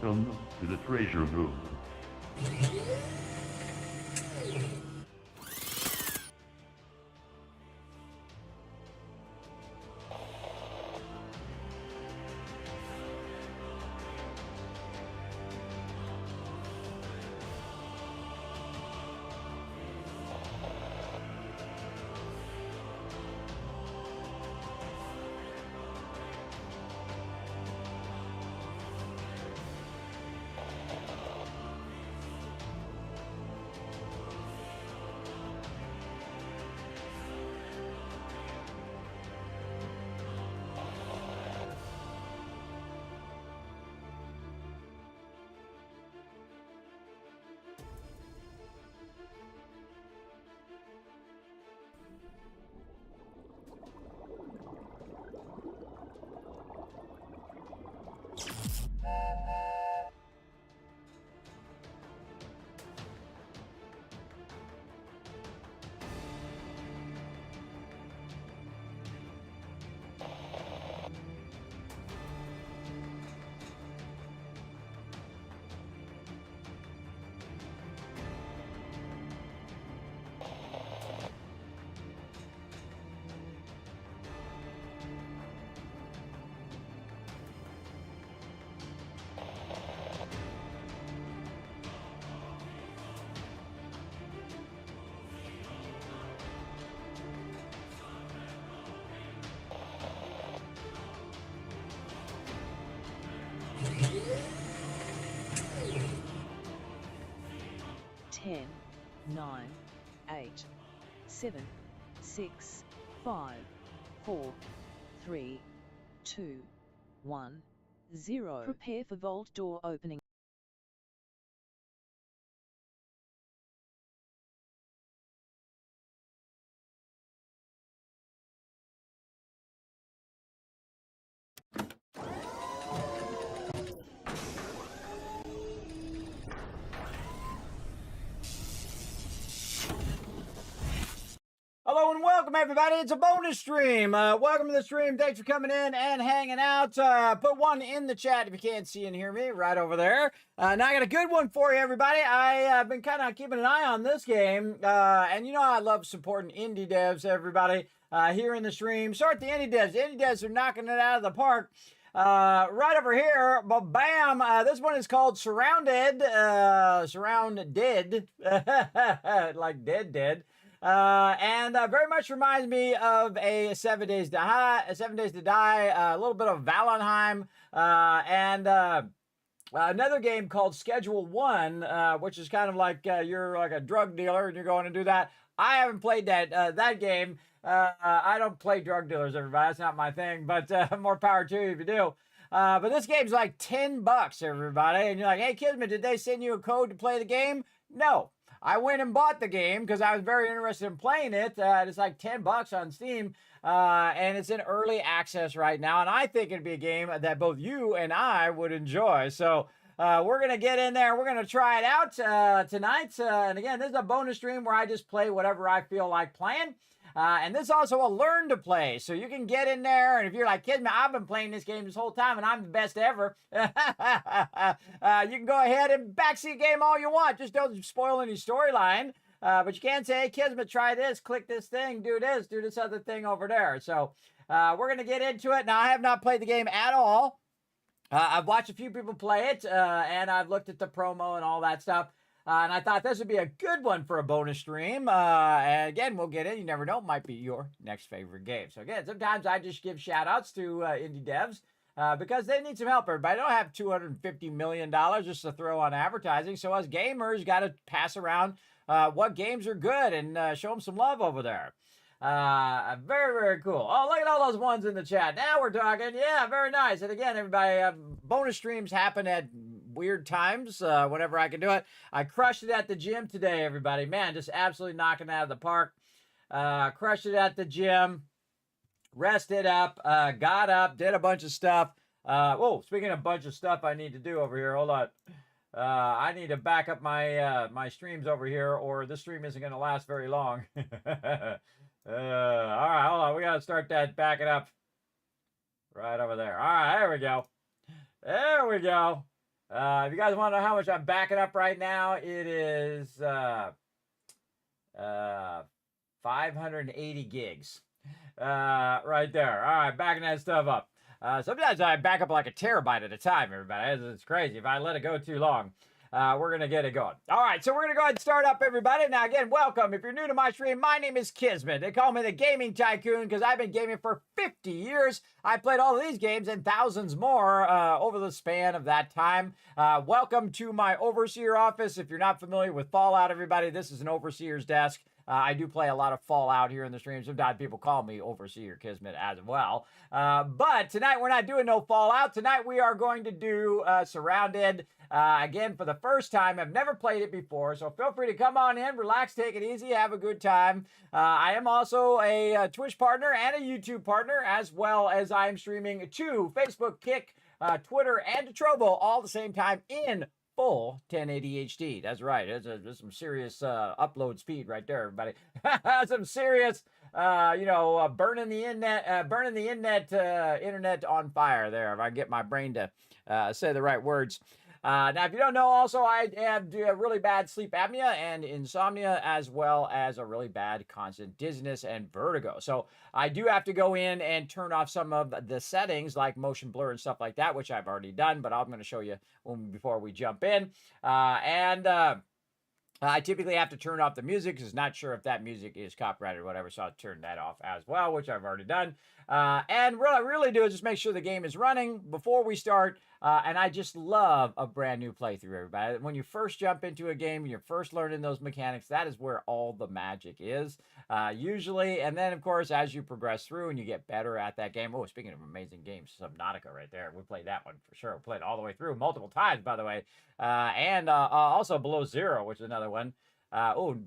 Welcome to the treasure room. Ten, 9, 8, 7, 6, 5, 4, 3, 2, 1, 0. Prepare for vault door opening. Hello and welcome, everybody. It's a bonus stream. Welcome to the stream. Thanks for coming in and hanging out. Put one in the chat if you can't see and hear me right over there. Now I got a good one for you, everybody. I've been kind of keeping an eye on this game. And you know I love supporting indie devs, everybody, here in the stream. Start the indie devs. The indie devs are knocking it out of the park. Right over here, but bam, this one is called SurrounDead. SurrounDead. Like dead. And very much reminds me of a 7 Days to Die, a little bit of Valheim, and another game called Schedule 1, which is kind of like you're like a drug dealer and you're going to do that. I haven't played that game. I don't play drug dealers, everybody. That's not my thing, but more power to you if you do. But this game's like $10, everybody. And you're like, hey, Kismet, did they send you a code to play the game? No. I went and bought the game because I was very interested in playing it. It's like $10 on Steam, and it's in early access right now. And I think it'd be a game that both you and I would enjoy. So we're going to get in there. We're going to try it out tonight. And again, this is a bonus stream where I just play whatever I feel like playing. And this is also a learn to play. So you can get in there, and if you're like, Kismet, I've been playing this game this whole time, and I'm the best ever. You can go ahead and backseat game all you want. Just don't spoil any storyline. But you can say, hey, Kismet, try this, click this thing, do this other thing over there. So we're going to get into it. Now, I have not played the game at all. I've watched a few people play it, and I've looked at the promo and all that stuff. And I thought this would be a good one for a bonus stream. And again, we'll get in. You never know. It might be your next favorite game. So again, sometimes I just give shout outs to indie devs because they need some help, everybody. I don't have $250 million just to throw on advertising. So us gamers got to pass around what games are good and show them some love over there. Very cool. Oh, look at all those ones in the chat. Now we're talking. Yeah, very nice. And again, everybody, bonus streams happen at weird times whenever I can do it. I crushed it at the gym today, everybody. Man, just absolutely knocking it out of the park. Crushed it at the gym. Rested up. Got up. Did a bunch of stuff. Whoa, speaking of a bunch of stuff I need to do over here. Hold on. I need to back up my my streams over here, or this stream isn't going to last very long. All right, hold on. We got to start that backing up right over there. All right, there we go. There we go. If you guys want to know how much I'm backing up right now, it is 580 gigs. Right there. All right, backing that stuff up. Sometimes I back up like a terabyte at a time, everybody. It's crazy. If I let it go too long, we're going to get it going. All right, so we're going to go ahead and start up, everybody. Now, again, welcome. If you're new to my stream, my name is Kismet. They call me the Gaming Tycoon because I've been gaming for 50 years. I played all of these games and thousands more over the span of that time. Welcome to my overseer office. If you're not familiar with Fallout, everybody, this is an overseer's desk. I do play a lot of Fallout here in the stream. Sometimes people call me Overseer Kismet as well. But tonight we're not doing no Fallout. Tonight we are going to do SurrounDead. Again, for the first time. I've never played it before, so feel free to come on in, relax, take it easy, have a good time. I am also a Twitch partner and a YouTube partner, as well as I am streaming to Facebook, Kick, Twitter, and to Trovo all at the same time in full 1080 HD. That's right. There's some serious upload speed right there, everybody. Some serious, burning the internet on fire there. If I get my brain to say the right words. Now, if you don't know, also, I have really bad sleep apnea and insomnia, as well as a really bad constant dizziness and vertigo. So I do have to go in and turn off some of the settings like motion blur and stuff like that, which I've already done, but I'm going to show you before we jump in. I typically have to turn off the music because I'm not sure if that music is copyrighted or whatever, so I'll turn that off as well, which I've already done. And what I really do is just make sure the game is running before we start. And I just love a brand new playthrough, everybody. When you first jump into a game and you're first learning those mechanics, that is where all the magic is, usually. And then, of course, as you progress through and you get better at that game. Oh, speaking of amazing games, Subnautica right there. We played that one for sure. We played it all the way through multiple times, by the way. And also Below Zero, which is another one.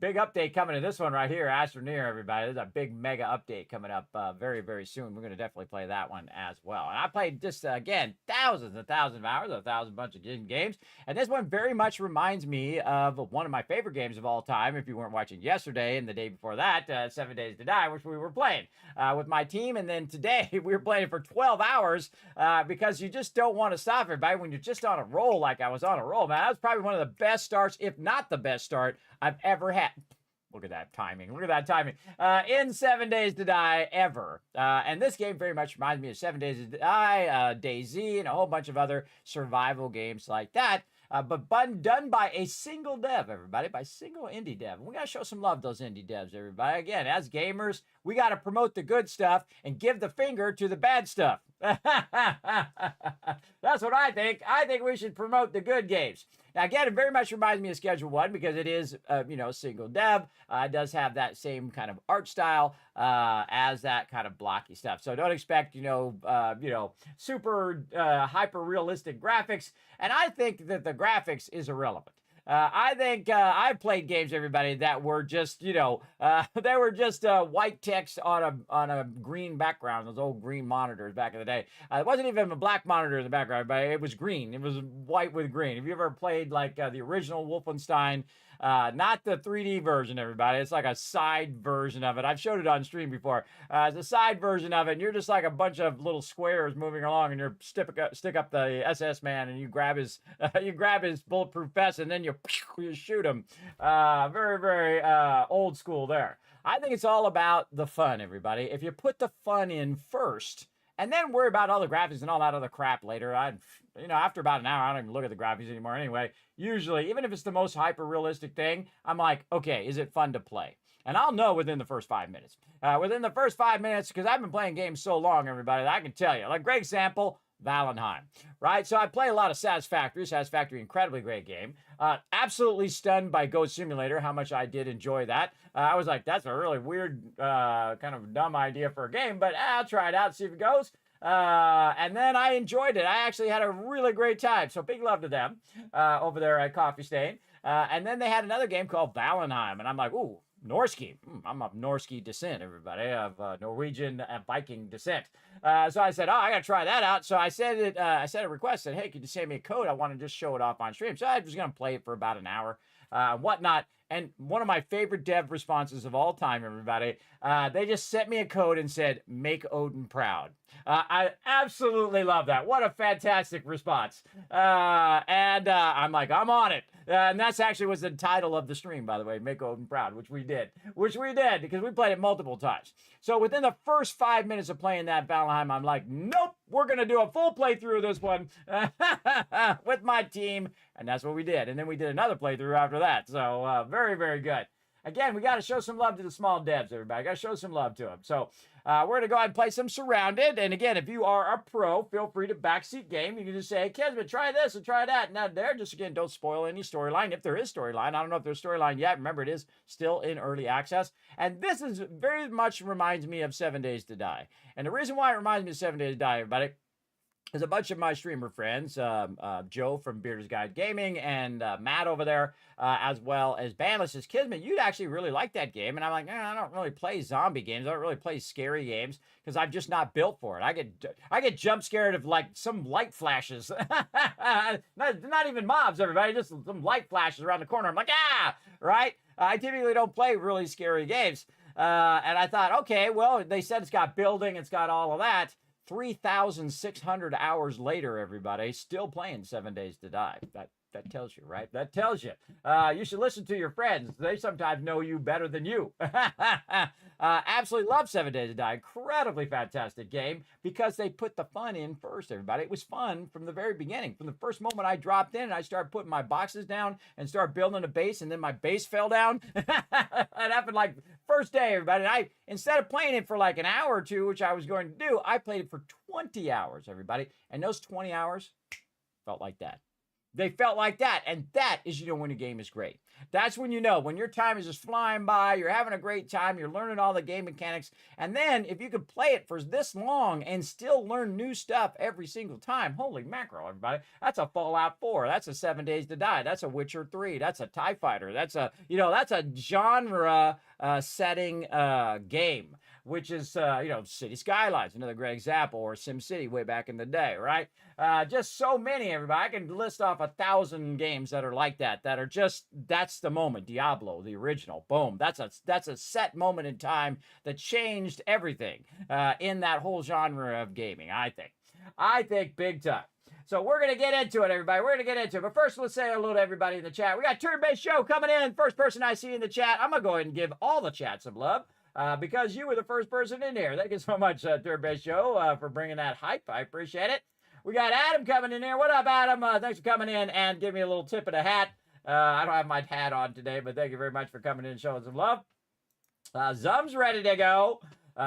Big update coming to this one right here, Astroneer, everybody. There's a big mega update coming up very, very soon. We're going to definitely play that one as well. And I played just, again, thousands and thousands of hours, a thousand bunch of games. And this one very much reminds me of one of my favorite games of all time. If you weren't watching yesterday and the day before that, 7 Days to Die, which we were playing with my team. And then today we were playing for 12 hours because you just don't want to stop, everybody. When you're just on a roll like I was on a roll, man, that was probably one of the best starts, if not the best start I've ever had. Look at that timing. Look at that timing. In 7 Days to Die ever. And this game very much reminds me of 7 Days to Die, DayZ, and a whole bunch of other survival games like that. But done by a single dev, everybody, by single indie dev. We got to show some love to those indie devs, everybody. Again, as gamers, we got to promote the good stuff and give the finger to the bad stuff. That's what I think. I think we should promote the good games. Now, again, it very much reminds me of Schedule 1 because it is, single dev. It does have that same kind of art style as that kind of blocky stuff. So don't expect, super hyper-realistic graphics. And I think that the graphics is irrelevant. I think I've played games, everybody, that were just, they were just white text on a green background, those old green monitors back in the day. It wasn't even a black monitor in the background, but it was green. It was white with green. Have you ever played like the original Wolfenstein? Not the 3D version, everybody. It's like a side version of it. I've showed it on stream before. It's a side version of it, and you're just like a bunch of little squares moving along, and you stick up the SS man, and you grab his bulletproof vest, and then you shoot him. Very, very old school there. I think it's all about the fun, everybody. If you put the fun in first, and then worry about all the graphics and all that other crap later. After about an hour, I don't even look at the graphics anymore anyway. Usually, even if it's the most hyper-realistic thing, I'm like, okay, is it fun to play? And I'll know within the first 5 minutes. Within the first 5 minutes, because I've been playing games so long, everybody, that I can tell you. Like, great example, Valheim, right? So I play a lot of Satisfactory. Satisfactory, incredibly great game. Absolutely stunned by Goat Simulator, how much I did enjoy that. I was like, that's a really weird, kind of dumb idea for a game, but I'll try it out, see if it goes. And then I enjoyed it. I actually had a really great time. So big love to them over there at Coffee Stain. And then they had another game called Valheim, and I'm like, ooh, Norski. I'm of Norski descent, everybody, of Norwegian Viking descent. So I said, I got to try that out. So I sent a request, said, hey, could you send me a code? I want to just show it off on stream. So I was going to play it for about an hour, whatnot. And one of my favorite dev responses of all time, everybody, they just sent me a code and said, "Make Odin proud." I absolutely love that. What a fantastic response. And I'm like, I'm on it. And that's actually was the title of the stream, by the way, "Make Odin proud," which we did because we played it multiple times. So within the first 5 minutes of playing that Valheim, I'm like, nope, we're going to do a full playthrough of this one with my team. And that's what we did. And then we did another playthrough after that. So very, very good. Again, we got to show some love to the small devs, everybody. Got to show some love to them. So we're going to go ahead and play some SurrounDead. And again, if you are a pro, feel free to backseat game. You can just say, "Hey, Kismet, try this and try that." Now, there, just again, don't spoil any storyline. If there is storyline, I don't know if there's storyline yet. Remember, it is still in early access. And this is very much reminds me of 7 Days to Die. And the reason why it reminds me of 7 Days to Die, everybody, there's a bunch of my streamer friends, Joe from Beer's Guide Gaming and Matt over there, as well as Banless says, "Kismet, you'd actually really like that game." And I'm like, I don't really play zombie games. I don't really play scary games because I'm just not built for it. I get jump scared of like some light flashes. not even mobs, everybody, just some light flashes around the corner. I'm like, right? I typically don't play really scary games. And I thought, okay, well, they said it's got building, it's got all of that. 3,600 hours later, everybody, still playing 7 Days to Die. That tells you, right? That tells you. You should listen to your friends. They sometimes know you better than you. Absolutely love 7 Days to Die. Incredibly fantastic game because they put the fun in first, everybody. It was fun from the very beginning. From the first moment I dropped in and I started putting my boxes down and started building a base, and then my base fell down. That happened like first day, everybody. And I, instead of playing it for like an hour or two, which I was going to do, I played it for 20 hours, everybody. And those 20 hours felt like that. They felt like that, and that is, when a game is great. That's when you know, when your time is just flying by, you're having a great time, you're learning all the game mechanics, and then if you could play it for this long and still learn new stuff every single time, holy mackerel, everybody, that's a Fallout 4, that's a 7 Days to Die, that's a Witcher 3, that's a TIE Fighter, that's a, that's a genre setting game, which is, City Skylines, another great example, or SimCity way back in the day, right? Just so many, everybody. I can list off 1,000 games that are like that are just, that's the moment. Diablo, the original, boom. That's a set moment in time that changed everything in that whole genre of gaming, I think. I think big time. So we're going to get into it, everybody. We're going to get into it. But first, let's say hello to everybody in the chat. We got Turn-Based Show coming in. First person I see in the chat. I'm going to go ahead and give all the chat some love. Because you were the first person in here. Thank you so much, Turn-Based Show, for bringing that hype. I appreciate it. We got Adam coming in here. What up, Adam? Thanks for coming in and giving me a little tip of the hat. I don't have my hat on today, but thank you very much for coming in and showing some love. Zum's ready to go.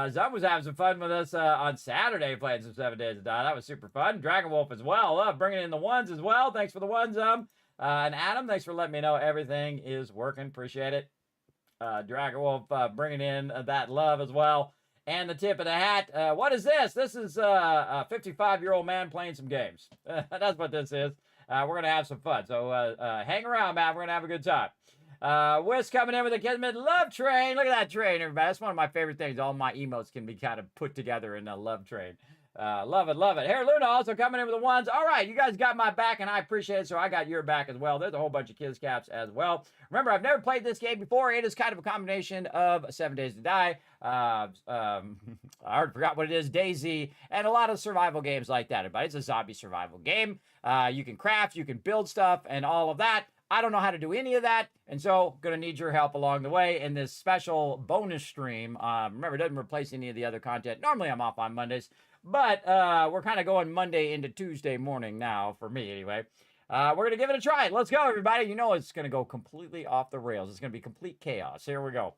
Zum was having some fun with us on Saturday playing some 7 Days to Die. That was super fun. Dragon Wolf as well. Bringing in the ones as well. Thanks for the ones, and Adam, thanks for letting me know everything is working. Appreciate it. Dragon Wolf bringing in that love as well. And the tip of the hat. What is this? This is a 55-year-old man playing some games. That's what this is. We're going to have some fun. So hang around, man. We're going to have a good time. Wiz coming in with a Kismet love train. Look at that train, everybody. That's one of my favorite things. All my emotes can be kind of put together in a love train. Love it, love it. Hair Luna also coming in with the ones. All right, you guys got my back, and I appreciate it, so I got your back as well. There's a whole bunch of Kids Caps as well. Remember, I've never played this game before. It is kind of a combination of 7 Days to Die. I already forgot what it is, DayZ, and a lot of survival games like that. But it's a zombie survival game. You can craft, you can build stuff, and all of that. I don't know how to do any of that, and so going to need your help along the way in this special bonus stream. Remember, it doesn't replace any of the other content. Normally, I'm off on Mondays. But we're kind of going Monday into Tuesday morning now, for me anyway. We're going to give it a try. Let's go, everybody. You know it's going to go completely off the rails. It's going to be complete chaos. Here we go.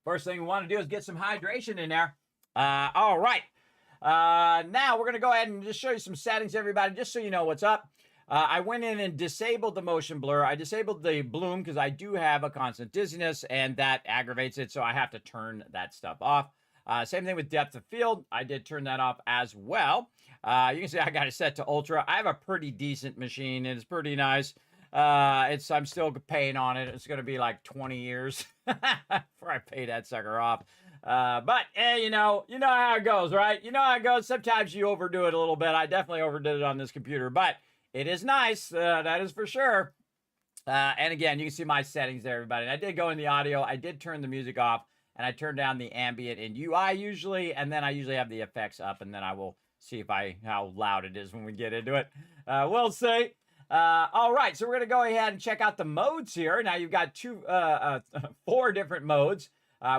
First thing we want to do is get some hydration in there. All right. Now we're going to go ahead and just show you some settings, everybody, just so you know what's up. I went in and disabled the motion blur. I disabled the bloom because I do have a constant dizziness, and that aggravates it, so I have to turn that stuff off. Same thing with depth of field. I did turn that off as well. You can see I got it set to ultra. I have a pretty decent machine. It's pretty nice. I'm still paying on it. It's going to be like 20 years before I pay that sucker off. But you know how it goes, right? You know how it goes. Sometimes you overdo it a little bit. I definitely overdid it on this computer, but it is nice. That is for sure. And again, you can see my settings there, everybody. And I did go in the audio. I did turn the music off, and I turned down the ambient in UI usually, and then I usually have the effects up, and then I will see how loud it is when we get into it. We'll see. All right, so we're gonna go ahead and check out the modes here. Now you've got 4 different modes.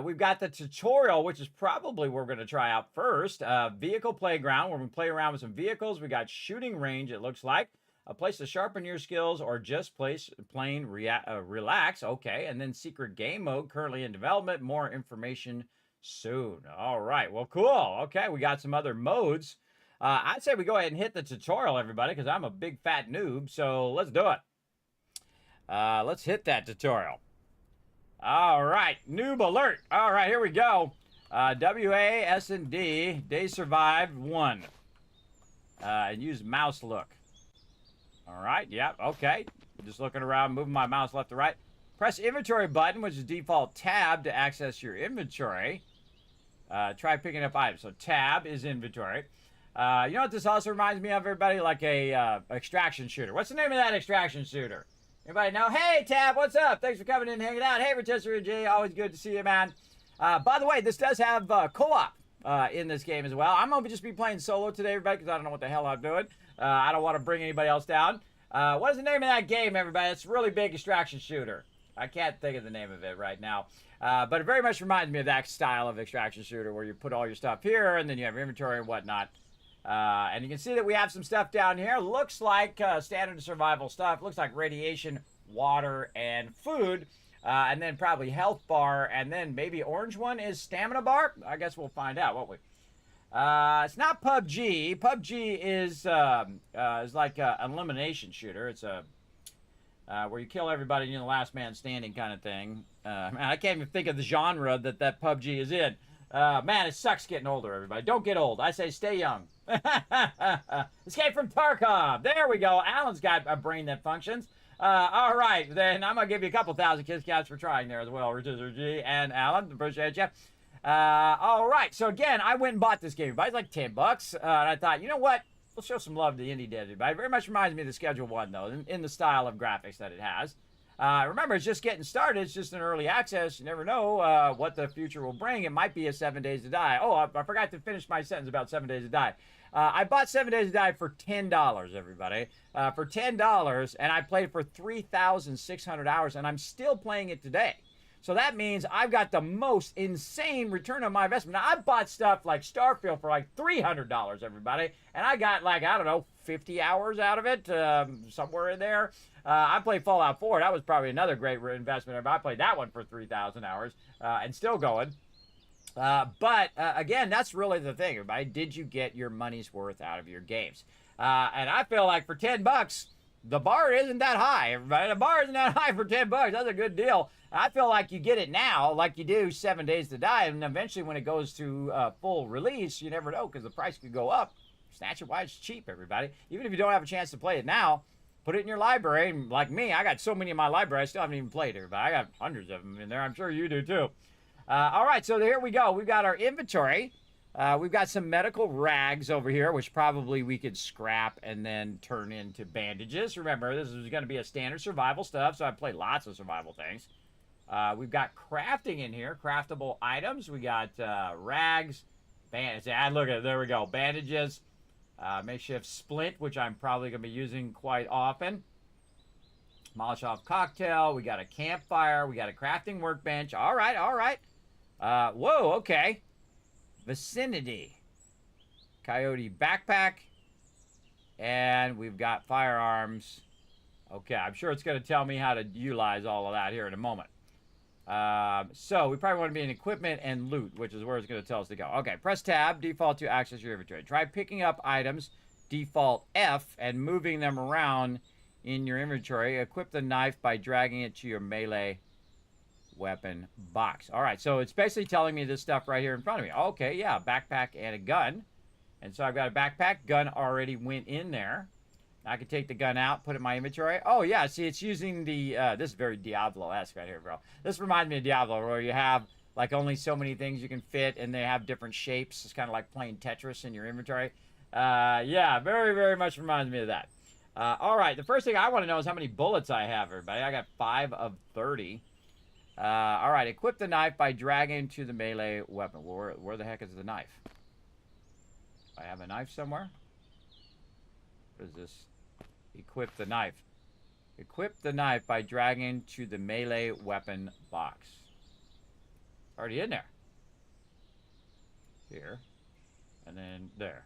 We've got the tutorial, which is probably what we're going to try out first. Vehicle playground, where we play around with some vehicles. We got shooting range, it looks like. A place to sharpen your skills or just plain relax. Okay, and then secret game mode, currently in development. More information soon. All right, well, cool. Okay, we got some other modes. I'd say we go ahead and hit the tutorial, everybody, because I'm a big fat noob, so let's do it. Let's hit that tutorial. All right, noob alert. All right, here we go. WASD, day survived 1. And use mouse look. All right, yep, okay. Just looking around, moving my mouse left to right. Press inventory button, which is default tab to access your inventory. Try picking up items. So tab is inventory. You know what this also reminds me of, everybody? Like a extraction shooter. What's the name of that extraction shooter? Anybody know? Hey, Tab, what's up? Thanks for coming in and hanging out. Hey, Rotisserie G, always good to see you, man. By the way, this does have co-op in this game as well. I'm going to just be playing solo today, everybody, because I don't know what the hell I'm doing. I don't want to bring anybody else down. What is the name of that game, everybody? It's a really big extraction shooter. I can't think of the name of it right now. But it very much reminds me of that style of extraction shooter where you put all your stuff here, and then you have your inventory and whatnot. And you can see that we have some stuff down here. Looks like standard survival stuff. Looks like radiation, water, and food. And then probably health bar. And then maybe orange one is stamina bar. I guess we'll find out, won't we? It's not PUBG. PUBG is like an elimination shooter. It's a where you kill everybody and you're the last man standing kind of thing. Man, I can't even think of the genre that PUBG is in. Man, it sucks getting older, everybody. Don't get old. I say stay young. Escape from Tarkov. There we go. Alan's got a brain that functions. All right, then I'm going to give you a couple thousand Kiss Cats for trying there as well, Rotisserie G and Alan. Appreciate you. All right, so again, I went and bought this game. It's like $10. And I thought, you know what? We'll show some love to the indie dev, everybody. It very much reminds me of the Schedule 1, though, in the style of graphics that it has. Remember, it's just getting started. It's just an early access. You never know what the future will bring. It might be a 7 Days to Die. Oh, I forgot to finish my sentence about 7 Days to Die. I bought 7 Days to Die for $10, everybody. For $10, and I played for 3,600 hours, and I'm still playing it today. So that means I've got the most insane return on my investment. Now, I bought stuff like Starfield for like $300, everybody, and I got like, I don't know, 50 hours out of it, somewhere in there. I played Fallout 4. That was probably another great investment. I played that one for 3,000 hours and still going. But again, that's really the thing, everybody. Did you get your money's worth out of your games? And I feel like for $10, the bar isn't that high, everybody. The bar isn't that high for $10. That's a good deal. I feel like you get it now, like you do 7 Days to Die, and eventually when it goes to full release, you never know because the price could go up. Snatch it while it's cheap, everybody. Even if you don't have a chance to play it now, put it in your library. And like me, I got so many in my library, I still haven't even played it, everybody. I got hundreds of them in there. I'm sure you do too. All right, so here we go. We've got our inventory. We've got some medical rags over here, which probably we could scrap and then turn into bandages. Remember, this is going to be a standard survival stuff, so I play lots of survival things. We've got crafting in here, craftable items. We got rags, bandages. Look at it, there we go. Bandages, makeshift splint, which I'm probably going to be using quite often. Molotov cocktail. We got a campfire. We got a crafting workbench. All right, all right. Whoa, okay. Vicinity. Coyote backpack. And we've got firearms. Okay, I'm sure it's going to tell me how to utilize all of that here in a moment. So we probably want to be in equipment and loot, which is where it's going to tell us to go. Okay, press tab, default to access your inventory. Try picking up items, default F, and moving them around in your inventory. Equip the knife by dragging it to your melee weapon box. All right, so it's basically telling me this stuff right here in front of me. Okay, yeah, backpack and a gun. And so I've got a backpack. Gun already went in there. I can take the gun out, put it in my inventory. Oh, yeah, see, it's using the, this is very Diablo-esque right here, bro. This reminds me of Diablo, where you have, like only so many things you can fit, and they have different shapes. It's kind of like playing Tetris in your inventory. Yeah, very, very much reminds me of that. All right, the first thing I want to know is how many bullets I have, everybody. I got 5 of 30. All right, equip the knife by dragging to the melee weapon. Where the heck is the knife? I have a knife somewhere? What is this? Equip the knife. Equip the knife by dragging to the melee weapon box. It's already in there. Here. And then there.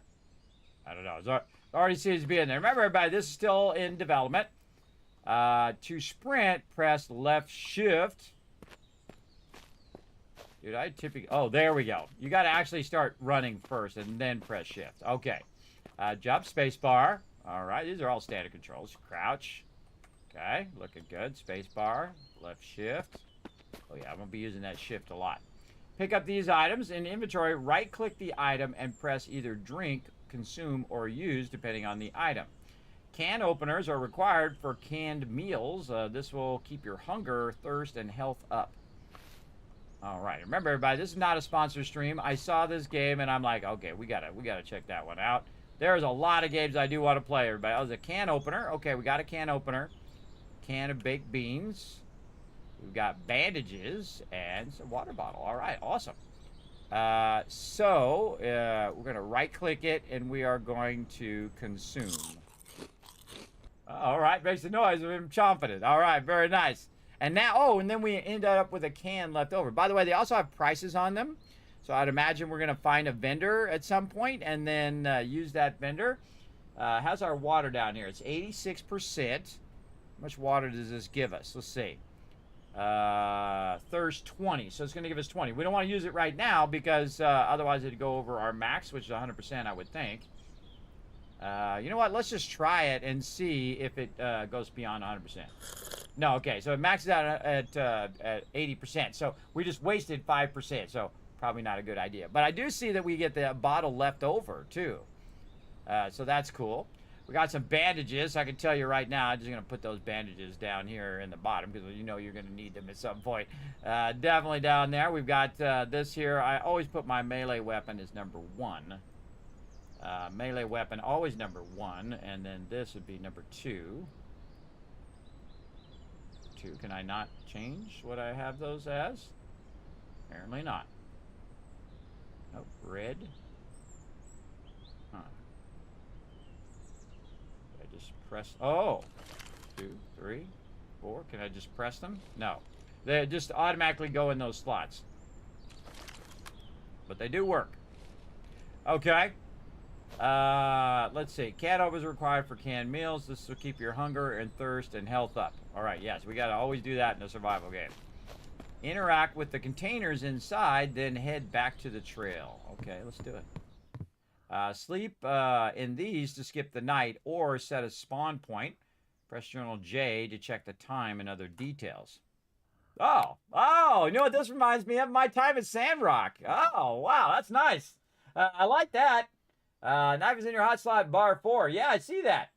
I don't know. It already seems to be in there. Remember, everybody, this is still in development. To sprint, press left shift. Dude, I typically... Oh, there we go. You got to actually start running first and then press shift. Okay. Jump, space bar. All right, these are all standard controls. Crouch. Okay, looking good. Space bar, left shift. Oh yeah, I'm going to be using that shift a lot. Pick up these items in inventory. Right-click the item and press either drink, consume, or use, depending on the item. Can openers are required for canned meals. This will keep your hunger, thirst, and health up. All right, remember everybody, this is not a sponsor stream. I saw this game and I'm like, okay, we gotta check that one out. There's a lot of games I do want to play, everybody. Oh, there's a can opener. Okay, we got a can opener. Can of baked beans. We've got bandages and some water bottle. All right, awesome. We're gonna right-click it and we are going to consume. All right, makes the noise of him chomping it. All right, very nice. And now, oh, and then we end up with a can left over. By the way, they also have prices on them. So I'd imagine we're going to find a vendor at some point and then use that vendor. How's our water down here? It's 86%. How much water does this give us? Let's see. Thirst 20. So it's going to give us 20. We don't want to use it right now because otherwise it'd go over our max, which is 100%, I would think. You know what? Let's just try it and see if it goes beyond 100%. No, okay. So it maxes out at 80%. So we just wasted 5%. So probably not a good idea. But I do see that we get the bottle left over, too. So that's cool. We got some bandages. I can tell you right now, I'm just going to put those bandages down here in the bottom because you know you're going to need them at some point. Definitely down there. We've got this here. I always put my melee weapon as number 1. Melee weapon, always number 1. And then this would be number 2. Can I not change what I have those as? Apparently not. Nope, red. Huh. I just press... Oh! 2, 3, 4. Can I just press them? No. They just automatically go in those slots. But they do work. Okay. Let's see. Can openers required for canned meals. This will keep your hunger and thirst and health up. All right, yes, we got to always do that in a survival game. Interact with the containers inside, then head back to the trail. Okay, let's do it. Sleep in these to skip the night or set a spawn point. Press Journal J to check the time and other details. Oh, you know what this reminds me of? My time at Sandrock. Oh, wow, that's nice. I like that. Knife is in your hot slot, bar 4. Yeah, I see that.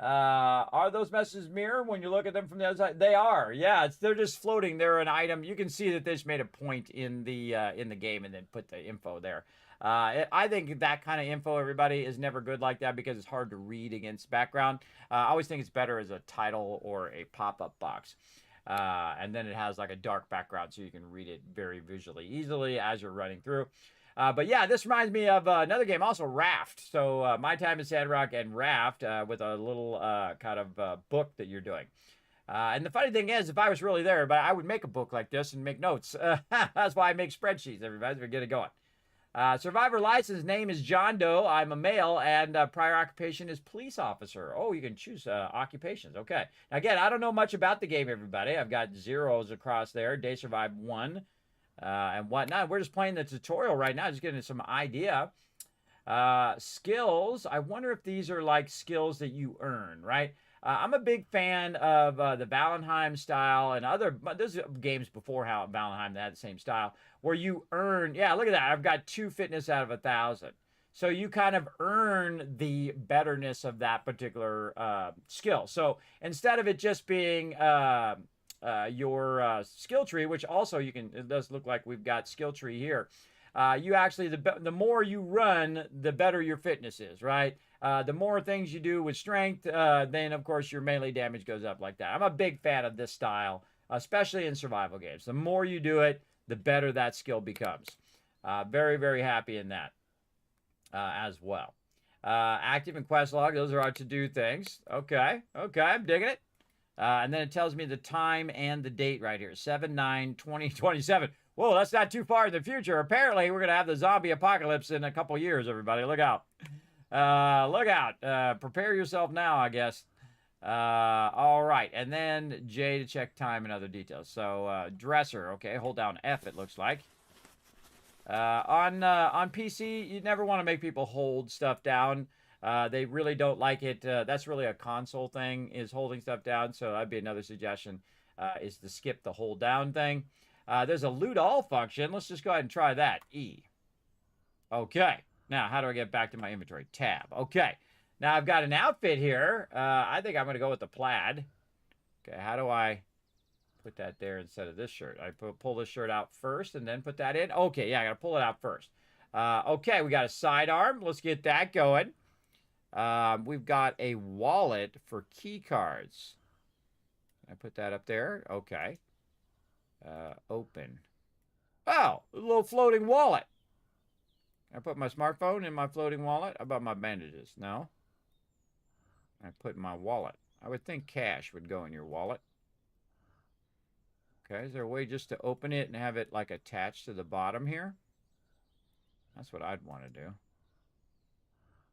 Are those messages mirror when you look at them from the other side? They are. Yeah, they're just floating. They're an item. You can see that they just made a point in the game and then put the info there. I think that kind of info, everybody, is never good like that because it's hard to read against background. I always think it's better as a title or a pop-up box. And then it has like a dark background so you can read it very visually easily as you're running through. But yeah, this reminds me of another game, also Raft. So My Time in Sandrock and Raft with a little kind of book that you're doing. And the funny thing is, if I was really there, but I would make a book like this and make notes. That's why I make spreadsheets, everybody. We get it going. Survivor license name is John Doe. I'm a male, and prior occupation is police officer. Oh, you can choose occupations. Okay. Now, again, I don't know much about the game, everybody. I've got zeros across there. Day survived 1. And whatnot. We're just playing the tutorial right now, just getting some idea. Skills. I wonder if these are like skills that you earn, right? I'm a big fan of the Valheim style and other. There's games before Valheim that had the same style where you earn. Yeah, look at that. I've got 2 fitness out of 1,000. So you kind of earn the betterness of that particular skill. So instead of it just being your skill tree, which also it does look like we've got skill tree here. You actually, the more you run, the better your fitness is, right? The more things you do with strength, then of course your melee damage goes up like that. I'm a big fan of this style, especially in survival games. The more you do it, the better that skill becomes. Very, very happy in that as well. Active and quest log, those are our to-do things. Okay, I'm digging it. And then it tells me the time and the date right here, 7/9/2027. Whoa, that's not too far in the future. Apparently, we're going to have the zombie apocalypse in a couple years, everybody. Look out. Look out. Prepare yourself now, I guess. All right. And then J to check time and other details. So, dresser. Okay, hold down F, it looks like. On PC, you never want to make people hold stuff down. They really don't like it. That's really a console thing, is holding stuff down. So that'd be another suggestion, is to skip the hold down thing. There's a loot all function. Let's just go ahead and try that. E. Okay. Now, how do I get back to my inventory? Tab. Okay. Now, I've got an outfit here. I think I'm going to go with the plaid. Okay, how do I put that there instead of this shirt? I pull this shirt out first and then put that in? Okay, yeah, I got to pull it out first. Okay, we got a sidearm. Let's get that going. We've got a wallet for key cards. I put that up there. Okay. Open. Oh, a little floating wallet. I put my smartphone in my floating wallet. How about my bandages? No. I put my wallet. I would think cash would go in your wallet. Okay, is there a way just to open it and have it like attached to the bottom here? That's what I'd want to do.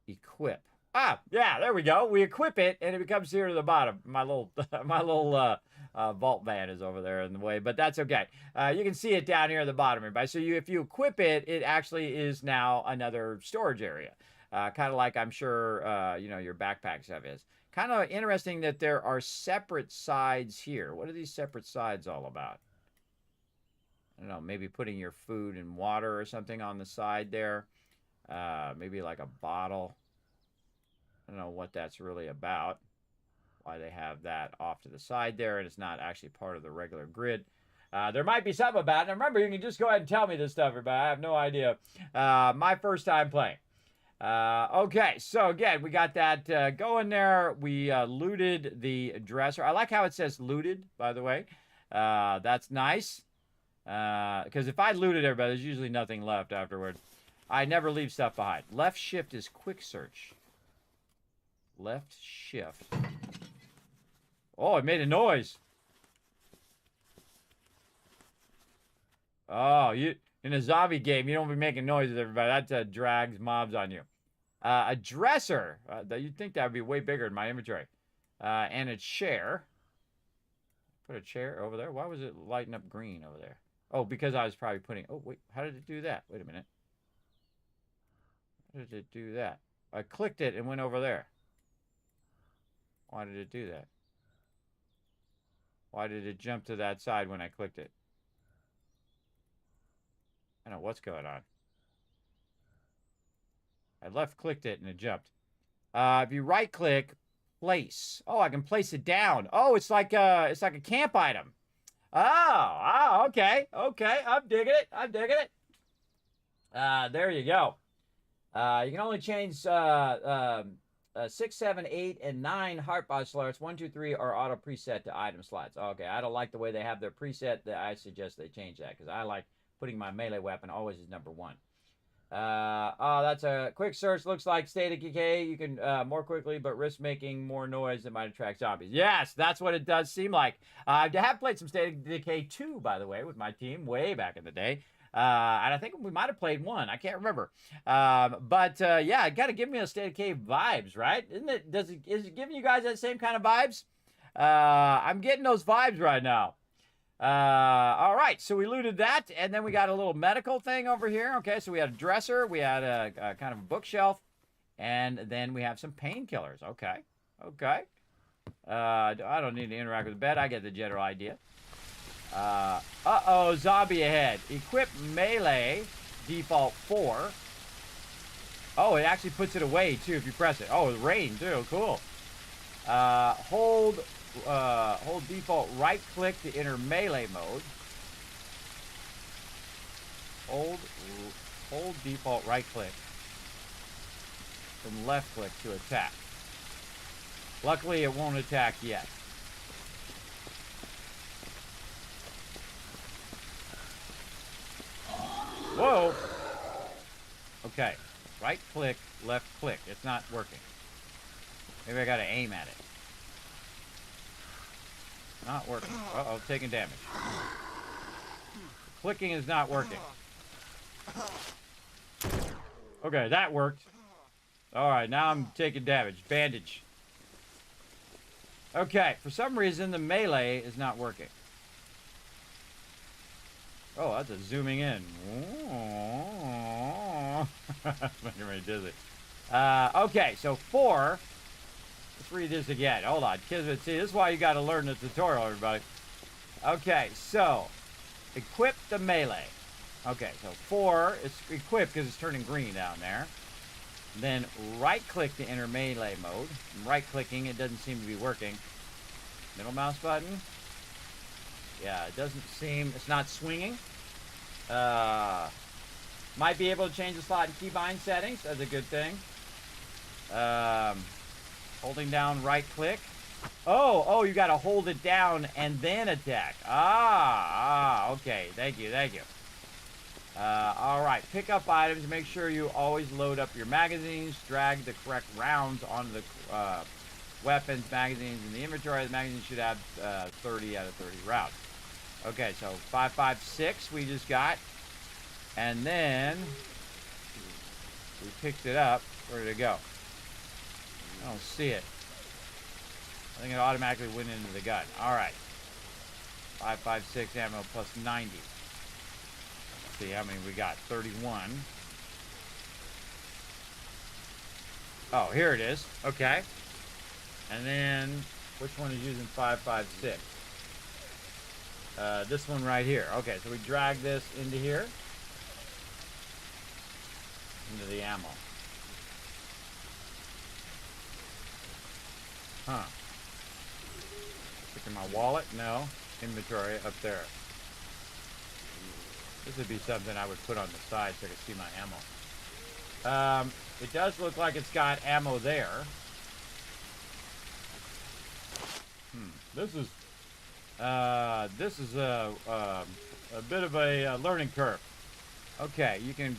Equip. Ah, yeah, there we go. We equip it, and it becomes here to the bottom. My little vault van is over there in the way, but that's okay. You can see it down here at the bottom, everybody. So if you equip it, it actually is now another storage area. Kind of like I'm sure, your backpack stuff is. Kind of interesting that there are separate sides here. What are these separate sides all about? I don't know, maybe putting your food and water or something on the side there. Maybe like a bottle. I don't know what that's really about. Why they have that off to the side there and it's not actually part of the regular grid. There might be something about it. And remember, you can just go ahead and tell me this stuff, everybody. I have no idea. My first time playing. Okay, so again, we got that going there. We looted the dresser. I like how it says looted, by the way. That's nice. Because if I looted everybody, there's usually nothing left afterward. I never leave stuff behind. Left shift is quick search. Left shift. Oh, it made a noise. Oh, in a zombie game, you don't be making noises, everybody. That drags mobs on you. A dresser. You'd think that would be way bigger in my inventory. And a chair. Put a chair over there. Why was it lighting up green over there? Oh, because I was probably putting... Oh, wait. How did it do that? Wait a minute. How did it do that? I clicked it and went over there. Why did it do that? Why did it jump to that side when I clicked it? I don't know what's going on. I left-clicked it and it jumped. If you right-click, place. Oh, I can place it down. Oh, it's like a camp item. Oh, okay. Okay, I'm digging it. I'm digging it. There you go. You can only change 6, 7, 8, and 9 heartbox slots. 1, 2, 3 are auto preset to item slots. Okay, I don't like the way they have their preset. I suggest they change that because I like putting my melee weapon always as number 1. Oh, that's a quick search. Looks like state of decay. You can more quickly, but risk making more noise that might attract zombies. Yes, that's what it does seem like. I have played some State of Decay 2, by the way, with my team way back in the day. And I think we might have played 1. I can't remember. But yeah, it got to give me a State of Decay vibes, right? Isn't it? Is it giving you guys that same kind of vibes? I'm getting those vibes right now. All right, so we looted that, and then we got a little medical thing over here. Okay, so we had a dresser, we had a kind of a bookshelf, and then we have some painkillers. Okay, okay. I don't need to interact with the bed. I get the general idea. Uh-oh, zombie ahead. Equip melee, default 4. Oh, it actually puts it away, too, if you press it. Oh, rain, too. Cool. Hold default right click to enter melee mode. Hold default right click from left click to attack. Luckily, it won't attack yet. Whoa! Okay, right click, left click. It's not working. Maybe I gotta aim at it. Not working. Uh-oh, taking damage. Clicking is not working. Okay, that worked. Alright, now I'm taking damage. Bandage. Okay, for some reason the melee is not working. Oh, that's a zooming in. Making me dizzy. Okay, so 4. Let's read this again. Hold on. Kismet, see, this is why you got to learn the tutorial, everybody. Okay, so equip the melee. Okay, so 4 is equipped because it's turning green down there. Then right-click to enter melee mode. Right-clicking, it doesn't seem to be working. Middle mouse button. Yeah, it doesn't seem, it's not swinging. Might be able to change the slot and keybind settings. That's a good thing. Holding down right click. Oh, you got to hold it down and then attack. Okay. Thank you. All right, pick up items. Make sure you always load up your magazines. Drag the correct rounds onto the weapons, magazines in the inventory. The magazine should have 30 out of 30 rounds. Okay, so 5.56 we just got. And then we picked it up. Where did it go? I don't see it. I think it automatically went into the gun. All right. 5.56 ammo plus 90. Let's see how many we got. 31. Oh, here it is. Okay. And then, which one is using 5.56? This one right here. Okay, so we drag this into here. Into the ammo. Huh. Look in my wallet? No. Inventory up there. This would be something I would put on the side so I could see my ammo. It does look like it's got ammo there. This is a bit of a learning curve. Okay, you can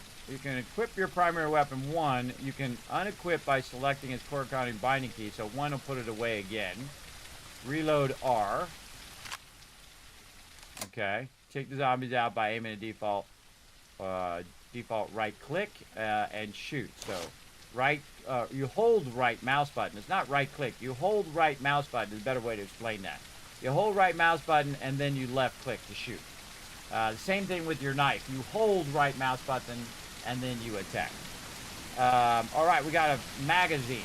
equip your primary weapon 1. You can unequip by selecting its corresponding binding key, so 1 will put it away again. Reload R. Okay, take the zombies out by aiming a default right click and shoot. So you hold right mouse button. It's not right click. You hold right mouse button is a better way to explain that. You hold right mouse button and then you left click to shoot. The same thing with your knife. You hold right mouse button and then you attack. All right, we got a magazine.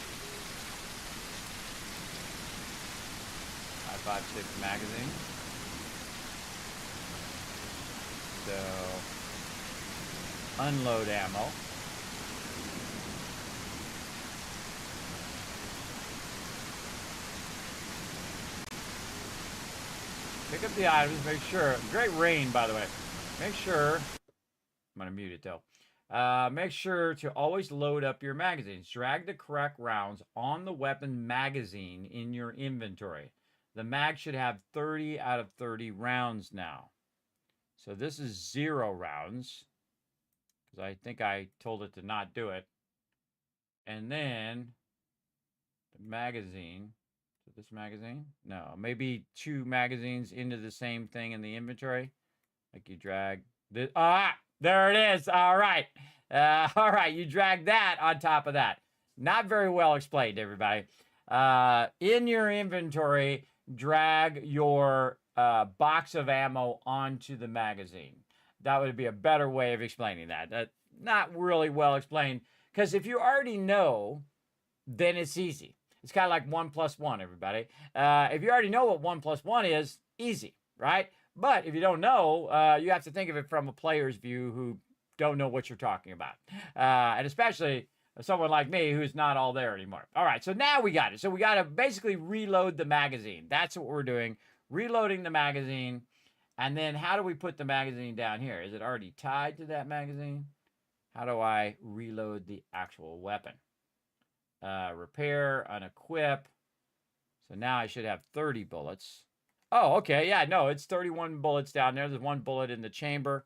5.56 magazine. So, unload ammo. Pick up the items, make sure. Great rain, by the way. Make sure. I'm going to mute it, though. Make sure to always load up your magazines. Drag the correct rounds on the weapon magazine in your inventory. The mag should have 30 out of 30 rounds now. So this is 0 rounds. Because I think I told it to not do it. And then the magazine. This magazine? No, maybe 2 magazines into the same thing in the inventory. Like you drag this. There it is. All right. All right. You drag that on top of that. Not very well explained, everybody. In your inventory, drag your box of ammo onto the magazine. That would be a better way of explaining that. Not really well explained. Because if you already know, then it's easy. It's kind of like 1 + 1, everybody. If you already know what 1 + 1 is, easy, right? But if you don't know, you have to think of it from a player's view who don't know what you're talking about. And especially someone like me who's not all there anymore. All right, so now we got it. So we got to basically reload the magazine. That's what we're doing. Reloading the magazine. And then how do we put the magazine down here? Is it already tied to that magazine? How do I reload the actual weapon? Repair, unequip. So now I should have 30 bullets. Oh, okay. Yeah, no, it's 31 bullets down there. There's 1 bullet in the chamber.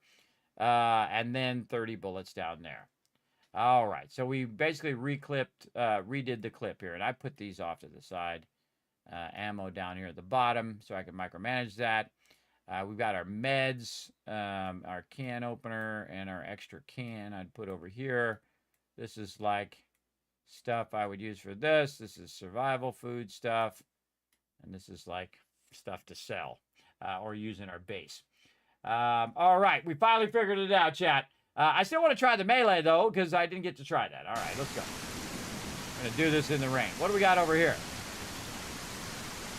And then 30 bullets down there. All right. So we basically redid the clip here. And I put these off to the side. Ammo down here at the bottom so I can micromanage that. We've got our meds, our can opener, and our extra can I'd put over here. This is like stuff I would use for this. This is survival food stuff. And this is like stuff to sell or use in our base. All right, we finally figured it out, chat. I still want to try the melee, though, because I didn't get to try that. All right, let's go. I'm going to do this in the rain. What do we got over here?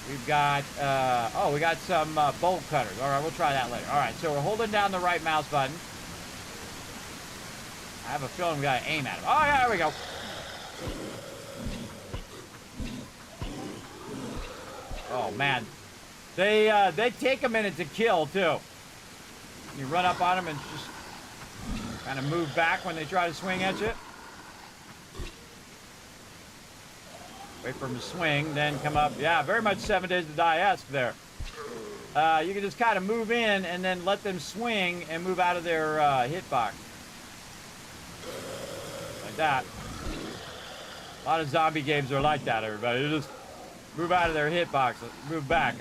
We've got, we got some bolt cutters. All right, we'll try that later. All right, so we're holding down the right mouse button. I have a feeling we got to aim at him. Oh, yeah, there we go. Oh, man. They take a minute to kill, too. You run up on them and just kind of move back when they try to swing at you. Wait for them to swing, then come up. Yeah, very much 7 Days to Die-esque there. You can just kind of move in and then let them swing and move out of their hitbox. Like that. A lot of zombie games are like that, everybody. You just move out of their hitbox, move back.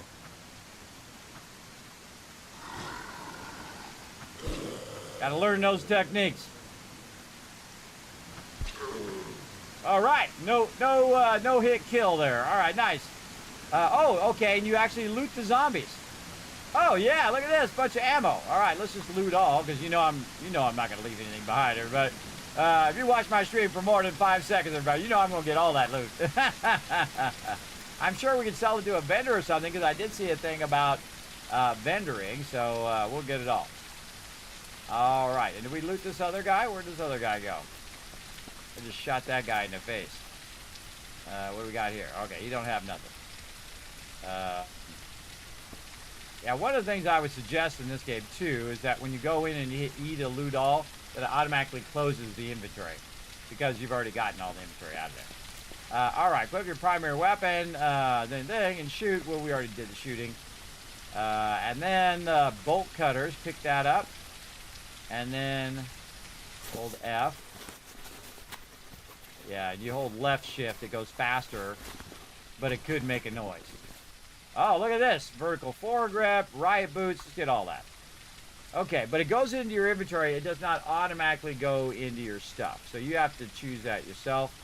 Gotta learn those techniques. All right, no hit kill there. All right, nice. Okay, and you actually loot the zombies. Oh yeah, look at this, bunch of ammo. All right, let's just loot all because you know I'm not gonna leave anything behind, everybody. If you watch my stream for more than 5 seconds, everybody, you know I'm gonna get all that loot. I'm sure we can sell it to a vendor or something because I did see a thing about vendoring, so we'll get it all. All right, and did we loot this other guy? Where'd this other guy go? I just shot that guy in the face. What do we got here? Okay, you don't have nothing. Yeah, one of the things I would suggest in this game, too, is that when you go in and you hit E to loot all, that it automatically closes the inventory because you've already gotten all the inventory out of there. All right, equip your primary weapon, then and shoot. Well, we already did the shooting. And then bolt cutters, pick that up. And then hold F. Yeah, you hold left shift, it goes faster, but it could make a noise. Oh, look at this. Vertical foregrip, riot boots, let's get all that. Okay, but it goes into your inventory. It does not automatically go into your stuff. So you have to choose that yourself.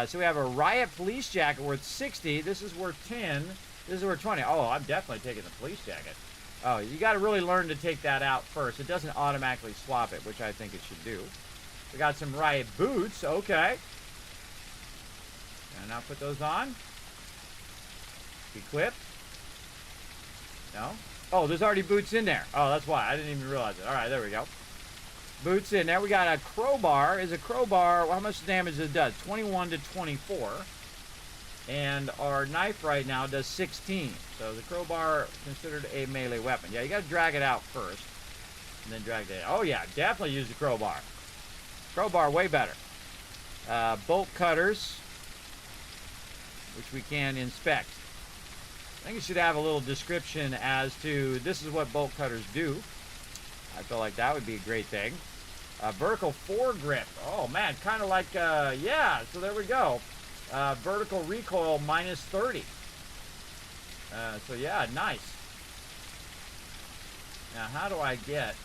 So we have a riot police jacket worth 60. This is worth 10. This is worth 20. Oh, I'm definitely taking the police jacket. Oh, you got to really learn to take that out first. It doesn't automatically swap it, which I think it should do. We got some riot boots. Okay. And now put those on. Equip. No? Oh, there's already boots in there. Oh, that's why. I didn't even realize it. All right, there we go. Boots in there. We got a crowbar. Is a crowbar, how much damage it does? 21 to 24. And our knife right now does 16. So the crowbar considered a melee weapon. Yeah, you got to drag it out first. And then drag it in. Oh, yeah, definitely use the crowbar. Crowbar, way better. Bolt cutters, which we can inspect. I think it should have a little description as to this is what bolt cutters do. I feel like that would be a great thing. Vertical foregrip. Oh, man, kind of like, yeah, so there we go. Vertical recoil minus 30. So yeah, nice. Now how do I get,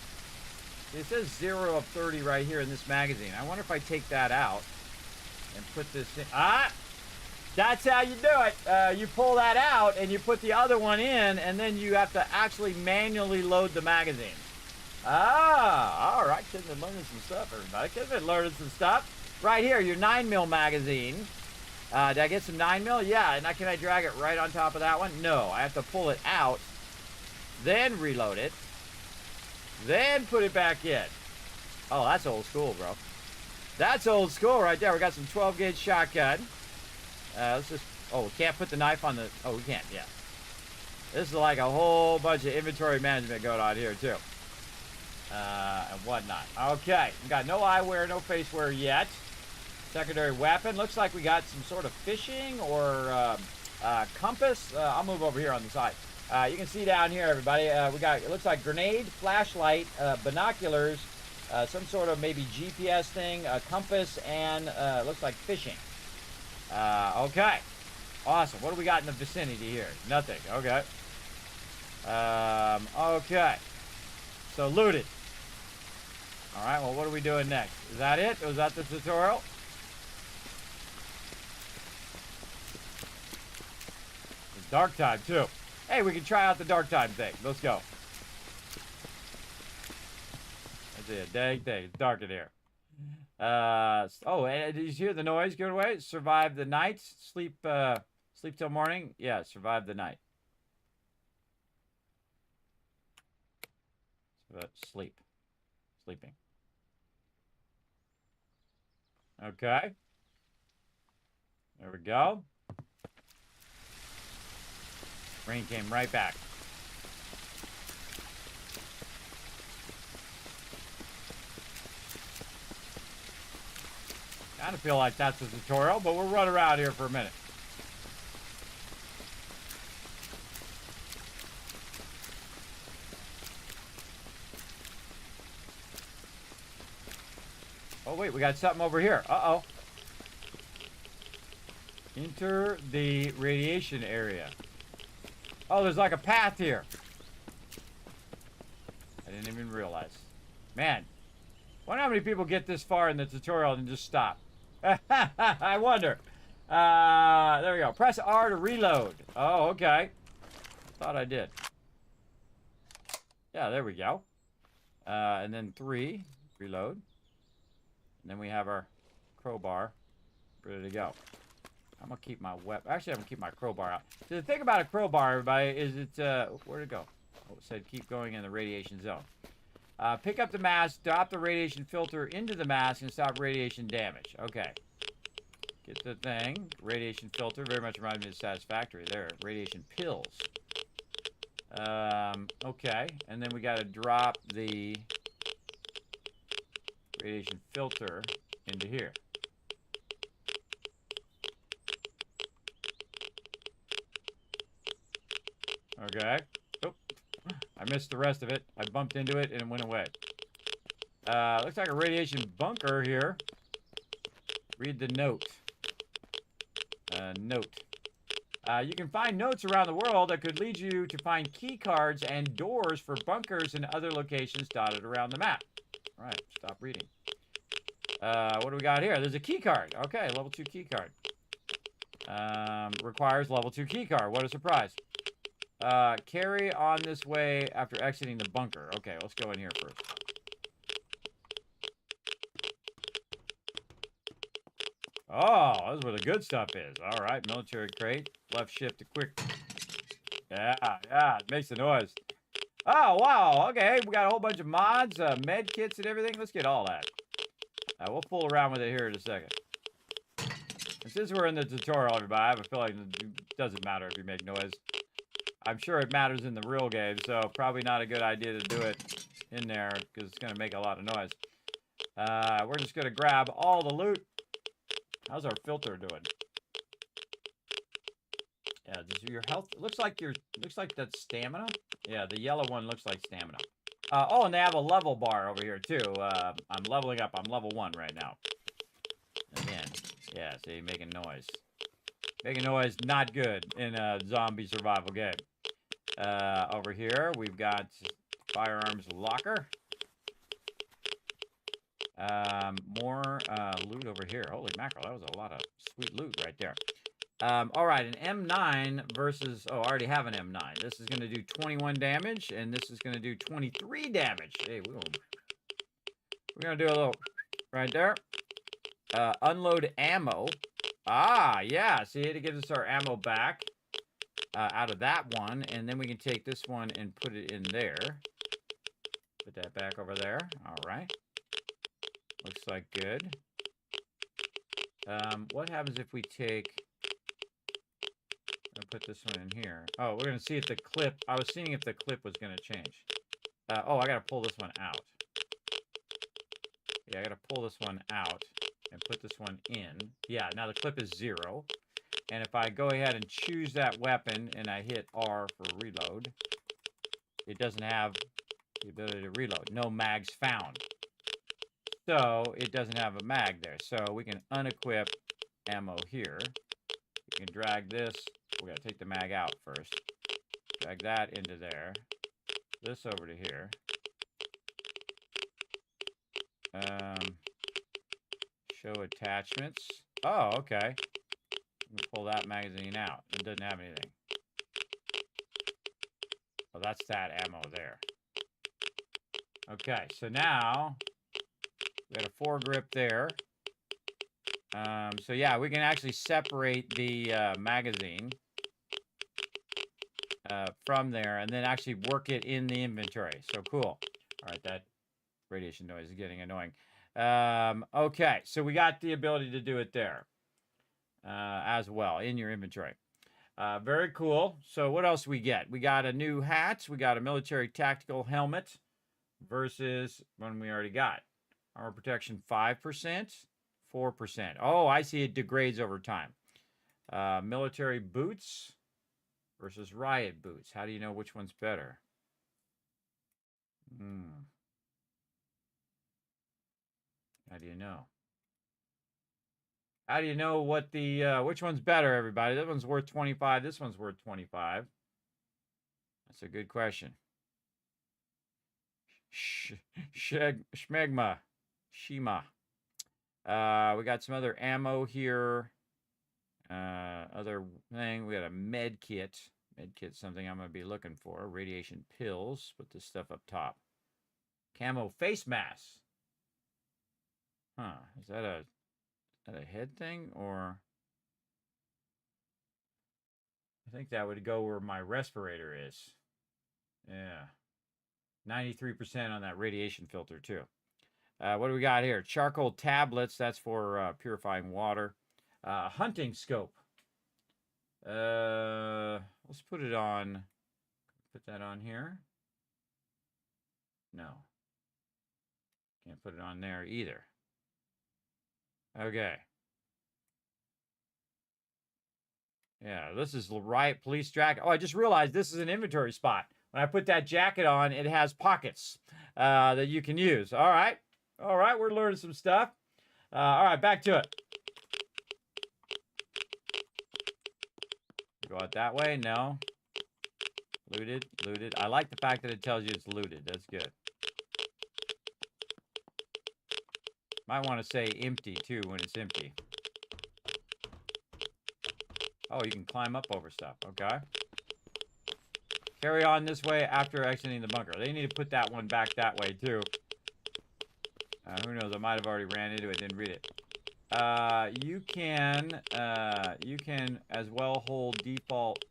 it says 0 of 30 right here in this magazine. I wonder if I take that out and put this in. That's how you do it. You pull that out and you put the other one in, and then you have to actually manually load the magazine. All right, Kismet learning some stuff, everybody. Kismet learning some stuff. Right here, your 9mm magazine. Did I get some 9mm? Yeah, and can I drag it right on top of that one? No, I have to pull it out, then reload it, then put it back in. Oh, that's old school, bro. That's old school right there. We got some 12 gauge shotgun. Let's just, oh, we can't put the knife on the, oh, we can't, yeah. This is like a whole bunch of inventory management going on here too. And whatnot. Okay, we got no eyewear, no face wear yet. Secondary weapon. Looks like we got some sort of fishing or compass. I'll move over here on the side. You can see down here, everybody. We got, it looks like grenade, flashlight, binoculars, some sort of maybe GPS thing, a compass, and looks like fishing. Okay. Awesome. What do we got in the vicinity here? Nothing. Okay. Okay. So looted. All right. Well, what are we doing next? Is that it? Was that the tutorial? It's dark time too. Hey, we can try out the dark time thing. Let's go. That's it. Dang thing. It's dark in here. Oh, and did you hear the noise going away? Survive the night. Sleep till morning. Yeah, survive the night. Sleeping. Okay. There we go. Rain came right back. Kind of feel like that's a tutorial, but we'll run around here for a minute. Oh, wait, we got something over here. Uh-oh. Enter the radiation area. Oh, there's like a path here. I didn't even realize. Man, wonder how many people get this far in the tutorial and just stop. I wonder. There we go. Press R to reload. Oh, okay. Thought I did. Yeah, there we go. And then 3, reload. And then we have our crowbar ready to go. I'm going to keep my weapon. Actually, I'm going to keep my crowbar out. So the thing about a crowbar, everybody, is it's, where'd it go? Oh, it said keep going in the radiation zone. Pick up the mask, drop the radiation filter into the mask, and stop radiation damage. Okay. Get the thing. Radiation filter. Very much reminds me of Satisfactory there. Radiation pills. Okay. And then we got to drop the radiation filter into here. Okay. Oh, I missed the rest of it. I bumped into it and it went away. Looks like a radiation bunker here. Read the note. Note. You can find notes around the world that could lead you to find key cards and doors for bunkers and other locations dotted around the map. All right, stop reading. What do we got here? There's a key card. Okay, level 2 key card. Requires level 2 key card. What a surprise. Carry on this way after exiting the bunker. Okay, let's go in here first. Oh, this is where the good stuff is. All right, military crate. Left shift to quick. Yeah, it makes the noise. Oh, wow. Okay, we got a whole bunch of mods, med kits and everything. Let's get all that. We'll fool around with it here in a second. And since we're in the tutorial, everybody, I have a feeling it doesn't matter if you make noise. I'm sure it matters in the real game, so probably not a good idea to do it in there because it's going to make a lot of noise. We're just going to grab all the loot. How's our filter doing? Yeah, does your health looks like that's stamina. Yeah, the yellow one looks like stamina. Oh, and they have a level bar over here too. I'm leveling up. I'm level 1 right now. Again, yeah. See, making noise. Making noise, not good in a zombie survival game. Over here, we've got firearms locker. More loot over here. Holy mackerel, that was a lot of sweet loot right there. All right, an M9 versus, oh, I already have an M9. This is going to do 21 damage, and this is going to do 23 damage. Hey, we're going to do a little right there. Unload ammo. Ah, yeah, see, it gives us our ammo back out of that one, and then we can take this one and put it in there. Put that back over there. All right. Looks like good. What happens if we take... I'll put this one in here. Oh, we're going to see if the clip... I was seeing if the clip was going to change. Oh, I got to pull this one out. Yeah, I got to pull this one out and put this one in. Yeah, now the clip is 0. And if I go ahead and choose that weapon and I hit R for reload, it doesn't have the ability to reload. No mags found. So it doesn't have a mag there. So we can unequip ammo here. We can drag this. We got to take the mag out first. Drag that into there. This over to here. Show attachments. Oh, okay. Pull that magazine out. It doesn't have anything. Well, that's that ammo there. Okay, so now we got a foregrip there. So yeah, we can actually separate the magazine from there and then actually work it in the inventory. So cool. All right, that radiation noise is getting annoying. Okay, so we got the ability to do it there as well in your inventory. Very cool. So what else we get? We got a new hat. We got a military tactical helmet versus one we already got. Armor protection 5%, 4%. Oh, I see it degrades over time. Military boots versus riot boots. How do you know which one's better? How do you know? How do you know what the which one's better, everybody? That one's worth 25. This one's worth 25. That's a good question. Shmegma. Shima. We got some other ammo here. Other thing. We got a med kit. Med kit's something I'm going to be looking for. Radiation pills. Put this stuff up top. Camo face mask. Huh. Is that a head thing or? I think that would go where my respirator is. Yeah. 93% on that radiation filter too. What do we got here? Charcoal tablets. That's for purifying water. Hunting scope. Let's put it on. Put that on here. No. Can't put it on there either. Okay. Yeah, this is Riot Police jacket. Oh, I just realized this is an inventory spot. When I put that jacket on, it has pockets that you can use. All right. All right, we're learning some stuff. All right, back to it. Go out that way? No. Looted, looted. I like the fact that it tells you it's looted. That's good. Might want to say empty, too, when it's empty. Oh, you can climb up over stuff. Okay. Carry on this way after exiting the bunker. They need to put that one back that way, too. Who knows? I might have already ran into it, didn't read it. You can as well hold default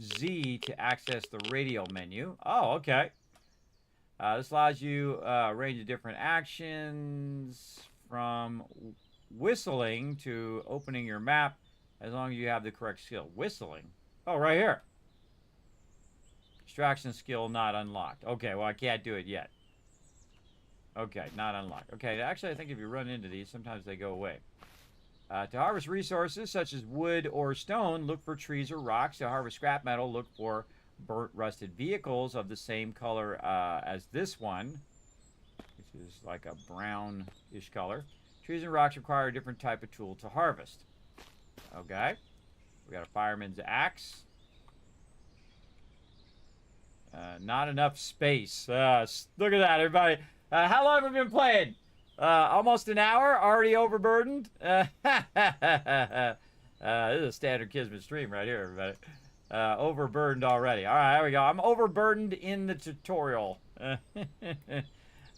Z to access the radio menu. Oh, okay. This allows you a range of different actions from whistling to opening your map as long as you have the correct skill. Whistling? Oh, right here. Extraction skill not unlocked. Okay, well, I can't do it yet. Okay, not unlocked. Okay, actually, I think if you run into these, sometimes they go away. To harvest resources such as wood or stone, look for trees or rocks. To harvest scrap metal, look for burnt, rusted vehicles of the same color as this one, which is like a brownish color. Trees and rocks require a different type of tool to harvest. Okay. We got a fireman's axe. Not enough space. Look at that, everybody. How long have we been playing? Almost an hour. Already overburdened. This is a standard Kismet stream right here, everybody. Overburdened already. All right, there we go. I'm overburdened in the tutorial. All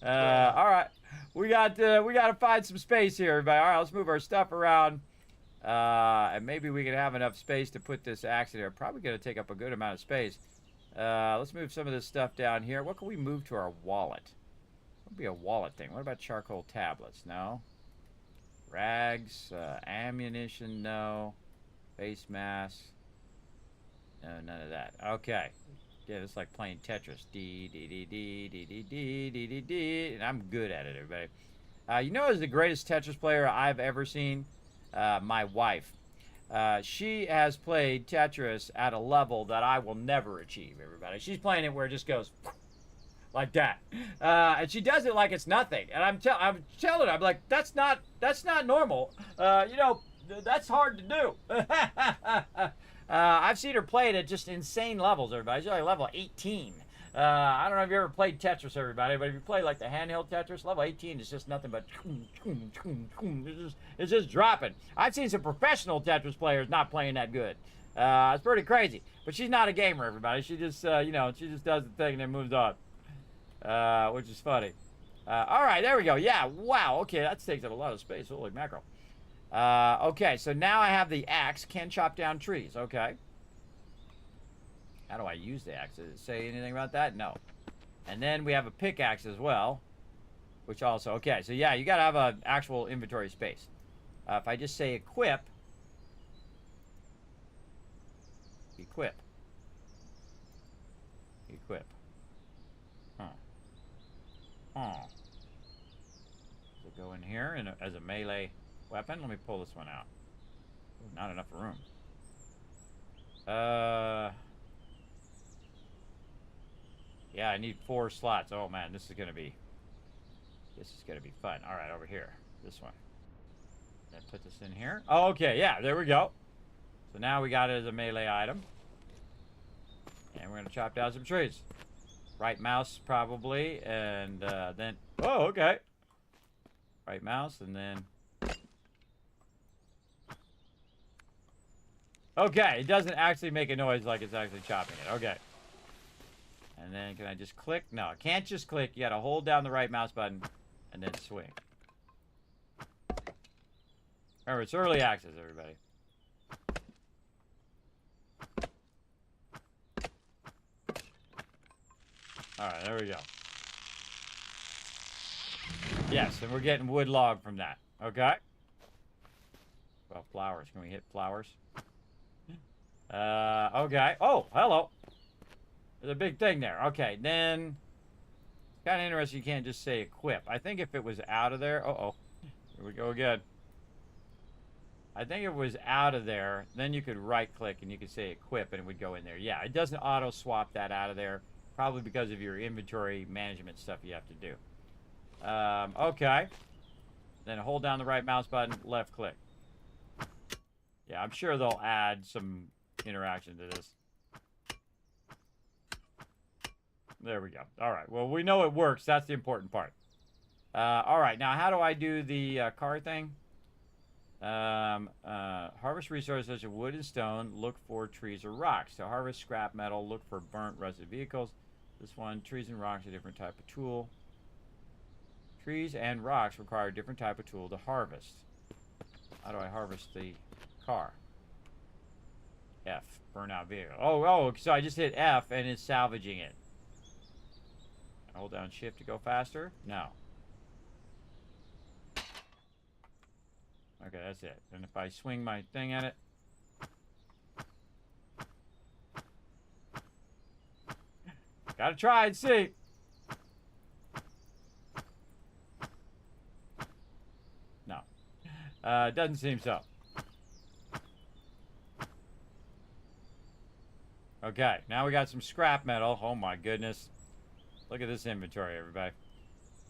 right, we got to find some space here, everybody. All right, let's move our stuff around, and maybe we can have enough space to put this axe in here. Probably going to take up a good amount of space. Let's move some of this stuff down here. What can we move to our wallet? What would be a wallet thing? What about charcoal tablets? No. Rags, ammunition, no. Face mask. No, none of that. Okay. Yeah, it's like playing Tetris. D, D, D, D, D, D, D, D, D, D. And I'm good at it, everybody. You know who's the greatest Tetris player I've ever seen? My wife. She has played Tetris at a level that I will never achieve, everybody. She's playing it where it just goes like that. And she does it like it's nothing. And I'm telling her, I'm like, that's not normal. You know, that's hard to do. I've seen her play it at just insane levels, everybody. She's like level 18. I don't know if you ever played Tetris, everybody, but if you play like the handheld Tetris, level 18 is just nothing but it's just dropping. I've seen some professional Tetris players not playing that good. It's pretty crazy. But she's not a gamer, everybody. She just, you know, she just does the thing and then moves on, which is funny. All right, there we go. Yeah, wow. Okay, that takes up a lot of space. Holy mackerel. Okay, so now I have the axe. Can chop down trees. Okay. How do I use the axe? Does it say anything about that? No. And then we have a pickaxe as well, which also, okay, so yeah, you gotta have an actual inventory space. If I just say equip, equip, huh, does it go in here as a melee weapon? Let me pull this one out. Ooh, not enough room. Yeah, I need 4 slots. Oh man, this is gonna be fun. All right, over here, this one. Then put this in here. Oh, okay, yeah, there we go. So now we got it as a melee item, and we're gonna chop down some trees. Right mouse probably, and then oh, okay. Right mouse, and then okay, it doesn't actually make a noise like it's actually chopping it. Okay. And then can I just click? No, I can't just click. You gotta hold down the right mouse button and then swing. Remember, it's early access, everybody. Alright, there we go. Yes, and we're getting wood log from that. Okay. Well, flowers. Can we hit flowers? Okay. Oh, hello. There's a big thing there. Okay, then it's kind of interesting. You can't just say equip. I think if it was out of there, here we go again. I think if it was out of there, then you could right click and you could say equip and it would go in there. Yeah, it doesn't auto swap that out of there, probably because of your inventory management stuff you have to do. Okay, then hold down the right mouse button, left click. Yeah, I'm sure they'll add some interaction to this. There we go. All right. Well, we know it works. That's the important part. All right. Now, how do I do the car thing? Harvest resources such as wood and stone. Look for trees or rocks. To harvest scrap metal, look for burnt rusted vehicles. This one, trees and rocks, a different type of tool. Trees and rocks require a different type of tool to harvest. How do I harvest the car? F. Burnout vehicle. Oh, so I just hit F and it's salvaging it. Hold down shift to go faster? No. Okay, that's it. And if I swing my thing at it. Gotta try and see. No. It doesn't seem so. Okay, now we got some scrap metal. Oh my goodness. Look at this inventory, everybody.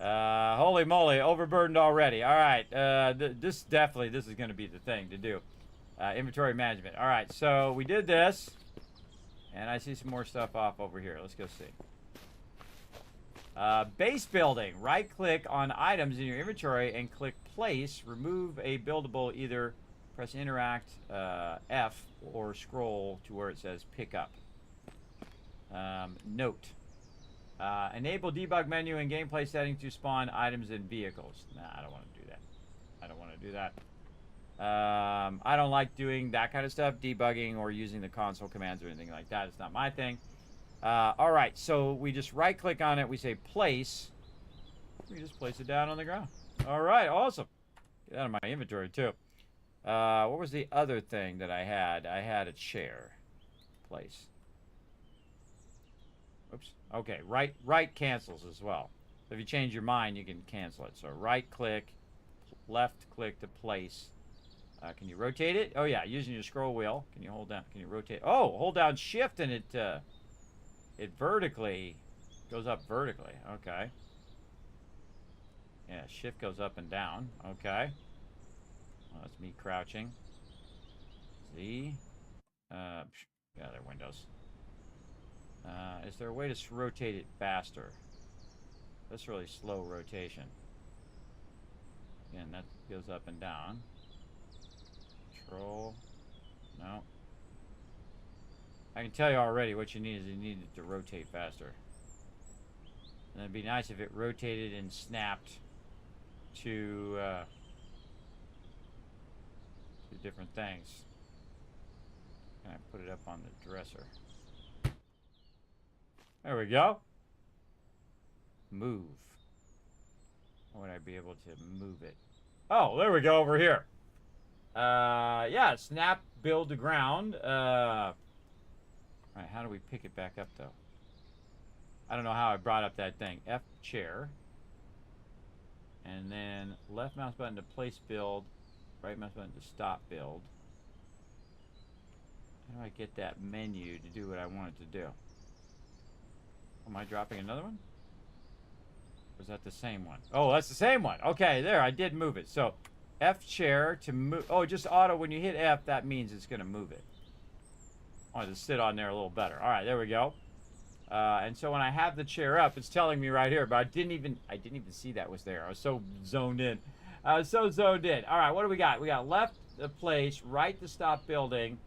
Holy moly, overburdened already. All right, this is going to be the thing to do. Inventory management. All right, so we did this, and I see some more stuff off over here. Let's go see. Base building. Right-click on items in your inventory and click place. Remove a buildable. Either press interact F or scroll to where it says pick up. Note. Enable debug menu and gameplay settings to spawn items and vehicles. Nah, I don't want to do that. I don't want to do that. I don't like doing that kind of stuff, debugging or using the console commands or anything like that. It's not my thing. All right, so we just right-click on it. We say place. We just place it down on the ground. All right, awesome. Get out of my inventory too. What was the other thing that I had? I had a chair. Place. Oops. Okay, right cancels as well. So if you change your mind, you can cancel it. So right click, left click to place. Can you rotate it? Oh yeah, using your scroll wheel. Can you hold down? Can you rotate? Oh, hold down shift and it vertically goes up vertically. Okay. Yeah, shift goes up and down. Okay. Well, that's me crouching. Z. Yeah, they're windows. Is there a way to rotate it faster? That's really slow rotation. Again, that goes up and down. Control. No. I can tell you already what you need is you need it to rotate faster. And it'd be nice if it rotated and snapped to different things. Can I put it up on the dresser? There we go. Move. How would I be able to move it? Oh, there we go over here. Yeah, snap, build to ground. All right, how do we pick it back up, though? I don't know how I brought up that thing. F chair. And then left mouse button to place build. Right mouse button to stop build. How do I get that menu to do what I want it to do? Am I dropping another one? Or is that the same one? Oh, that's the same one. Okay, there, I did move it. So, F chair to move. Oh, just auto. When you hit F, that means it's going to move it. I wanted to sit on there a little better. All right, there we go. And so when I have the chair up, it's telling me right here, but I didn't even see that was there. I was so zoned in. All right, what do we got? We got left to place, right to stop building,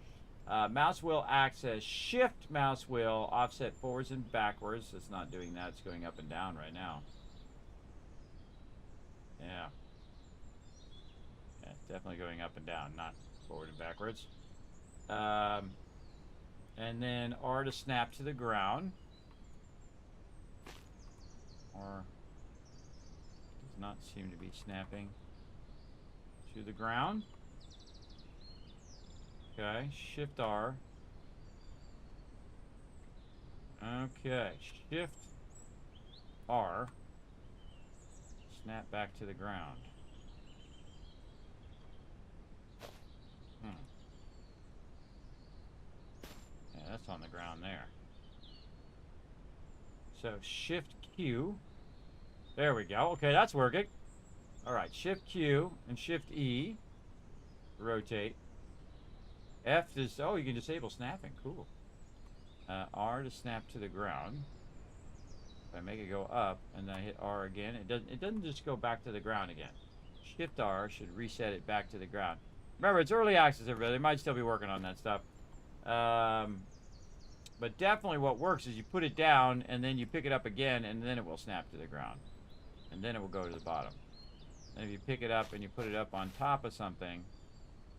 mouse wheel access, shift mouse wheel, offset forwards and backwards. It's not doing that. It's going up and down right now. Yeah. Yeah, definitely going up and down, not forward and backwards. And then R to snap to the ground. Or does not seem to be snapping to the ground. Okay, Shift R. Okay, Shift R. Snap back to the ground. Yeah, that's on the ground there. So Shift Q. There we go. Okay, that's working. All right, Shift Q and Shift E. Rotate. F is, oh, you can disable snapping. Cool. R to snap to the ground. If I make it go up and then I hit R again, it doesn't just go back to the ground again. Shift R should reset it back to the ground. Remember, it's early access, everybody. They might still be working on that stuff. But definitely what works is you put it down and then you pick it up again and then it will snap to the ground. And then it will go to the bottom. And if you pick it up and you put it up on top of something,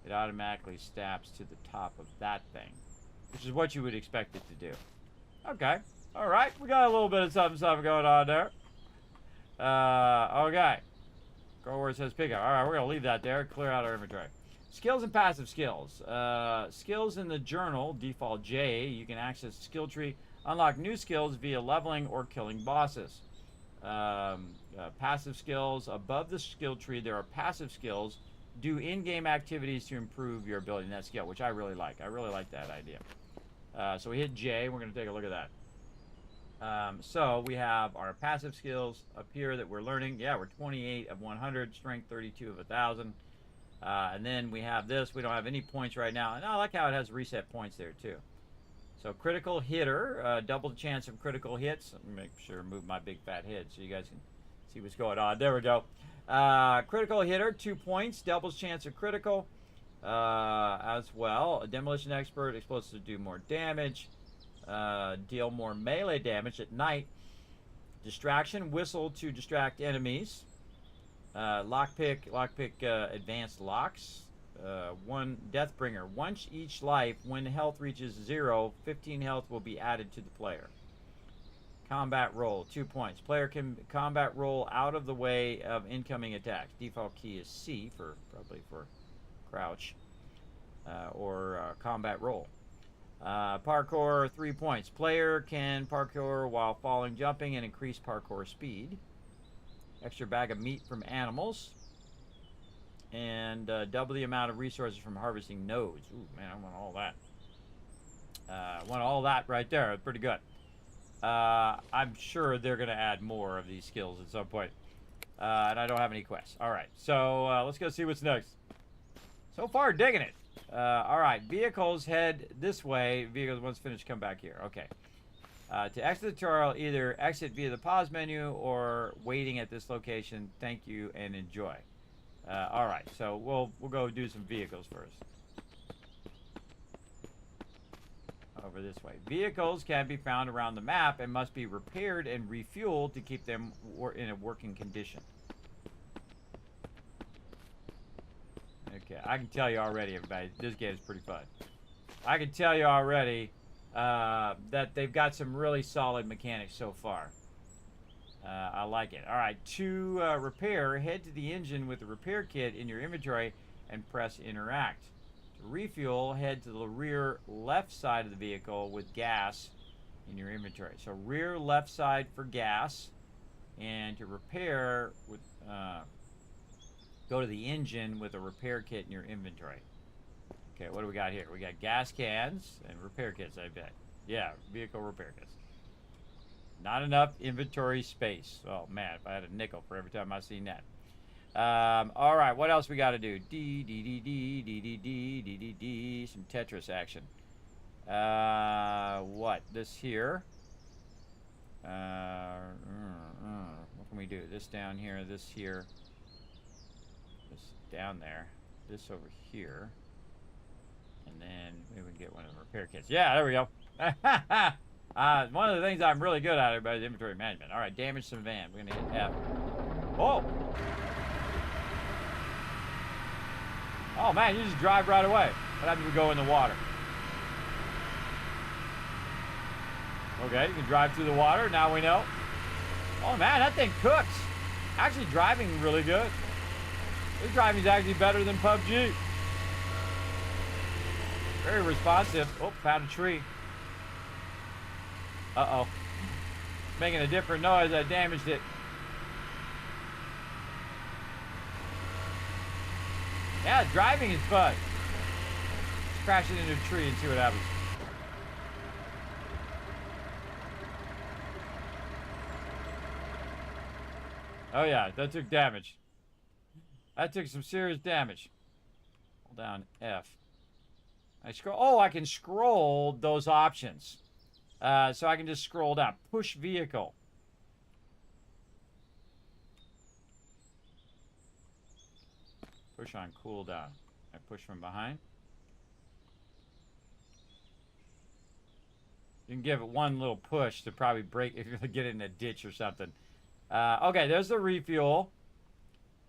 it automatically snaps to the top of that thing, which is what you would expect it to do. Okay. All right. We got a little bit of something going on there. Okay. Go where it says pick up. All right. We're going to leave that there. Clear out our inventory. Skills and passive skills. Skills in the journal, default J. You can access the skill tree. Unlock new skills via leveling or killing bosses. Passive skills. Above the skill tree, there are passive skills. Do in-game activities to improve your ability in that skill, which I really like. I really like that idea. So we hit J. We're going to take a look at that. So we have our passive skills up here that we're learning. Yeah, we're 28 of 100, strength 32 of 1,000. And then we have this. We don't have any points right now. And I like how it has reset points there too. So critical hitter, double the chance of critical hits. Let me make sure to move my big fat head so you guys can see what's going on. There we go. Critical hitter, 2 points, doubles chance of critical as well. A demolition expert, explosives do more damage, deal more melee damage at night. Distraction, whistle to distract enemies. Lockpick, advanced locks. One Deathbringer. Once each life, when health reaches 0, 15 health will be added to the player. Combat roll, 2 points. Player can combat roll out of the way of incoming attacks. Default key is C for probably for crouch or combat roll. Parkour, 3 points. Player can parkour while falling, jumping, and increase parkour speed. Extra bag of meat from animals. And double the amount of resources from harvesting nodes. Ooh, man, I want all that. I want all that right there. That's pretty good. I'm sure they're going to add more of these skills at some point. And I don't have any quests. All right, so let's go see what's next. So far, digging it. All right, vehicles head this way. Vehicles, once finished, come back here. Okay. To exit the tutorial, either exit via the pause menu or waiting at this location. Thank you and enjoy. All right, so we'll go do some vehicles first. Over this way. Vehicles can be found around the map and must be repaired and refueled to keep them in a working condition. Okay, I can tell you already, everybody, this game is pretty fun. I can tell you already that they've got some really solid mechanics so far. I like it. All right, to repair, head to the engine with the repair kit in your inventory and press interact. To refuel, head to the rear left side of the vehicle with gas in your inventory. So rear left side for gas, and to repair, with go to the engine with a repair kit in your inventory. Okay, what do we got here? We got gas cans and repair kits, I bet. Yeah, vehicle repair kits. Not enough inventory space. Oh man, if I had a nickel for every time I seen that. All right, what else we got to do? Some Tetris action. What? This here. What can we do? This down here, this here, this down there, this over here, and then maybe we can get one of the repair kits. Yeah, there we go. One of the things I'm really good at is inventory management. All right, damage some van. We're gonna hit F. Oh! Oh man, you just drive right away. What happens if we go in the water? Okay, you can drive through the water. Now we know. Oh man, that thing cooks. Actually, driving really good. This driving is actually better than PUBG. Very responsive. Oh, found a tree. Uh-oh. Making a different noise. I damaged it. Yeah, driving is fun. Let's crash it into a tree and see what happens. Oh yeah, that took damage. That took some serious damage. Hold down F. I scroll. Oh, I can scroll those options. So I can just scroll down. Push vehicle. Push on cooldown. I push from behind. You can give it one little push to probably break if you get in a ditch or something. Okay, there's the refuel.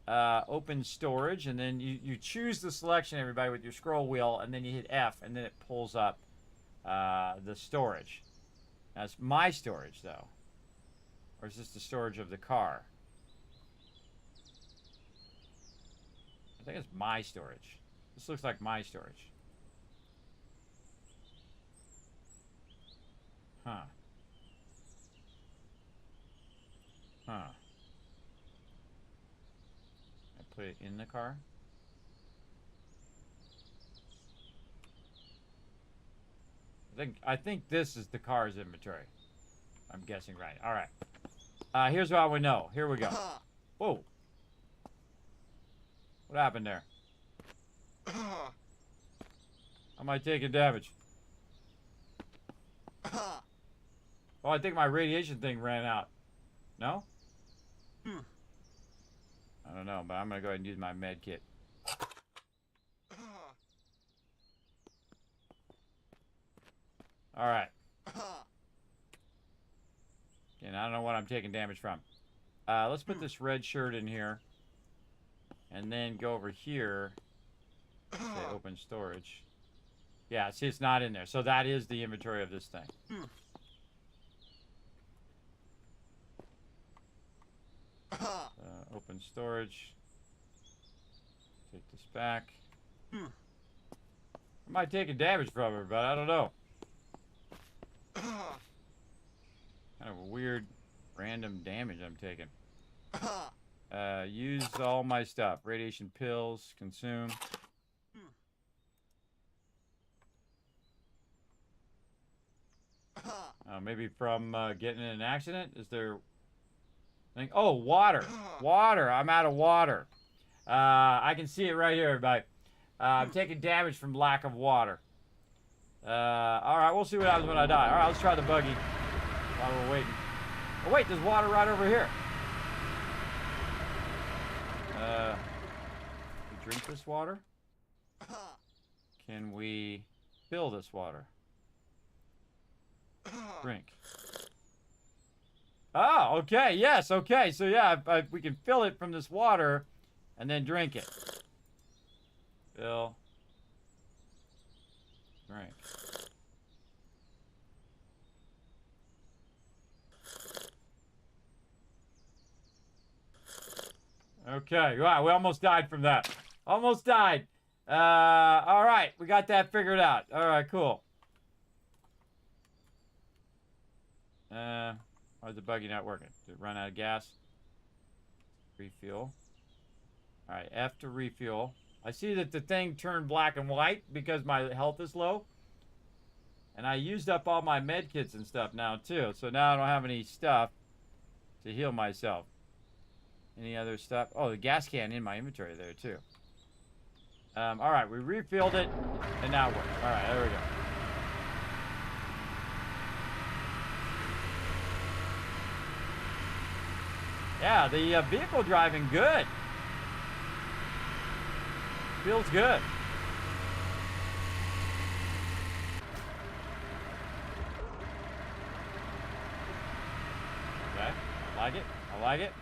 Open storage, and then you choose the selection, everybody, with your scroll wheel, and then you hit F, and then it pulls up the storage. That's my storage, though. Or is this the storage of the car? I think it's my storage. This looks like my storage. Huh. Huh. I put it in the car. I think this is the car's inventory. I'm guessing right. All right. Here's what we know. Here we go. Whoa. What happened there? Am I taking damage? Oh, I think my radiation thing ran out. No? I don't know, but I'm going to go ahead and use my med kit. All right. And I don't know what I'm taking damage from. Let's put this red shirt in here. And then go over here. Say open storage. Yeah, see, it's not in there. So that is the inventory of this thing. Open storage. Take this back. I might take a damage from her, but I don't know. Kind of a weird, random damage I'm taking. Use all my stuff. Radiation pills, consume. Maybe from getting in an accident? Is there... Oh, water. Water. I'm out of water. I can see it right here, everybody. I'm taking damage from lack of water. Alright, we'll see what happens when I die. Alright, let's try the buggy while we're waiting. Oh, wait, there's water right over here. We drink this water? Can we fill this water? Drink. Oh, okay, yes, okay. So yeah, we can fill it from this water and then drink it. Fill. Drink. Okay, wow, we almost died from that. Almost died. All right, we got that figured out. All right, cool. Why is the buggy not working? Did it run out of gas? Refuel. All right, F to refuel. I see that the thing turned black and white because my health is low. And I used up all my med kits and stuff now too. So now I don't have any stuff to heal myself. Any other stuff? Oh, the gas can in my inventory there too. All right, we refilled it and now it works. All right, there we go. Yeah, the vehicle driving good. Feels good. Okay, I like it. I like it.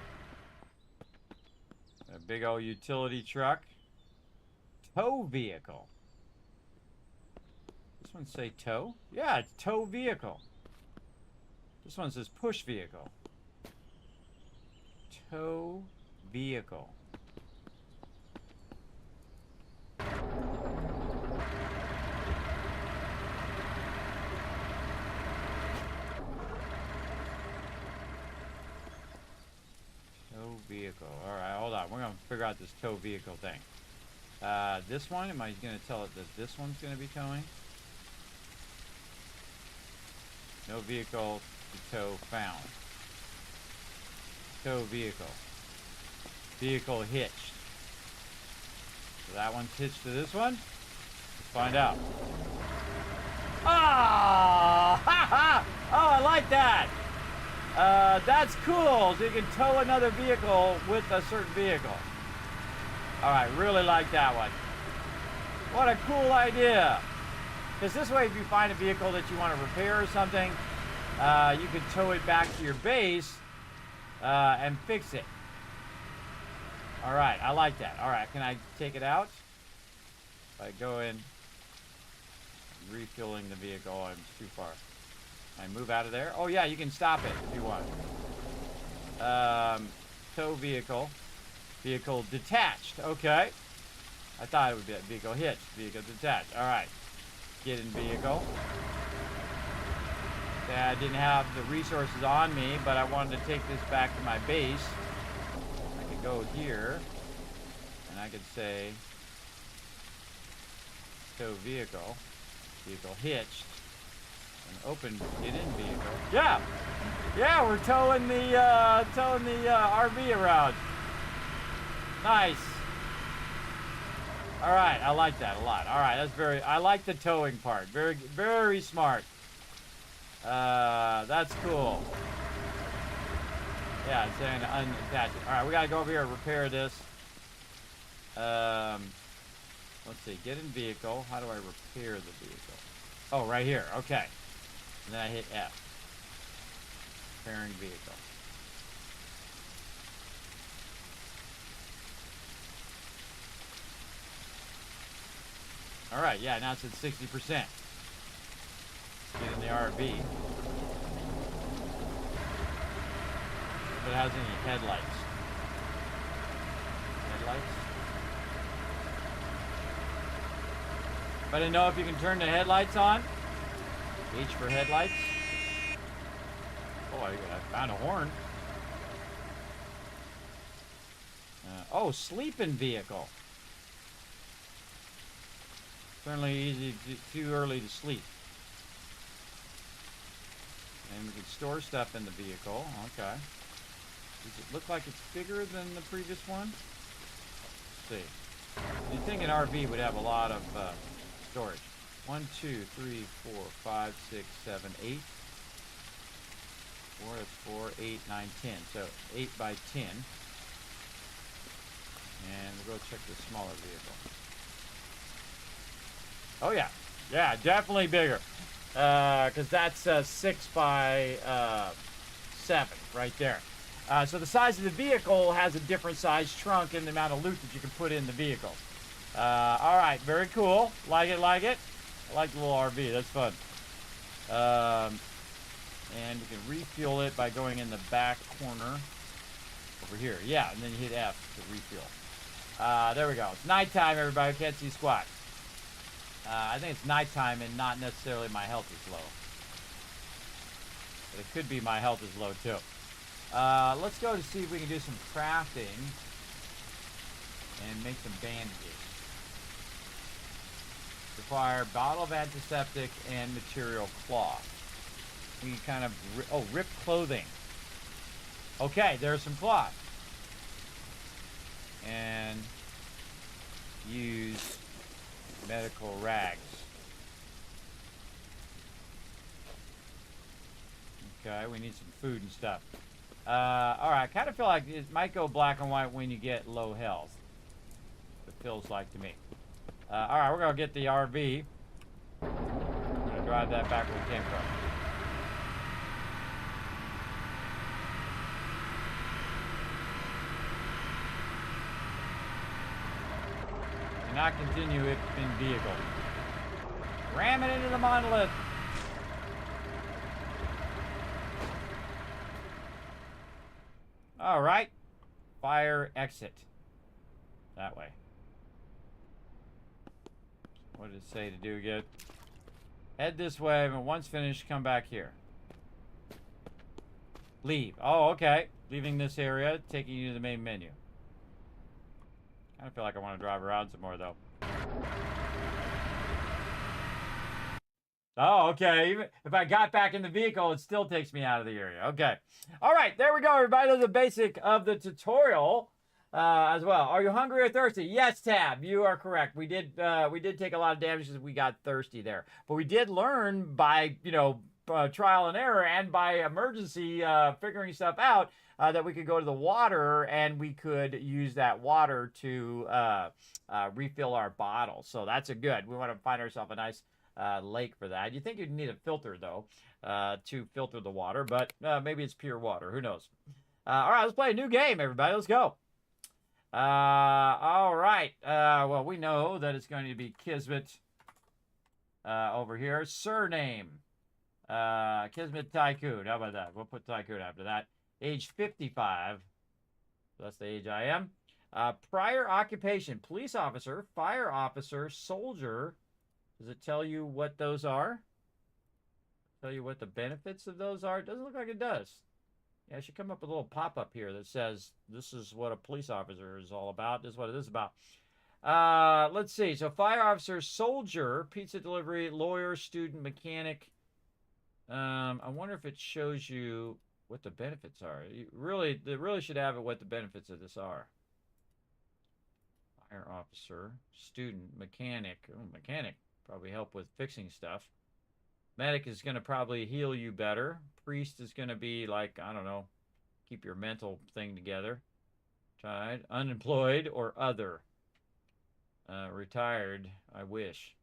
A big old utility truck. Tow vehicle. This one say tow? Yeah, it's tow vehicle. This one says push vehicle. Tow vehicle. Tow vehicle. Alright, hold on. We're going to figure out this tow vehicle thing. This one, am I going to tell it that this one's going to be towing? No vehicle to tow found. Tow vehicle. Vehicle hitched. So that one's hitched to this one? Let's find out. Ah! Ha ha! Oh, I like that! That's cool. So you can tow another vehicle with a certain vehicle. Alright, really like that one. What a cool idea. Because this way, if you find a vehicle that you want to repair or something, you can tow it back to your base and fix it. Alright, I like that. Alright, can I take it out? If I go in, refueling the vehicle, I'm too far. Can I move out of there? Oh yeah, you can stop it if you want. Tow vehicle. Vehicle detached. Okay. I thought it would be a vehicle hitched. Vehicle detached. Alright. Get in vehicle. Okay, I didn't have the resources on me, but I wanted to take this back to my base. I could go here, and I could say tow vehicle. Vehicle hitched. And open get in vehicle. Yeah! Yeah, we're towing the RV around. Nice. All right, I like that a lot. All right, that's very. I like the towing part. Very, very smart. That's cool. Yeah, it's saying unattach it. All right, we gotta go over here and repair this. Let's see. Get in vehicle. How do I repair the vehicle? Oh, right here. Okay. And then I hit F. Repairing vehicle. All right, yeah, now it's at 60%. Get in the RV. If it has any headlights. headlights. But I didn't know if you can turn the headlights on. H for headlights. Oh, I found a horn. Oh, sleeping vehicle. Certainly easy, too early to sleep. And we can store stuff in the vehicle. Okay. Does it look like it's bigger than the previous one? Let's see. You'd think an RV would have a lot of storage. 1, 2, 3, 4, 5, 6, 7, 8. 4, that's 4, 8, 9, 10. So 8 by 10. And we'll go check the smaller vehicle. Oh yeah. Yeah, definitely bigger. Because that's 6 by 7 right there. So the size of the vehicle has a different size trunk and the amount of loot that you can put in the vehicle. All right, very cool. Like it, like it. I like the little RV. That's fun. And we can refuel it by going in the back corner over here. Yeah, and then you hit F to refuel. There we go. It's nighttime, everybody. Can't see squat. I think it's nighttime and not necessarily my health is low. But it could be my health is low too. Let's go to see if we can do some crafting and make some bandages. Require bottle of antiseptic and material cloth. We kind of rip clothing. Okay, there's some cloth. And use medical rags. Okay, we need some food and stuff. Alright, I kind of feel like it might go black and white when you get low health. It feels like to me. Alright, we're going to get the RV. I'm going to drive that back where we came from. Do not continue it in vehicle. Ram it into the monolith. All right. Fire exit. That way. What did it say to do again? Head this way, and once finished, come back here. Leave. Oh, okay. Leaving this area, taking you to the main menu. I feel like I want to drive around some more, though. Oh, okay. Even if I got back in the vehicle, it still takes me out of the area. Okay. All right. There we go, everybody. That's the basic of the tutorial as well. Are you hungry or thirsty? Yes, Tab. You are correct. We did take a lot of damage because we got thirsty there. But we did learn by, trial and error and by emergency figuring stuff out that we could go to the water and we could use that water to refill our bottle. So that's a good. We want to find ourselves a nice lake for that. You think you'd need a filter though to filter the water, but maybe it's pure water. Who knows? All right, let's play a new game, everybody. Let's go. All right. Well, we know that it's going to be Kismet over here. Surname. Kismet Tycoon. How about that? We'll put Tycoon after that. Age 55. That's the age I am. Prior occupation. Police officer, fire officer, soldier. Does it tell you what those are? Tell you what the benefits of those are? It doesn't look like it does. Yeah, it should come up with a little pop-up here that says this is what a police officer is all about. This is what it is about. Let's see. So fire officer, soldier, pizza delivery, lawyer, student, mechanic. I wonder if it shows you what the benefits are. They really should have it what the benefits of this are. Fire officer, student, mechanic. Oh, mechanic probably help with fixing stuff. Medic is going to probably heal you better. Priest is going to be like, I don't know, keep your mental thing together. Tried. Unemployed or other. Retired, I wish.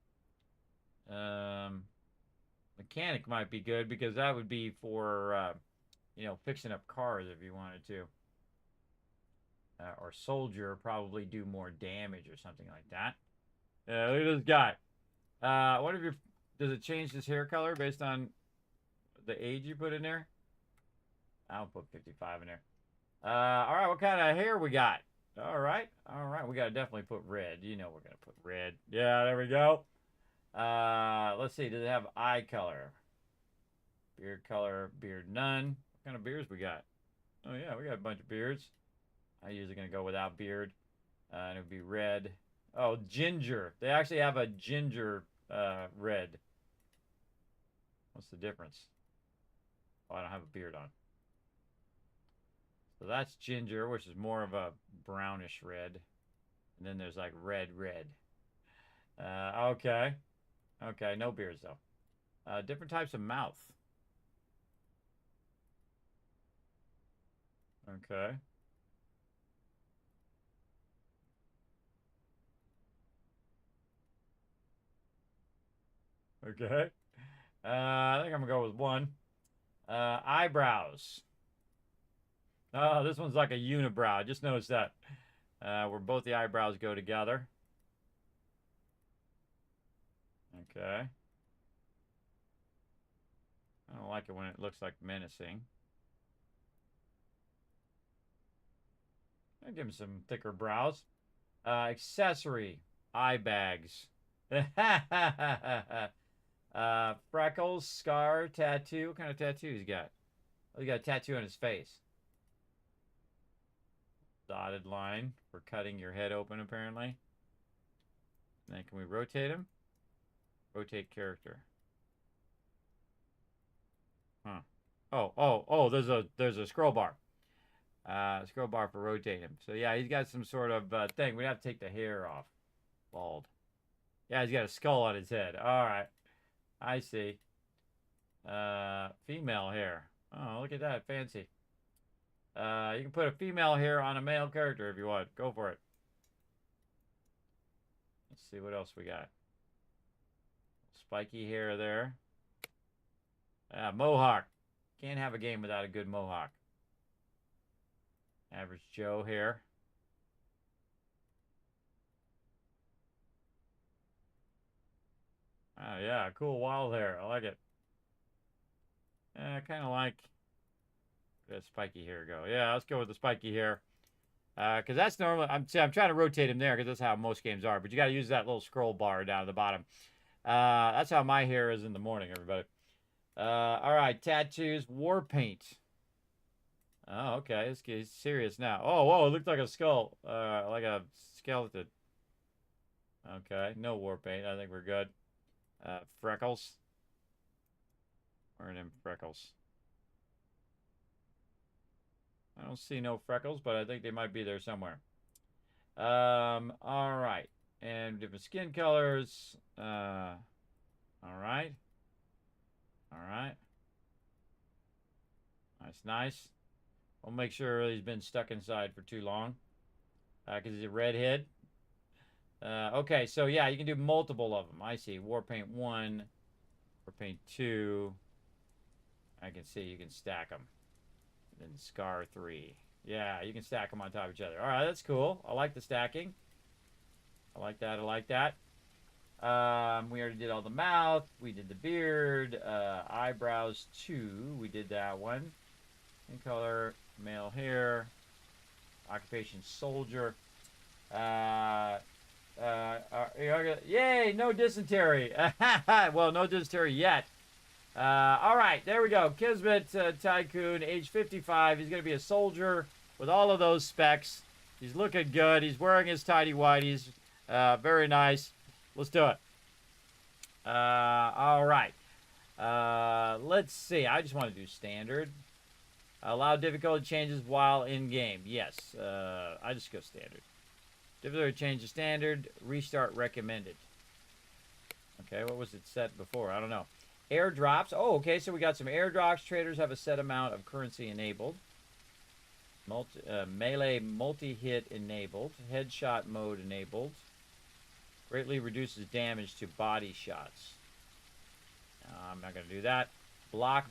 Mechanic might be good because that would be for, fixing up cars if you wanted to. Or soldier, probably do more damage or something like that. Look at this guy. What if you're... Does it change his hair color based on the age you put in there? I'll put 55 in there. All right, what kind of hair we got? All right. All right. We got to definitely put red. You know we're going to put red. Yeah, there we go. Let's see. Does it have eye color? Beard color, beard none. What kind of beards we got? Oh, yeah, we got a bunch of beards. I'm usually going to go without beard. And it would be red. Oh, ginger. They actually have a ginger red. What's the difference? Oh, I don't have a beard on. So that's ginger, which is more of a brownish red. And then there's like red. Okay. Okay, no beards though. Different types of mouth. Okay. Okay. I think I'm gonna go with one. Eyebrows. Oh, this one's like a unibrow. Just notice that. Where both the eyebrows go together. Okay. I don't like it when it looks like menacing. I'll give him some thicker brows. Accessory. Eye bags. Freckles, scar, tattoo. What kind of tattoo he's got? Oh, he got a tattoo on his face. Dotted line for cutting your head open, apparently. And then can we rotate him? Rotate character. Huh. Oh, there's a scroll bar. Scroll bar for rotate him. So yeah, he's got some sort of thing. We'd have to take the hair off. Bald. Yeah, he's got a skull on his head. All right. I see. Female hair. Oh, look at that. Fancy. You can put a female hair on a male character if you want. Go for it. Let's see what else we got. Spiky hair there. Mohawk. Can't have a game without a good mohawk. Average Joe hair. Oh, yeah. Cool wild hair. I like it. I kind of like that spiky hair go. Yeah, let's go with the spiky hair. Because that's normally, I'm trying to rotate him there because that's how most games are. But you got to use that little scroll bar down at the bottom. That's how my hair is in the morning, everybody. All right, tattoos, war paint. Oh, okay, this guy's serious now. Oh, whoa, it looked like a skull, like a skeleton. Okay, no war paint. I think we're good. Freckles. Where are them freckles? I don't see no freckles, but I think they might be there somewhere. All right. And different skin colors. All right. All right. Nice. We'll make sure he's been stuck inside for too long. Because he's a redhead. Okay, so yeah, you can do multiple of them. I see. Warpaint 1, Warpaint 2. I can see you can stack them. Then Scar 3. Yeah, you can stack them on top of each other. All right, that's cool. I like the stacking. I like that. We already did all the mouth. We did the beard. Eyebrows 2. We did that one. Skin color, male hair. Occupation, soldier. Yay, no dysentery. Well, no dysentery yet. All right, there we go. Kismet Tycoon, age 55. He's going to be a soldier with all of those specs. He's looking good. He's wearing his tidy whities. Very nice. Let's do it. All right. Let's see. I just want to do standard. Allow difficulty changes while in game. Yes. I just go standard. Difficulty change to standard. Restart recommended. Okay, what was it set before? I don't know. Airdrops. Oh, okay, so we got some airdrops. Traders have a set amount of currency enabled. Melee multi-hit enabled. Headshot mode enabled. Greatly reduces damage to body shots. I'm not going to do that. Block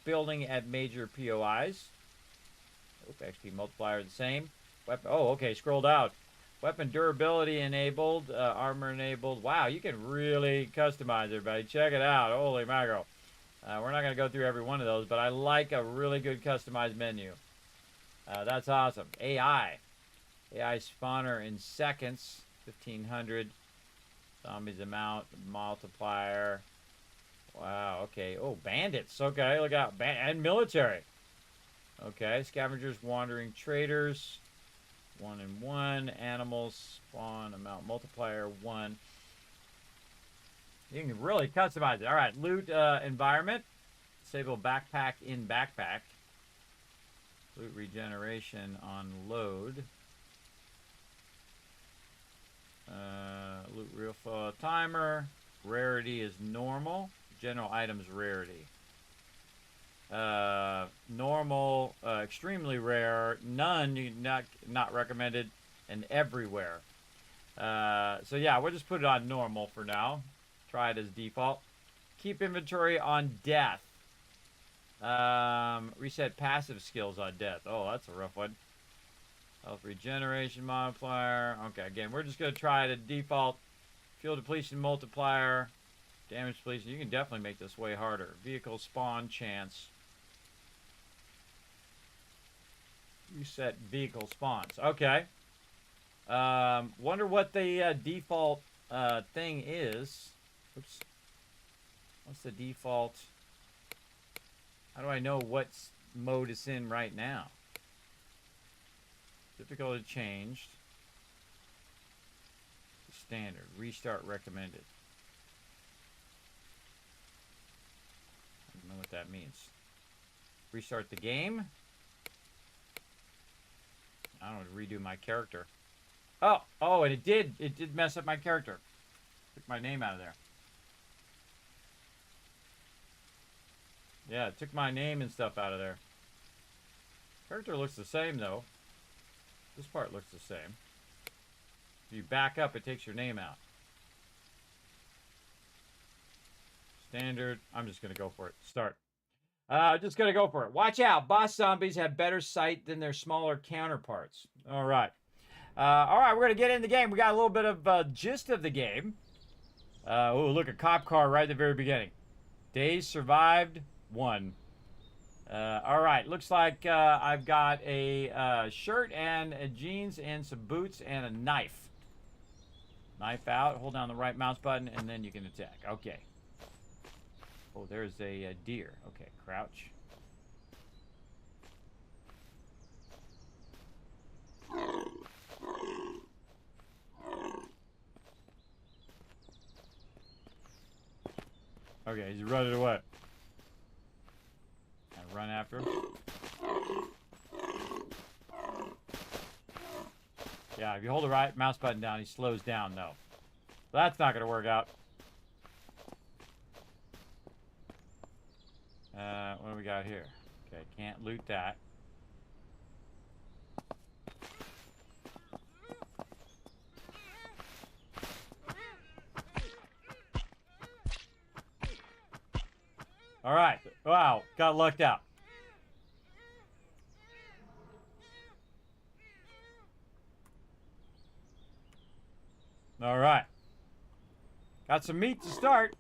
building at major POIs. XP multiplier the same. Weapon. Oh, okay, scrolled out. Weapon durability enabled. Armor enabled. Wow, you can really customize, everybody. Check it out. Holy mackerel. We're not going to go through every one of those, but I like a really good customized menu. That's awesome. AI. AI spawner in seconds. 1,500. Zombies amount. Multiplier. Wow, okay. Oh, bandits. Okay, look out. And military. Okay, scavengers, wandering traders. 1 and 1. Animals, spawn, amount, multiplier, 1. You can really customize it. All right, loot environment. Disable backpack in backpack. Loot regeneration on load. Loot refill timer. Rarity is normal. General items rarity. Normal, extremely rare, none, not recommended, and everywhere. So yeah, we'll just put it on normal for now. Try it as default. Keep inventory on death. Reset passive skills on death. Oh, that's a rough one. Health regeneration modifier. Okay, again, we're just going to try the default. Fuel depletion multiplier. Damage depletion. You can definitely make this way harder. Vehicle spawn chance. Reset vehicle spawns. Okay. Wonder what the default thing is. Oops. What's the default? How do I know what mode it's in right now? Difficulty changed. Standard. Restart recommended. I don't know what that means. Restart the game. I don't know, redo my character. Oh, and it did mess up my character. Took my name out of there. Yeah, it took my name and stuff out of there. Character looks the same, though. This part looks the same. If you back up, it takes your name out. Standard. I'm just going to go for it. Start. Just going to go for it. Watch out. Boss zombies have better sight than their smaller counterparts. All right. We're going to get in the game. We got a little bit of gist of the game. Oh, look, a cop car right at the very beginning. Days survived, 1. All right, looks like I've got a shirt and jeans and some boots and a knife. Knife out, hold down the right mouse button, and then you can attack. Okay. Oh, there's a deer. Okay, crouch. Okay, he's running away. I run after him. Yeah, if you hold the right mouse button down, he slows down, though. So that's not going to work out. What do we got here? Okay, can't loot that. All right. Wow, got lucked out. All right. Got some meat to start.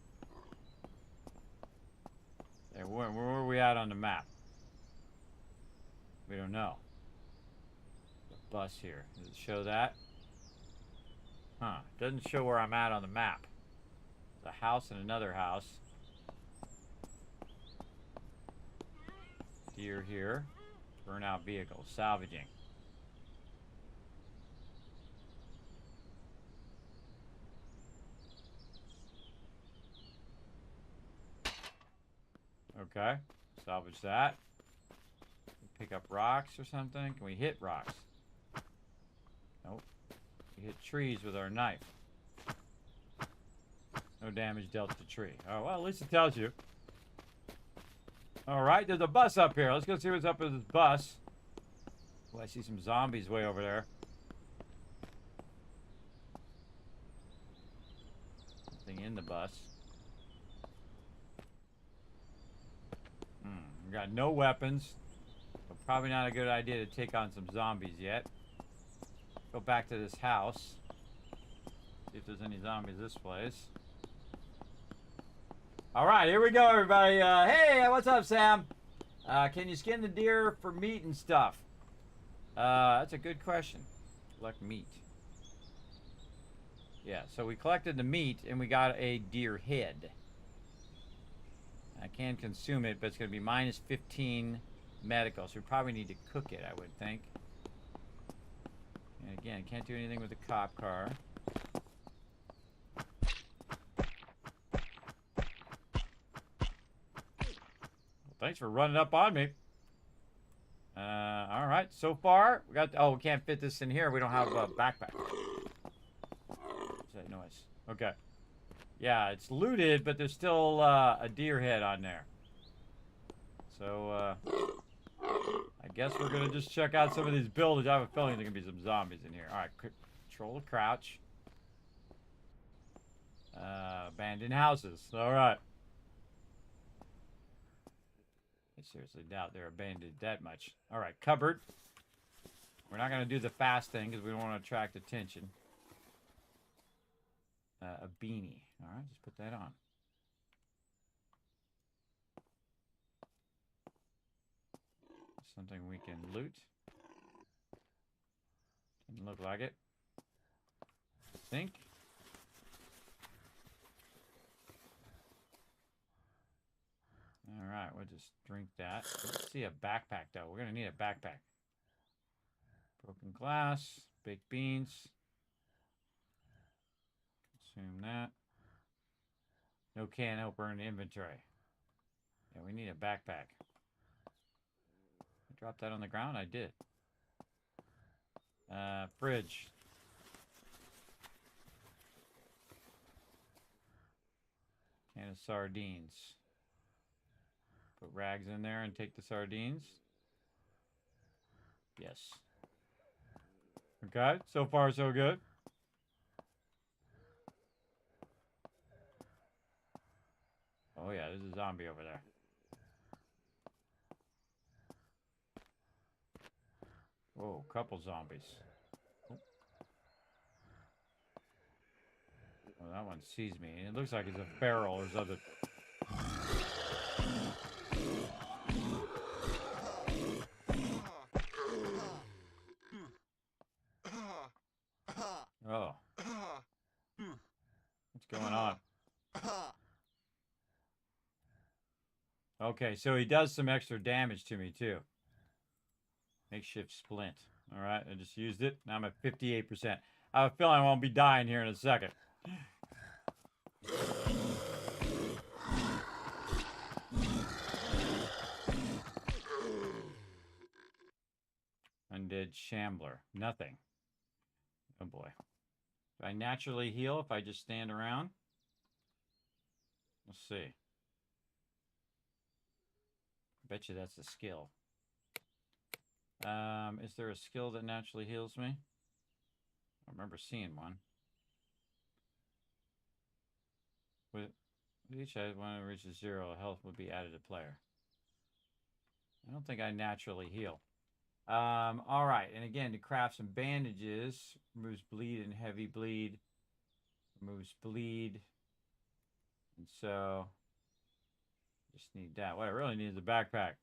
There, where are we at on the map? We don't know. The bus here. Does it show that? Huh. Doesn't show where I'm at on the map. There's a house and another house. Deer here. Burnout vehicle. Salvaging. Okay. Salvage that. Pick up rocks or something. Can we hit rocks? Nope. We hit trees with our knife. No damage dealt to tree. Oh, well, at least it tells you. Alright, there's a bus up here. Let's go see what's up with this bus. Oh, I see some zombies way over there. Something in the bus. We got no weapons. So probably not a good idea to take on some zombies yet. Go back to this house. See if there's any zombies this place. Alright, here we go, everybody. Hey, what's up, Sam? Can you skin the deer for meat and stuff? That's a good question. Collect meat. Yeah, so we collected the meat and we got a deer head. I can consume it, but it's going to be minus 15 medical, so we probably need to cook it, I would think. And again, can't do anything with the cop car. Well, thanks for running up on me. All right, so far we got. Oh, we can't fit this in here. We don't have a backpack. What's that noise? Okay. Yeah, it's looted, but there's still a deer head on there. So I guess we're gonna just check out some of these buildings. I have a feeling there's gonna be some zombies in here. All right, control the crouch. Abandoned houses. All right. I seriously doubt they're abandoned that much. All right, cupboard. We're not gonna do the fast thing because we don't want to attract attention. A beanie. All right, just put that on. Something we can loot. Doesn't look like it. I think. All right, we'll just drink that. Let's see a backpack, though. We're going to need a backpack. Broken glass, baked beans. Consume that. No can opener in the inventory. Yeah, we need a backpack. I dropped that on the ground? I did. Fridge. Can of sardines. Put rags in there and take the sardines. Yes. Okay, so far so good. Oh yeah, there's a zombie over there. Whoa, couple zombies. Oh, well, that one sees me. It looks like it's a feral or something. Oh. What's going on? Okay, so he does some extra damage to me, too. Makeshift splint. All right, I just used it. Now I'm at 58%. I have a feeling I won't be dying here in a second. Undead Shambler. Nothing. Oh boy. Do I naturally heal if I just stand around? Let's see. I bet you that's a skill. Is there a skill that naturally heals me? I remember seeing one. With each item, when it reaches 0, health would be added to player. I don't think I naturally heal. All right, and again, to craft some bandages, removes bleed and heavy bleed, removes bleed, and so just need that. What I really need is a backpack.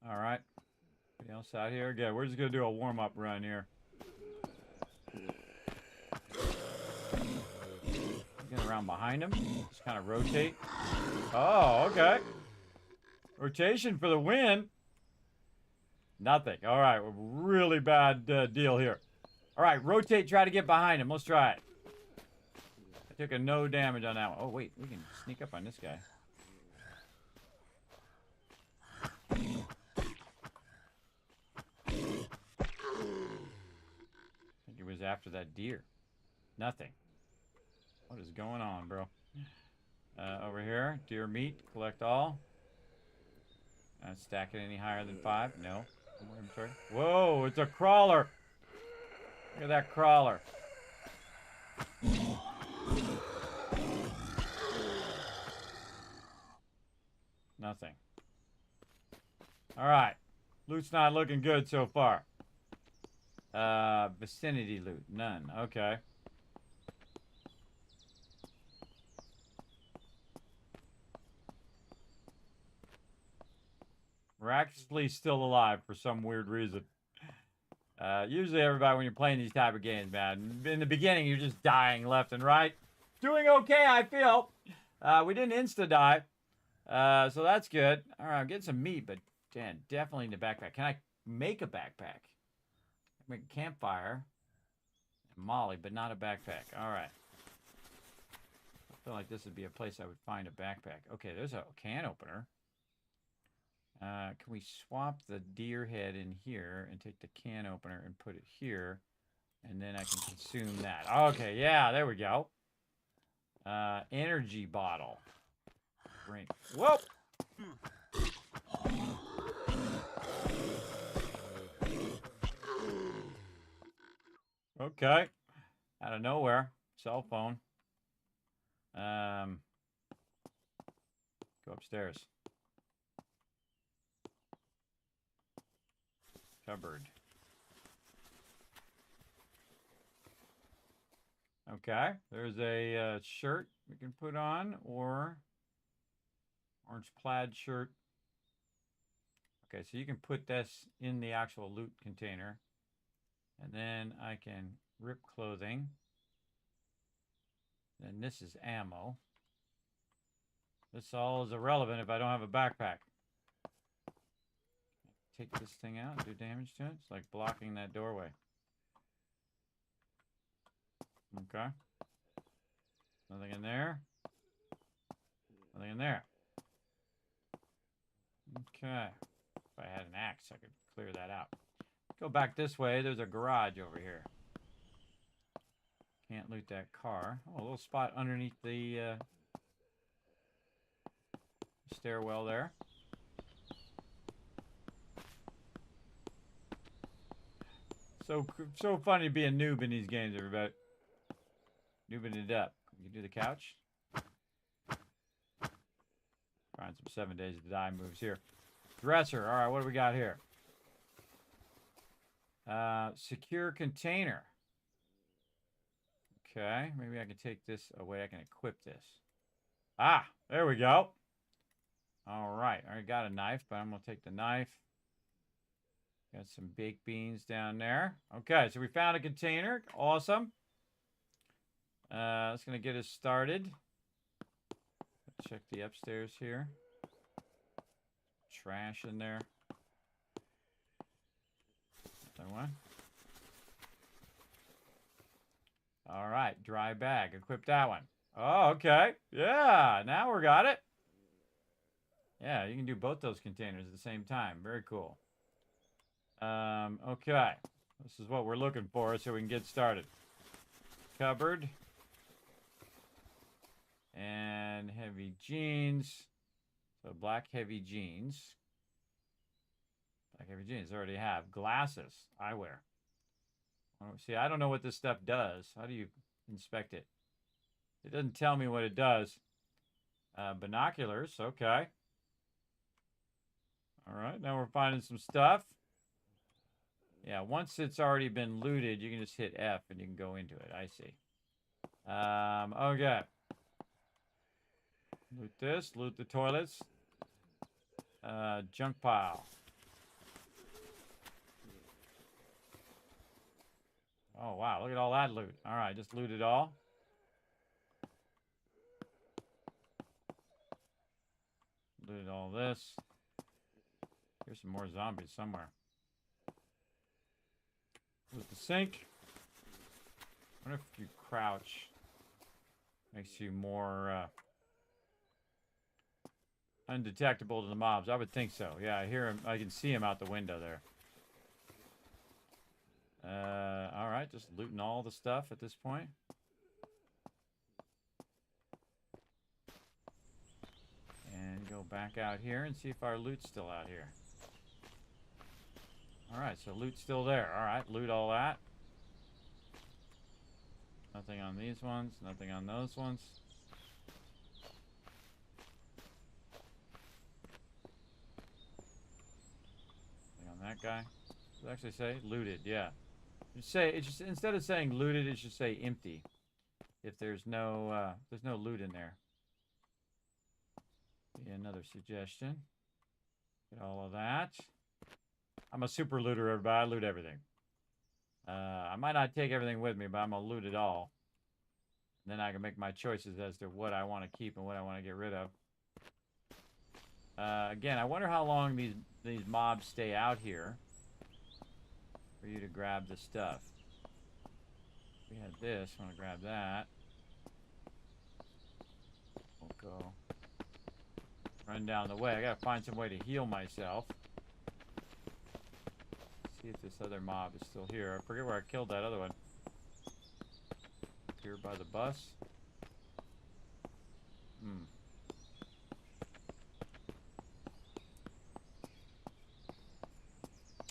All right, anything else out here? Again, we're just gonna do a warm-up run here. Get around behind him, just kind of rotate. Oh, okay. Rotation for the win. Nothing. All right, we're really bad deal here. All right, rotate, try to get behind him. Let's try it. I took a no damage on that one. Oh, wait, we can sneak up on this guy. I think he was after that deer. Nothing. What is going on, bro? Over here, deer meat, collect all. Stack it any higher than 5? No. More inventory. Whoa, it's a crawler. Look at that crawler. Nothing. All right. Loot's not looking good so far. Vicinity loot. None. Okay. Miraculously still alive for some weird reason. Usually everybody, when you're playing these type of games, man, in the beginning, you're just dying left and right. Doing okay, I feel. We didn't insta-die, so that's good. All right, I'm getting some meat, but Dan, definitely in the backpack. Can I make a backpack? Make a campfire. Molly, but not a backpack. All right. I feel like this would be a place I would find a backpack. Okay, there's a can opener. Can we swap the deer head in here and take the can opener and put it here? And then I can consume that. Okay, yeah, there we go. Energy bottle. Drink. Whoa! Okay. Out of nowhere. Cell phone. Go upstairs. Cupboard. Okay. There's a shirt we can put on, or orange plaid shirt. Okay, so you can put this in the actual loot container. And then I can rip clothing. And this is ammo. This all is irrelevant if I don't have a backpack. Take this thing out and do damage to it. It's like blocking that doorway. Okay. Nothing in there. Nothing in there. Okay. If I had an axe, I could clear that out. Go back this way. There's a garage over here. Can't loot that car. Oh, a little spot underneath the stairwell there. So funny to be a noob in these games, everybody. Noobing it up. You can do the couch. Find some 7 Days to Die moves here. Dresser. All right, what do we got here? Secure container. Okay, maybe I can take this away. I can equip this. Ah, there we go. All right, I already got a knife, but I'm going to take the knife. Got some baked beans down there. Okay, so we found a container. Awesome. That's going to get us started. Check the upstairs here. Trash in there. That one. All right, dry bag. Equip that one. Oh, okay. Yeah, now we got it. Yeah, you can do both those containers at the same time. Very cool. Okay. This is what we're looking for so we can get started. Cupboard. And heavy jeans. So black heavy jeans. Black heavy jeans. I already have. Glasses. Eyewear. Oh, see, I don't know what this stuff does. How do you inspect it? It doesn't tell me what it does. Binoculars. Okay. All right. Now we're finding some stuff. Yeah, once it's already been looted, you can just hit F and you can go into it. I see. Okay. Loot this. Loot the toilets. Junk pile. Oh, wow. Look at all that loot. All right, just loot it all. Looted all this. Here's some more zombies somewhere. Loot the sink. I wonder if you crouch makes you more undetectable to the mobs. I would think so. Yeah, I hear him. I can see him out the window there. All right, just looting all the stuff at this point. And go back out here and see if our loot's still out here. All right, so loot's still there. All right, loot all that. Nothing on these ones. Nothing on those ones. Nothing on that guy. Does it actually say looted? Yeah. It just instead of saying looted, it should say empty. If there's no loot in there. Be another suggestion. Get all of that. I'm a super looter, everybody. I loot everything. I might not take everything with me, but I'm going to loot it all. And then I can make my choices as to what I want to keep and what I want to get rid of. Again, I wonder how long these mobs stay out here for you to grab the stuff. We had this. I want to grab that. We'll go run down the way. I gotta find some way to heal myself. See if this other mob is still here. I forget where I killed that other one. Up here by the bus.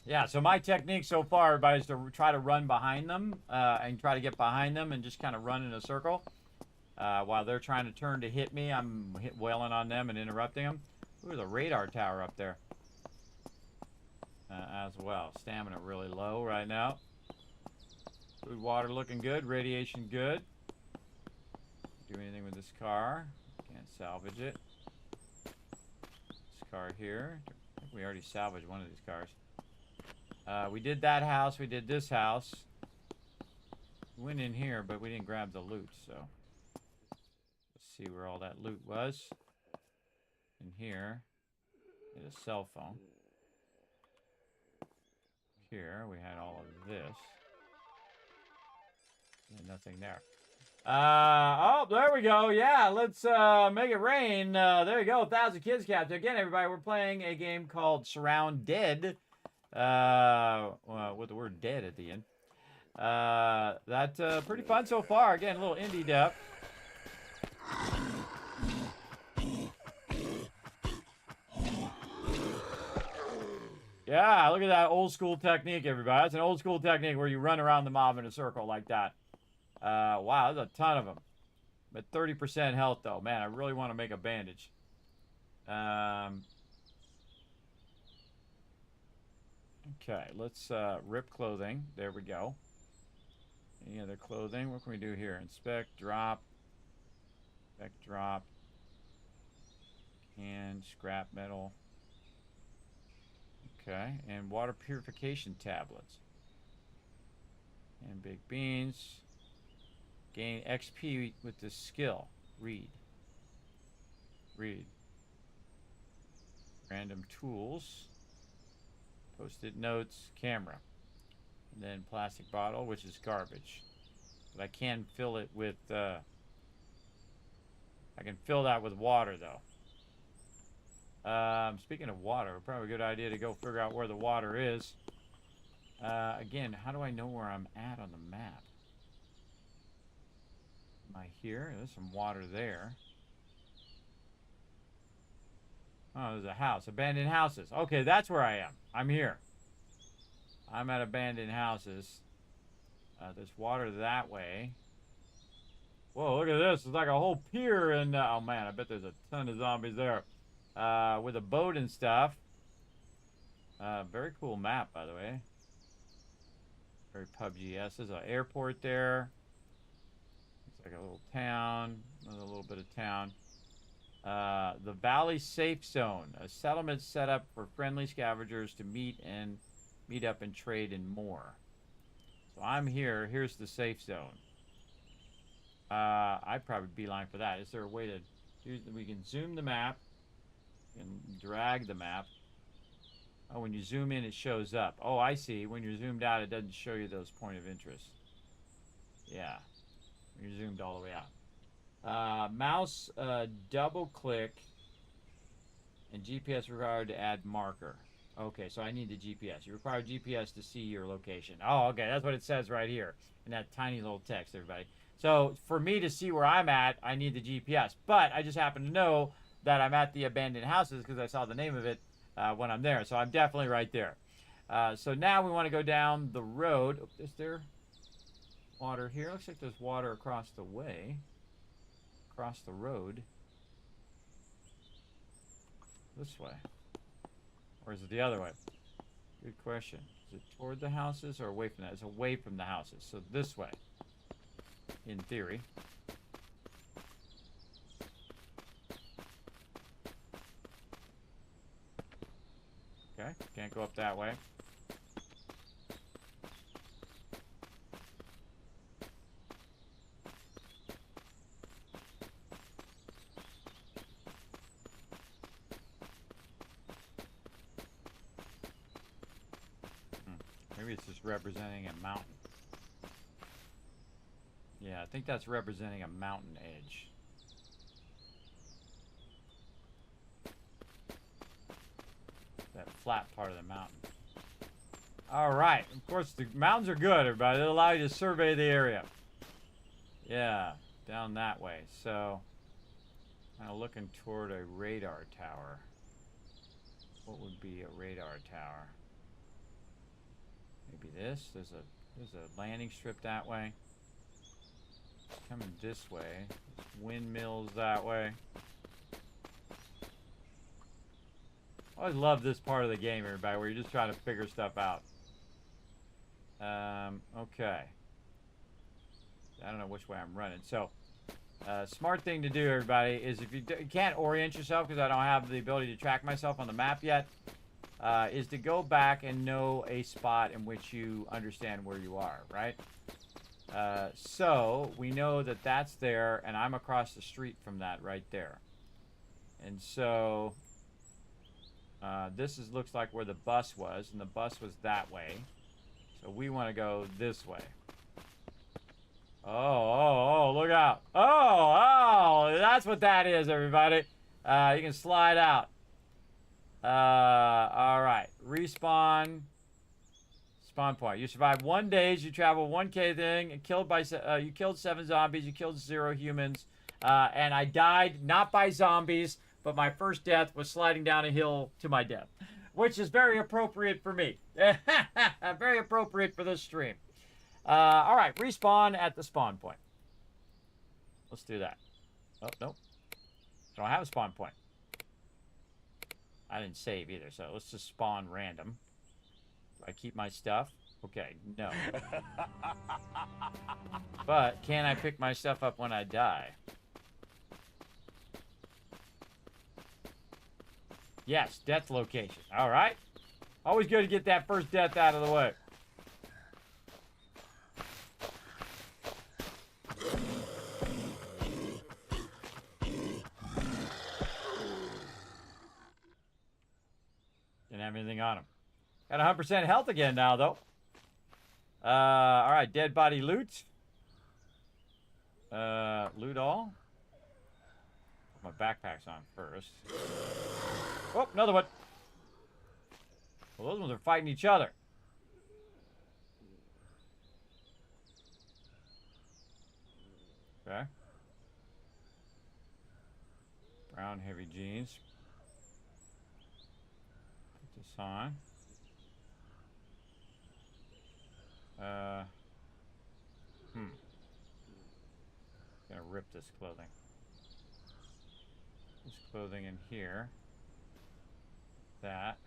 Yeah, so my technique so far, everybody, is to try to run behind them and try to get behind them and just kind of run in a circle. While they're trying to turn to hit me, I'm wailing on them and interrupting them. Ooh, there's a radar tower up there as well. Stamina really low right now. Food, water looking good. Radiation good. Do anything with this car. Can't salvage it. This car here. I think we already salvaged one of these cars. We did that house. We did this house. We went in here, but we didn't grab the loot, so... Let's see where all that loot was. In here. Get a cell phone. Here, we had all of this. And nothing there. Oh, there we go. Yeah, let's make it rain. There you go. 1,000 kids captured. Again, everybody, we're playing a game called SurrounDead. With the word dead at the end. That's pretty fun so far. Again, a little indie depth. Yeah, look at that old school technique, everybody. That's an old school technique where you run around the mob in a circle like that. Wow, there's a ton of them. But 30% health, though. Man, I really want to make a bandage. Okay, let's rip clothing. There we go. Any other clothing? What can we do here? Inspect, drop. Inspect, drop. And scrap metal. Okay, and water purification tablets. And big beans. Gain XP with this skill. Read. Read. Random tools. Post-it notes, camera. And then plastic bottle, which is garbage. But I can fill it with, I can fill that with water, though. Speaking of water, probably a good idea to go figure out where the water is. Again, how do I know where I'm at on the map? Am I here? There's some water there. Oh, there's a house. Abandoned houses. Okay, that's where I am. I'm here. I'm at abandoned houses. There's water that way. Whoa, look at this. It's like a whole pier and oh man, I bet there's a ton of zombies there. With a boat and stuff. Very cool map, by the way. Very PUBG-esque. There's an airport there. Looks like a little town. Another little bit of town. The Valley Safe Zone, a settlement set up for friendly scavengers to meet up and trade and more. So I'm here. Here's the safe zone. I'd probably beeline for that. Is there a way to do? We can zoom the map and drag the map. Oh, when you zoom in, it shows up. Oh, I see. When you're zoomed out, it doesn't show you those point of interest. Yeah, when you're zoomed all the way out. Mouse double click and GPS required to add marker. Okay, so I need the GPS. You require GPS to see your location. Oh, okay, that's what it says right here in that tiny little text, everybody. So for me to see where I'm at, I need the GPS. But I just happen to know that I'm at the abandoned houses because I saw the name of it when I'm there. So I'm definitely right there. So now we want to go down the road. Oh, is there water here? Looks like there's water across the way. Across the road. This way. Or is it the other way? Good question. Is it toward the houses or away from that? It's away from the houses. So this way. In theory. Okay. Can't go up that way. Maybe it's just representing a mountain. Yeah, I think that's representing a mountain edge. That flat part of the mountain. Alright, of course the mountains are good, everybody. They allow you to survey the area. Yeah, down that way. So, kind of looking toward a radar tower. What would be a radar tower? Maybe this. There's a landing strip that way. It's coming this way. There's windmills that way. I always love this part of the game, everybody, where you're just trying to figure stuff out. Okay. I don't know which way I'm running. So, smart thing to do, everybody, is if you can't orient yourself, because I don't have the ability to track myself on the map yet, is to go back and know a spot in which you understand where you are, right? So, we know that that's there, and I'm across the street from that right there. And so, this looks like where the bus was, and the bus was that way. So we want to go this way. Oh, look out. Oh, that's what that is, everybody. You can slide out. All right. Respawn. Spawn point. You survived 1 day. You travel 1K thing. And you killed 7 zombies. You killed 0 humans. And I died not by zombies, but my first death was sliding down a hill to my death, which is very appropriate for me. Very appropriate for this stream. All right, respawn at the spawn point. Let's do that. Oh, nope. I don't have a spawn point. I didn't save either, so let's just spawn random. Do I keep my stuff? Okay, no. But can I pick my stuff up when I die? Yes, death location. All right. Always good to get that first death out of the way. Didn't have anything on him. Got 100% health again now, though. All right, dead body loot. Loot all. Put my backpack's on first. Oh, another one. Well, those ones are fighting each other. Okay. Brown heavy jeans. Put this on. Gonna rip this clothing. This clothing in here. That.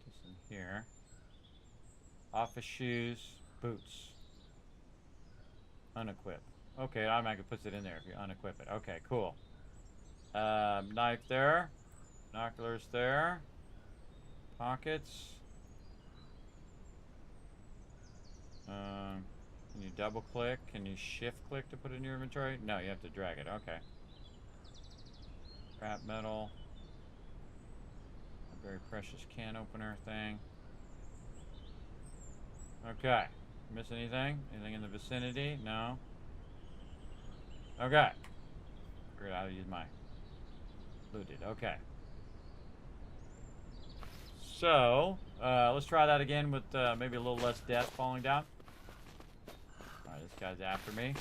Just in here. Office shoes. Boots. Unequip. Okay, it automatically puts it in there if you unequip it. Okay, cool. Knife there. Binoculars there. Pockets. Can you double click? Can you shift click to put it in your inventory? No, you have to drag it. Okay. Scrap metal. A very precious can opener thing. Okay. Miss anything? Anything in the vicinity? No. Okay. Figured out how to use my looted. Okay. So, let's try that again with maybe a little less death falling down. Alright, this guy's after me.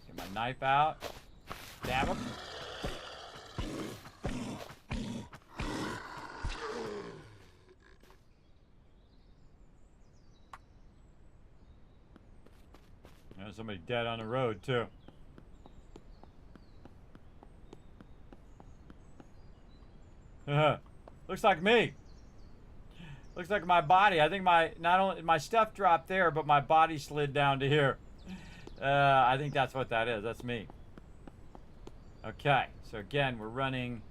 Get my knife out. Stab him. There's somebody dead on the road, too. Looks like me. Looks like my body. I think not only my stuff dropped there, but my body slid down to here. I think that's what that is. That's me. Okay. So again, we're running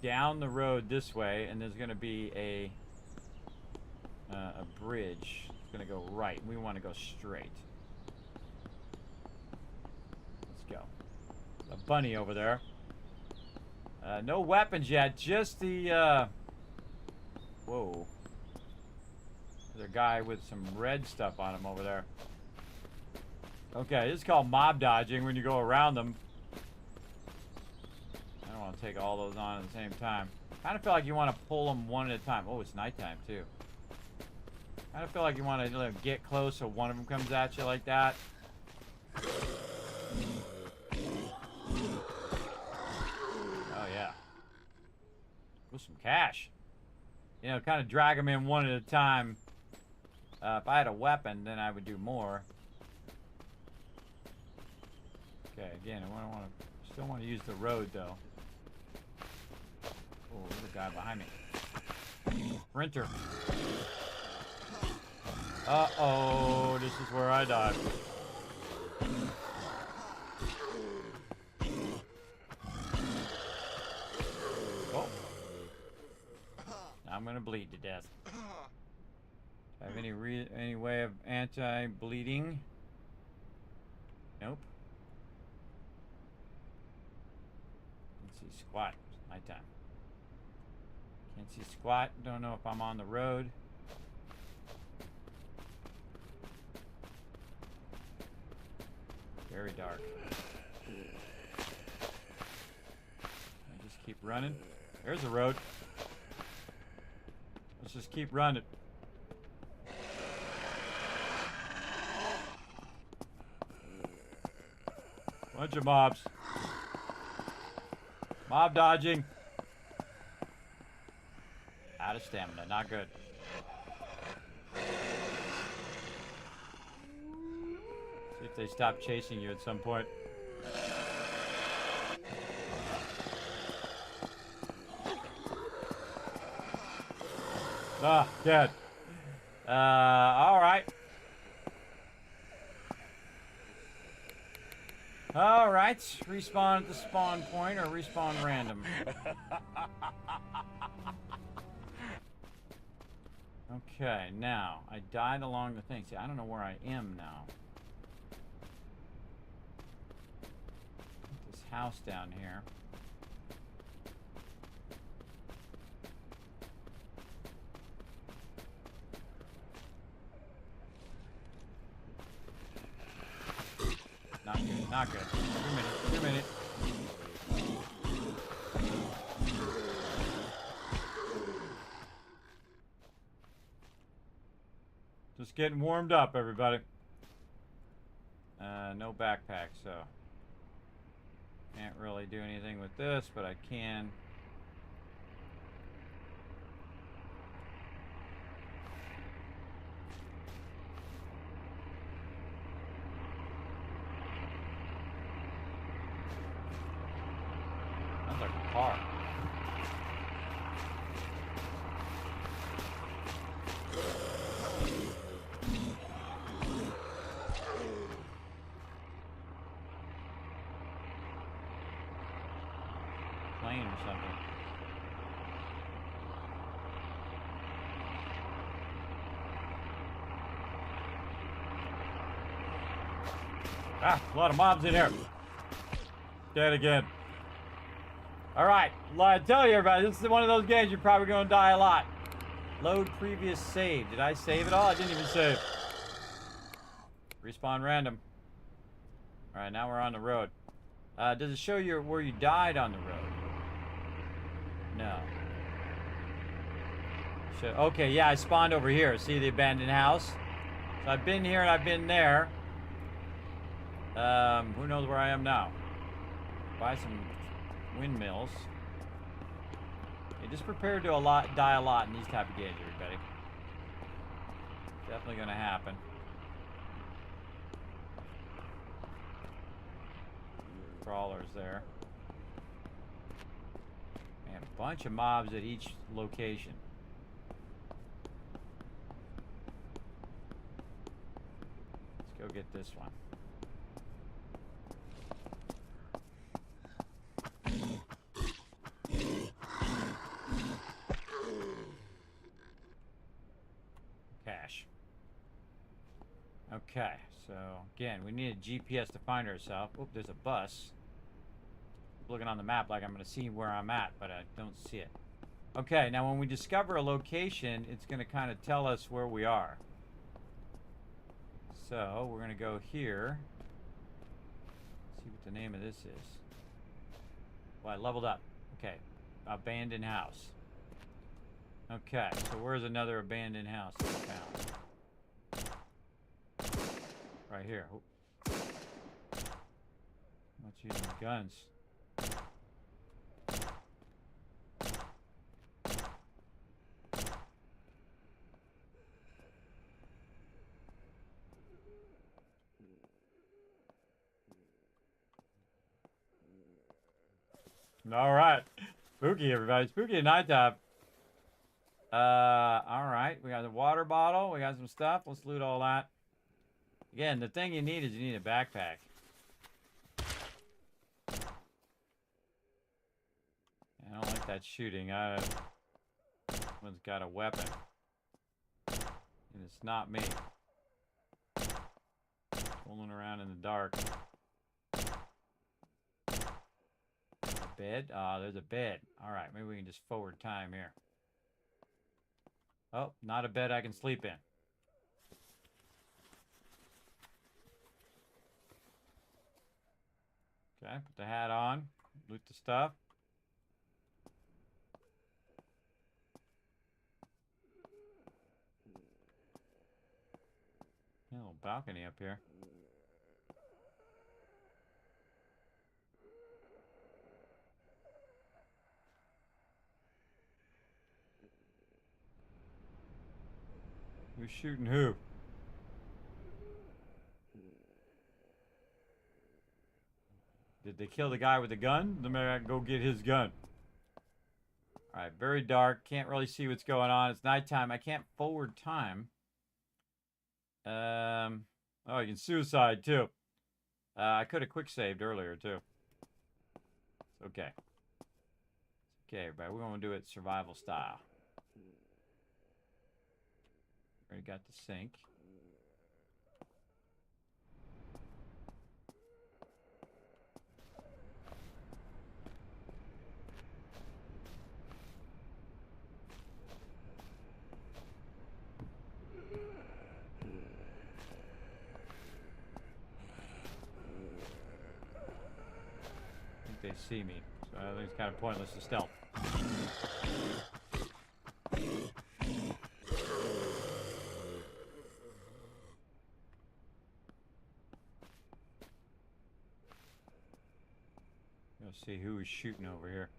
down the road this way, and there's going to be a bridge. It's going to go right. We want to go straight. Let's go. A bunny over there. No weapons yet, just the, whoa. There's a guy with some red stuff on him over there. Okay, this is called mob dodging when you go around them. I don't want to take all those on at the same time. Kind of feel like you want to pull them one at a time. Oh, it's nighttime too. Kind of feel like you want to get close so one of them comes at you like that. Oh yeah. With some cash. You know, kind of drag them in one at a time. If I had a weapon, then I would do more. Okay, again, I still want to use the road though. Oh, there's a guy behind me. Sprinter. Uh-oh, this is where I died. Oh. Now I'm gonna bleed to death. Do I have any way of anti-bleeding? Nope. Can't see squat. It's nighttime. Can't see squat. Don't know if I'm on the road. Very dark. I just keep running. There's a road. Let's just keep running. Bunch of mobs. Mob dodging. Out of stamina. Not good. See if they stop chasing you at some point. Ah, dead. All right. All right. Respawn at the spawn point or respawn random. Okay, now I died along the thing. See, I don't know where I am now. This house down here. Not good, not good. 2 minutes. Just getting warmed up, everybody. No backpack, so can't really do anything with this, but I can. Sounds like a car. Plane or something. Ah, a lot of mobs in here. Dead again. Alright, I tell you everybody, this is one of those games you're probably going to die a lot. Load previous save. Did I save it all? I didn't even save. Respawn random. Alright, now we're on the road. Does it show you where you died on the road? No. Okay, yeah, I spawned over here. See the abandoned house? So I've been here and I've been there. Who knows where I am now? Buy some windmills. Yeah, just prepare to die a lot in these type of games, everybody. Definitely gonna happen. Crawlers there. And a bunch of mobs at each location. Let's go get this one. Cash. Okay, so again, we need a GPS to find ourselves. Oop, there's a bus. Looking on the map like I'm going to see where I'm at, but I don't see it. Okay, now when we discover a location, it's going to kind of tell us where we are. So we're going to go here. See what the name of this is. Well, I leveled up. Okay, abandoned house. Okay, so where's another abandoned house that we found? Right here. Let's use the guns. All right. Spooky, everybody. Spooky at nighttime. All right. We got a water bottle. We got some stuff. Let's loot all that. Again, the thing you need is you need a backpack. I don't like that shooting. Someone's got a weapon. And it's not me. Fooling around in the dark. Bed? There's a bed. Alright, maybe we can just forward time here. Oh, not a bed I can sleep in. Okay, put the hat on. Loot the stuff. A little balcony up here. Who's shooting who? Did they kill the guy with the gun? Then maybe I can go get his gun. Alright, very dark. Can't really see what's going on. It's nighttime. I can't forward time. Oh, you can suicide too. I could have quick saved earlier too. Okay. Okay, everybody. We're going to do it survival style. Already got the sink. I think they see me, so I think it's kind of pointless to stealth. Let's see who is shooting over here.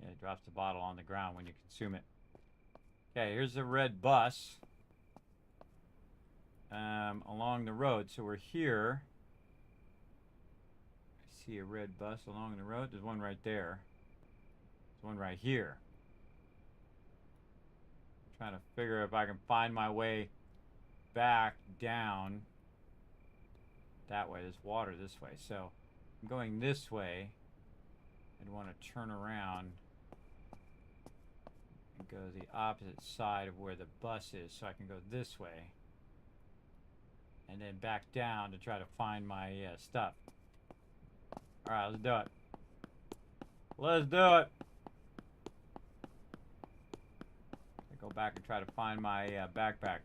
Yeah, it drops the bottle on the ground when you consume it. Okay, here's the red bus. Along the road. So we're here. I see a red bus along the road. There's one right there. There's one right here. I'm trying to figure if I can find my way back down that way. There's water this way. So I'm going this way. I'd want to turn around and go the opposite side of where the bus is so I can go this way. And then back down to try to find my stuff. Alright, let's do it. Let's do it! I go back and try to find my backpack.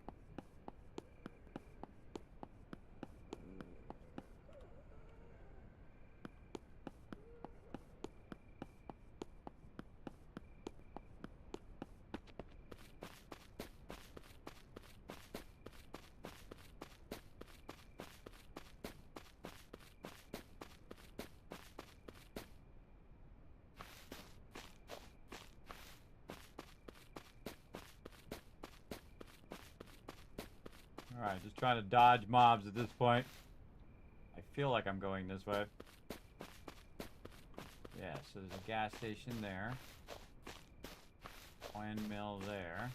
Alright, just trying to dodge mobs at this point. I feel like I'm going this way. Yeah, so there's a gas station there. Windmill there.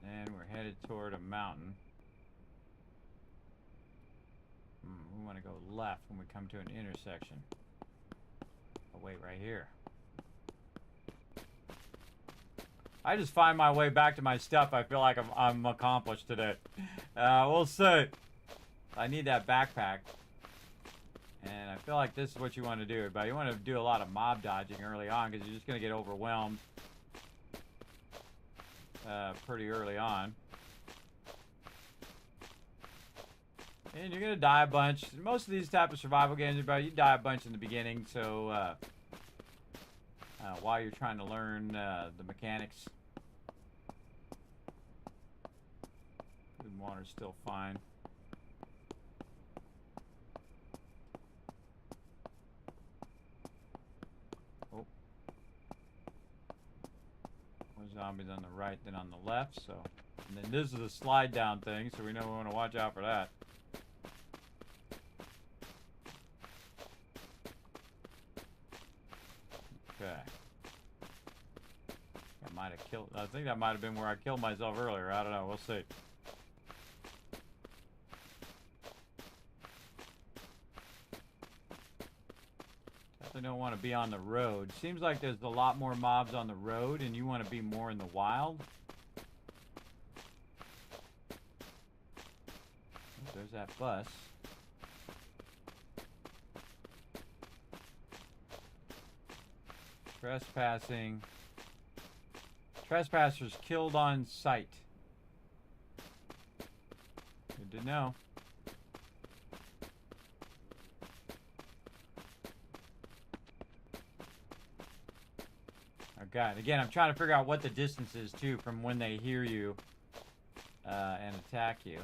And we're headed toward a mountain. to go left when we come to an intersection. Oh, wait, right here. I just find my way back to my stuff. I feel like I'm accomplished today. We'll see. I need that backpack. And I feel like this is what you want to do. But you want to do a lot of mob dodging early on because you're just going to get overwhelmed pretty early on. And you're going to die a bunch. Most of these type of survival games, you die a bunch in the beginning. So while you're trying to learn the mechanics. Food and water's still fine. Oh. More zombies on the right than on the left, so. And then this is a slide down thing, so we know we want to watch out for that. Okay. I might have killed. I think that might have been where I killed myself earlier. I don't know. We'll see. Definitely don't want to be on the road. Seems like there's a lot more mobs on the road, and you want to be more in the wild. Oh, there's that bus. Trespassing. Trespassers killed on sight. Good to know. Okay, and again, I'm trying to figure out what the distance is, too, from when they hear you and attack you.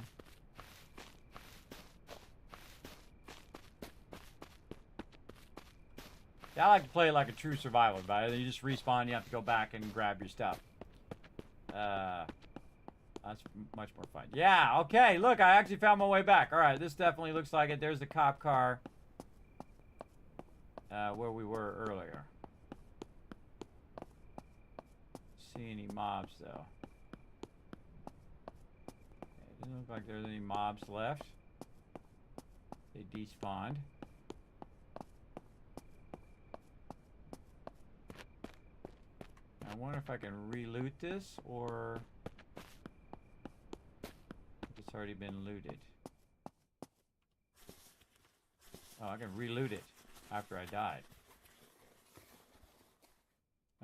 Yeah, I like to play it like a true survival, but you just respawn, you have to go back and grab your stuff. That's much more fun. Yeah, okay, look, I actually found my way back. All right, this definitely looks like it. There's the cop car where we were earlier. See any mobs, though. Okay, it doesn't look like there's any mobs left. They despawned. I wonder if I can re-loot this, or if it's already been looted. Oh, I can re-loot it after I died.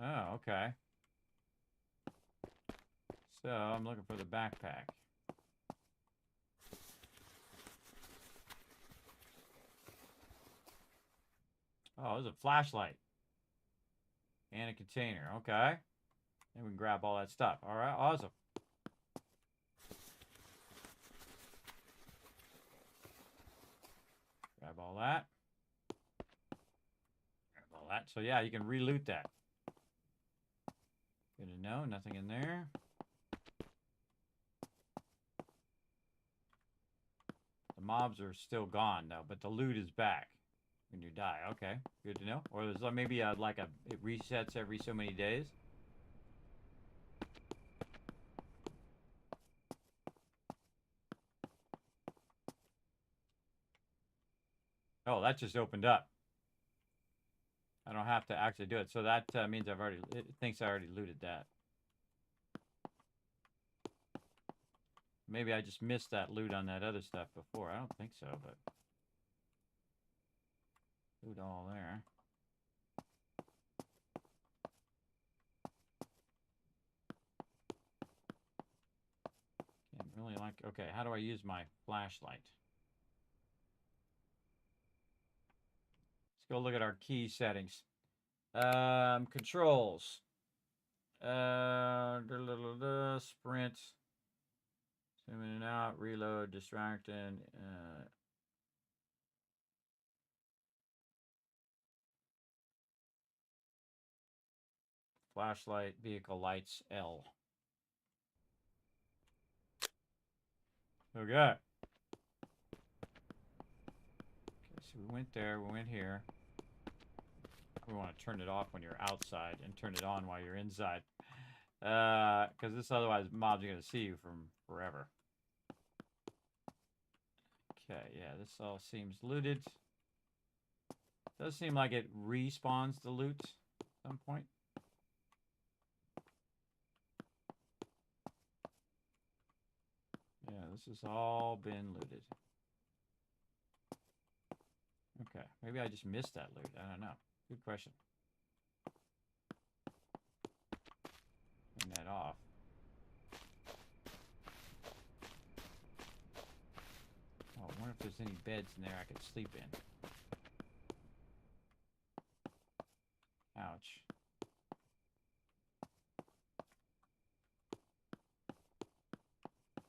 Oh, okay. So, I'm looking for the backpack. Oh, there's a flashlight. And a container. Okay. And we can grab all that stuff. Alright, awesome. Grab all that. Grab all that. So yeah, you can re-loot that. Good to know. Nothing in there. The mobs are still gone though, but the loot is back when you die. Okay, good to know. Or there's maybe it resets every so many days. Oh, that just opened up. I don't have to actually do it. So that means it thinks I already looted that. Maybe I just missed that loot on that other stuff before. I don't think so, but loot all there. Can't really like. Okay, how do I use my flashlight? Let's go look at our key settings. Controls. Sprint. Zoom in and out, reload, distracting. Flashlight, vehicle lights, L. Okay. Okay, so we went there, we went here. We want to turn it off when you're outside and turn it on while you're inside. Because this otherwise mobs are going to see you from forever. Okay, yeah, this all seems looted. Does seem like it respawns the loot at some point. Yeah, this has all been looted. Okay, maybe I just missed that loot. I don't know. Good question. Turn that off. Oh, I wonder if there's any beds in there I could sleep in. Ouch.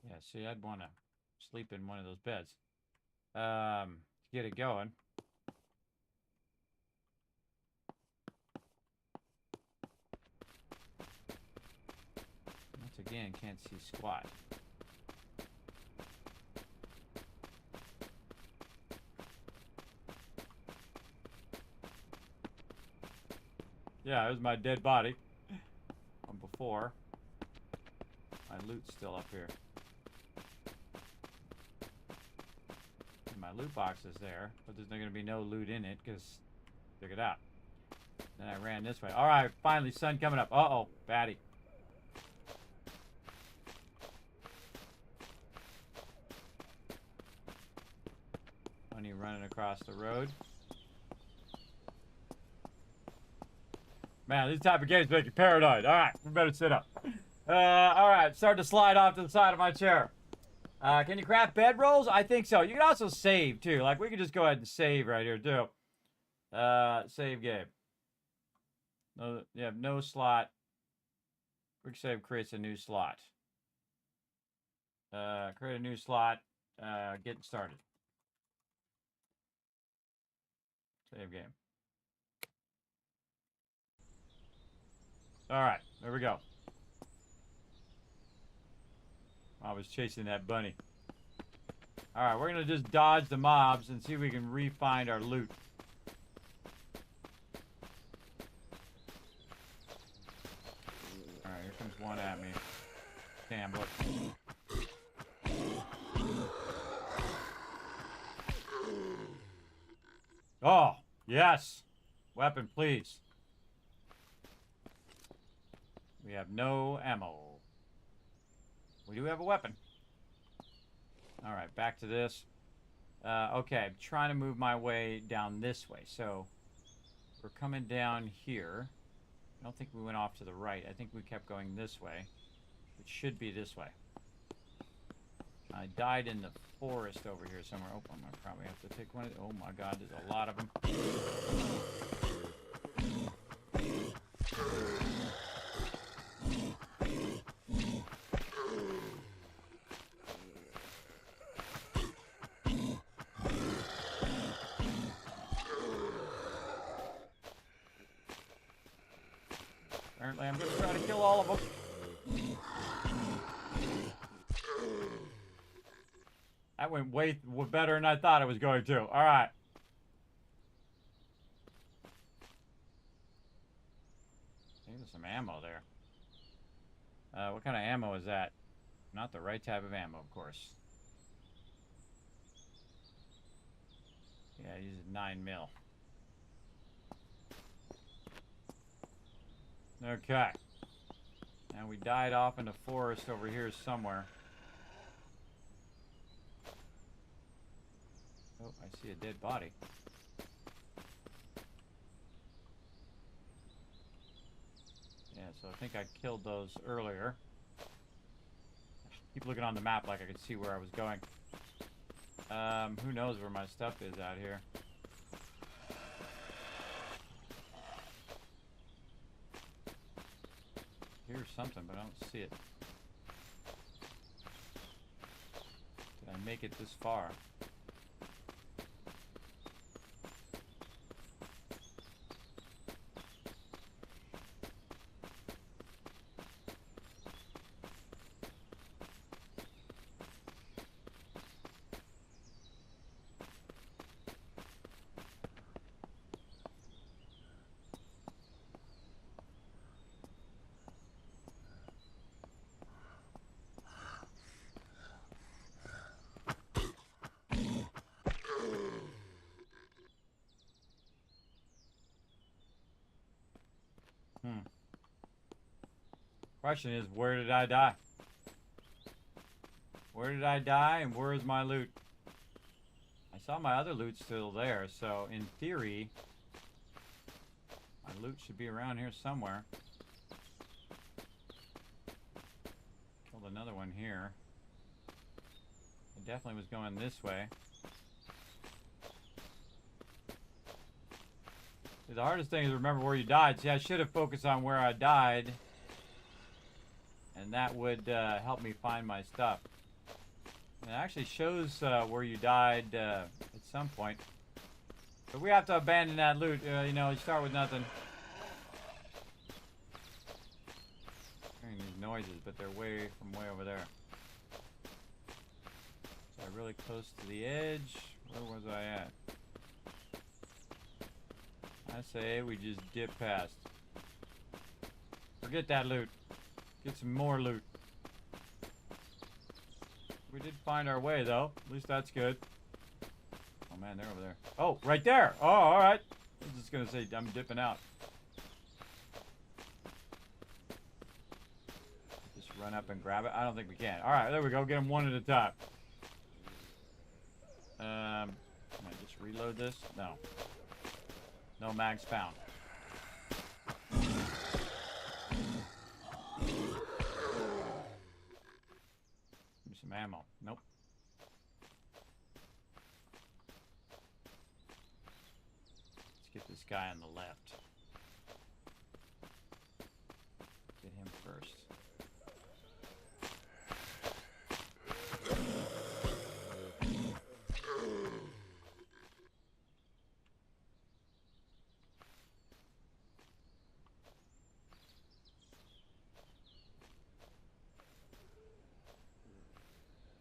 Yeah, see, I'd want to sleep in one of those beds. To get it going. Once again, can't see squat. Yeah, there's my dead body from before. My loot's still up here. And my loot box is there, but there's going to be no loot in it because, check it out. Then I ran this way. All right, finally, sun coming up. Uh-oh, baddie. Bunny running across the road. Man, these type of games make you paranoid. All right, we better sit up. All right, start to slide off to the side of my chair. Can you craft bedrolls? I think so. You can also save, too. Like, we could just go ahead and save right here, too. Save game. No, you have no slot. Quick save creates a new slot. Create a new slot. Getting started. Save game. All right, there we go. I was chasing that bunny. All right, we're going to just dodge the mobs and see if we can re-find our loot. All right, here comes one at me. Damn, look. Oh, yes. Weapon, please. We have no ammo. We do have a weapon. All right, back to this. Okay, I'm trying to move my way down this way. So we're coming down here. I don't think we went off to the right. I think we kept going this way. It should be this way. I died in the forest over here somewhere. Oh, I'm gonna probably have to take one of the, oh my god, there's a lot of them. Apparently I'm gonna try to kill all of them. That went way better than I thought it was going to. All right. I think there's some ammo there. What kind of ammo is that? Not the right type of ammo, of course. Yeah, it uses 9mm. Okay. And we died off in the forest over here somewhere. Oh, I see a dead body. Yeah, so I think I killed those earlier. Keep looking on the map like I could see where I was going. Who knows where my stuff is out here. Here's something, but I don't see it. Did I make it this far? Question is, where did I die? Where did I die, and where is my loot? I saw my other loot still there, so in theory, my loot should be around here somewhere. Killed another one here. It definitely was going this way. The hardest thing is to remember where you died. See, I should have focused on where I died, and that would help me find my stuff. And it actually shows where you died at some point. But we have to abandon that loot. You know, you start with nothing. Hearing these noises, but they're way over there. So I'm really close to the edge. Where was I at? I say we just dip past. Forget that loot. Get some more loot. We did find our way, though. At least that's good. Oh, man, they're over there. Oh, right there. Oh, all right. I was just going to say I'm dipping out. Just run up and grab it. I don't think we can. All right, there we go. Get them one at a time. Can I just reload this? No. No mags found. Some ammo. Nope. Let's get this guy on the left. Get him first.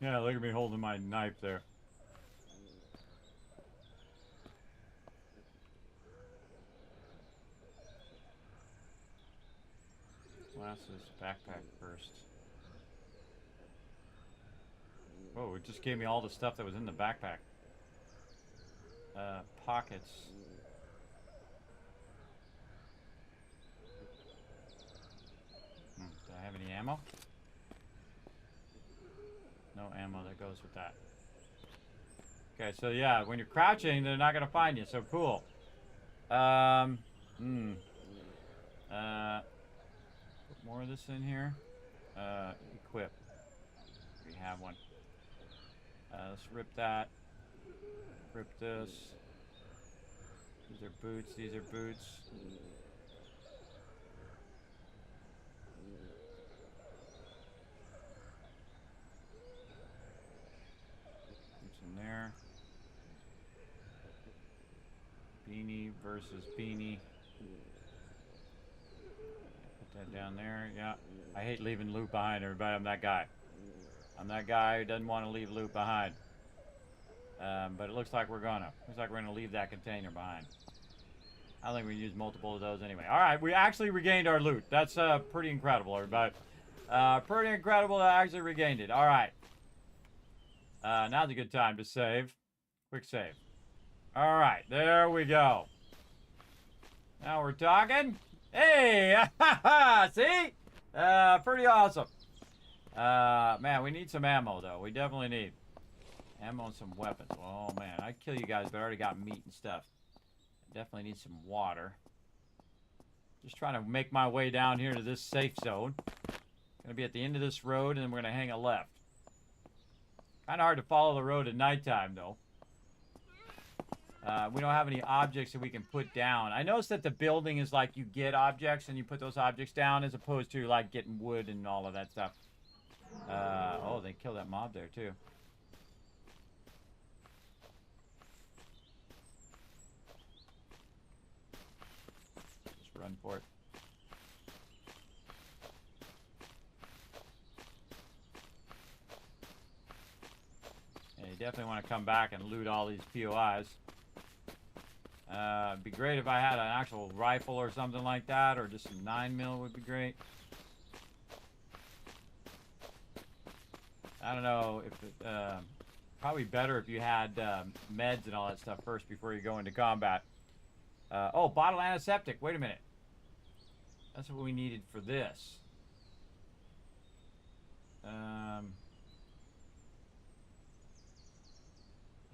Yeah, look at me holding my knife there. Glasses, backpack first. Oh, it just gave me all the stuff that was in the backpack. Pockets. Do I have any ammo? No ammo that goes with that. Okay, so yeah, when you're crouching, they're not gonna find you. So cool. Put more of this in here. Equip. We have one. Let's rip that. Rip this. These are boots. These are boots. There. Beanie versus beanie. Put that down there. Yeah. I hate leaving loot behind, everybody. I'm that guy. I'm that guy who doesn't want to leave loot behind. But it looks like we're gonna. Looks like we're gonna leave that container behind. I don't think we can use multiple of those anyway. Alright, we actually regained our loot. That's pretty incredible, everybody. Pretty incredible that I actually regained it. Alright. Now's a good time to save. Quick save. All right, there we go. Now we're talking. Hey, see? Pretty awesome. Man, we need some ammo, though. We definitely need ammo and some weapons. Oh, man, I'd kill you guys, but I already got meat and stuff. I definitely need some water. Just trying to make my way down here to this safe zone. Gonna be at the end of this road, and then we're gonna hang a left. Kind of hard to follow the road at nighttime, though. We don't have any objects that we can put down. I noticed that the building is like you get objects and you put those objects down as opposed to like getting wood and all of that stuff. Oh, they killed that mob there, too. Just run for it. You definitely want to come back and loot all these POIs. It'd be great if I had an actual rifle or something like that, or just some 9mm would be great. I don't know if it, probably better if you had meds and all that stuff first before you go into combat. Oh, bottle antiseptic. Wait a minute. That's what we needed for this.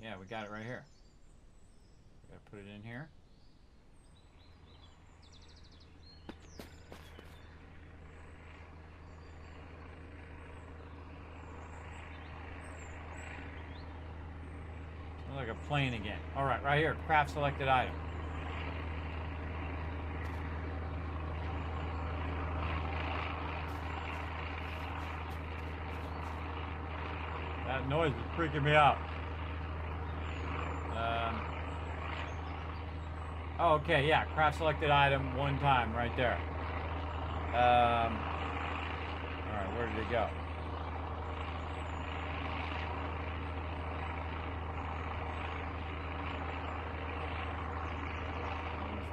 Yeah, we got it right here. We gotta put it in here. Like a plane again. All right, right here, craft selected item. That noise is freaking me out. Oh, okay, yeah, craft selected item one time right there. All right, where did it go?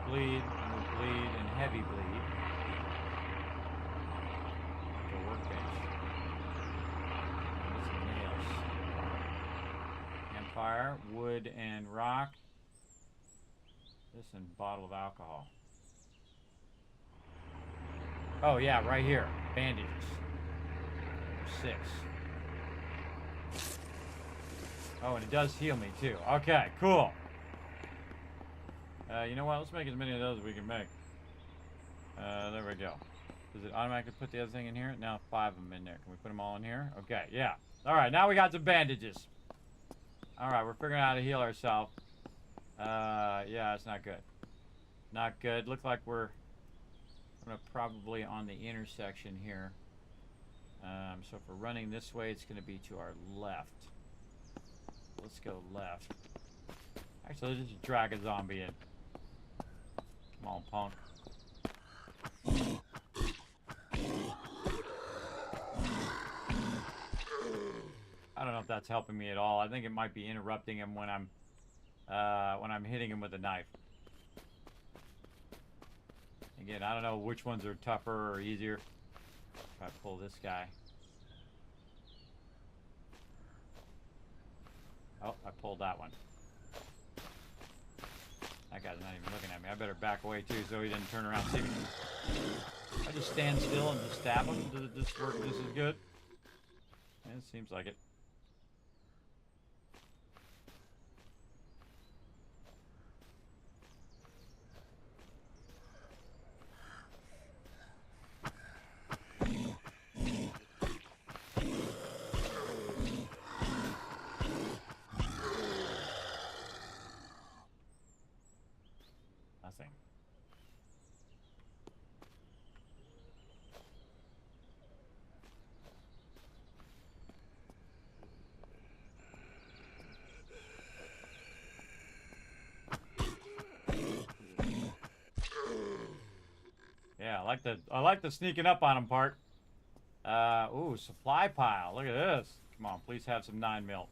Bleed, and heavy bleed. Like a workbench. With some nails. Campfire, wood and rock. This and bottle of alcohol. Oh yeah, right here. Bandages. 6. Oh, and it does heal me too. Okay, cool. You know what? Let's make as many of those as we can make. There we go. Does it automatically put the other thing in here? Now 5 of them in there. Can we put them all in here? Okay, yeah. All right, now we got some bandages. All right, we're figuring out how to heal ourselves. Yeah, it's not good. Not good. Looks like we're probably on the intersection here. So if we're running this way, it's going to be to our left. Let's go left. Actually, let's just drag a zombie in. Come on, punk. I don't know if that's helping me at all. I think it might be interrupting him when I'm hitting him with a knife. Again, I don't know which ones are tougher or easier. If I pull this guy. Oh, I pulled that one. That guy's not even looking at me. I better back away too so he didn't turn around and see me. I just stand still and just stab him. Does this work just as good? Yeah, it seems like it. Nothing. Yeah, I like the sneaking up on him part. Ooh, supply pile. Look at this. Come on, please have some 9mm.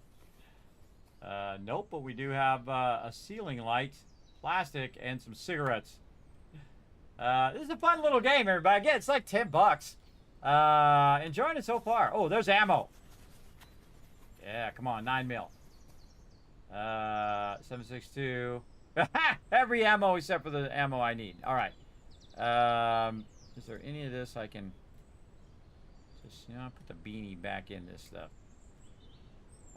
Nope, but we do have a ceiling light, plastic, and some cigarettes. This is a fun little game, everybody. Again, it's like $10. Enjoying it so far. Oh, there's ammo. Yeah, come on, 9mm. 7.62. Every ammo except for the ammo I need. All right. Is there any of this I can just, put the beanie back in this stuff?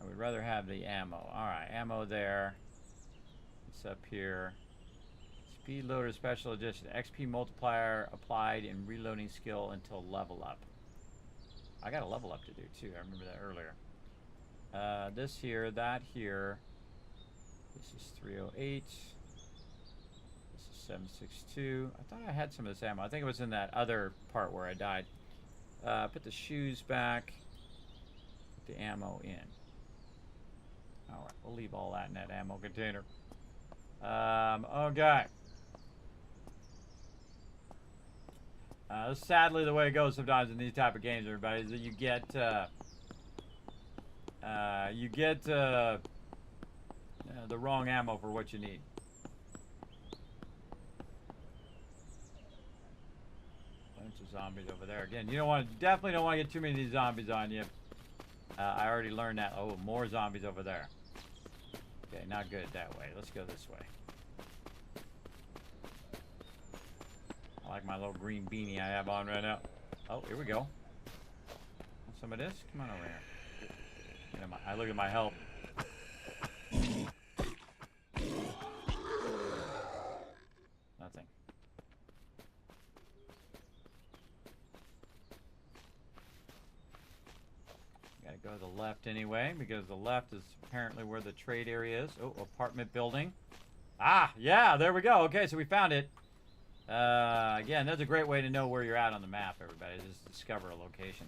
I would rather have the ammo. All right, ammo there. It's up here. Speed loader special edition. XP multiplier applied in reloading skill until level up. I got a level up to do too. I remember that earlier. This here, that here. This is 308. This is 762. I thought I had some of this ammo. I think it was in that other part where I died. Put the shoes back. Put the ammo in. Alright, we'll leave all that in that ammo container. Okay. This is sadly the way it goes sometimes in these type of games, everybody, is that you get the wrong ammo for what you need. Bunch of zombies over there. Again, you definitely don't want to get too many of these zombies on you. I already learned that. Oh, more zombies over there. Okay, not good that way. Let's go this way. I like my little green beanie I have on right now. Oh, here we go. some of this? Come on over here. I look at my health. Nothing. Gotta go to the left anyway, because the left is apparently where the trade area is. Oh, apartment building. Ah, yeah, there we go. Okay, so we found it. Again, that's a great way to know where you're at on the map, everybody. Just discover a location.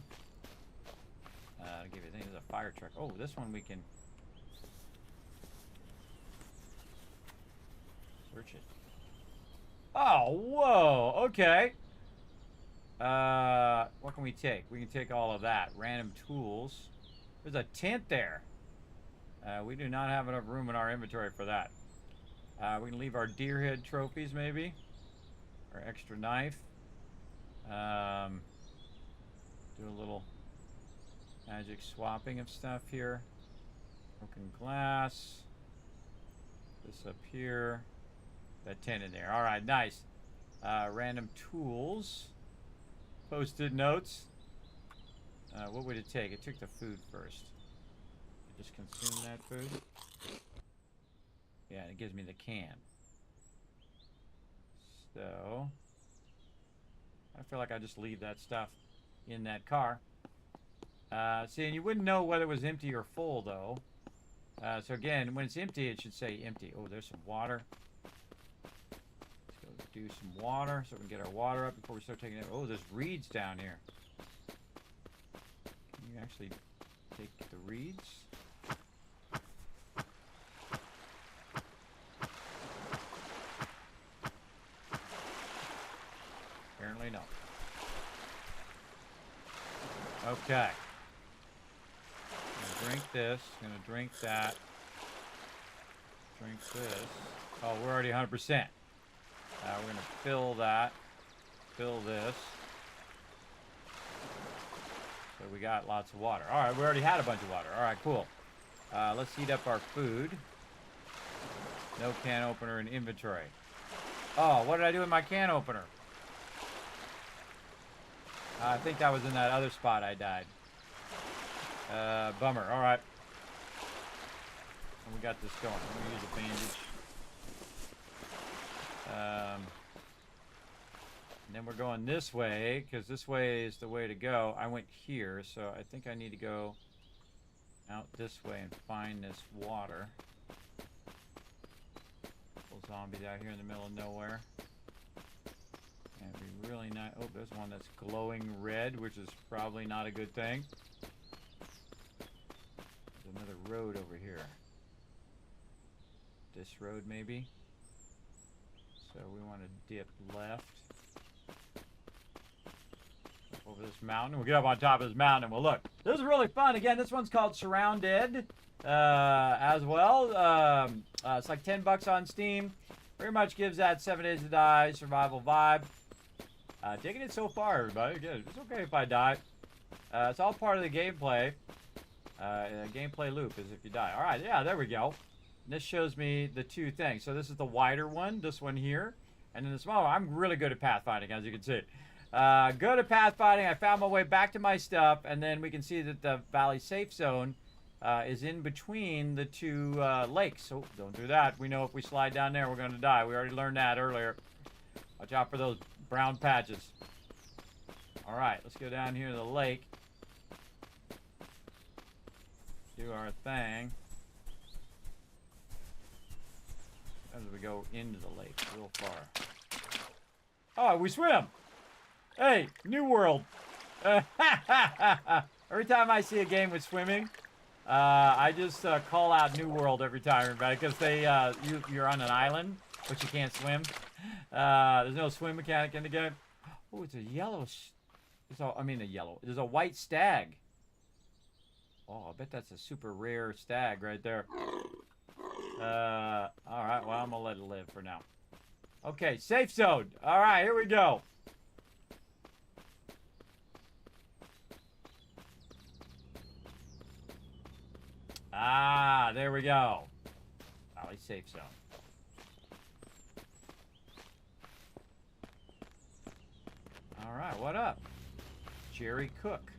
I'll give you a thing. There's a fire truck. Oh, this one we can search it. Oh, whoa. Okay. What can we take? We can take all of that. Random tools. There's a tent there. We do not have enough room in our inventory for that. We can leave our deer head trophies, maybe. Our extra knife. Do a little magic swapping of stuff here. Broken glass. This up here. That tent in there. Alright, nice. Random tools. Post-it notes. What would it take? It took the food first. Just consume that food. Yeah, it gives me the can. So I feel like I just leave that stuff in that car. See, and you wouldn't know whether it was empty or full, though. So again, when it's empty, it should say empty. Oh, there's some water. Let's go do some water so we can get our water up before we start taking it. Oh, there's reeds down here. Can you actually take the reeds? Apparently no. Okay. I'm gonna drink this. I'm gonna drink that. Drink this. Oh, we're already 100%. We're gonna fill that. Fill this. So we got lots of water. All right, we already had a bunch of water. All right, cool. Let's heat up our food. No can opener in inventory. Oh, what did I do with my can opener? I think that was in that other spot I died. Bummer. All right. And we got this going. Let me use a bandage. And then we're going this way, because this way is the way to go. I went here, so I think I need to go out this way and find this water. Little zombies out here in the middle of nowhere. And we really not. Oh, there's one that's glowing red, which is probably not a good thing. There's another road over here. This road, maybe. So we want to dip left. Up over this mountain. We'll get up on top of this mountain and we'll look. This is really fun. Again, this one's called SurrounDead as well. It's like $10 on Steam. Pretty much gives that 7 Days to Die survival vibe. Digging it so far, everybody. Again, it's okay if I die. It's all part of the gameplay. Gameplay loop is if you die. All right, yeah, there we go. And this shows me the two things. So this is the wider one, this one here. And then the smaller one. I'm really good at pathfinding, as you can see. Good at pathfinding. I found my way back to my stuff. And then we can see that the valley safe zone is in between the two lakes. So don't do that. We know if we slide down there, we're going to die. We already learned that earlier. Watch out for those brown patches. All right, let's go down here to the lake. Do our thing. As we go into the lake, real far. Oh, we swim! Hey, new world! Every time I see a game with swimming, I just call out New World every time, everybody, because they you're on an island, but you can't swim. There's no swim mechanic in the game. Oh, it's a yellow. There's a white stag. Oh, I bet that's a super rare stag right there. All right, well, I'm gonna let it live for now. Okay, safe zone. All right, here we go. Ah, there we go. Valley safe zone. All right, what up? Jerry Cook.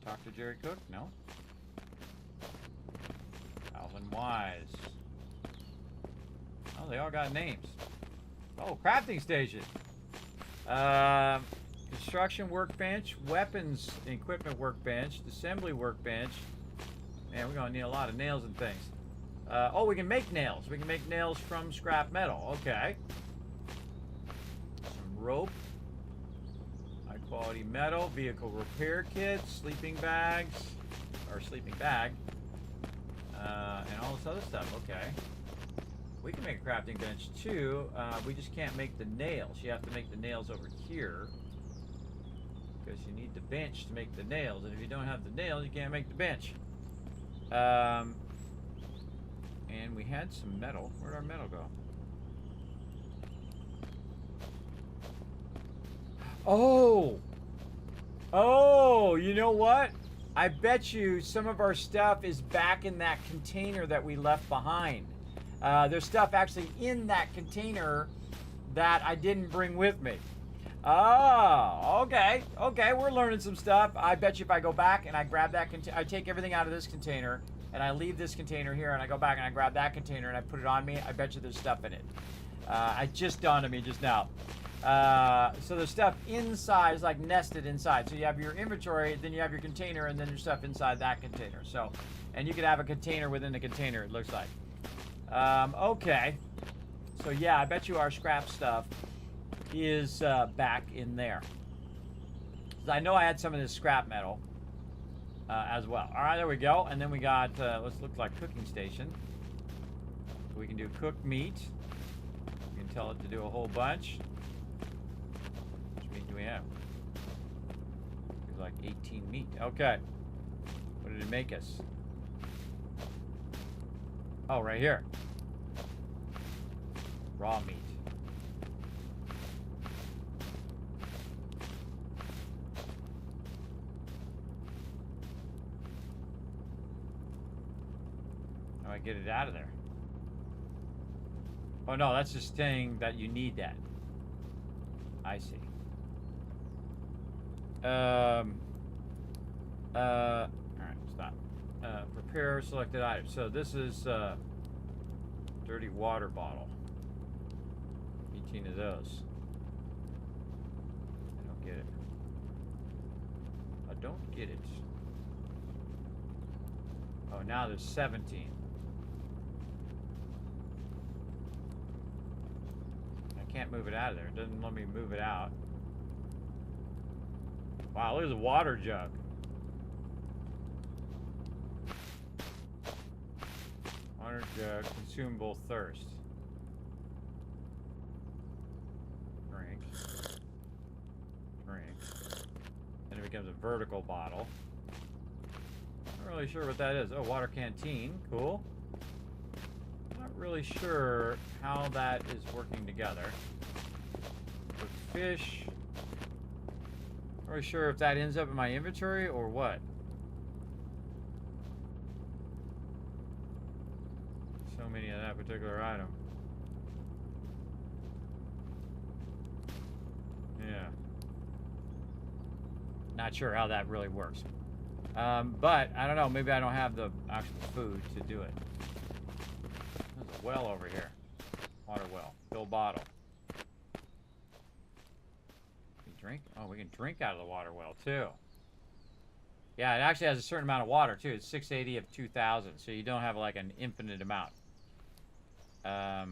talk to Jerry Cook? No. Alvin Wise. Oh, they all got names. Oh, crafting station. Construction workbench, weapons equipment workbench, assembly workbench. Man, we're gonna need a lot of nails and things. Oh, we can make nails. We can make nails from scrap metal. Okay. Some rope. High quality metal. Vehicle repair kits. Sleeping bags. Or sleeping bag. And all this other stuff. Okay. We can make a crafting bench too. We just can't make the nails. You have to make the nails over here. Because you need the bench to make the nails. And if you don't have the nails, you can't make the bench. And we had some metal. Where'd our metal go? Oh! Oh, you know what? I bet you some of our stuff is back in that container that we left behind. There's stuff actually in that container that I didn't bring with me. Oh, okay. Okay, we're learning some stuff. I bet you if I go back and I grab that container, I take everything out of this container and I leave this container here and I go back and I grab that container and I put it on me, I bet you there's stuff in it. It just dawned on me just now. So there's stuff inside, it's like nested inside. So you have your inventory, then you have your container, and then there's stuff inside that container. So, and you could have a container within the container, it looks like. Okay. So yeah, I bet you our scrap stuff is back in there. I know I had some of this scrap metal as well. All right, there we go. And then we got, let's look like cooking station. So we can do cooked meat. We can tell it to do a whole bunch. How much meat do we have? There's like 18 meat. Okay. What did it make us? Oh, right here. Raw meat. How do I get it out of there? Oh no, that's just saying that you need that. I see. Alright, stop. Prepare selected items. So this is dirty water bottle. 18 of those. I don't get it. I don't get it. Oh, now there's 17. I can't move it out of there. It doesn't let me move it out. Wow, look at the water jug. Water jug, consumable thirst. Drink. Drink. Then it becomes a vertical bottle. Not really sure what that is. Oh, water canteen. Cool. Not really sure how that is working together. Cook fish. Not really sure if that ends up in my inventory or what. So many of that particular item. Yeah. Not sure how that really works. But, I don't know, maybe I don't have the actual food to do it. There's a well over here. Water well. Fill bottle. Can we drink? Oh, we can drink out of the water well, too. Yeah, it actually has a certain amount of water, too. It's 680 of 2,000, so you don't have, like, an infinite amount. So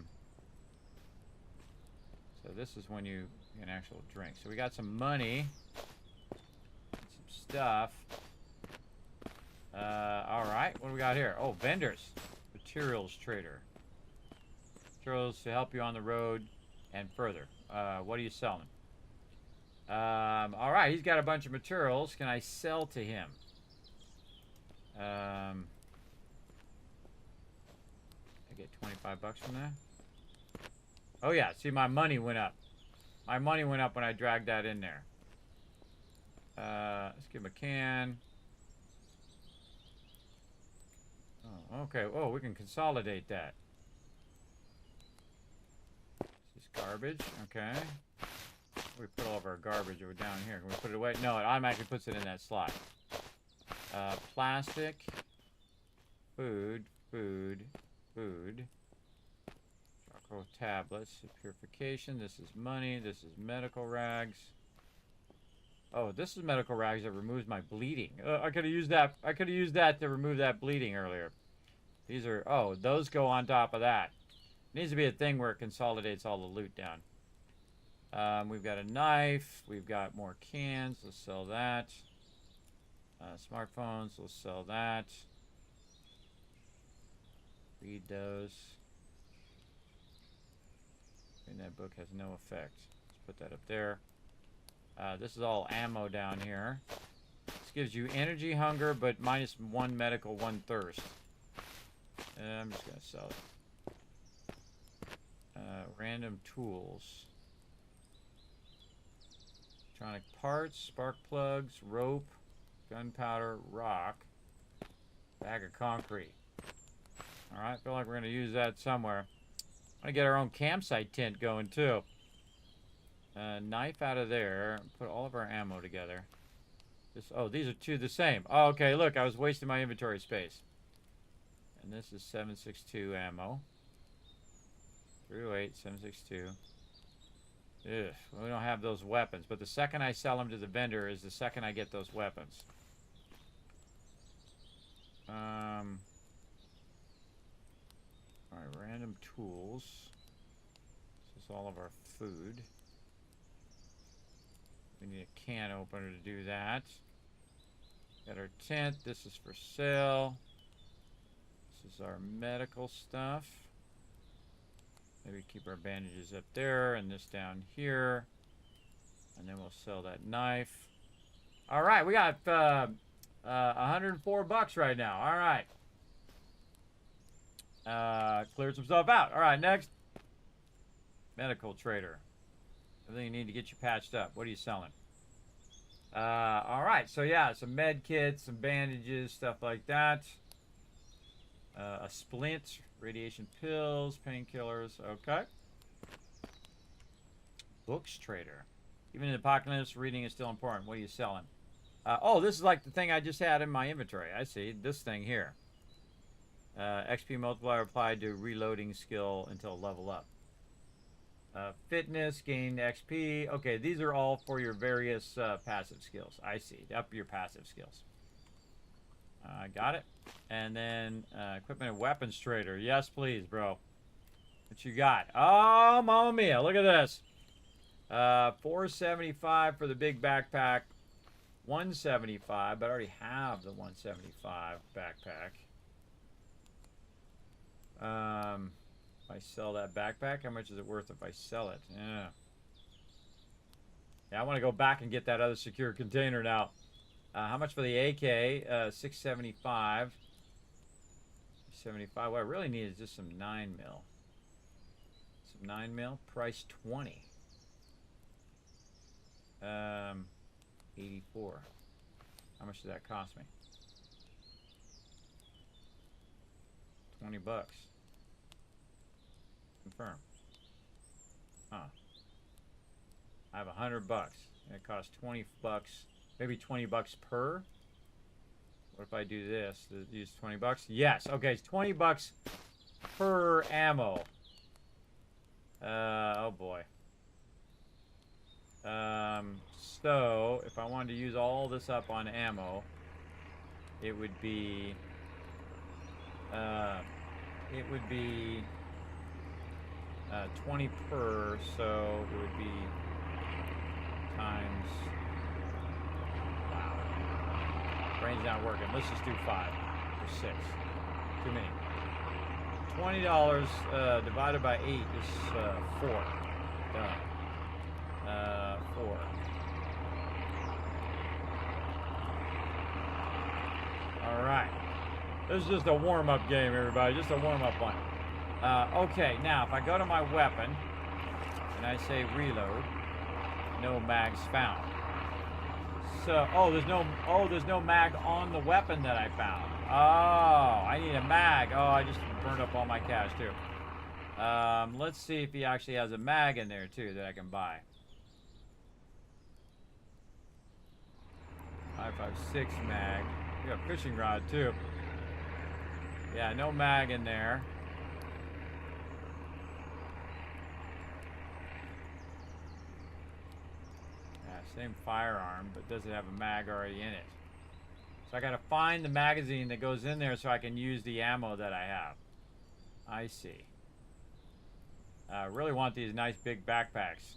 this is when you get an actual drink. So we got some money. Some stuff. Alright, what do we got here? Oh, vendors. Materials trader. Materials to help you on the road and further. What are you selling? Alright, he's got a bunch of materials. Can I sell to him? I get 25 bucks from that? Oh yeah, see my money went up. My money went up when I dragged that in there. Let's give him a can. Oh, okay. Oh, we can consolidate that. This is garbage. Okay. We put all of our garbage over down here. Can we put it away? No, it automatically puts it in that slot. Plastic. Food. Charcoal tablets. Purification. This is money. This is medical rags. Oh, this is medical rags that removes my bleeding. I could have used that. I could have used that to remove that bleeding earlier. These are, oh, those go on top of that. Needs to be a thing where it consolidates all the loot down. We've got a knife. We've got more cans. Let's sell that. Smartphones. Let's sell that. Read those. And that book has no effect. Let's put that up there. This is all ammo down here. This gives you energy, hunger, but minus 1 medical, 1 thirst. And I'm just going to sell it. Random tools. Electronic parts, spark plugs, rope, gunpowder, rock, bag of concrete. Alright, feel like we're going to use that somewhere. I'm going to get our own campsite tent going too. Knife out of there. Put all of our ammo together. Oh, these are two the same. Oh, okay, look, I was wasting my inventory space. And this is 7.62 ammo. 308, 7.62. Ugh, we don't have those weapons. But the second I sell them to the vendor is the second I get those weapons. Alright, random tools. This is all of our food. We need a can opener to do that. Got our tent. This is for sale. This is our medical stuff. Maybe keep our bandages up there and this down here. And then we'll sell that knife. All right, we got 104 bucks right now. All right. Cleared some stuff out. All right, next. Medical trader. Everything you need to get you patched up. What are you selling? All right, so yeah, some med kits, some bandages, stuff like that. A splint, radiation pills, painkillers. Okay. Books trader. Even in the apocalypse, reading is still important. What are you selling? Oh, this is like the thing I just had in my inventory. I see. This thing here. XP multiplier applied to reloading skill until level up. Fitness, gain XP. Okay, these are all for your various passive skills. I see. Up your passive skills. Got it. And then equipment and weapons trader. Yes, please, bro. What you got? Oh, mamma mia. Look at this. 475 for the big backpack. 175, but I already have the 175 backpack. If I sell that backpack, how much is it worth if I sell it? Yeah, I want to go back and get that other secure container now. How much for the AK? 675. 75. What I really need is just some 9 mil. Some 9 mil. Price 20. 84. How much does that cost me? 20 bucks. Confirm. Huh. I have 100 bucks. And it costs 20 bucks. Maybe 20 bucks per. What if I do this? Use 20 bucks? Yes. Okay, it's 20 bucks per ammo. Oh boy. So if I wanted to use all this up on ammo, it would be 20 per, so it would be times, wow, brain's not working. Let's just do 5 or 6. Too many. $20 divided by 8 is 4. Done. 4. All right. This is just a warm-up game, everybody. Just a warm-up one. Okay, now if I go to my weapon and I say reload, no mags found. So, there's no mag on the weapon that I found. Oh, I need a mag. Oh, I just burned up all my cash too. Let's see if he actually has a mag in there too that I can buy. 5.56 mag. We got a fishing rod too. Yeah, no mag in there. Yeah, same firearm, but does it have a mag already in it? So I gotta find the magazine that goes in there so I can use the ammo that I have. I see. I really want these nice big backpacks.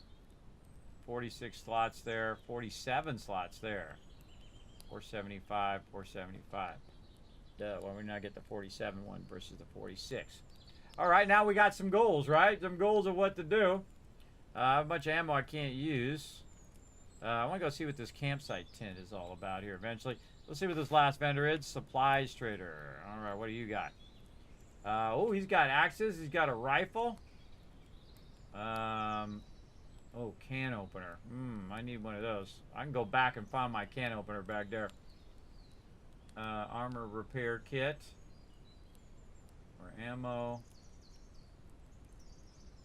46 slots there, 47 slots there. 475, 475. Duh, why would not get the 47 one versus the 46? All right, now we got some goals, right? Some goals of what to do. A bunch of ammo I can't use. I want to go see what this campsite tent is all about here eventually. Let's see what this last vendor is. Supplies trader. All right, what do you got? Oh, he's got axes. He's got a rifle. Oh, can opener. I need one of those. I can go back and find my can opener back there. Armor repair kit. Or ammo.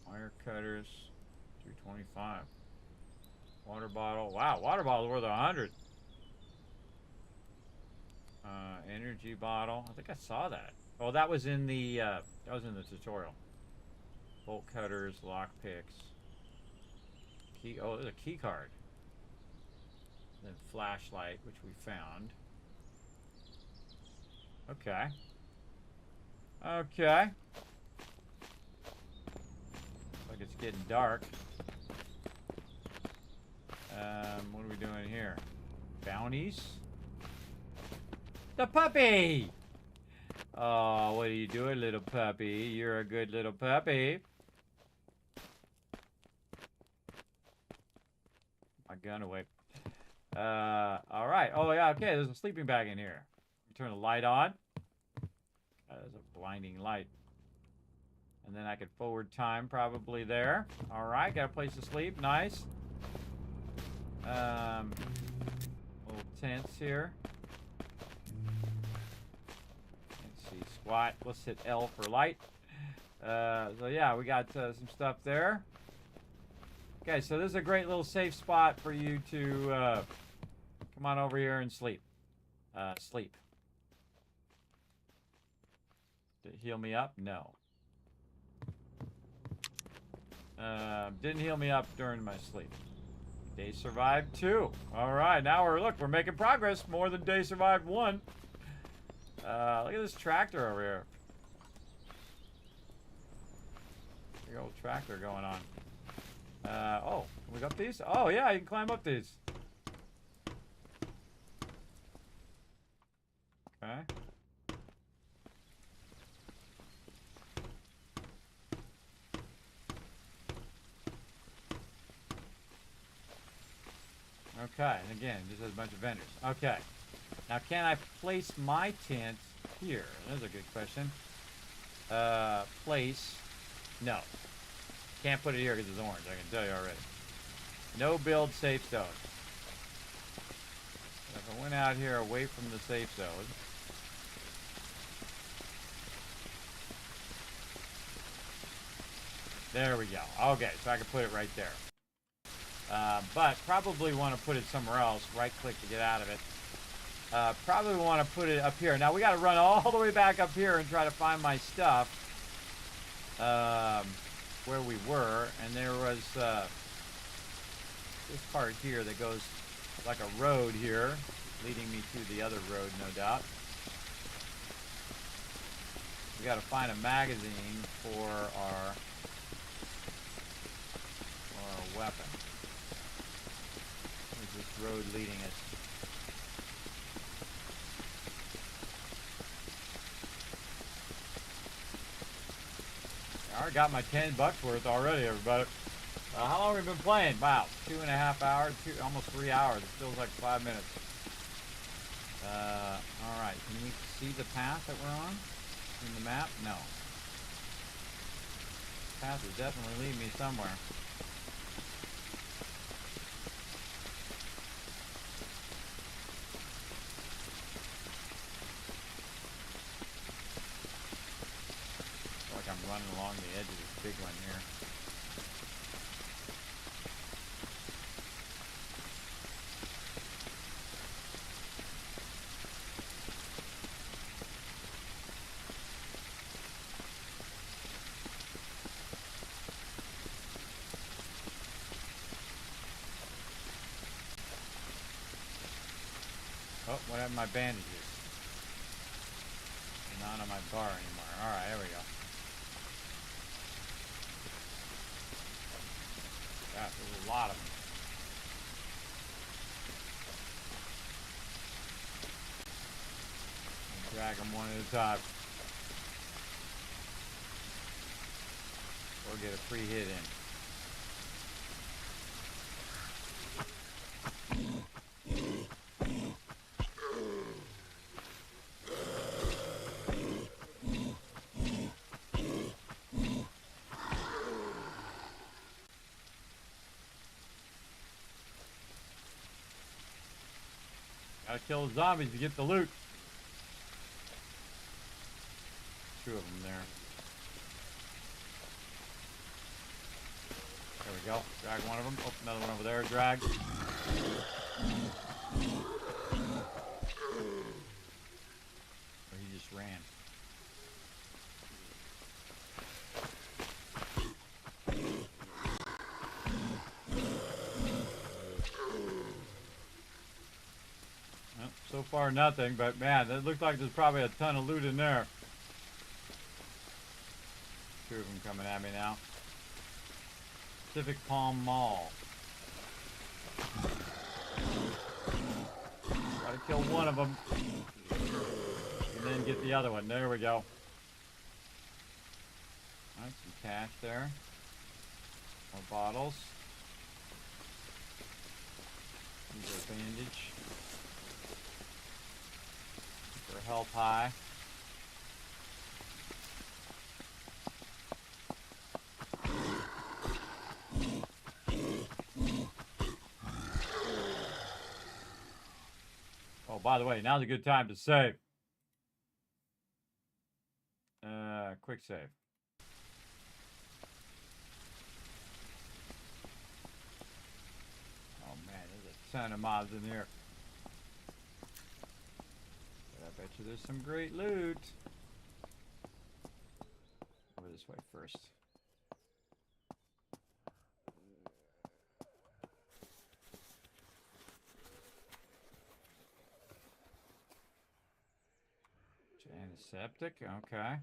Wire cutters. 225. Water bottle. Wow, water bottle's worth 100. Energy bottle. I think I saw that. Oh, that was in the tutorial. Bolt cutters, lock picks. Key. Oh, there's a key card. Then flashlight, which we found. Okay. Okay. Looks like it's getting dark. What are we doing here? Bounties? The puppy! Oh, what are you doing, little puppy? You're a good little puppy. My gun away. Alright. Oh, yeah, okay. There's a sleeping bag in here. Turn the light on. There's a blinding light. And then I could forward time probably there. Alright, got a place to sleep. Nice. Little tents here. Let's see, squat. Let's hit L for light. So yeah, we got some stuff there. Okay, so this is a great little safe spot for you to come on over here and sleep. Sleep. Did it heal me up? No. Didn't heal me up during my sleep. Day survived 2. All right, now we're making progress. More than day survived 1. Look at this tractor over here. Big old tractor going on. Oh, can we go up these? Oh yeah, you can climb up these. Okay. Okay, and again, just has a bunch of vendors. Okay. Now, can I place my tent here? That's a good question. Place. No. Can't put it here because it's orange, I can tell you already. No build safe zone. If I went out here away from the safe zone. There we go. Okay, so I can put it right there. But probably want to put it somewhere else. Right click to get out of it. Probably want to put it up here. Now we got to run all the way back up here and try to find my stuff. Where we were. And there was this part here that goes like a road here. Leading me to the other road, no doubt. We got to find a magazine for our weapon. Where's this road leading us? I already got my $10 worth already, everybody. How long have we been playing? Wow, 2.5 hours, almost 3 hours. It feels like 5 minutes. All right, can we see the path that we're on in the map? No. The path is definitely leading me somewhere. I'm running along the edge of this big one here. Oh, what happened to my bandages? They're not on my bar anymore. Alright, there we go. God, there's a lot of them. I'll drag them one at a time. Or get a free hit in. Gotta kill the zombies to get the loot. 2 of them there. There we go. Drag one of them. Oh, another one over there. Drag. Or he just ran. Well, so far nothing, but man, it looks like there's probably a ton of loot in there. 2 of them coming at me now. Pacific Palm Mall. Gotta kill one of them. And then get the other one. There we go. Alright, some cash there. More bottles. Use a bandage. Keep our health high. Oh, by the way, now's a good time to save. Quick save. Oh man, there's a ton of mobs in here. But I bet you there's some great loot. Over this way first. Antiseptic, okay.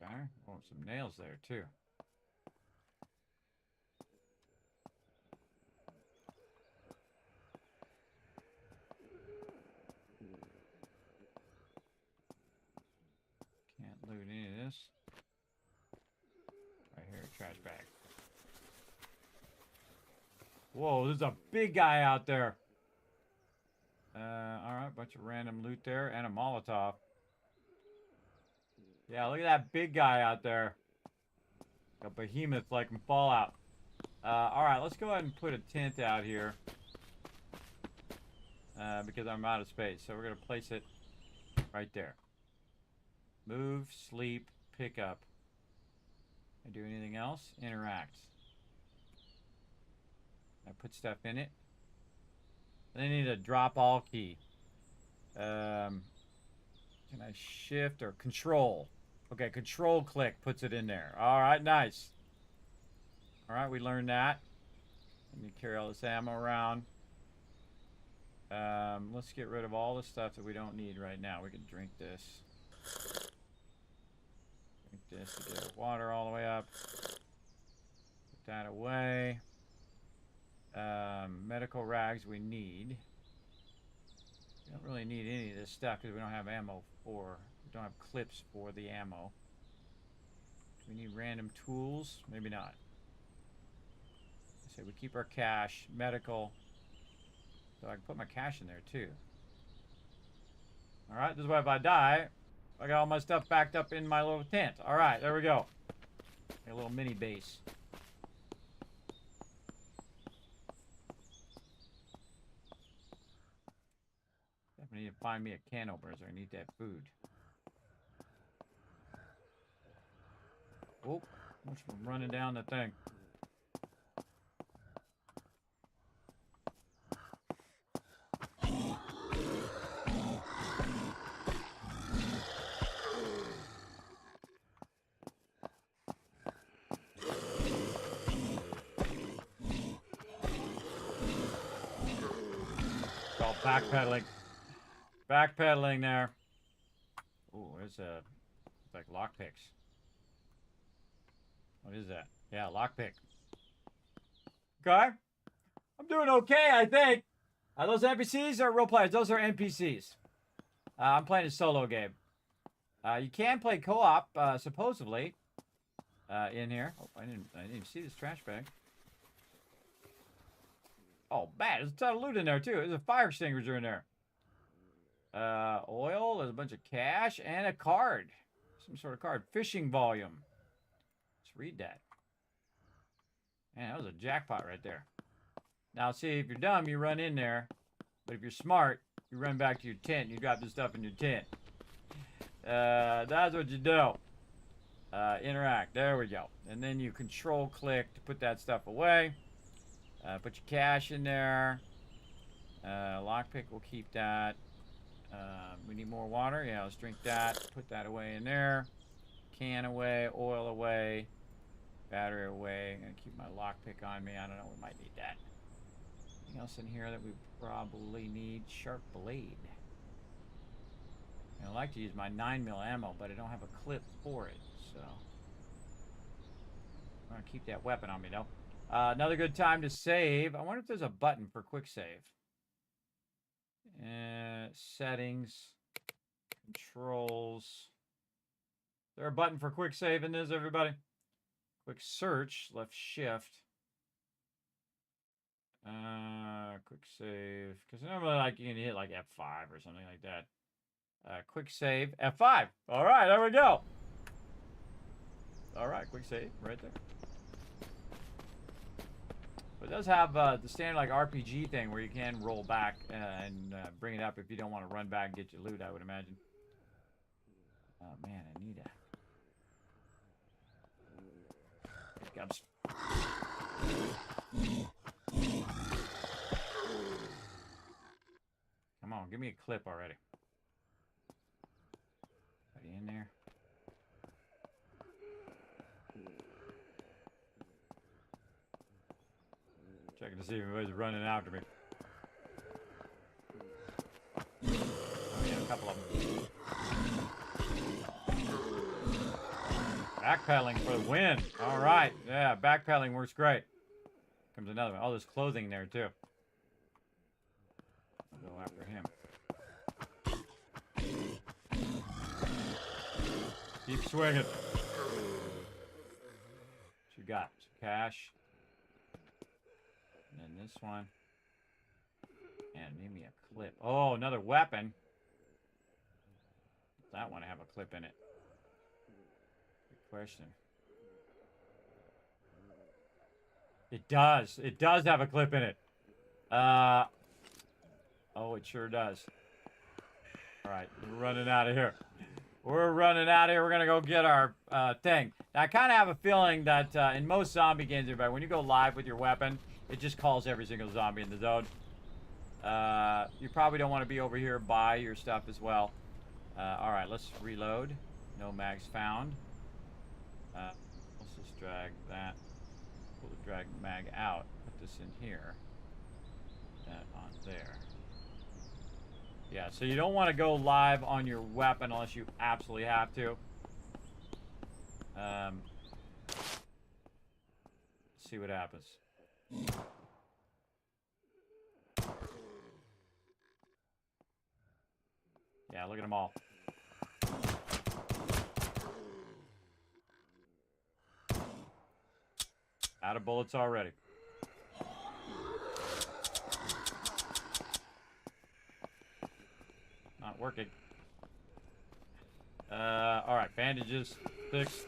Okay, oh, some nails there too. Can't loot any of this. Right here, trash bag. Whoa, there's a big guy out there. Alright, bunch of random loot there and a Molotov. Yeah, look at that big guy out there. A behemoth like in Fallout. Alright, let's go ahead and put a tent out here. Because I'm out of space. So we're going to place it right there. Move, sleep, pick up. Can I do anything else? Interact. I put stuff in it. Then I need a drop all key. Can I shift or control? Okay, control click puts it in there. Alright, nice. Alright, we learned that. Let me carry all this ammo around. Let's get rid of all the stuff that we don't need right now. We can drink this. Drink this to get the water all the way up. Put that away. Medical rags we need. We don't really need any of this stuff because we don't have ammo for, we don't have clips for the ammo. Do we need random tools? Maybe not. So we keep our cash, medical. So I can put my cash in there too. Alright, this is why if I die, I got all my stuff backed up in my little tent. Alright, there we go. A little mini base. I need to find me a can opener, so I need that food. Oh, I'm running down the thing. Backpedaling. Backpedaling there. Ooh, there's a... It's like lockpicks. What is that? Yeah, lockpick. Okay. I'm doing okay, I think. Are those NPCs or real players? Those are NPCs. I'm playing a solo game. You can play co-op, supposedly, in here. Oh, I didn't even see this trash bag. Oh, man, there's a ton of loot in there, too. There's a fire extinguisher in there. Oil, there's a bunch of cash, and a card. Some sort of card. Fishing volume. Let's read that. Man, that was a jackpot right there. Now, see, if you're dumb, you run in there. But if you're smart, you run back to your tent and you drop this stuff in your tent. That's what you do. Interact. There we go. And then you control-click to put that stuff away. Put your cash in there. Lockpick, we'll keep that. We need more water. Yeah, let's drink that. Put that away in there. Can away. Oil away. Battery away. I'm going to keep my lockpick on me. I don't know. We might need that. Anything else in here that we probably need? Sharp blade. I like to use my 9mm ammo, but I don't have a clip for it, so I'm going to keep that weapon on me, though. Another good time to save. I wonder if there's a button for quick save. Settings. Controls. Is there a button for quick save in this, everybody? Quick search. Left shift. Quick save. Because normally, like, you can hit, like, F5 or something like that. Quick save. F5. All right, there we go. All right, quick save right there. But it does have the standard like RPG thing where you can roll back and bring it up if you don't want to run back and get your loot, I would imagine. Oh, man, I need a... Comes. Come on, give me a clip already. In there. Checking to see if anybody's running after me. Oh, yeah, a couple of them. Backpedaling for the win. All right. Yeah, backpedaling works great. Comes another one. Oh, there's clothing there, too. I'll go after him. Keep swinging. What you got? Some cash. And then this one. And maybe a clip. Oh, another weapon. Does that one have a clip in it? Good question. It does. It does have a clip in it. Oh, it sure does. All right, we're running out of here. We're running out of here. We're going to go get our thing. Now, I kind of have a feeling that in most zombie games, everybody, when you go live with your weapon, it just calls every single zombie in the zone. You probably don't want to be over here by your stuff as well. All right, let's reload. No mags found. Let's just drag that. We'll drag the mag out. Put this in here. That on there. Yeah, so you don't want to go live on your weapon unless you absolutely have to. Let's see what happens. Yeah, look at them all. Out of bullets already. Not working. All right, bandages fixed.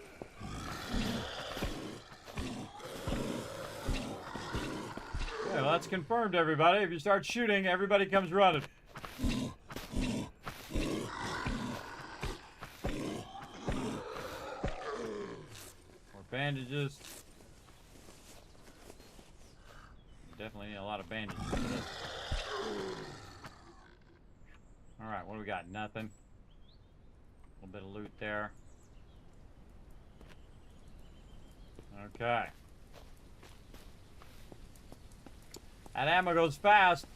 Yeah, well, that's confirmed, everybody. If you start shooting, everybody comes running. More bandages. Definitely need a lot of bandages for this. Alright, what do we got? Nothing. A little bit of loot there. Okay. That ammo goes fast.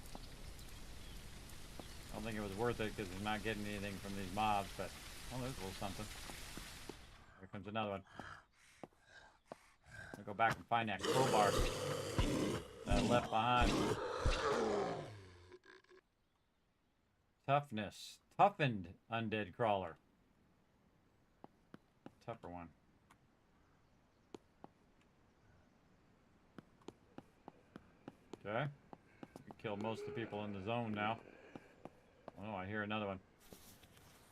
I don't think it was worth it because we're not getting anything from these mobs, but oh, there's a little something. Here comes another one. I'll go back and find that crowbar that I left behind. Toughness. Toughened undead crawler. Tougher one. Okay. We killed most of the people in the zone now. Oh, I hear another one.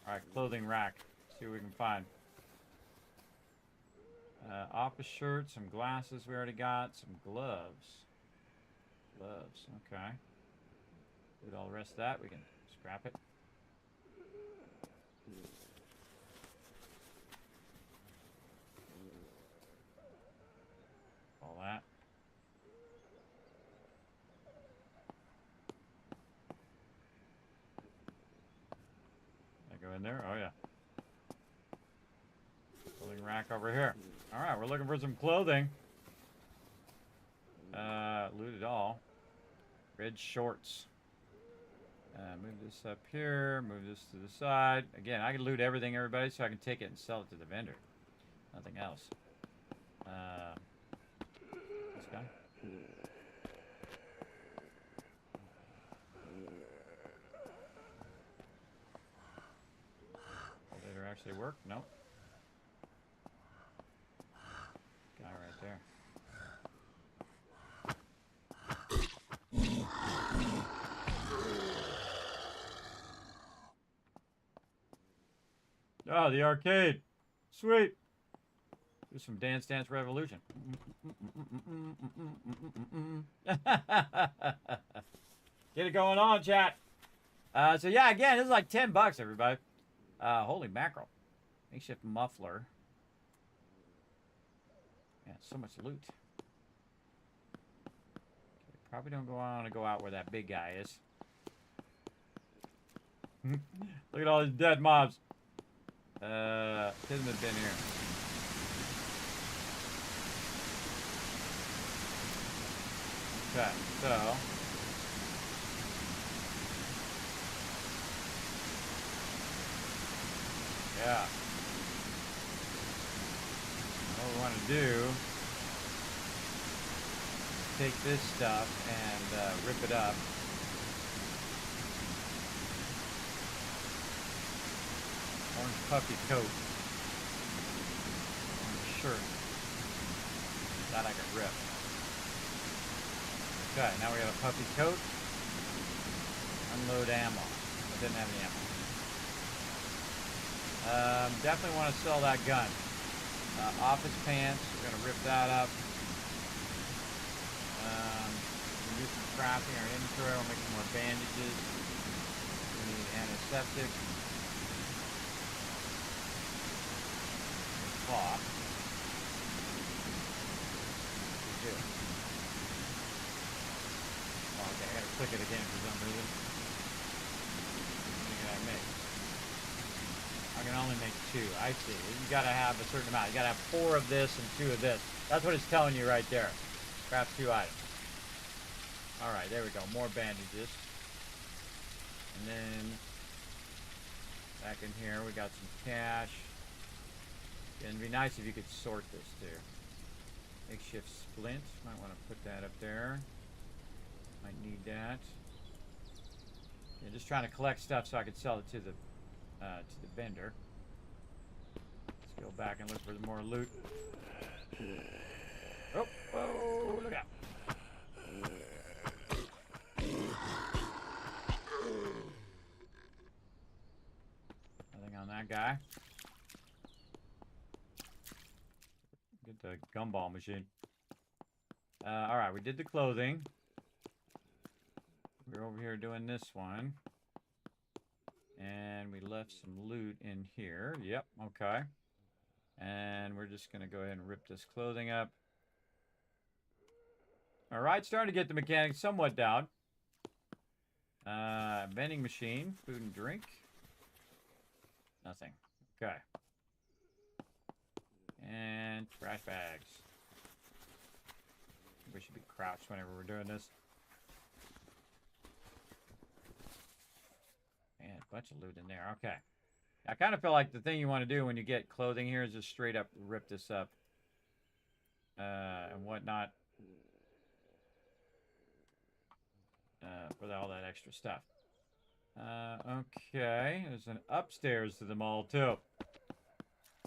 Alright, clothing rack. See what we can find. Office shirt, some glasses we already got, some gloves. Gloves, okay. With all the rest of that, we can scrap it. All that. Go in there? Oh, yeah. Clothing rack over here. Alright, we're looking for some clothing. Loot it all. Red shorts. Move this up here. Move this to the side. Again, I can loot everything, everybody, so I can take it and sell it to the vendor. Nothing else. This guy. Elevator actually work? Nope. Guy right there. Oh, the arcade. Sweet. Do some Dance Dance Revolution. Get it going on, chat. So yeah, again, this is like $10, everybody. Holy mackerel. Makeshift muffler. Yeah, so much loot. Okay, probably don't want to go out where that big guy is. Look at all these dead mobs. Kismet been here. Okay, so yeah. What we want to do is take this stuff and rip it up. Orange puffy coat. Orange shirt. That I could rip. Okay, now we got a puffy coat. Unload ammo. I didn't have any ammo. Definitely want to sell that gun. Office pants. We're going to rip that up. We'll do some crafting. Our inventory. We'll make some more bandages. We need antiseptic. Cloth. Good. Oh, okay, I gotta click it again for some reason. How many can I make? I can only make 2. I see. You gotta have a certain amount. You gotta have 4 of this and 2 of this. That's what it's telling you right there. Craft 2 items. Alright, there we go. More bandages. And then back in here we got some cash. It'd be nice if you could sort this too. Makeshift splint. Might want to put that up there. Might need that. Yeah, just trying to collect stuff so I could sell it to the vendor. Let's go back and look for more loot. Oh, whoa, look out. Nothing on that guy. Get the gumball machine. Alright, we did the clothing. We're over here doing this one. And we left some loot in here. Yep, okay. And we're just going to go ahead and rip this clothing up. Alright, starting to get the mechanics somewhat down. Vending machine, food and drink. Nothing. Okay. And trash bags. We should be crouched whenever we're doing this. Man, a bunch of loot in there. Okay. I kind of feel like the thing you want to do when you get clothing here is just straight up rip this up. And whatnot. For all that extra stuff. Okay. There's an upstairs to the mall, too. Go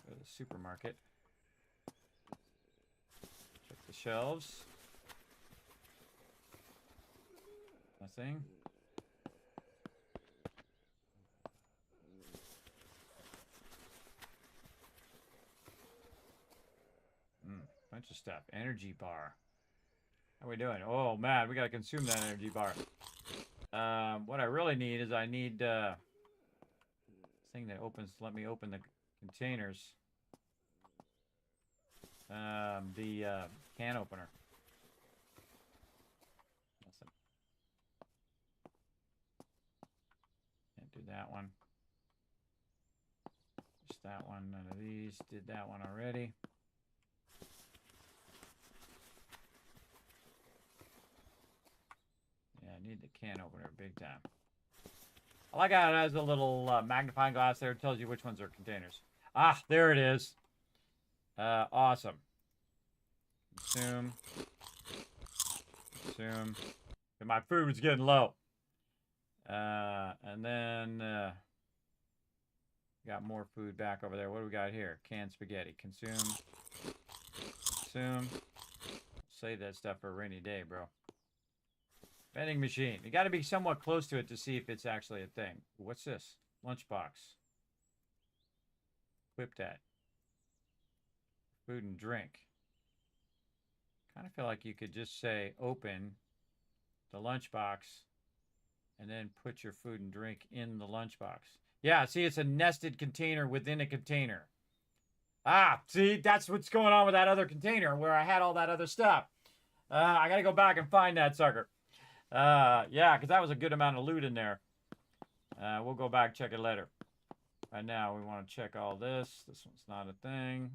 to the supermarket. Check the shelves. Nothing. Bunch of stuff. Energy bar. How are we doing? Oh, man, we gotta consume that energy bar. What I really need is I need thing that opens. Let me open the containers. The can opener. Nothing. Can't do that one. Just that one. None of these. Did that one already. Yeah, I need the can opener big time. I like how it has a little magnifying glass there. It tells you which ones are containers. Ah, there it is. Awesome. Consume. Consume. And my food was getting low. And then got more food back over there. What do we got here? Canned spaghetti. Consume. Consume. Save that stuff for a rainy day, bro. Vending machine. You got to be somewhat close to it to see if it's actually a thing. What's this? Lunchbox. Equip that. Food and drink. Kind of feel like you could just say open the lunchbox and then put your food and drink in the lunchbox. Yeah, see, it's a nested container within a container. Ah, see, that's what's going on with that other container where I had all that other stuff. I got to go back and find that sucker. Yeah, because that was a good amount of loot in there. We'll go back and check it later. Right now, we want to check all this. This one's not a thing.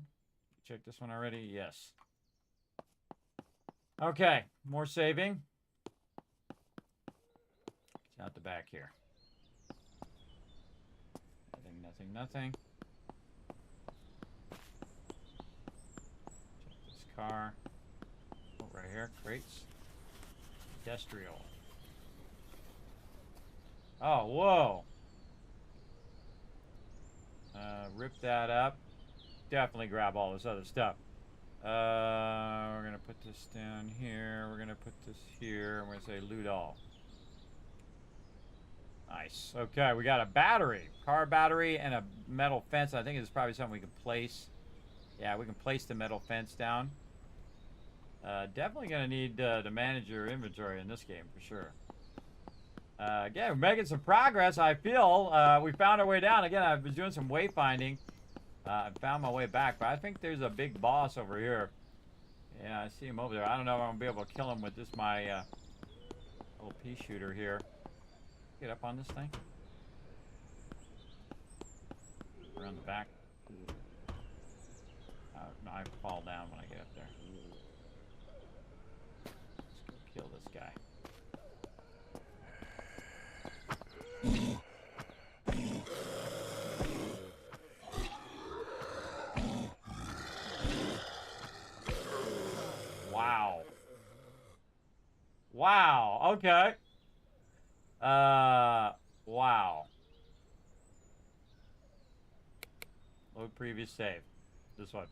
Check this one already? Yes. Okay, more saving. It's out the back here. Nothing, nothing, nothing. Check this car. Oh, right here, crates. Industrial. Oh, whoa. Rip that up. Definitely grab all this other stuff. We're going to put this down here. We're going to put this here. We're going to say loot all. Nice. Okay, we got a battery. Car battery and a metal fence. I think it's probably something we can place. Yeah, we can place the metal fence down. Definitely going to need to manage your inventory in this game for sure. Again, we're making some progress, I feel. We found our way down. Again, I've been doing some wayfinding. I found my way back, but I think there's a big boss over here. Yeah, I see him over there. I don't know if I'm going to be able to kill him with this, my little pea shooter here. Get up on this thing. Around the back. No, I fall down when I get up there. Let's go kill this guy. Wow. Wow, okay. Wow. Load previous save. This one.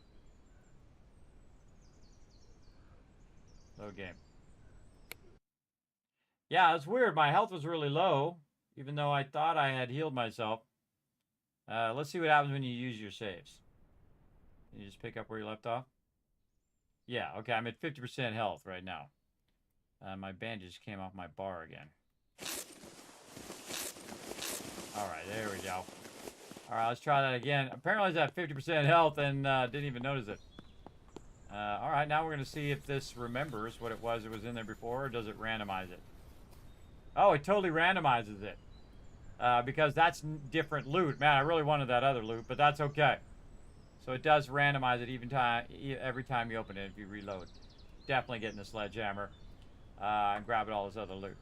Load game. Yeah, it's weird. My health was really low, even though I thought I had healed myself. Let's see what happens when you use your saves. Can you just pick up where you left off? Yeah, okay, I'm at 50% health right now. My bandage came off my bar again. Alright, there we go. Alright, let's try that again. Apparently it's at 50% health and didn't even notice it. Alright, now we're going to see if this remembers what it was in there before, or does it randomize it? Oh, it totally randomizes it. Because that's different loot. Man, I really wanted that other loot, but that's okay. So it does randomize it every time you open it if you reload. Definitely getting the sledgehammer and grabbing all this other loot.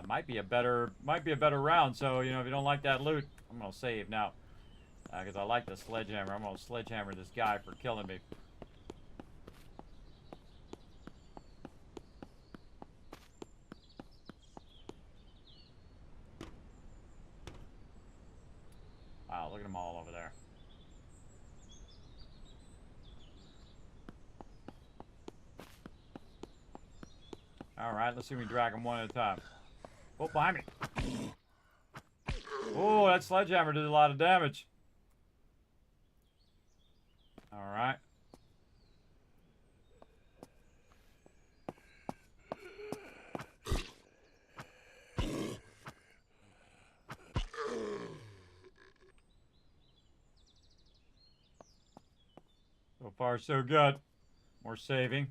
Might be a better round. So you know, if you don't like that loot, I'm gonna save now because I like the sledgehammer. I'm gonna sledgehammer this guy for killing me. Wow, look at them all over there. All right, let's see if we can drag them one at a time. Oh, behind me. Oh, that sledgehammer did a lot of damage. All right. So far, so good. More saving.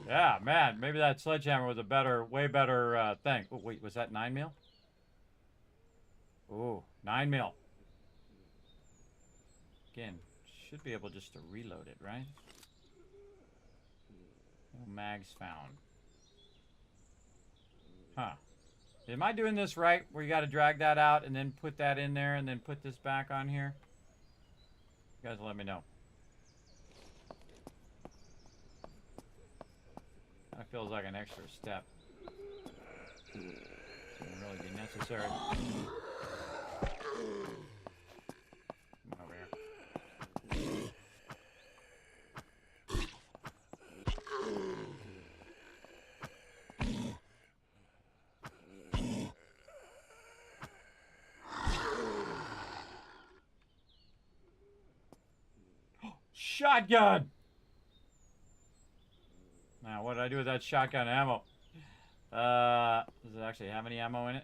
Yeah, man, maybe that sledgehammer was a better, way better thing. Oh, wait, was that 9 mil? Ooh, 9 mil. Again, should be able just to reload it, right? No mags found. Huh. Am I doing this right? Where you got to drag that out and then put that in there and then put this back on here? You guys let me know. That feels like an extra step. Shouldn't really be necessary. Come over here. Shotgun! Now, what did I do with that shotgun ammo? Does it actually have any ammo in it?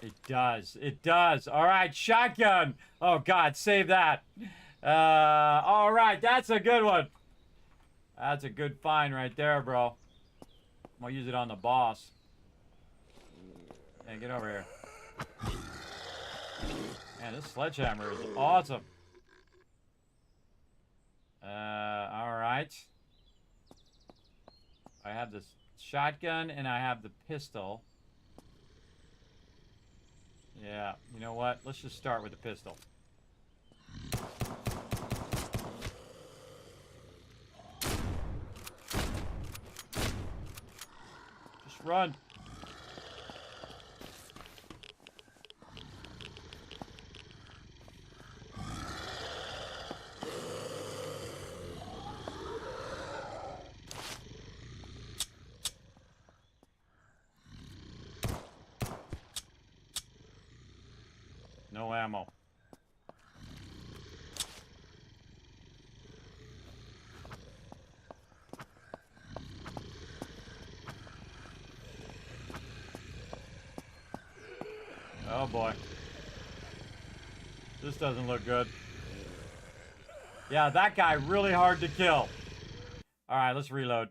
It does. It does. All right, shotgun. Oh, God, save that. All right, that's a good one. That's a good find right there, bro. I'm going to use it on the boss. Hey, get over here. Man, this sledgehammer is awesome. All right. I have this shotgun and I have the pistol. Yeah, you know what? Let's just start with the pistol. Just run. No ammo. Oh boy. This doesn't look good. Yeah, that guy really hard to kill. All right, let's reload.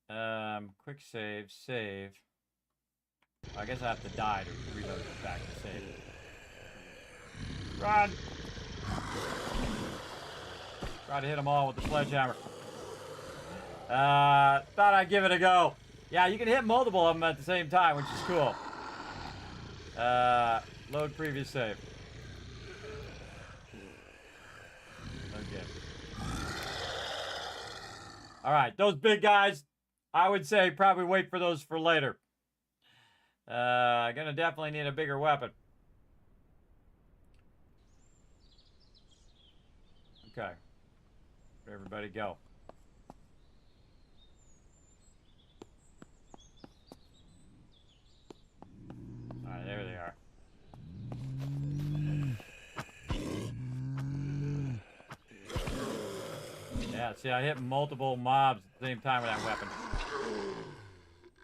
Quick save, save. I guess I have to die to reload it back to save. Run! Try to hit them all with the sledgehammer. Thought I'd give it a go. Yeah, you can hit multiple of them at the same time, which is cool. Load previous save. Okay. Alright, those big guys, I would say probably wait for those for later. Gonna definitely need a bigger weapon. Okay. Where'd everybody go? Alright, there they are. Yeah, see, I hit multiple mobs at the same time with that weapon.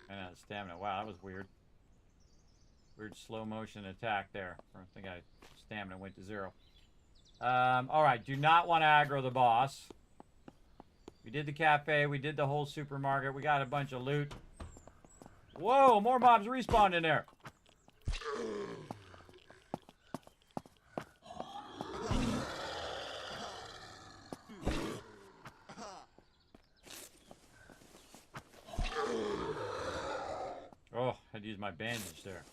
And stamina. Wow, that was weird. Weird slow motion attack there. I think stamina went to 0. Alright, do not want to aggro the boss. We did the cafe, we did the whole supermarket, we got a bunch of loot. Whoa, more mobs respawned in there. use my bandage there.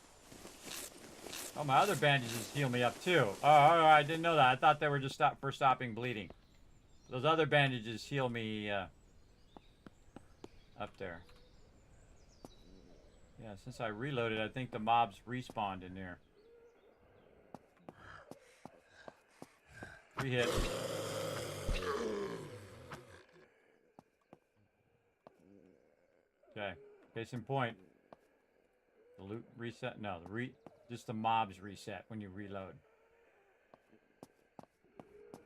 Oh, my other bandages heal me up too. Oh, I didn't know that. I thought they were just for stopping bleeding. Those other bandages heal me up there. Yeah, since I reloaded, I think the mobs respawned in there. 3 hits. Okay, case in point. The loot reset? No, just the mobs reset when you reload.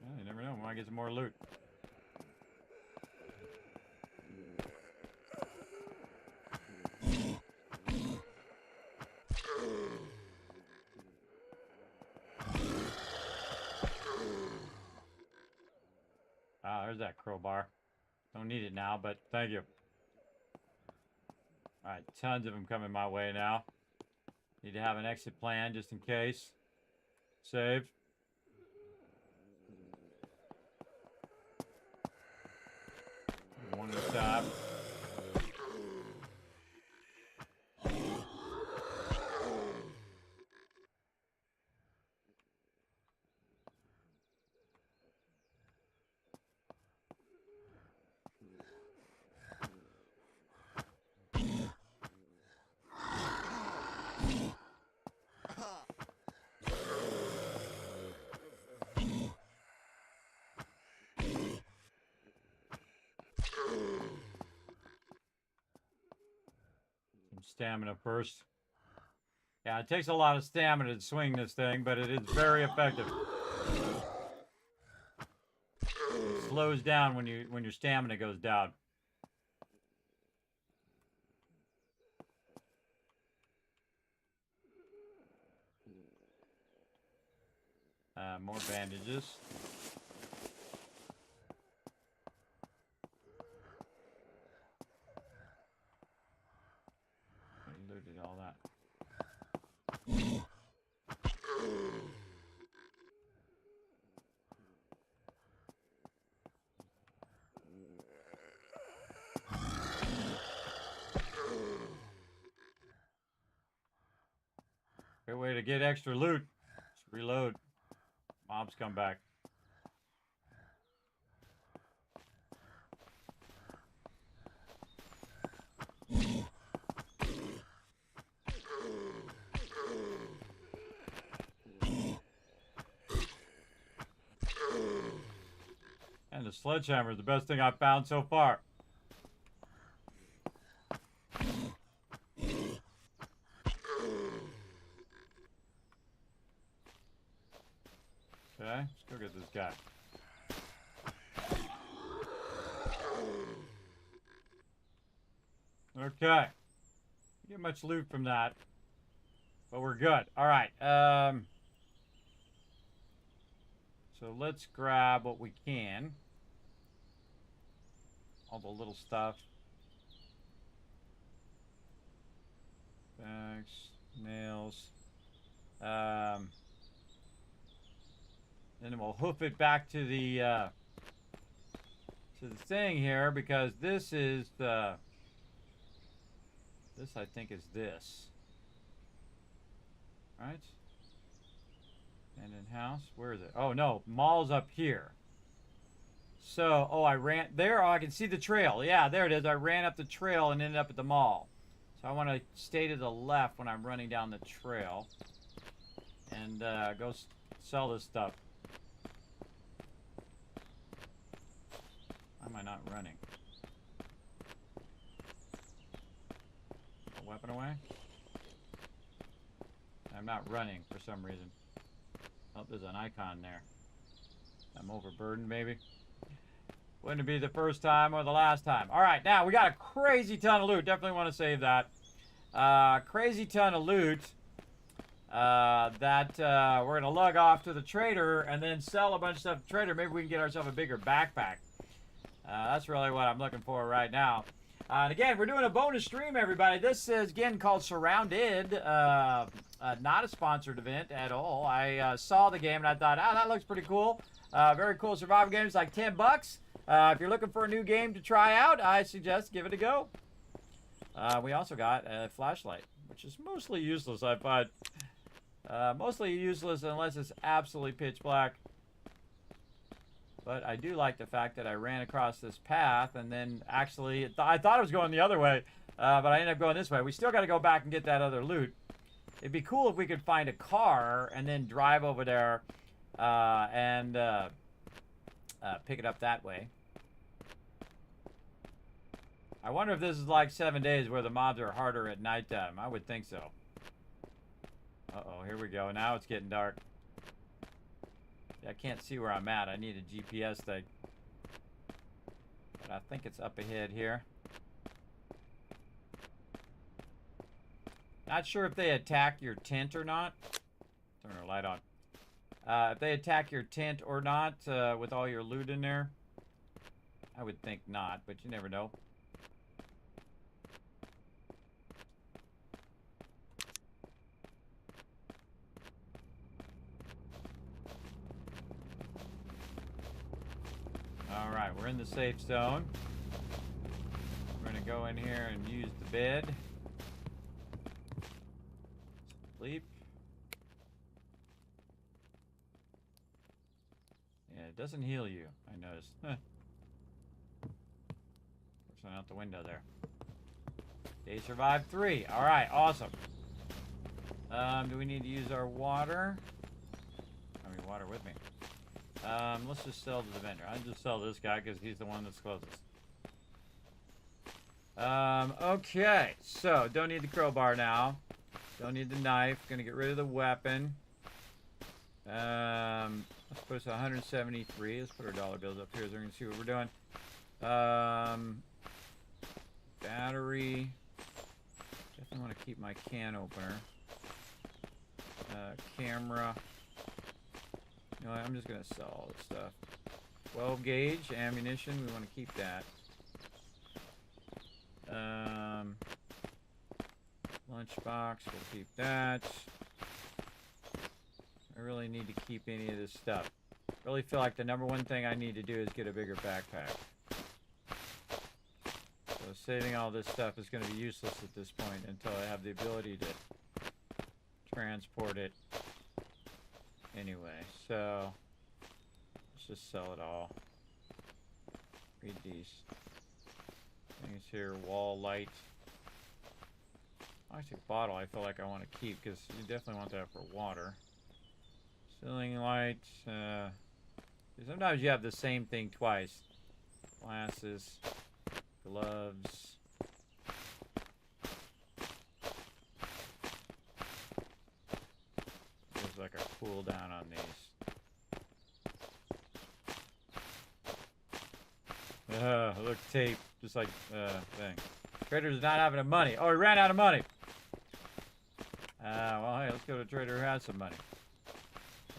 Well, you never know. We might get some more loot. Ah, there's that crowbar. Don't need it now, but thank you. Alright, tons of them coming my way now. Need to have an exit plan just in case. Save. One at a time. Stamina first. Yeah, it takes a lot of stamina to swing this thing, but it is very effective. It slows down when your stamina goes down. More bandages. Looted all that. Great way to get extra loot. Just reload. Mobs come back. And the sledgehammer is the best thing I've found so far. Okay, let's go get this guy. Okay. Didn't get much loot from that, but we're good. All right. So let's grab what we can. All the little stuff. Bags, nails. Then we'll hoof it back to the thing here, because this is the. This I think is this. Right? And in house, where is it? Oh no, mall's up here. So, oh, I ran there. Oh, I can see the trail. Yeah, there it is. I ran up the trail and ended up at the mall. So I want to stay to the left when I'm running down the trail and go sell this stuff. Why am I not running? A weapon away? I'm not running for some reason. Oh, there's an icon there. I'm overburdened, maybe. Wouldn't it be the first time or the last time? All right, now we got a crazy ton of loot. Definitely want to save that. Crazy ton of loot that we're going to lug off to the trader and then sell a bunch of stuff to the trader. Maybe we can get ourselves a bigger backpack. That's really what I'm looking for right now. And again, we're doing a bonus stream, everybody. This is, again, called SurrounDead. Not a sponsored event at all. I saw the game and I thought, oh, that looks pretty cool. Very cool survival game. It's like $10. If you're looking for a new game to try out, I suggest give it a go. We also got a flashlight. which is mostly useless, I find. Mostly useless unless it's absolutely pitch black. But I do like the fact that I ran across this path and then actually, I thought it was going the other way, but I ended up going this way. We still got to go back and get that other loot. It'd be cool if we could find a car and then drive over there and pick it up that way. I wonder if this is like 7 days where the mobs are harder at nighttime. I would think so. Uh-oh, here we go. Now it's getting dark. I can't see where I'm at. I need a GPS thing. But I think it's up ahead here. Not sure if they attack your tent or not. Turn our light on. If they attack your tent or not with all your loot in there. I would think not, but you never know. Alright, we're in the safe zone. We're going to go in here and use the bed. Sleep. Yeah, it doesn't heal you, I noticed. Huh. Person out the window there. Day survived 3. Alright, awesome. Do we need to use our water? I mean, water with me. Let's just sell to the vendor. I'll just sell this guy because he's the one that's closest. Okay, so don't need the crowbar now. Don't need the knife. Gonna get rid of the weapon. Let's put us at 173. Let's put our dollar bills up here so we can see what we're doing. Battery. Definitely want to keep my can opener. Camera. You know what, I'm just going to sell all this stuff. 12 gauge ammunition, we want to keep that. Lunchbox, we'll keep that. I really need to keep any of this stuff. Really feel like the #1 thing I need to do is get a bigger backpack. So saving all this stuff is going to be useless at this point until I have the ability to transport it. Anyway, so let's just sell it all. Read these things here. Wall light. Actually, bottle I feel like I want to keep because you definitely want that for water. Ceiling light. Sometimes you have the same thing twice. Glasses. Gloves. Like a cooldown on these. Look, tape, just like thing. Trader's not having enough money. Oh, he ran out of money. Well, hey, let's go to a trader who has some money.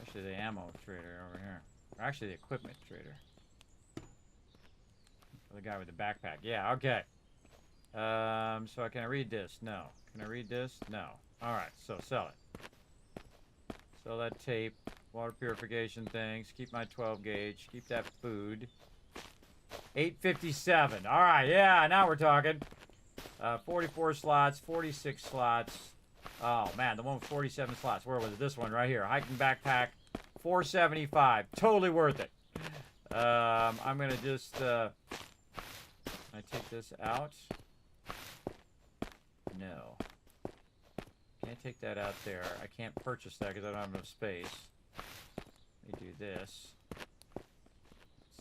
Actually, the ammo trader over here. Or actually, the equipment trader. The guy with the backpack. Yeah, okay. So can I read this? No. Can I read this? No. All right, so sell it. Sell that tape, water purification things, keep my 12 gauge, keep that food. 857. All right, yeah, now we're talking. 44 slots, 46 slots. Oh, man, the one with 47 slots. Where was it? This one right here. Hiking backpack, 475. Totally worth it. I'm going to just... I take this out? No. Can't take that out there. I can't purchase that because I don't have enough space. Let me do this.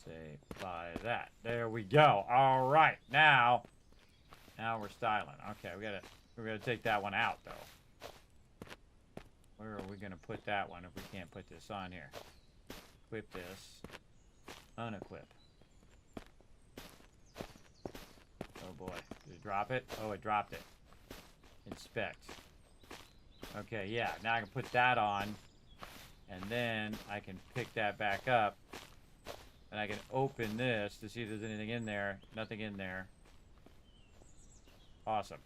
Say, buy that. There we go. All right. Now we're styling. Okay, we're gonna take that one out though. Where are we gonna put that one if we can't put this on here? Equip this. Unequip. Oh boy. Did it drop it? Oh, it dropped it. Inspect. Okay, yeah, now I can put that on, and then I can pick that back up, and I can open this to see if there's anything in there. Nothing in there. Awesome.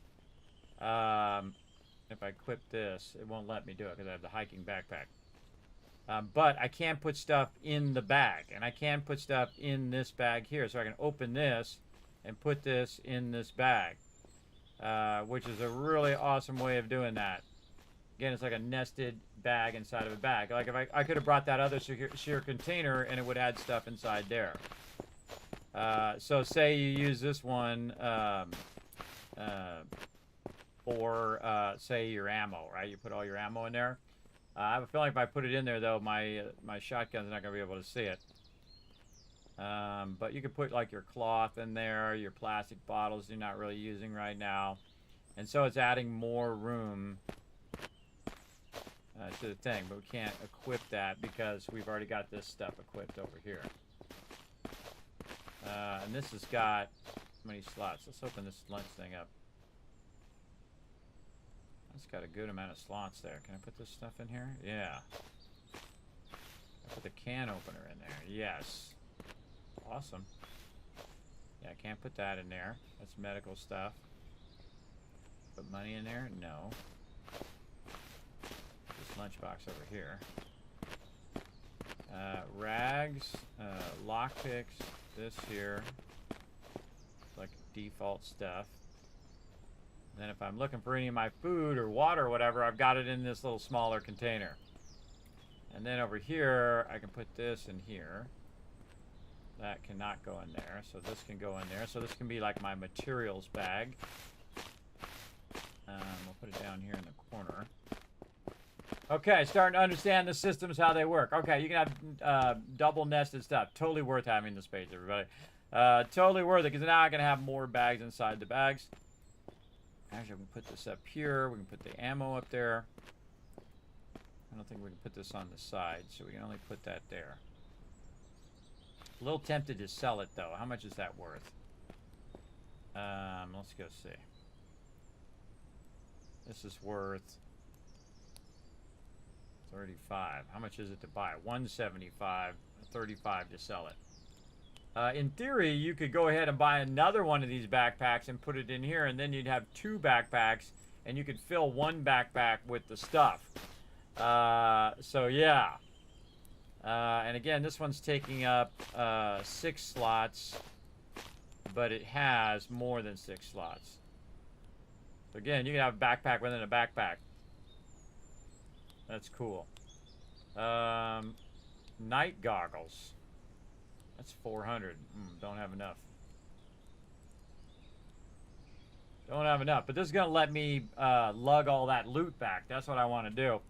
If I equip this, it won't let me do it because I have the hiking backpack. But I can put stuff in the bag, and I can put stuff in this bag here, so I can open this and put this in this bag. which is a really awesome way of doing that. Again, it's like a nested bag inside of a bag. Like if I could have brought that other sheer container and it would add stuff inside there. So say you use this one for, say, your ammo, right? You put all your ammo in there. I have a feeling if I put it in there, though, my shotgun's not going to be able to see it. But you could put, like, your cloth in there, your plastic bottles you're not really using right now. And so it's adding more room to the thing. But we can't equip that because we've already got this stuff equipped over here. And this has got how many slots? Let's open this lunch thing up. It's got a good amount of slots there. Can I put this stuff in here? Yeah. I put the can opener in there. Yes. Awesome. Yeah, I can't put that in there. That's medical stuff. Put money in there? No. This lunchbox over here. Rags, lockpicks, this here. Like default stuff. Then if I'm looking for any of my food or water or whatever, I've got it in this little smaller container. And then over here, I can put this in here. That cannot go in there, so this can go in there. So this can be like my materials bag. We'll put it down here in the corner. Okay, starting to understand the systems, how they work. Okay, you can have double nested stuff. Totally worth having this page, everybody. Totally worth it, because now I can have more bags inside the bags. Actually, we can put this up here. We can put the ammo up there. I don't think we can put this on the side, so we can only put that there. A little tempted to sell it, though. How much is that worth? Let's go see. This is worth 35. How much is it to buy? 175. 35 to sell it. In theory, you could go ahead and buy another one of these backpacks and put it in here, and then you'd have 2 backpacks, and you could fill 1 backpack with the stuff. So yeah. And again, this one's taking up 6 slots, but it has more than 6 slots. So again, you can have a backpack within a backpack. That's cool. Night goggles. That's 400. Don't have enough. Don't have enough. But this is going to let me lug all that loot back. That's what I want to do.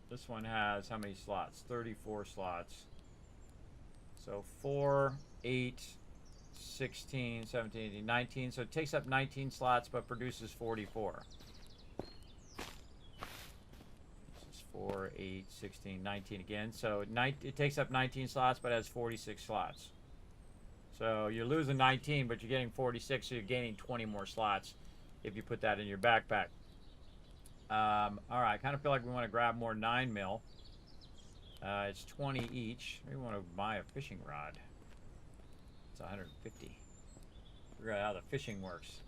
This one has how many slots? 34 slots. So 4, 8, 16, 17, 18, 19. So it takes up 19 slots but produces 44. 4, 8, 16, 19 again. So it takes up 19 slots, but has 46 slots. So you're losing 19, but you're getting 46, so you're gaining 20 more slots if you put that in your backpack. All right, I kind of feel like we want to grab more 9mm. It's 20 each. Maybe we want to buy a fishing rod. It's 150. Figure out how the fishing works.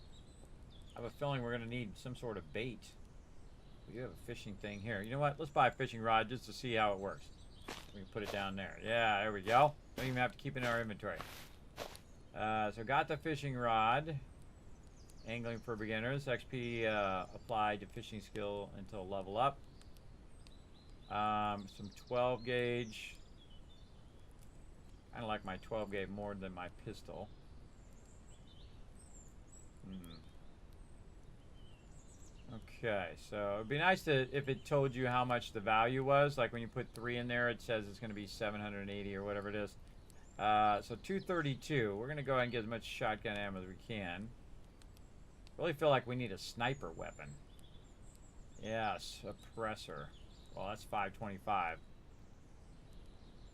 I have a feeling we're going to need some sort of bait. We have a fishing thing here. You know what? Let's buy a fishing rod just to see how it works. We can put it down there. Yeah, there we go. Don't even have to keep it in our inventory. So got the fishing rod. Angling for beginners. XP applied to fishing skill until level up. Some 12 gauge. Kind of like my 12 gauge more than my pistol. Okay, so it'd be nice to if it told you how much the value was. Like when you put 3 in there, it says it's going to be 780 or whatever it is. So 232. We're going to go ahead and get as much shotgun ammo as we can. Really feel like we need a sniper weapon. Yeah, suppressor. Well, that's 525.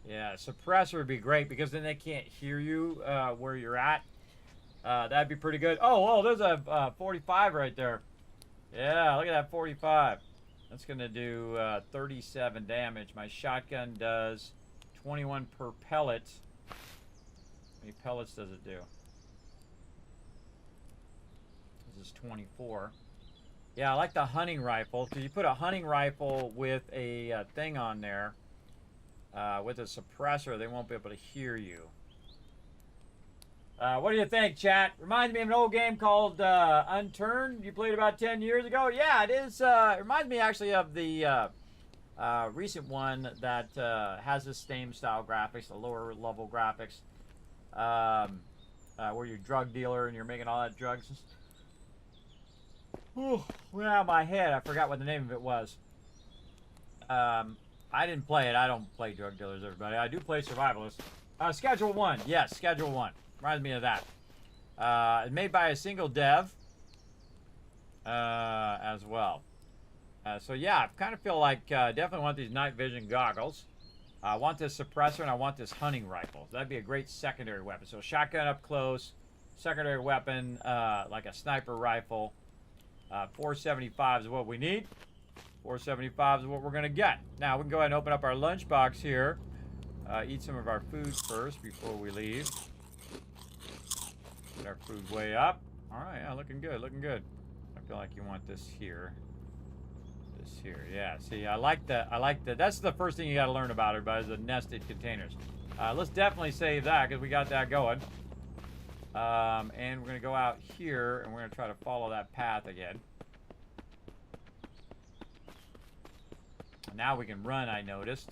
Yeah, suppressor would be great because then they can't hear you where you're at. That'd be pretty good. Oh, there's a 45 right there. Yeah, look at that 45. That's going to do 37 damage. My shotgun does 21 per pellet. How many pellets does it do? This is 24. Yeah, I like the hunting rifle. Because you put a hunting rifle with a thing on there, with a suppressor, they won't be able to hear you. What do you think, chat? Reminds me of an old game called Unturned. You played about 10 years ago. Yeah, it is. It reminds me actually of the recent one that has the same style graphics, the lower level graphics, where you're a drug dealer and you're making all that drugs. Whew, went out of my head. I forgot what the name of it was. I didn't play it. I don't play drug dealers, everybody. I do play survivalists. Schedule 1. Yes, Schedule 1. Reminds me of that. It's made by a single dev as well. So yeah, I kind of feel like definitely want these night vision goggles. I want this suppressor and I want this hunting rifle. That'd be a great secondary weapon. So shotgun up close, secondary weapon like a sniper rifle. 475 is what we need. 475 is what we're gonna get. Now we can go ahead and open up our lunchbox here. Eat some of our food first before we leave. Get our food way up. All right, yeah, looking good, looking good. I feel like you want this here. This here, yeah. See, I like that. That's the first thing you got to learn about, everybody, is the nested containers. Let's definitely save that because we got that going. And we're gonna go out here and we're gonna try to follow that path again. Now we can run, I noticed.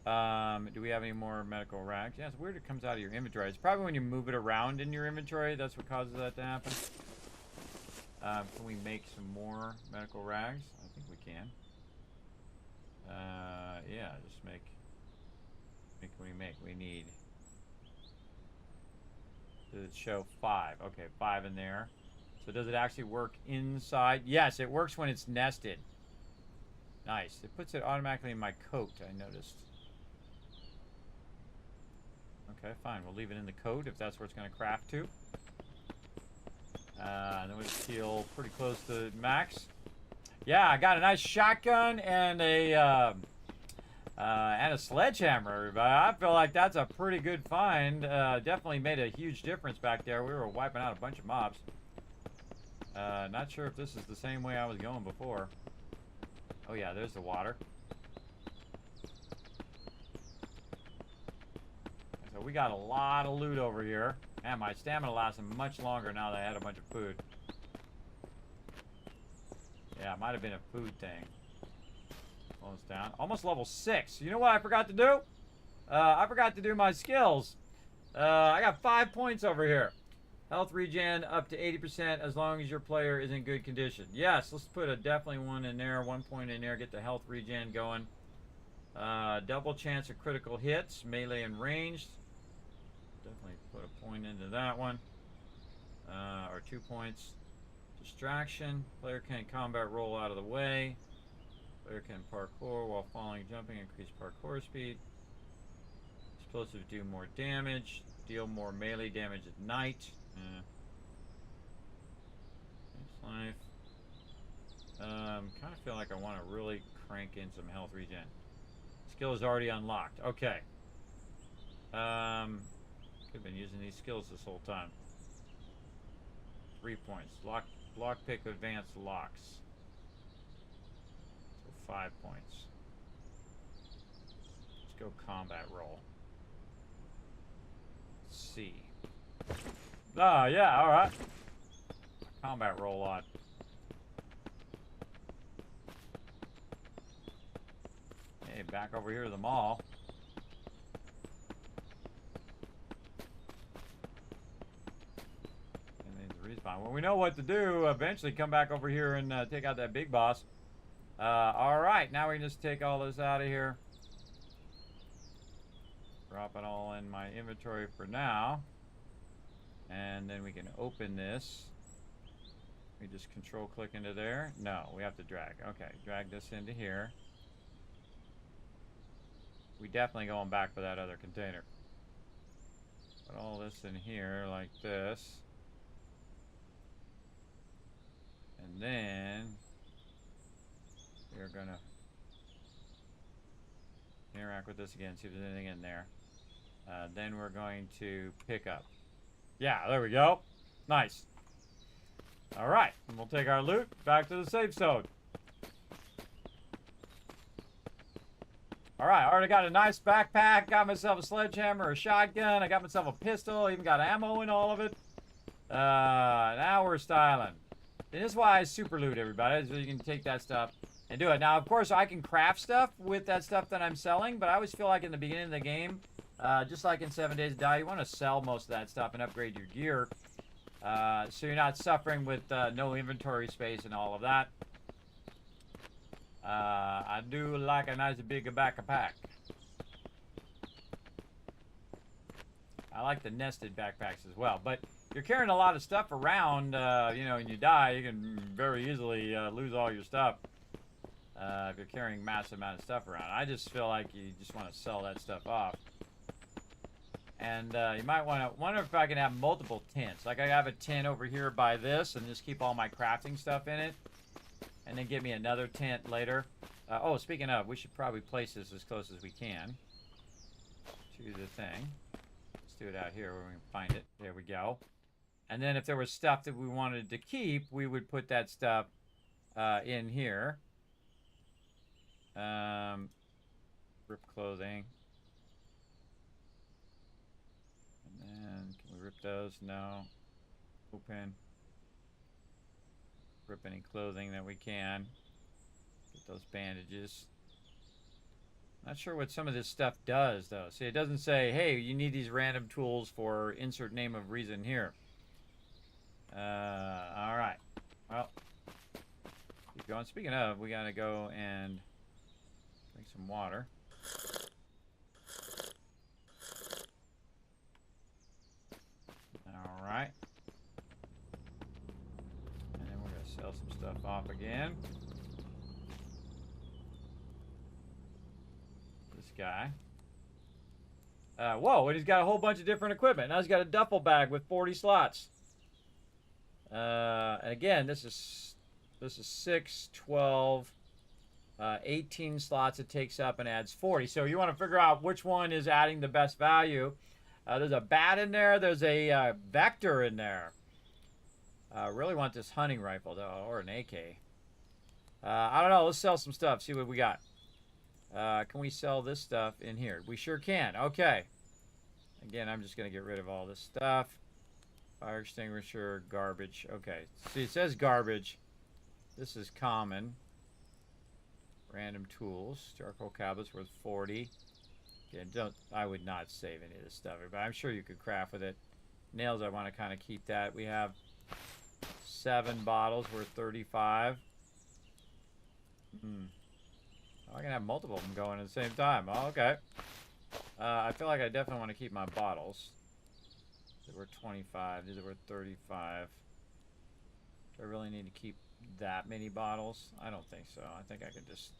Do we have any more medical rags? Yeah, it's weird it comes out of your inventory. It's probably when you move it around in your inventory, that's what causes that to happen. Can we make some more medical rags? I think we can. Yeah, just make we need. Does it show 5? Okay, 5 in there. So does it actually work inside? Yes, it works when it's nested. Nice. It puts it automatically in my coat, I noticed. Okay, fine. We'll leave it in the coat if that's where it's going to craft to. And then we'll heal pretty close to max. Yeah, I got a nice shotgun and a sledgehammer, everybody. I feel like that's a pretty good find. Definitely made a huge difference back there. We were wiping out a bunch of mobs. Not sure if this is the same way I was going before. Oh yeah, there's the water. So we got a lot of loot over here. And my stamina lasts much longer now that I had a bunch of food. Yeah, it might have been a food thing. Almost down. Almost level 6. You know what I forgot to do? I forgot to do my skills. I got 5 points over here. Health regen up to 80% as long as your player is in good condition. Yes, let's put a definitely 1 in there. 1 point in there. Get the health regen going. Double chance of critical hits. Melee and ranged. Definitely put a point into that one. Or 2 points. Distraction. Player can combat roll out of the way. Player can parkour while falling, jumping, increase parkour speed. Explosive do more damage. Deal more melee damage at night. Life. Kind of feel like I want to really crank in some health regen. Skill is already unlocked. Okay. Could have been using these skills this whole time. 3 points. Lockpick advanced locks. So 5 points. Let's go combat roll. C. Ah, yeah, alright. Combat roll on. Hey, back over here to the mall. Respawn. Well, we know what to do. Eventually come back over here and take out that big boss. Alright, now we can just take all this out of here. Drop it all in my inventory for now. And then we can open this. We just control click into there. No, we have to drag. Okay, drag this into here. We definitely going back for that other container. Put all this in here like this. And then we're gonna interact with this again, see if there's anything in there. Then we're going to pick up. Yeah, there we go. Nice. All right, and we'll take our loot back to the safe zone. All right, I already got a nice backpack. Got myself a sledgehammer, a shotgun. I got myself a pistol. Even got ammo in all of it. Now we're styling. And this is why I super loot, everybody. So you can take that stuff and do it. Now, of course, I can craft stuff with that stuff that I'm selling. But I always feel like in the beginning of the game, just like in 7 Days to Die, you want to sell most of that stuff and upgrade your gear. So you're not suffering with no inventory space and all of that. I do like a nice big backpack. I like the nested backpacks as well. But you're carrying a lot of stuff around, you know, and you die, you can very easily lose all your stuff if you're carrying massive amount of stuff around. I just feel like you just want to sell that stuff off. And you might want to wonder if I can have multiple tents. Like I have a tent over here by this and just keep all my crafting stuff in it. And then give me another tent later. Oh, speaking of, we should probably place this as close as we can to the thing. Let's do it out here where we can find it. There we go. And then if there was stuff that we wanted to keep, we would put that stuff in here. Rip clothing. And then, can we rip those? No. Open. Rip any clothing that we can. Get those bandages. Not sure what some of this stuff does, though. See, it doesn't say, hey, you need these random tools for insert name of reason here. All right. Well, keep going. Speaking of, we got to go and drink some water. All right. And then we're going to sell some stuff off again. This guy. Whoa, and he's got a whole bunch of different equipment. Now he's got a duffel bag with 40 slots. And again, this is 6, 12, 18 slots it takes up and adds 40. So you want to figure out which one is adding the best value. There's a bat in there. There's a vector in there. Really want this hunting rifle, though, or an AK. I don't know. Let's sell some stuff. See what we got. Can we sell this stuff in here? We sure can. Okay. Again, I'm just going to get rid of all this stuff. Fire extinguisher, garbage. Okay. See, it says garbage. This is common. Random tools. Charcoal cabinets worth 40. Again, I would not save any of this stuff, but I'm sure you could craft with it. Nails, I want to kind of keep that. We have 7 bottles worth 35. I can have multiple of them going at the same time. Oh, okay. I feel like I definitely want to keep my bottles. These are worth 25. These are worth 35. Do I really need to keep that many bottles? I don't think so. I think I could just...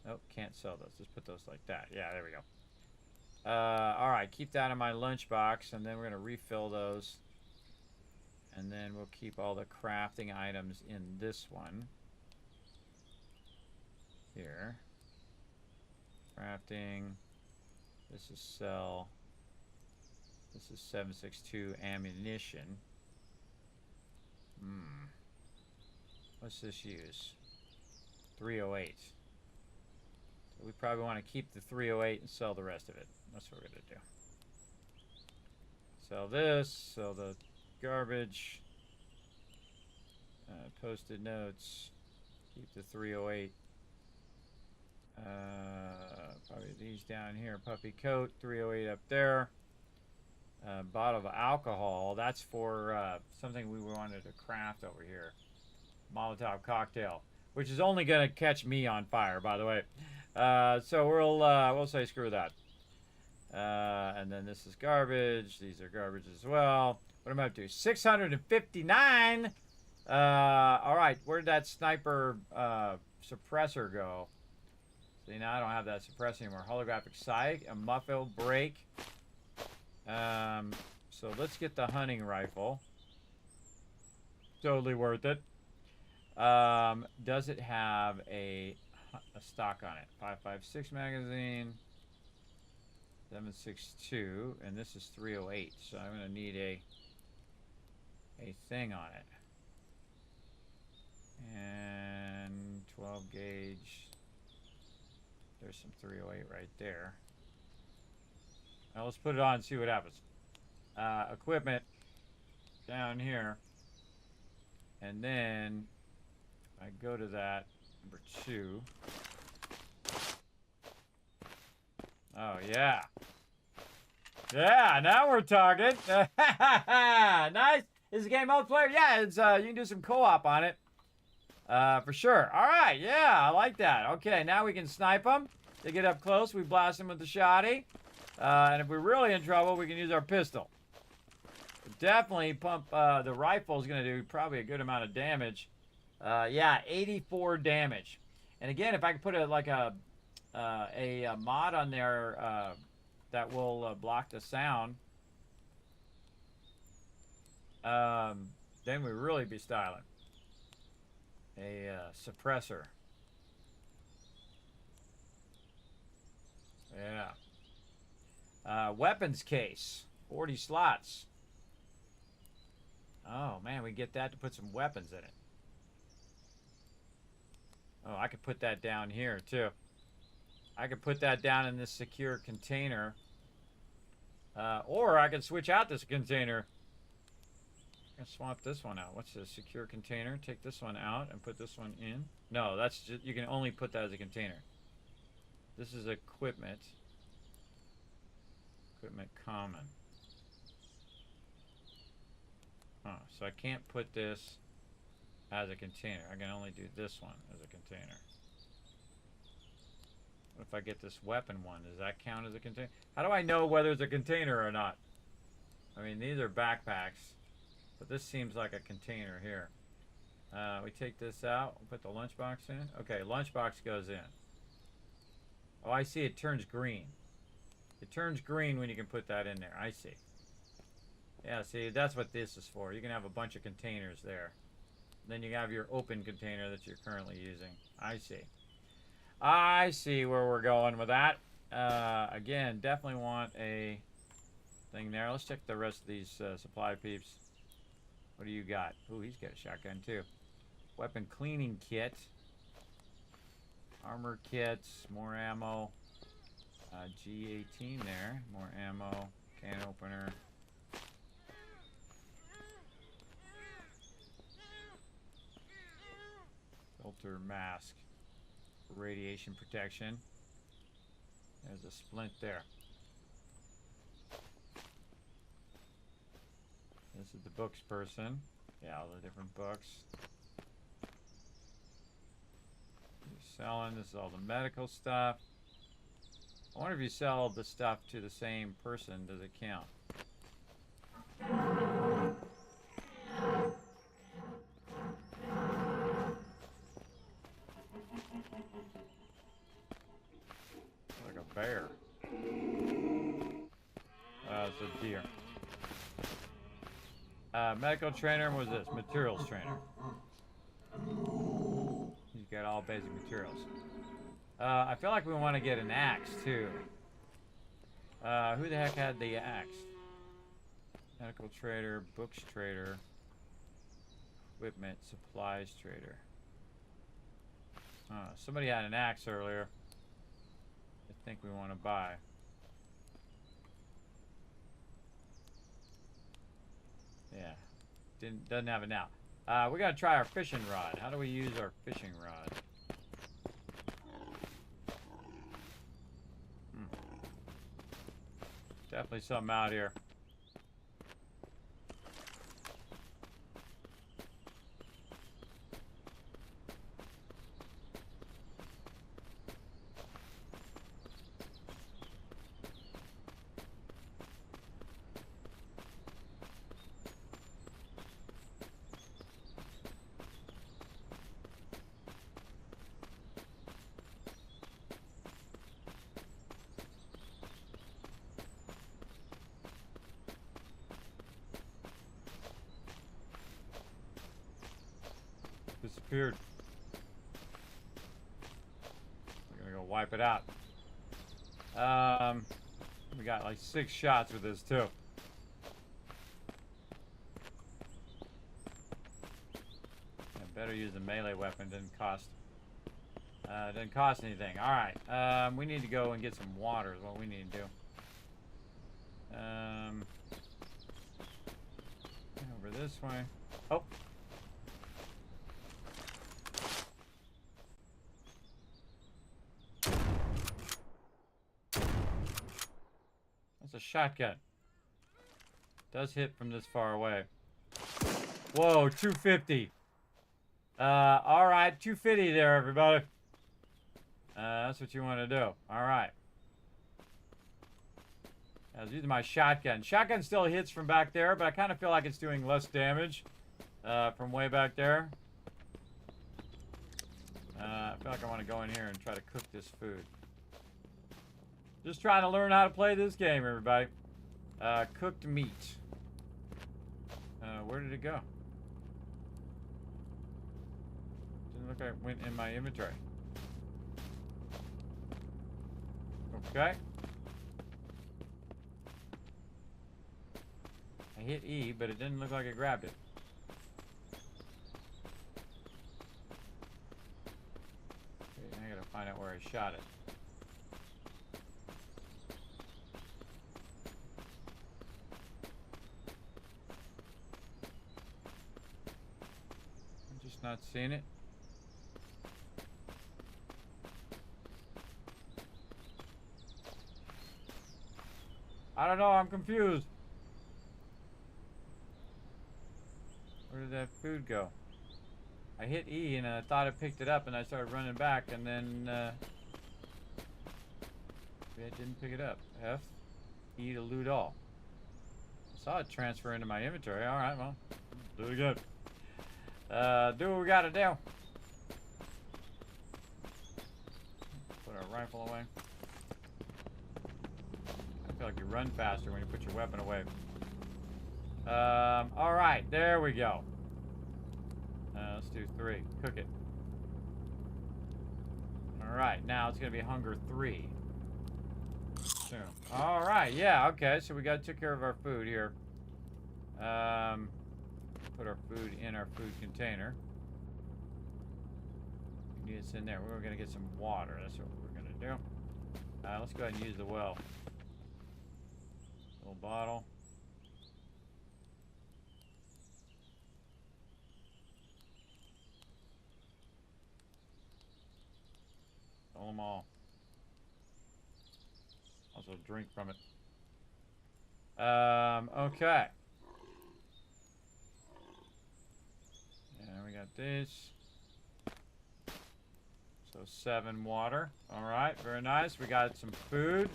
Nope, can't sell those. Just put those like that. Yeah, there we go. Alright, keep that in my lunchbox, and then we're going to refill those. And then we'll keep all the crafting items in this one. Here. Crafting. This is sell. This is 7.62 ammunition. What's this use? 308. So we probably want to keep the 308 and sell the rest of it. That's what we're going to do. Sell this, sell the garbage. Post-it notes. Keep the 308. Probably these down here. Puppy coat, 308 up there. Bottle of alcohol. That's for something we wanted to craft over here. Molotov cocktail, which is only going to catch me on fire, by the way. So we'll say screw that. And then this is garbage. These are garbage as well. What am I up to? 659. All right, where did that sniper suppressor go? See, now I don't have that suppressor anymore. Holographic sight, a muffle break. So let's get the hunting rifle. Totally worth it. Does it have a stock on it? 5.56 magazine, 7.62, and this is 308. So I'm going to need a thing on it. And 12 gauge. There's some 308 right there. Now let's put it on and see what happens. Equipment down here. And then I go to that, number 2. Oh, yeah. Yeah, now we're talking. Nice. Is the game multiplayer? Yeah, it's you can do some co-op on it. For sure. All right, yeah, I like that. Okay, now we can snipe them. They get up close, we blast them with the shotty. And if we're really in trouble, we can use our pistol. Definitely pump, the rifle is going to do probably a good amount of damage. Yeah, 84 damage. And again, if I could put a mod on there that will block the sound, then we'd really be styling. A suppressor. Yeah. Weapons case. 40 slots. Oh, man, we get that to put some weapons in it. Oh, I could put that down here, too. I could put that down in this secure container. Or I could switch out this container. I can swap this one out. What's this? Secure container. Take this one out and put this one in. No, that's just, you can only put that as a container. This is equipment. Equipment common. Huh, so I can't put this as a container. I can only do this one as a container. What if I get this weapon one? Does that count as a container? How do I know whether it's a container or not? I mean, these are backpacks, but this seems like a container here. We take this out. We'll put the lunchbox in. Okay, lunchbox goes in. Oh, I see. It turns green. It turns green when you can put that in there. I see. Yeah, see, that's what this is for. You can have a bunch of containers there. Then you have your open container that you're currently using. I see. I see where we're going with that. Again, definitely want a thing there. Let's check the rest of these supply peeps. What do you got? Ooh, he's got a shotgun too. Weapon cleaning kit. Armor kits. More ammo. G18 there. More ammo. Can opener. Filter mask. Radiation protection. There's a splint there. This is the books person. Yeah, all the different books. You're selling. This is all the medical stuff. I wonder if you sell the stuff to the same person, does it count? Like a bear. It's a deer. Medical trainer, what was this? Materials trainer. He's got all basic materials. I feel like we want to get an axe, too. Who the heck had the axe? Medical trader, books trader, equipment, supplies trader. Somebody had an axe earlier. I think we want to buy. Yeah. Doesn't have it now. We gotta try our fishing rod. How do we use our fishing rod? Definitely something out here. Disappeared. We're gonna go wipe it out. We got like 6 shots with this too. I better use the melee weapon, didn't cost Doesn't cost anything. All right. We need to go and get some water is what we need to do. Over this way. Oh. That's a shotgun. Does hit from this far away. Whoa, 250. All right, 250 there, everybody. That's what you want to do. All right. I was using my shotgun. Shotgun still hits from back there, but I kind of feel like it's doing less damage from way back there. I feel like I want to go in here and try to cook this food. Just trying to learn how to play this game, everybody. Cooked meat. Where did it go? Didn't look like it went in my inventory. Okay. I hit E, but it didn't look like it grabbed it. Okay, I gotta find out where I shot it. I'm just not seeing it. I don't know, I'm confused. Where did that food go? I hit E and I thought it picked it up and I started running back and then maybe I didn't pick it up. F, E to loot all. I saw it transfer into my inventory. Alright, well, do it again. Do what we gotta do. Put our rifle away. I feel like you run faster when you put your weapon away. Alright, there we go. Let's do 3. Cook it. Alright, now it's gonna be hunger 3. Soon. Alright, yeah, okay, so we took care of our food here. Put our food in our food container. It's in there. We're gonna get some water. That's what we're gonna do. Let's go ahead and use the well. Little bottle. Fill them all. Also drink from it. Okay. And we got this. So 7 water. All right, very nice. We got some food.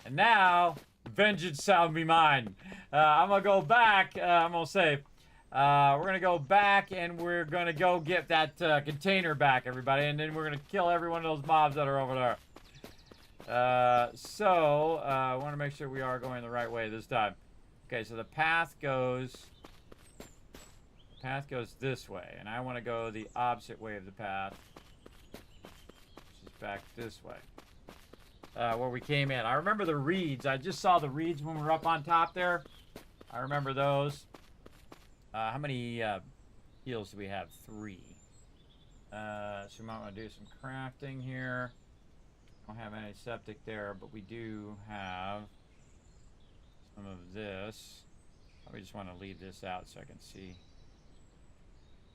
And now, vengeance shall be mine. I'm gonna go back. I'm gonna save. We're gonna go back and we're gonna go get that container back, everybody, and then we're gonna kill every one of those mobs that are over there. I want to make sure we are going the right way this time. Okay, so the path goes this way, and I want to go the opposite way of the path, which is back this way, where we came in. I remember the reeds. I just saw the reeds when we were up on top there. I remember those. How many heals do we have? 3. So we might want to do some crafting here. Don't have any septic there, but we do have some of this. We just want to leave this out so I can see.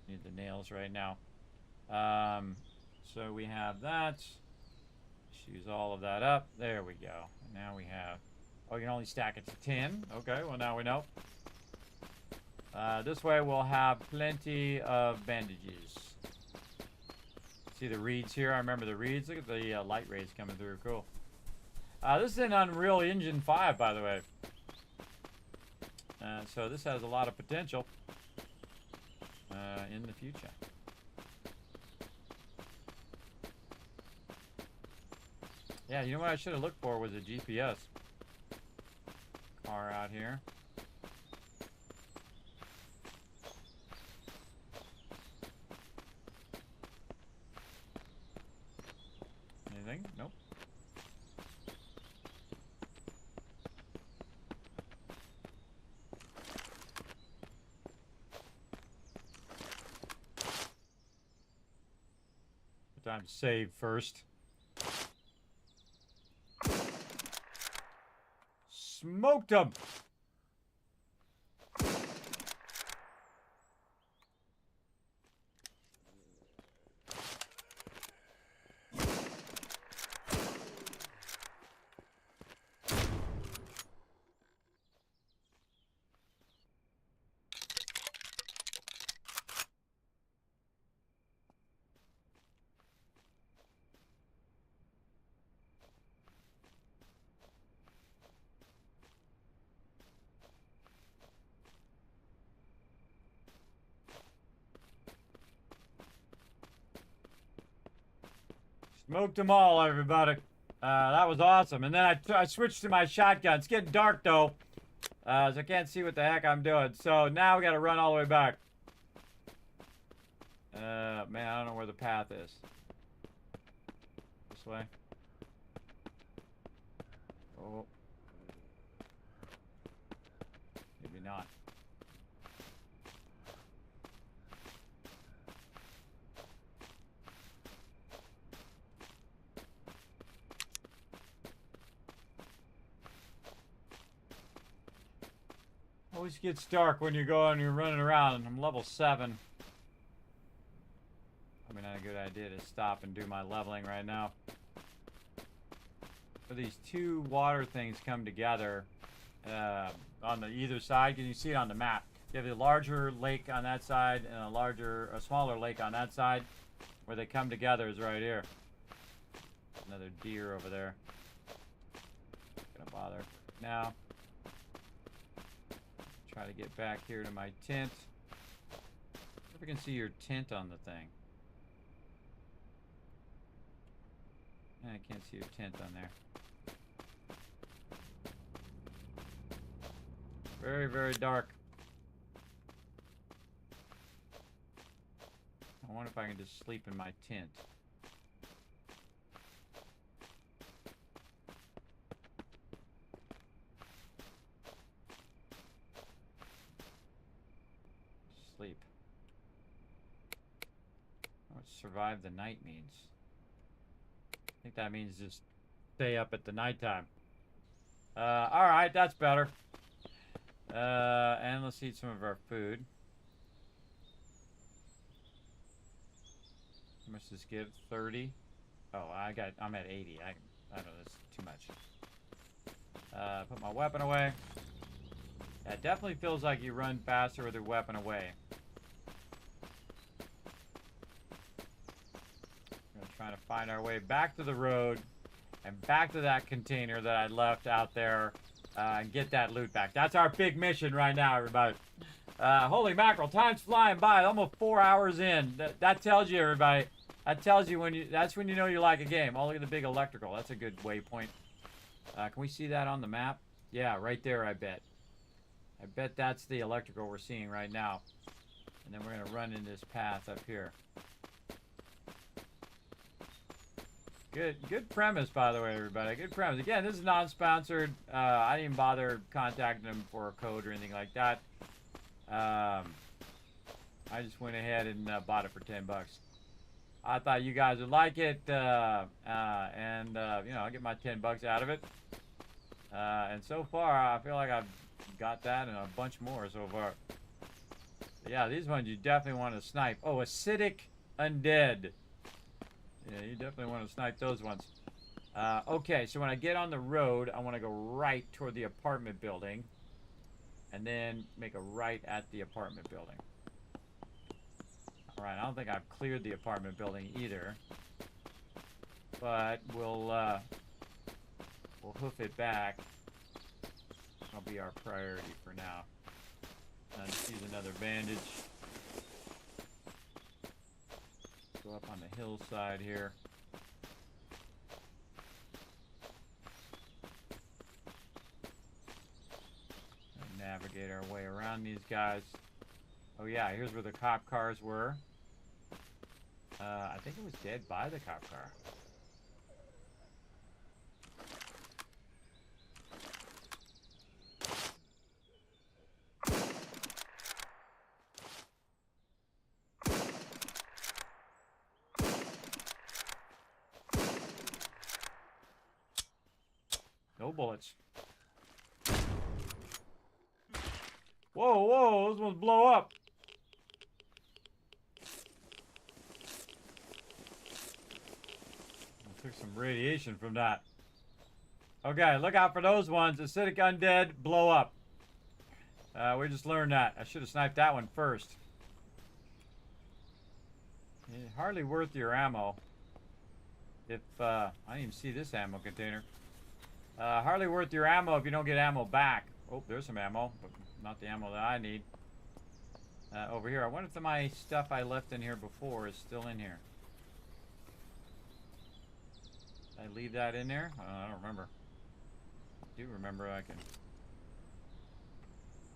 Need the nails right now. So we have that. Just use all of that up. There we go. And now we have. Oh, you can only stack it to 10. Okay, well now we know. This way we'll have plenty of bandages. See the reeds here? I remember the reeds. Look at the light rays coming through. Cool. This is an Unreal Engine 5, by the way. So this has a lot of potential in the future. Yeah, you know what I should have looked for was a GPS car out here. Anything? Nope. Time to save first. Smoked him! Smoked them all, everybody. That was awesome. And then I switched to my shotgun. It's getting dark, though. So I can't see what the heck I'm doing. So now we got to run all the way back. Man, I don't know where the path is. This way. Oh. Maybe not. Always gets dark when you go and you're running around, and I'm level 7. Probably not a good idea to stop and do my leveling right now. So these two water things come together on the either side. Can you see it on the map? You have a larger lake on that side and a smaller lake on that side. Where they come together is right here. Another deer over there. Not gonna bother now. Try to get back here to my tent. If I can see your tent on the thing. I can't see your tent on there. Very, very dark. I wonder if I can just sleep in my tent. Sleep. What survive the night means. I think that means just stay up at the nighttime. Alright, that's better. And let's eat some of our food. How much does this give? 30? Oh, I'm at 80. I don't know, that's too much. Put my weapon away. Yeah, it definitely feels like you run faster with your weapon away. Trying to find our way back to the road and back to that container that I left out there and get that loot back. That's our big mission right now, everybody. Holy mackerel, time's flying by. Almost 4 hours in. That tells you, everybody. That tells you that's when you know you like a game. Oh, look at the big electrical. That's a good waypoint. Can we see that on the map? Yeah, right there, I bet. I bet that's the electrical we're seeing right now. And then we're going to run in this path up here. Good premise, by the way, everybody. Good premise. Again, this is non-sponsored. I didn't bother contacting them for a code or anything like that. I just went ahead and bought it for 10 bucks. I thought you guys would like it, you know, I'll get my 10 bucks out of it. And so far, I feel like I've got that and a bunch more so far. But yeah, these ones you definitely want to snipe. Oh, acidic undead. Yeah, you definitely want to snipe those ones. Okay, so when I get on the road, I want to go right toward the apartment building. And then make a right at the apartment building. Alright, I don't think I've cleared the apartment building either. But we'll hoof it back. That'll be our priority for now. Let's use another bandage. Go up on the hillside here. And navigate our way around these guys. Oh yeah, here's where the cop cars were. I think it was dead by the cop car. bullets. Whoa, whoa, those ones blow up. I took some radiation from that. Okay, look out for those ones. Acidic undead, blow up. We just learned that. I should have sniped that one first. Hardly worth your ammo. If, I didn't even see this ammo container. Hardly worth your ammo if you don't get ammo back. Oh, there's some ammo, but not the ammo that I need. Over here, I wonder if my stuff I left in here before is still in here. Did I leave that in there? I don't remember. I do remember I can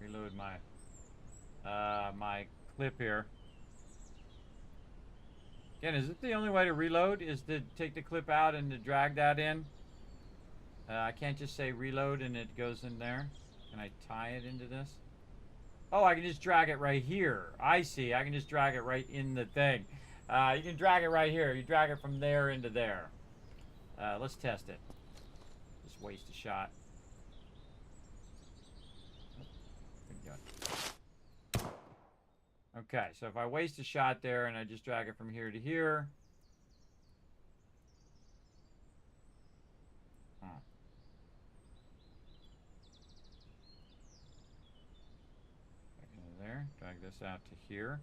reload my my clip here. Again, is it the only way to reload is to take the clip out and to drag that in? I can't just say reload and it goes in there. Can I tie it into this? Oh, I can just drag it right here. I see. I can just drag it right in the thing. You can drag it right here. You drag it from there into there. Let's test it. Just waste a shot. Okay, so if I waste a shot there and I just drag it from here to here. Into there, drag this out to here.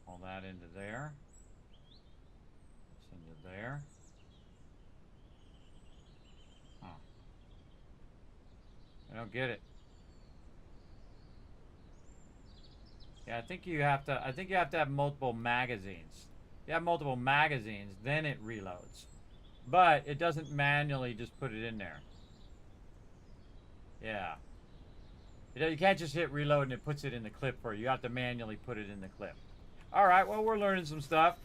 All that into there. This into there. I don't get it. Yeah, I think you have to have multiple magazines. If you have multiple magazines, then it reloads. But it doesn't manually just put it in there. Yeah. You can't just hit reload and it puts it in the clip for you. You have to manually put it in the clip. Alright, well, we're learning some stuff.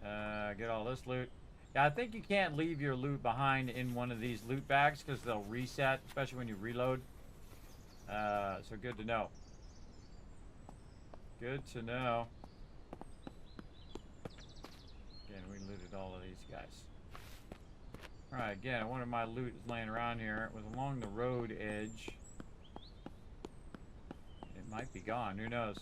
Get all this loot. Yeah, I think you can't leave your loot behind in one of these loot bags because they'll reset, especially when you reload. So good to know. Good to know. Again, we looted all of these guys. Alright, again, one of my loot is laying around here. It was along the road edge. It might be gone, who knows?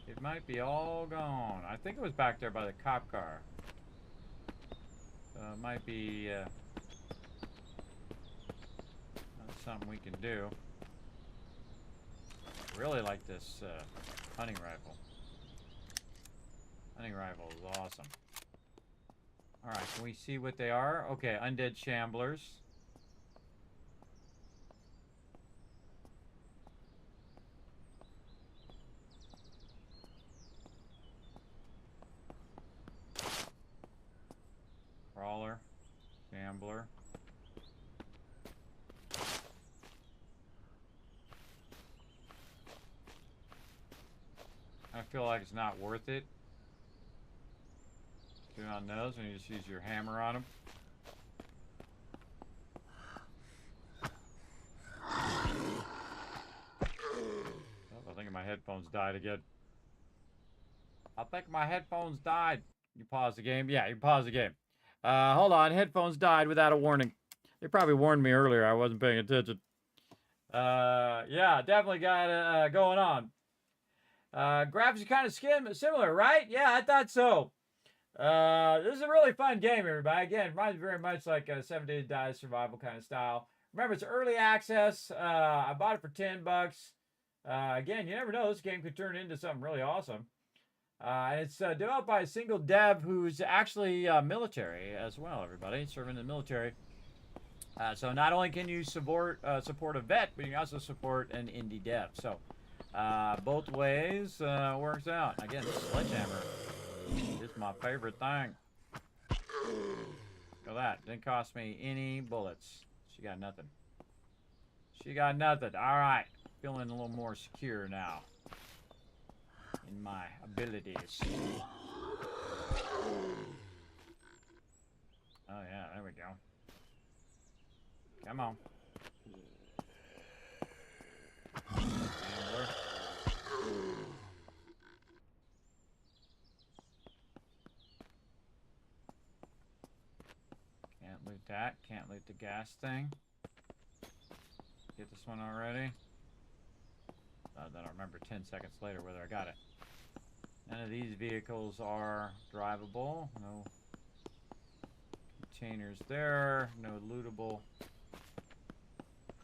It might be all gone. I think it was back there by the cop car. So it might be not something we can do. I really like this hunting rifle. Hunting rifle is awesome. Alright, can we see what they are? Okay, undead shamblers. Crawler. Shambler. I feel like it's not worth it. Do on those when you just use your hammer on them. Oh, I think my headphones died again. I think my headphones died. You pause the game? Yeah, you pause the game. Hold on, headphones died without a warning. They probably warned me earlier. I wasn't paying attention. Yeah, definitely got going on. Graphics are kind of similar, right? Yeah, I thought so. This is a really fun game, everybody. Again, reminds me very much like a 7 Days to Die survival kind of style. Remember, it's early access. I bought it for $10. Again, you never know. This game could turn into something really awesome. And it's developed by a single dev who's actually military as well, everybody. Serving in the military. So not only can you support a vet, but you can also support an indie dev. So both ways works out. Again, this sledgehammer is my favorite thing. Look at that. Didn't cost me any bullets. She got nothing. She got nothing. All right. Feeling a little more secure now in my abilities. Oh, yeah. There we go. Come on. Gambler. that. Can't loot the gas thing. Get this one already. I don't remember 10 seconds later whether I got it. None of these vehicles are drivable. No containers there. No lootable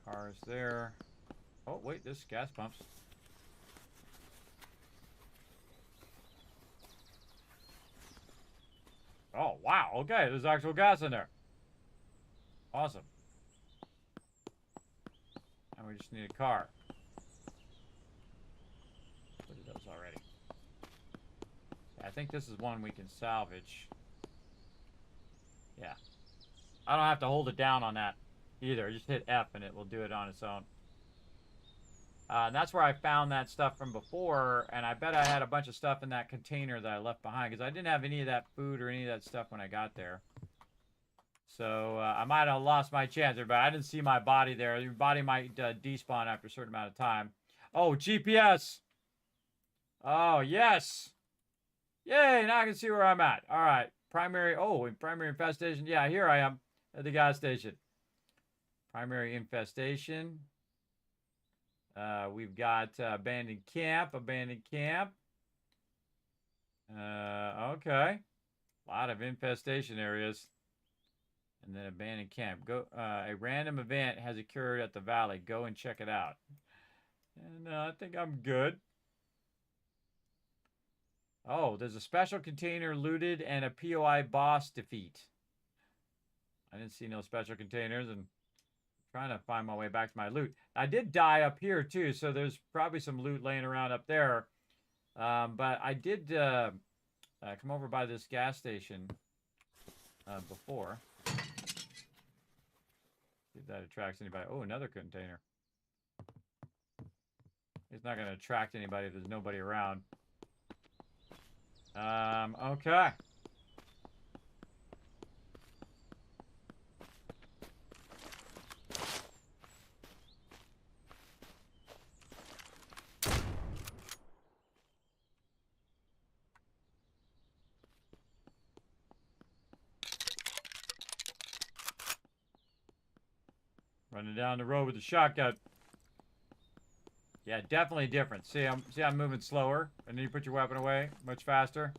cars there. Oh, wait, there's gas pumps. Oh, wow. Okay, there's actual gas in there. Awesome. And we just need a car. Look at those already. I think this is one we can salvage. Yeah. I don't have to hold it down on that either. Just hit F and it will do it on its own. And that's where I found that stuff from before, and I bet I had a bunch of stuff in that container that I left behind, because I didn't have any of that food or any of that stuff when I got there. So I might have lost my chance there, but I didn't see my body there. Your body might despawn after a certain amount of time. Oh, GPS! Oh, yes! Yay, now I can see where I'm at. All right, primary infestation. Yeah, here I am at the gas station. Primary infestation. We've got abandoned camp. Okay. A lot of infestation areas. And then abandoned camp. Go. A random event has occurred at the valley. Go and check it out. And I think I'm good. Oh, there's a special container looted and a POI boss defeat. I didn't see no special containers, and trying to find my way back to my loot. I did die up here too, so there's probably some loot laying around up there. But I did come over by this gas station before. See if that attracts anybody. Oh, another container. It's not going to attract anybody if there's nobody around. Okay. Running down the road with the shotgun. Yeah, definitely different. See, I'm moving slower, and then you put your weapon away much faster.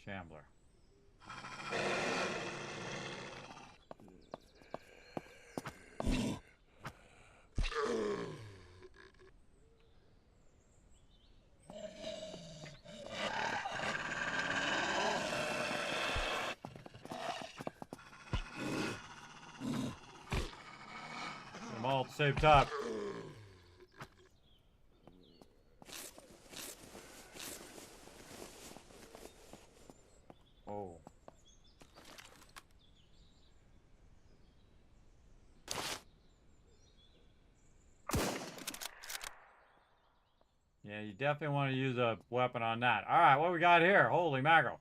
Shambler. Them all at the same time. Oh. Yeah, you definitely want to use a weapon on that. All right, what we got here? Holy mackerel.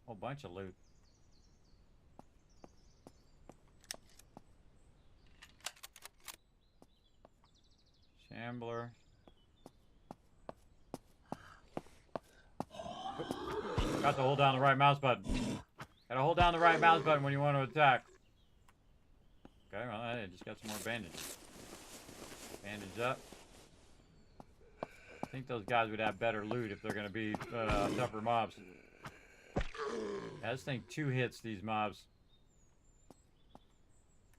Whole bunch of loot. Shambler. Got to hold down the right mouse button. Gotta hold down the right mouse button when you want to attack. Okay, well, I just got some more bandages. Bandage up. I think those guys would have better loot if they're going to be tougher mobs. Yeah, this thing 2 hits these mobs.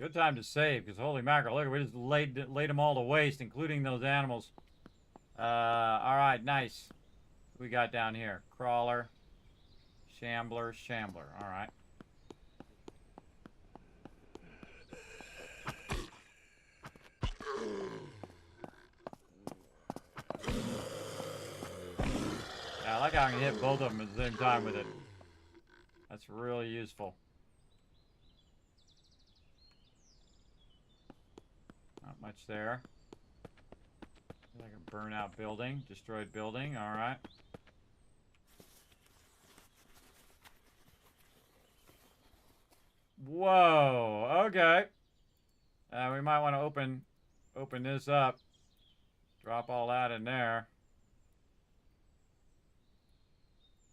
Good time to save, because holy mackerel, look, we just laid them all to waste, including those animals. Alright, nice. What we got down here? Crawler. Shambler. Alright. Yeah, I like how I can hit both of them at the same time with it. That's really useful. Not much there. Like a burnout building, destroyed building, alright. Whoa. Okay. We might want to open this up. Drop all that in there.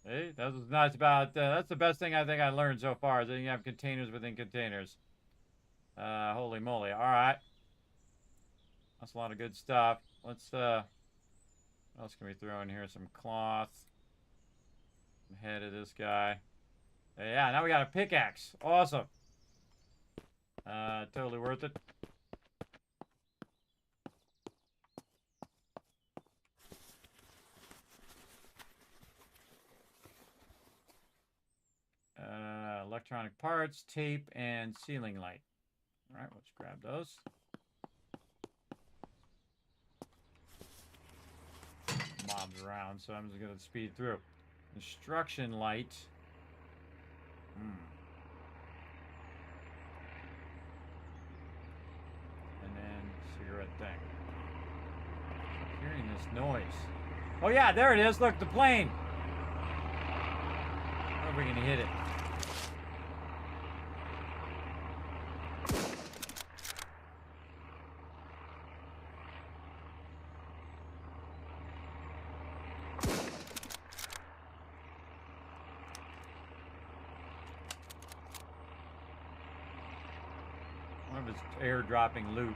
Hey, that's what's nice about. That's the best thing I think I learned so far. Is that you have containers within containers. Holy moly! All right. That's a lot of good stuff. Let's. What else can we throw in here? Some cloth. Some head of this guy. Yeah. Now we got a pickaxe. Awesome. Totally worth it. Electronic parts, tape, and ceiling light. All right, let's grab those. Mobs around, so I'm just going to speed through. Instruction light. And then cigarette thing. I'm hearing this noise. Oh yeah, there it is. Look, the plane. How are we going to hit it? One of his airdropping loot.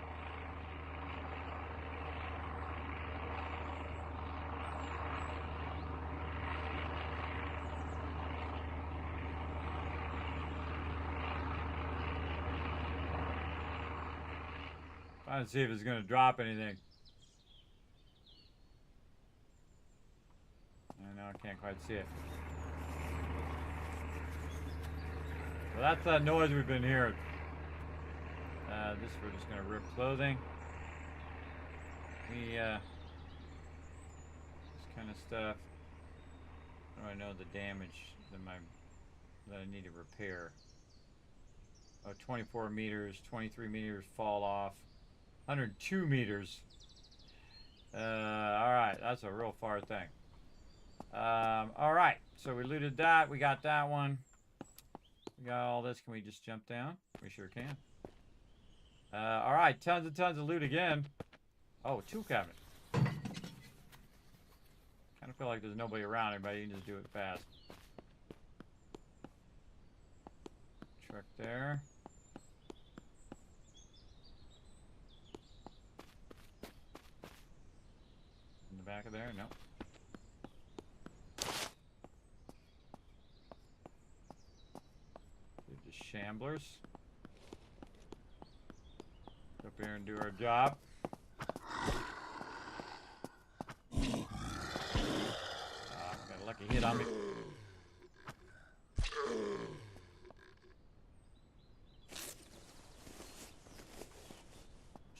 Trying to see if it's going to drop anything. I know I can't quite see it. So that's that noise we've been hearing. This we're just going to rip clothing. This kind of stuff. How do I know the damage that I need to repair? Oh, 24 meters, 23 meters fall off. 102 meters. Alright, that's a real far thing. Alright, so we looted that. We got that one. We got all this. Can we just jump down? We sure can. Alright, tons and tons of loot again. Oh, tool cabinet. Kind of feel like there's nobody around here, but you can just do it fast. Truck there. In the back of there? No. The shamblers. Up here and do our job. Got a lucky hit on me.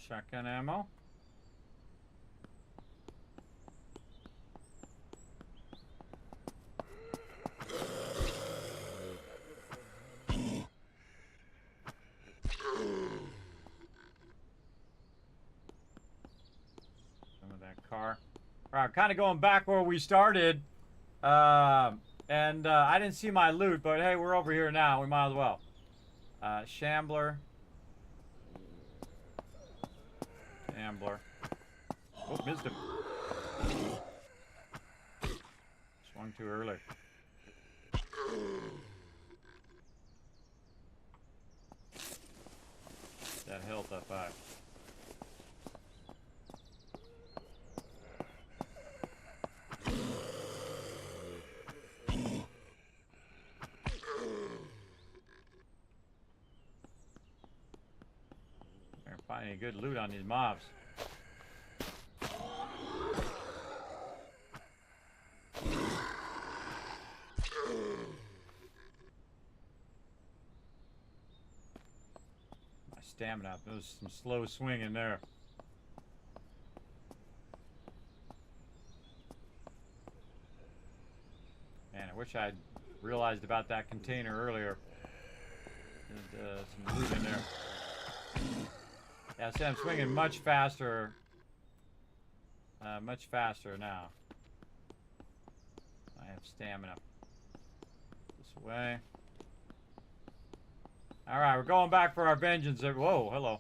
Shotgun ammo. Car. All right, kind of going back where we started, I didn't see my loot, but hey, we're over here now. We might as well. Shambler. Shambler. Oh, missed him. Swung too early. That health up high. Find any good loot on these mobs. My stamina. There's some slow swing in there. Man, I wish I'd realized about that container earlier. There's some loot in there. Yeah, see, I'm swinging much faster. Much faster now. I have stamina. This way. All right, we're going back for our vengeance. Whoa, hello.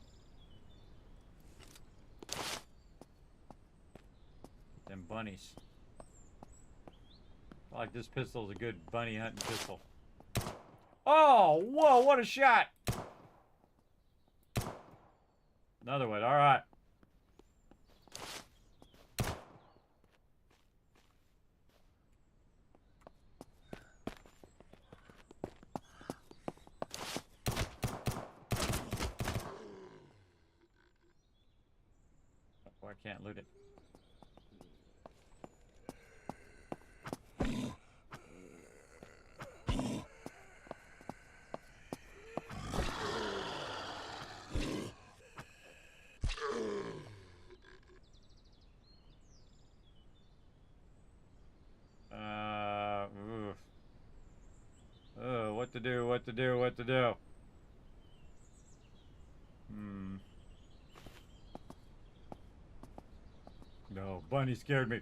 Them bunnies. I like this pistol is a good bunny hunting pistol. Oh, whoa, what a shot. Another one, all right. Oh, I can't loot it. Oof. Oh, what to do, what to do, what to do. No, bunny scared me.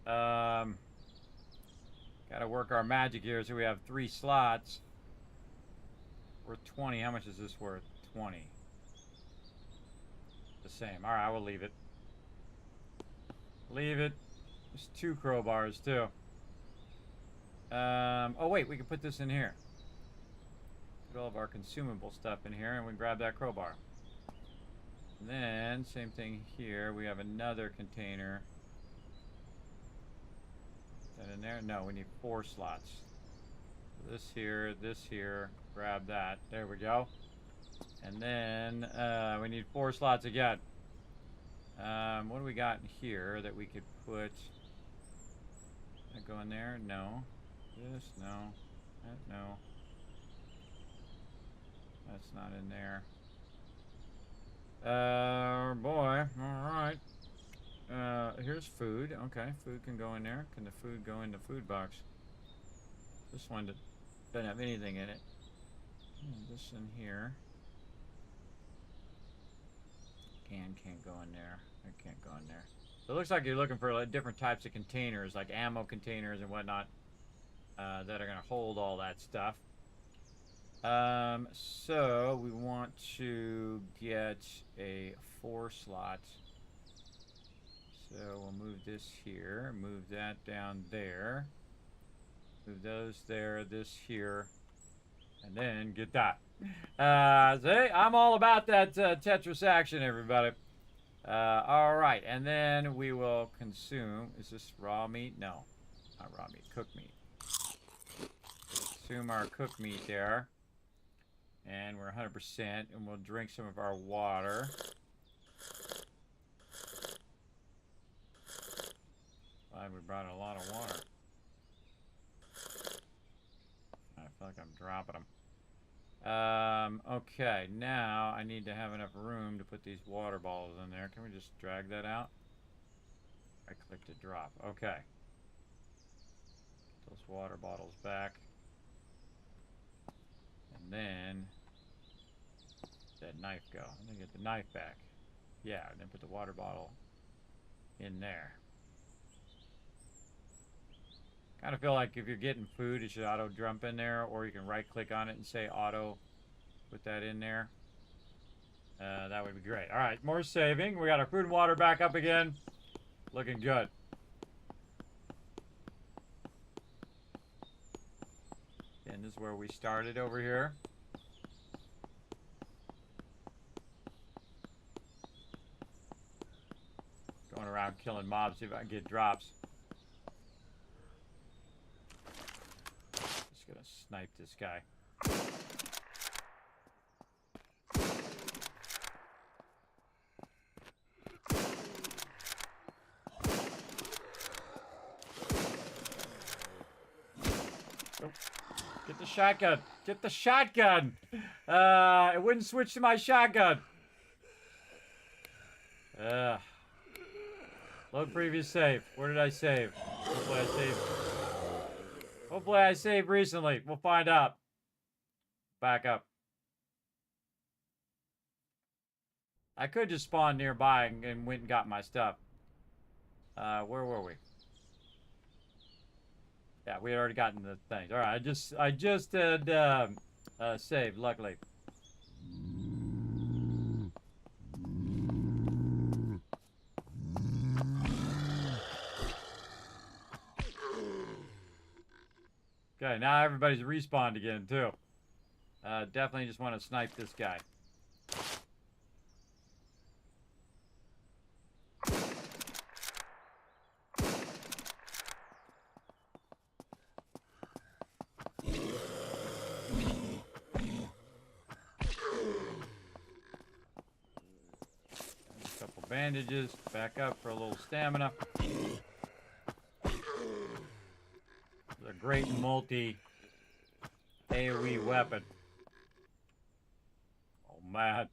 Gotta work our magic here, so we have 3 slots. We're 20. How much is this worth? 20. The same. Alright, I will leave it. Leave it. There's 2 crowbars, too. Oh, wait, we can put this in here. Put all of our consumable stuff in here, and we grab that crowbar. And then, same thing here. We have another container. Is that in there? No, we need 4 slots. This here, grab that. There we go. And then, we need 4 slots again. What do we got in here that we could put? That go in there? No. This? No. That? No. That's not in there. Boy. Alright. Here's food. Okay, food can go in there. Can the food go in the food box? This one doesn't have anything in it. This in here. Can't go in there. It can't go in there. So it looks like you're looking for like different types of containers, like ammo containers and whatnot, that are going to hold all that stuff. So we want to get a 4 slot. So we'll move this here, move that down there, move those there, this here, and then get that. See, I'm all about that Tetris action, everybody. All right, and then we will consume. Is this raw meat? No, not raw meat. Cooked meat. Consume our cooked meat there, and we're 100%. And we'll drink some of our water. Glad we brought a lot of water. I feel like I'm dropping them. Okay, now I need to have enough room to put these water bottles in there. Can we just drag that out? I clicked to drop. Okay. Those water bottles back. And then that knife go. And then get the knife back. Yeah, and then put the water bottle in there. Kind of feel like if you're getting food, it should auto jump in there, or you can right click on it and say auto, put that in there. That would be great. All right, more saving. We got our food and water back up again. Looking good. And this is where we started over here. Going around killing mobs, see if I can get drops. Gonna snipe this guy. Oh, get the shotgun. Get the shotgun. It wouldn't switch to my shotgun. Load previous save. Where did I save? Hopefully I saved. Hopefully I saved recently. We'll find out. Back up. I could just spawn nearby and went and got my stuff. Where were we? Yeah, we had already gotten the things. All right, I just had saved, luckily. Okay, now everybody's respawned again, too. Definitely just want to snipe this guy. A couple bandages, back up for a little stamina. It's a great multi AoE weapon. Oh man.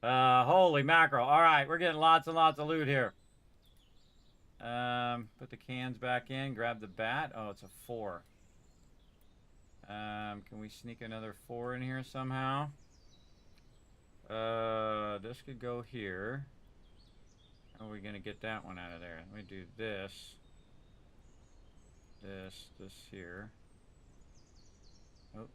Holy mackerel. Alright, we're getting lots and lots of loot here. Put the cans back in, grab the bat. Oh, it's a 4. Can we sneak another 4 in here somehow? This could go here. How are we gonna get that one out of there? Let me do this. This here. Oh.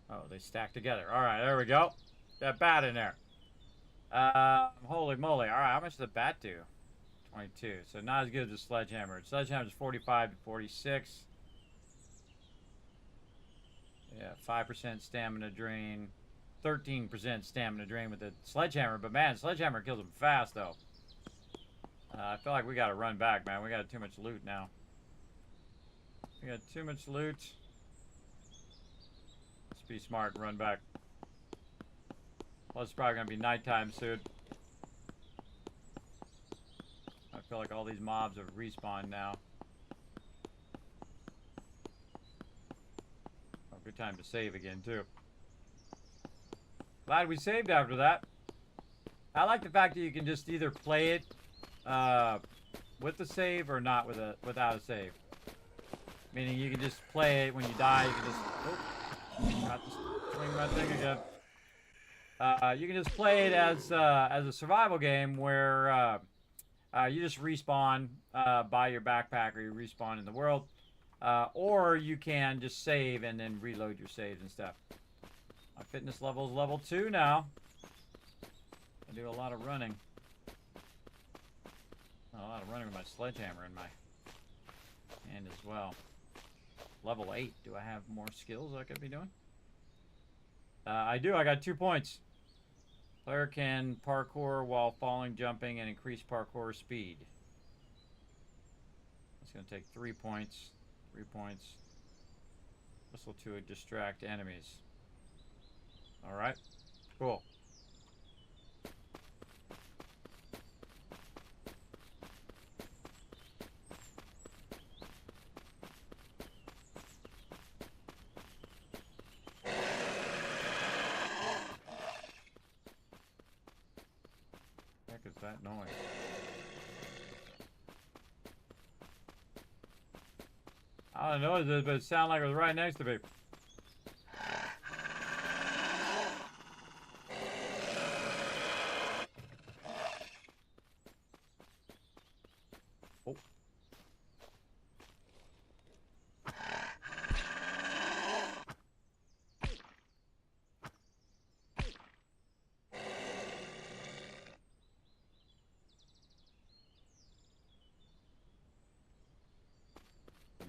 Oh, they stack together. Alright, there we go. That bat in there. Holy moly. Alright, how much does the bat do? 22. So not as good as the sledgehammer. The sledgehammer is 45 to 46. Yeah, 5% stamina drain. 13% stamina drain with the sledgehammer. But man, sledgehammer kills them fast though. I feel like we gotta run back, man. We got too much loot now. We got too much loot. Let's be smart and run back. Plus, it's probably gonna be nighttime soon. I feel like all these mobs have respawned now. Oh, good time to save again, too. Glad we saved after that. I like the fact that you can just either play it with the save or not without a save. Meaning you can just play it when you die. You can just got to swing my thing again. You can just play it as a survival game where you just respawn by your backpack, or you respawn in the world, or you can just save and then reload your saves and stuff. My fitness level is level 2 now. I do a lot of running. A lot of running with my sledgehammer in my hand as well. Level 8. Do I have more skills I could be doing? I do. I got 2 points. Player can parkour while falling, jumping, and increase parkour speed. It's going to take 3 points. 3 points. Whistle to distract enemies. Alright. Cool. Is that noise? I don't know what it is, but it sounded like it was right next to me. Oh.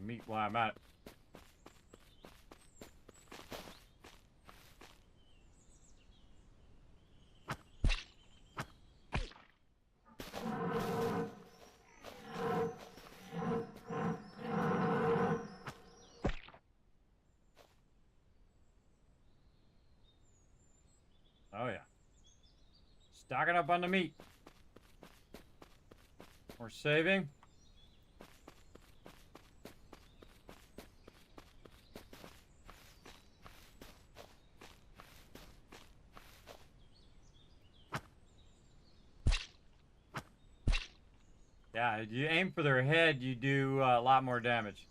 Meat while I'm at it. Oh yeah. Stocking up on the meat. We're saving. Yeah, if you aim for their head, you do a lot more damage.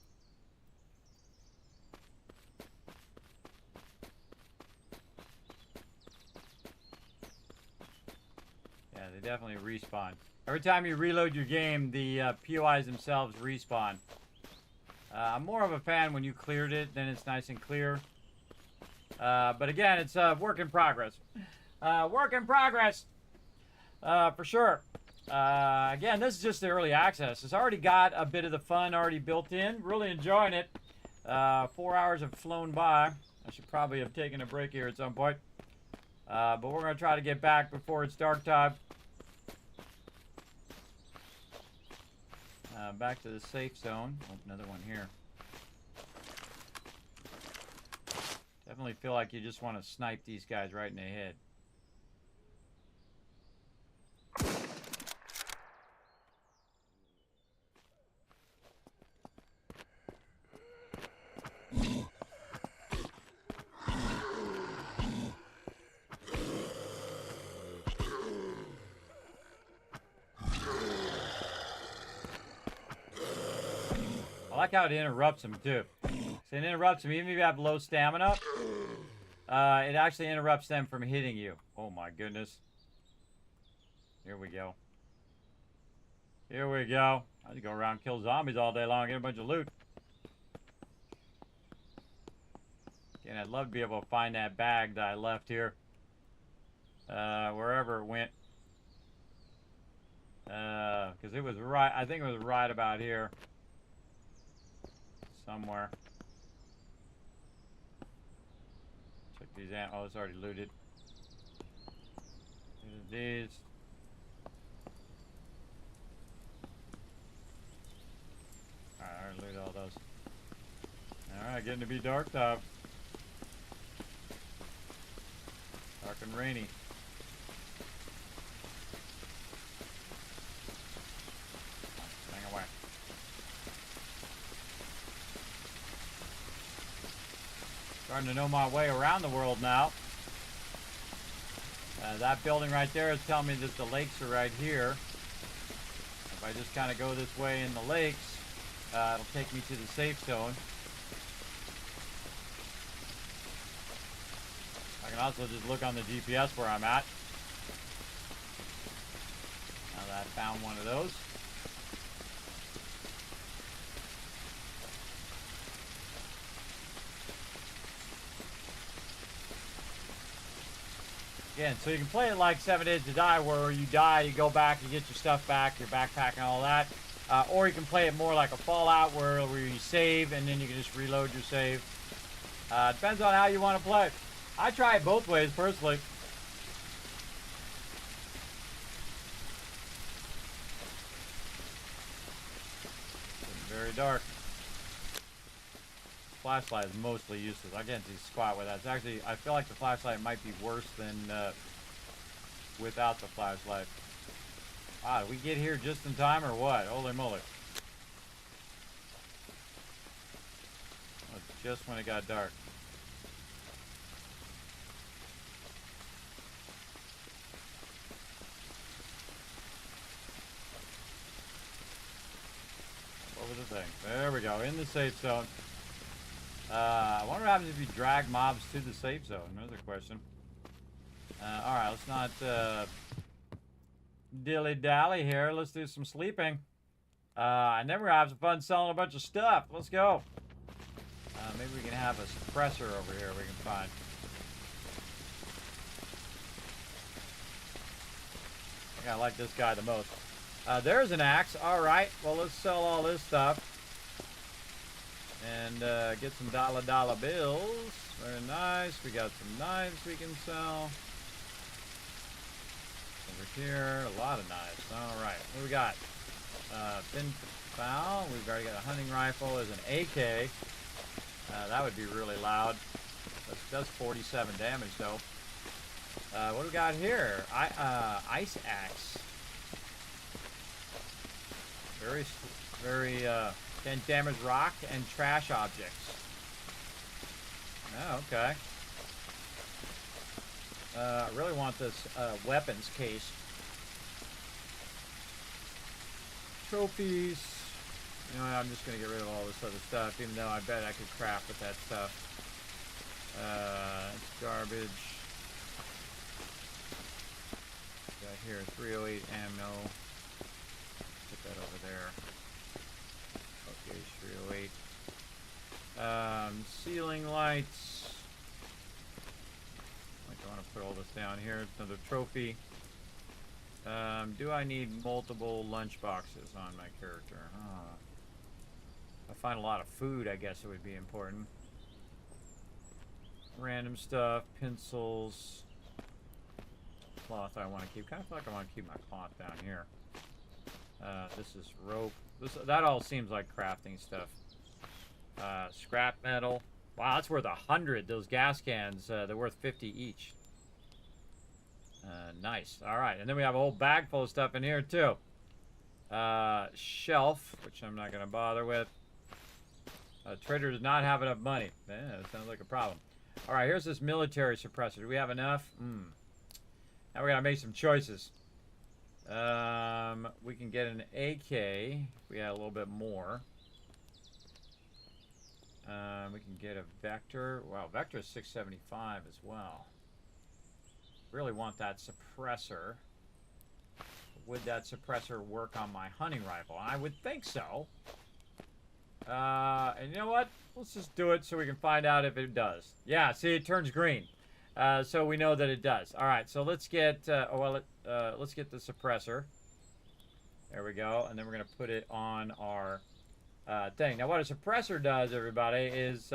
Yeah, they definitely respawn. Every time you reload your game, the POIs themselves respawn. I'm more of a fan when you cleared it, then it's nice and clear. But again, it's a work in progress. Work in progress, for sure. Again, this is just the early access. It's already got a bit of the fun already built in. Really enjoying it. 4 hours have flown by. I should probably have taken a break here at some point. But we're going to try to get back before it's dark time. Back to the safe zone. Oh, another one here. Definitely feel like you just want to snipe these guys right in the head. I like how it interrupts them too. So it interrupts them even if you have low stamina. It actually interrupts them from hitting you. Oh my goodness. Here we go. Here we go. I just go around and kill zombies all day long, get a bunch of loot. Again, I'd love to be able to find that bag that I left here. Wherever it went. Because it was right, I think it was right about here. Somewhere. Check these out. Oh, it's already looted. These. Alright, I already looted all those. Alright, getting to be dark time. Dark and rainy. Hang away. Starting to know my way around the world now. That building right there is telling me that the lakes are right here. If I just kind of go this way in the lakes, it'll take me to the safe zone. I can also just look on the GPS where I'm at. Now that I found one of those. Again, so you can play it like 7 Days to Die, where you die, you go back, you get your stuff back, your backpack and all that. Or you can play it more like a Fallout, where you save and then you can just reload your save. Depends on how you want to play. I try it both ways, personally. It's very dark. Flashlight is mostly useless. I can't see squat with that. It's actually, I feel like the flashlight might be worse than without the flashlight. Ah, did we get here just in time or what? Holy moly. Oh, just when it got dark. What was the thing? There we go, in the safe zone. I wonder what happens if you drag mobs to the safe zone. Another question. Alright, let's not dilly-dally here. Let's do some sleeping. I never have some fun selling a bunch of stuff. Let's go. Maybe we can have a suppressor over here we can find. I think I like this guy the most. There's an axe. Alright, well let's sell all this stuff. And get some dollar bills. Very nice. We got some knives we can sell. Over here, a lot of knives. Alright, what do we got? Thin foul. We've already got a hunting rifle. There's an AK. That would be really loud. That does 47 damage though. What do we got here? Ice axe. Very can damage rock and trash objects. Oh, okay. I really want this weapons case. Trophies. You know, I'm just going to get rid of all this other stuff, even though I bet I could craft with that stuff. It's garbage. Got here 308 ammo. Put that over there. Okay, 308. Ceiling lights. I want to put all this down here. It's another trophy. Do I need multiple lunch boxes on my character? If I find a lot of food, I guess it would be important. Random stuff, pencils, cloth I want to keep. Kind of feel like I want to keep my cloth down here. This is rope. That all seems like crafting stuff. Scrap metal. Wow, that's worth 100. Those gas cans, they're worth 50 each. Nice. All right, and then we have a whole bag full of stuff in here too. Shelf, which I'm not gonna bother with. Trader does not have enough money. Man, that sounds like a problem. All right, here's this military suppressor. Do we have enough? Now we gotta make some choices. We can get an AK if we had a little bit more. We can get a Vector. Wow, Vector is 675 as well. Really want that suppressor. Would that suppressor work on my hunting rifle? I would think so. And you know what? Let's just do it so we can find out if it does. Yeah, see, it turns green. So we know that it does. All right, so let's get, let's get the suppressor. There we go. And then we're going to put it on our thing. Now, what a suppressor does, everybody, is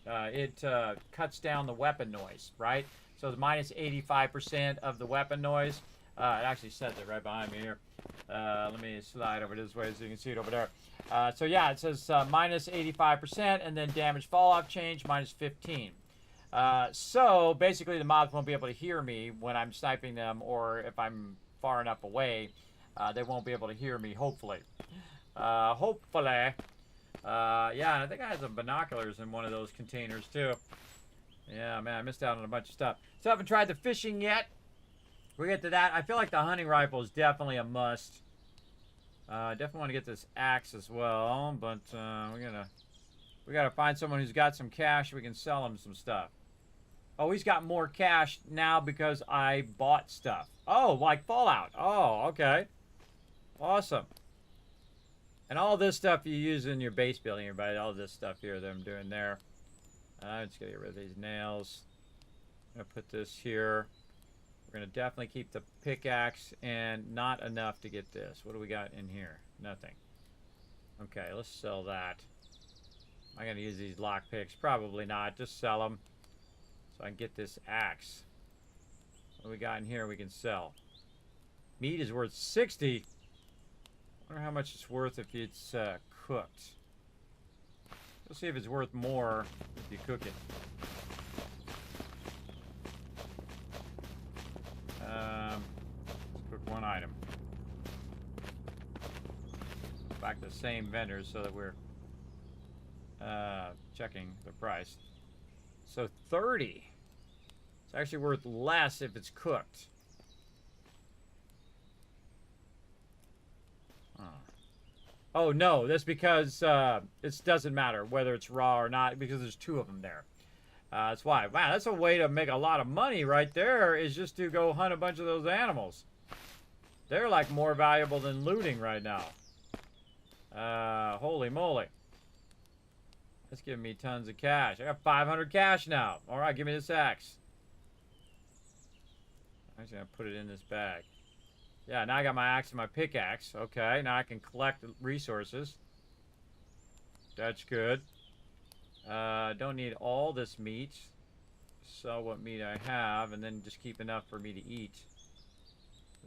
it cuts down the weapon noise, right? So it's minus 85% of the weapon noise. It actually says it right behind me here. Let me slide over this way so you can see it over there. So yeah, it says minus 85%, and then damage fall-off change, minus 15. So basically the mobs won't be able to hear me when I'm sniping them, or if I'm far enough away, they won't be able to hear me, hopefully. Hopefully. Yeah, and I think I had some binoculars in one of those containers too. Yeah, man, I missed out on a bunch of stuff. So I haven't tried the fishing yet. We'll get to that. I feel like the hunting rifle is definitely a must. Definitely want to get this axe as well, but we gotta find someone who's got some cash. We can sell him some stuff. Oh, he's got more cash now because I bought stuff. Oh, like Fallout. Oh, okay. Awesome. And all this stuff you use in your base building, everybody. All this stuff here that I'm doing there. I'm just gonna get rid of these nails. I'm gonna put this here. We're gonna definitely keep the pickaxe, and not enough to get this. What do we got in here? Nothing. Okay, let's sell that. Am I gonna use these lockpicks? Probably not. Just sell them so I can get this axe. What do we got in here we can sell? Meat is worth 60. I wonder how much it's worth if it's cooked. We'll see if it's worth more if you cook it. Let's cook one item. Back to the same vendors so that we're checking the price. So 30. It's actually worth less if it's cooked. Oh no, that's because it doesn't matter whether it's raw or not, because there's two of them there. That's why. Wow, that's a way to make a lot of money right there, is just to go hunt a bunch of those animals. They're like more valuable than looting right now. Holy moly. That's giving me tons of cash. I got 500 cash now. All right, give me this axe. I'm just going to put it in this bag. Yeah, now I got my axe and my pickaxe. Okay, now I can collect resources. That's good. Don't need all this meat. Sell what meat I have, and then just keep enough for me to eat.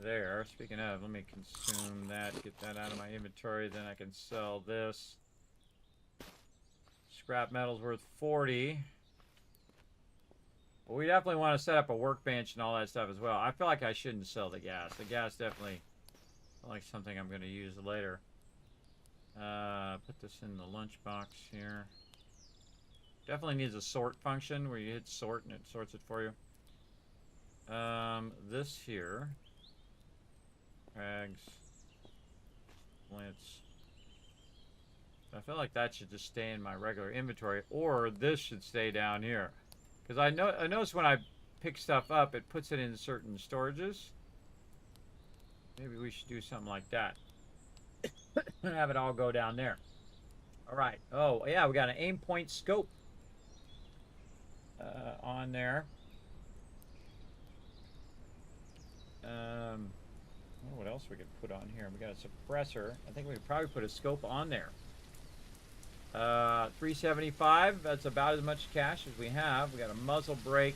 There. Speaking of, let me consume that. Get that out of my inventory. Then I can sell this. Scrap metal's worth 40. Well, we definitely want to set up a workbench and all that stuff as well. I feel like I shouldn't sell the gas. The gas definitely like something I'm going to use later. Put this in the lunchbox here. Definitely needs a sort function where you hit sort and it sorts it for you. This here. Rags. Plants. I feel like that should just stay in my regular inventory, or this should stay down here. Because I notice when I pick stuff up, it puts it in certain storages. Maybe we should do something like that. And have it all go down there. All right. Oh, yeah, we got an aim point scope on there. What else we could put on here? We got a suppressor. I think we could probably put a scope on there. 375. That's about as much cash as we have. We got a muzzle brake,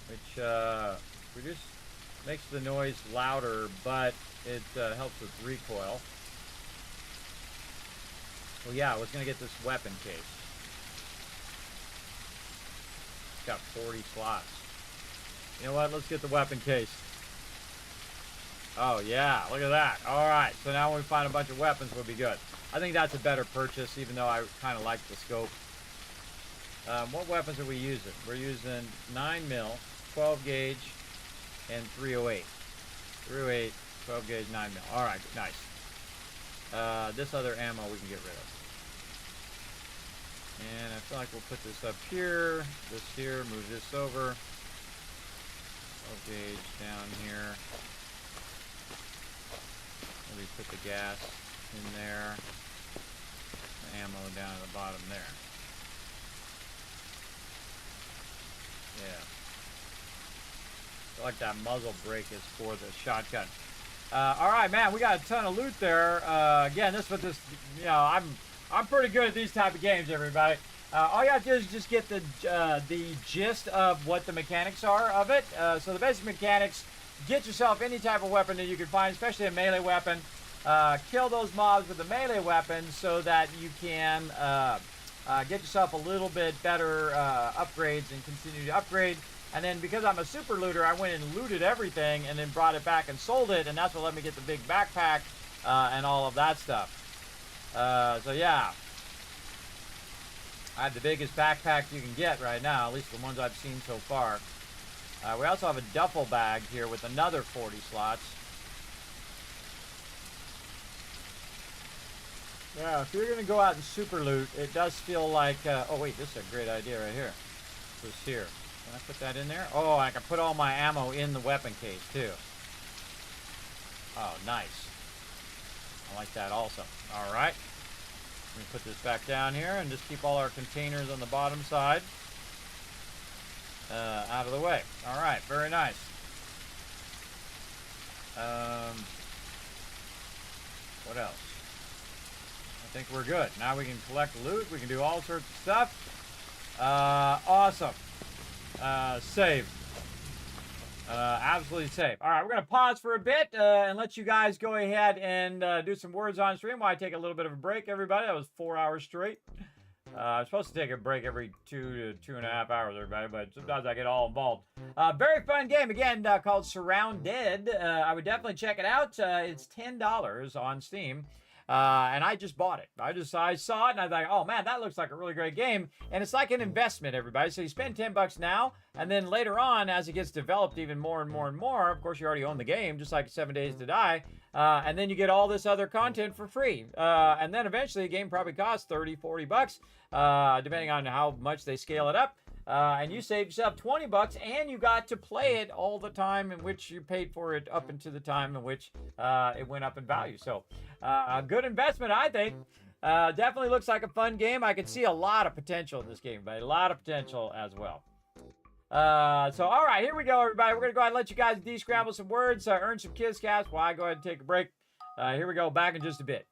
which makes the noise louder, but it helps with recoil. Well, yeah, I was gonna get this weapon case. It's got 40 slots. You know what? Let's get the weapon case. Oh, yeah. Look at that. All right. So now when we find a bunch of weapons, we'll be good. I think that's a better purchase, even though I kind of like the scope. What weapons are we using? We're using 9mm, 12 gauge, and 308. 308, 12 gauge, 9mm. All right. Nice. This other ammo we can get rid of. And I feel like we'll put this up here. This here. Move this over. 12 gauge down here. Maybe put the gas in there. The ammo down at the bottom there. Yeah. I feel like that muzzle brake is for the shotgun. All right, man, we got a ton of loot there. Again, this was this. You know, I'm pretty good at these type of games, everybody. All you have to do is just get the gist of what the mechanics are of it. So the basic mechanics: get yourself any type of weapon that you can find, especially a melee weapon. Kill those mobs with a melee weapon so that you can get yourself a little bit better upgrades and continue to upgrade. And then because I'm a super looter, I went and looted everything and then brought it back and sold it, and that's what let me get the big backpack and all of that stuff. So yeah, I have the biggest backpack you can get right now, at least the ones I've seen so far. We also have a duffel bag here with another 40 slots. Yeah, if you're going to go out and super loot, it does feel like... oh, wait, this is a great idea right here. This here. Can I put that in there? Oh, I can put all my ammo in the weapon case, too. Oh, nice. I like that also. All right. Let me put this back down here and just keep all our containers on the bottom side out of the way. All right, very nice. What else? I think we're good. Now we can collect loot. We can do all sorts of stuff. Awesome. Save. Absolutely safe. All right, we're going to pause for a bit and let you guys go ahead and do some words on stream while I take a little bit of a break, everybody. That was 4 hours straight. I'm supposed to take a break every 2 to 2.5 hours, everybody, but sometimes I get all involved. Very fun game, again, called SurrounDead. I would definitely check it out. It's $10 on Steam. And I just bought it. I saw it and I thought, oh man, that looks like a really great game. And it's like an investment, everybody. So you spend $10 now, and then later on, as it gets developed even more and more and more, of course you already own the game, just like 7 Days to Die. And then you get all this other content for free. And then eventually the game probably costs 30, 40 bucks, depending on how much they scale it up. And you saved yourself 20 bucks, and you got to play it all the time in which you paid for it up into the time in which it went up in value. So a good investment, I think. Definitely looks like a fun game. I could see a lot of potential in this game, but a lot of potential as well. So all right, here we go, everybody. We're gonna go ahead and let you guys descramble some words, earn some kiss caps while I go ahead and take a break. Here we go, back in just a bit.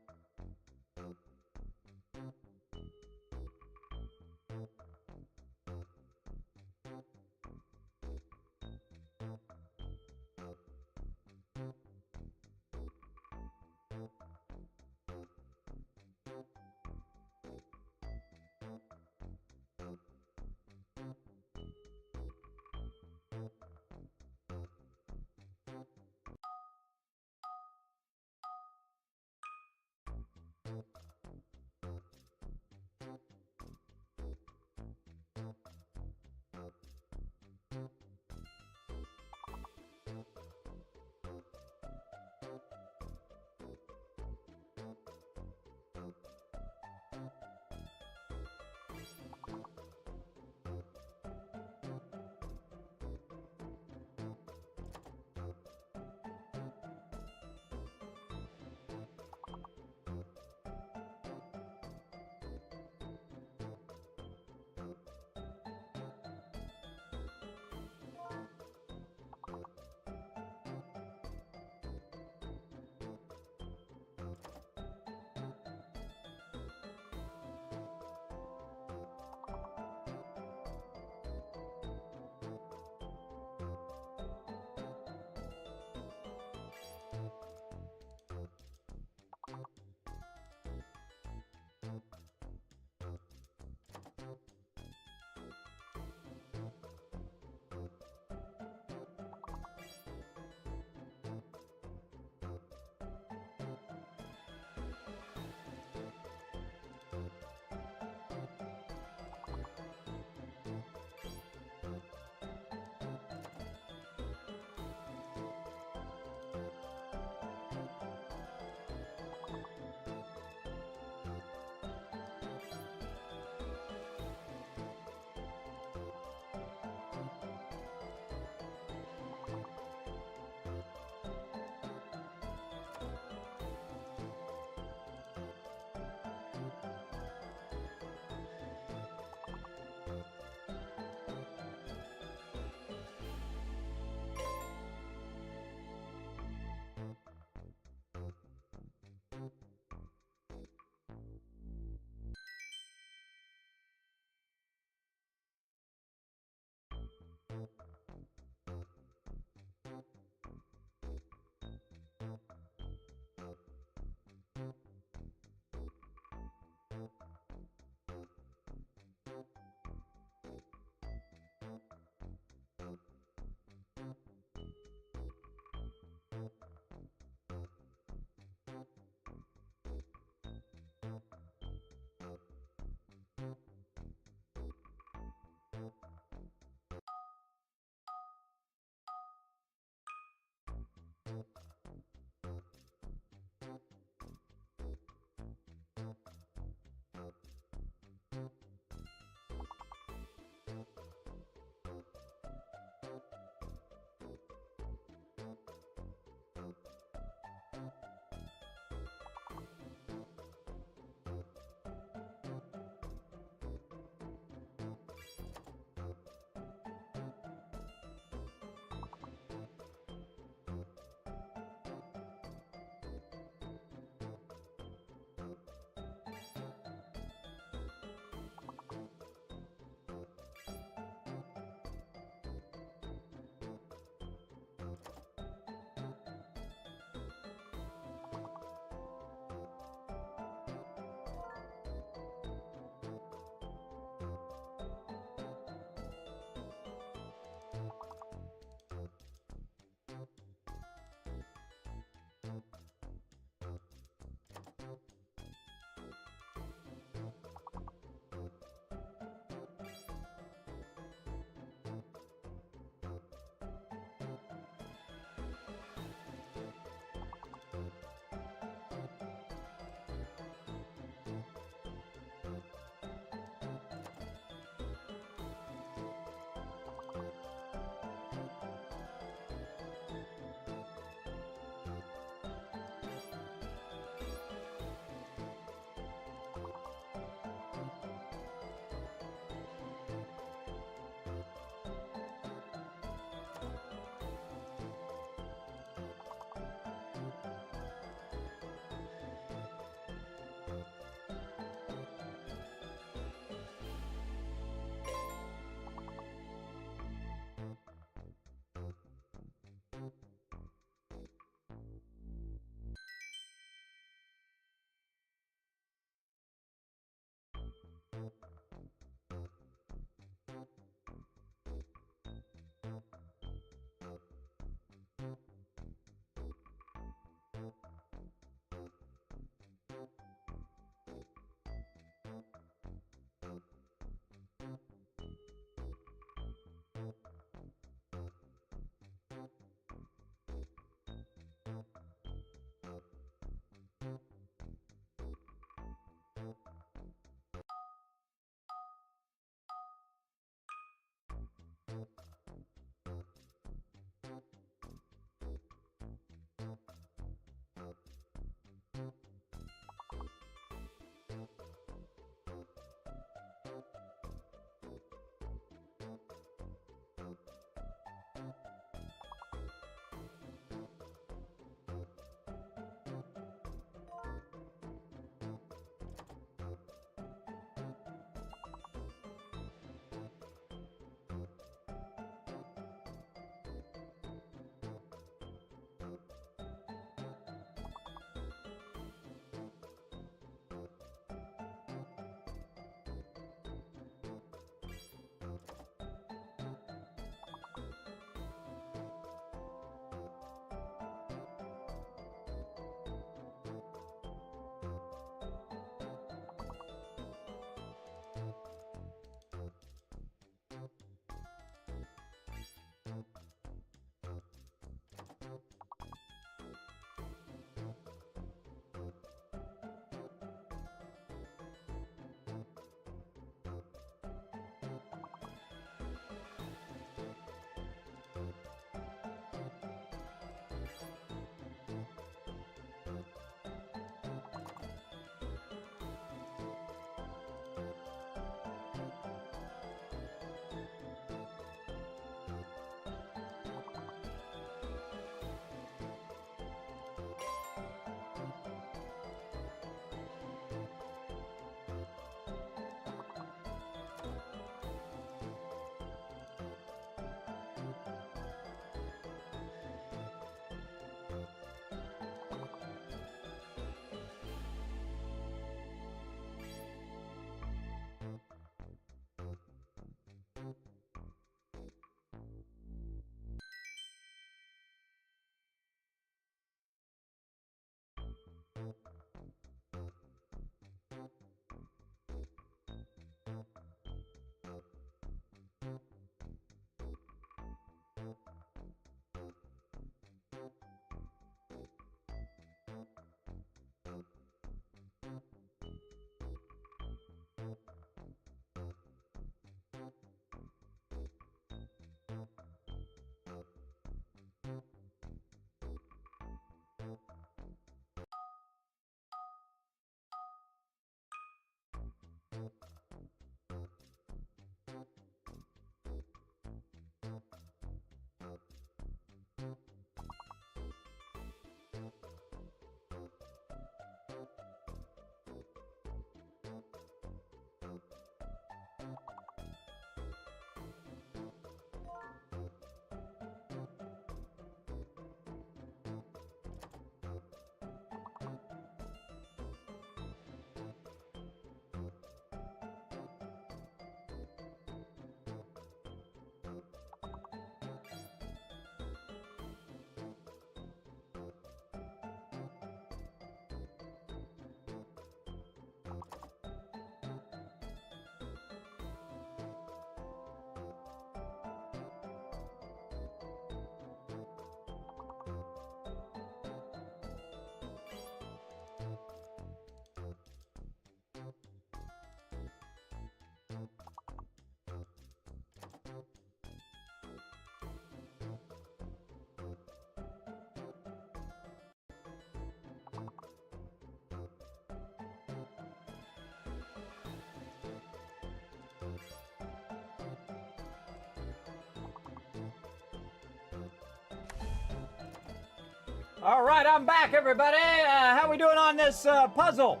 All right, I'm back, everybody. How we doing on this puzzle?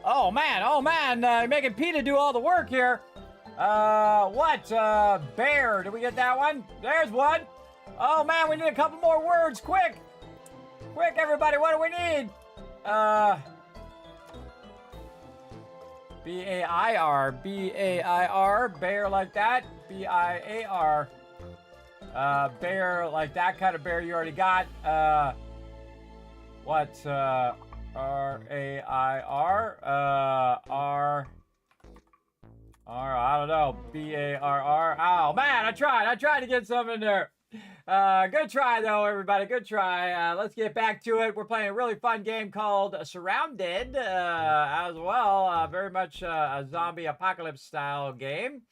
Oh man, you're making Peta do all the work here. What? Bear. Did we get that one? There's one. Oh man, we need a couple more words. Quick, quick, everybody. What do we need? B-A-I-R, B-A-I-R, bear like that. B-I-A-R. Bear like that kind of bear you already got. What? R-A-I-R? R. I don't know. B-A-R-R. Oh, man, I tried to get some in there. Good try, though, everybody. Good try. Let's get back to it. We're playing a really fun game called SurrounDead as well. Very much a zombie apocalypse style game.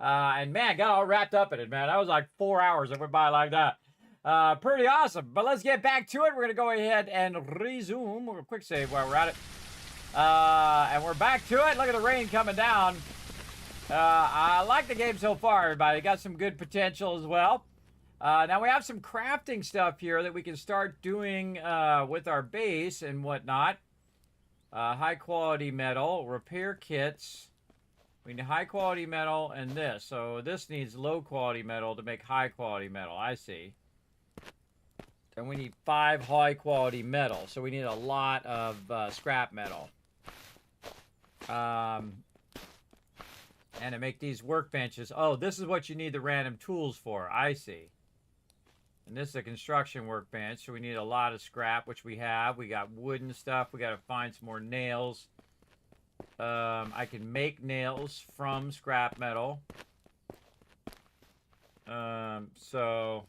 And, man, got all wrapped up in it, man. That was like 4 hours that went by like that. Pretty awesome. But let's get back to it. We're going to go ahead and resume. We'll quick save while we're at it. And we're back to it. Look at the rain coming down. I like the game so far, everybody. Got some good potential as well. Now we have some crafting stuff here that we can start doing with our base and whatnot. High quality metal, repair kits. We need high quality metal and this. So this needs low quality metal to make high quality metal. I see. And we need 5 high quality metal. So we need a lot of scrap metal. And to make these workbenches. Oh, this is what you need the random tools for. I see. And this is a construction workbench, so we need a lot of scrap, which we have. We got wooden stuff. We got to find some more nails. I can make nails from scrap metal. So,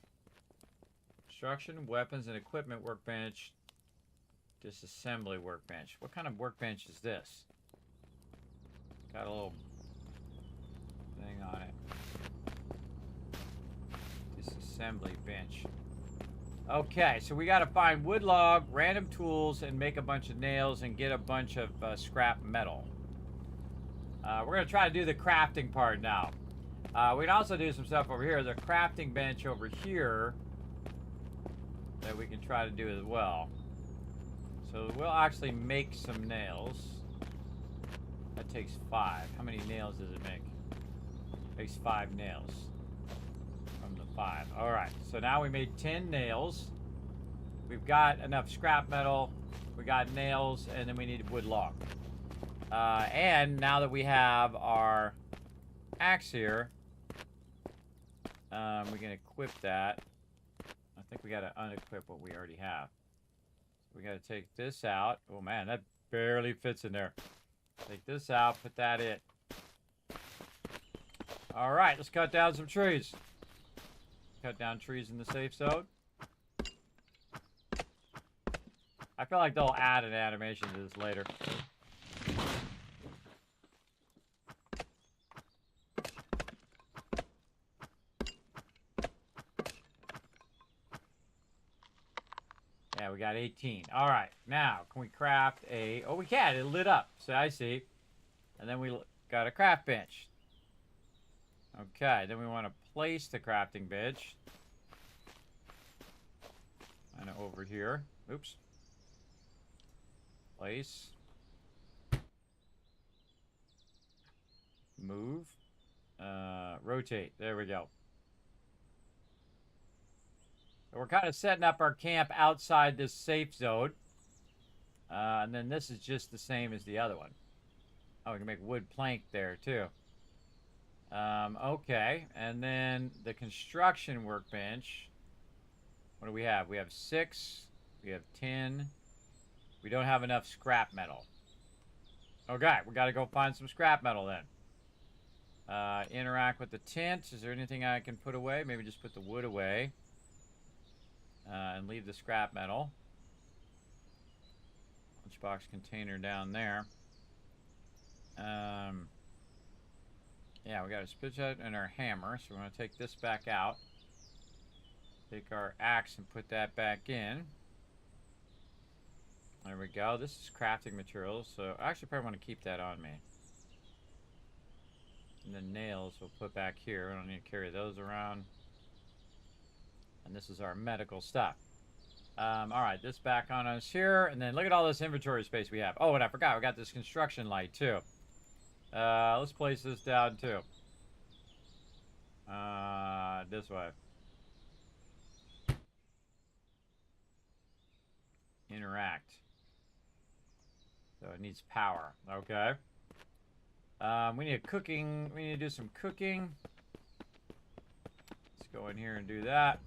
construction, weapons, and equipment workbench. Disassembly workbench. What kind of workbench is this? Got a little thing on it. Disassembly bench. Okay, so we got to find wood log, random tools, and make a bunch of nails and get a bunch of scrap metal. We're going to try to do the crafting part now. We can also do some stuff over here. There's a crafting bench over here that we can try to do as well. So we'll actually make some nails. That takes 5. How many nails does it make? Takes 5 nails. From the 5. Alright, so now we made 10 nails. We've got enough scrap metal. We got nails, and then we need wood log. And now that we have our axe here, we can equip that. I think we got to unequip what we already have. We got to take this out. Oh man, that barely fits in there. Take this out, put that in. Alright, let's cut down some trees. Cut down trees in the safe zone. I feel like they'll add an animation to this later. Yeah, we got 18. Alright, now, can we craft a... Oh, we can. It lit up. So I see. And then we got a craft bench. Okay, then we want to place the crafting bench. Kind of over here. Oops. Place. Move. Rotate. There we go. So we're kind of setting up our camp outside this safe zone. And then this is just the same as the other one. Oh, we can make wood plank there too. Okay, and then the construction workbench. What do we have? We have 6. We have 10. We don't have enough scrap metal. Okay, we got to go find some scrap metal then. Interact with the tent. Is there anything I can put away? Maybe just put the wood away. And leave the scrap metal. Lunchbox container down there. Yeah, we got a spit and our hammer, so we're going to take this back out. Take our axe and put that back in. There we go. This is crafting materials, so I actually probably want to keep that on me. And the nails we'll put back here. We don't need to carry those around. And this is our medical stuff. All right, this back on us here, and then look at all this inventory space we have. Oh, and I forgot, we got this construction light too. Let's place this down too. This way. Interact. So it needs power. Okay. We need cooking. We need to do some cooking. Let's go in here and do that.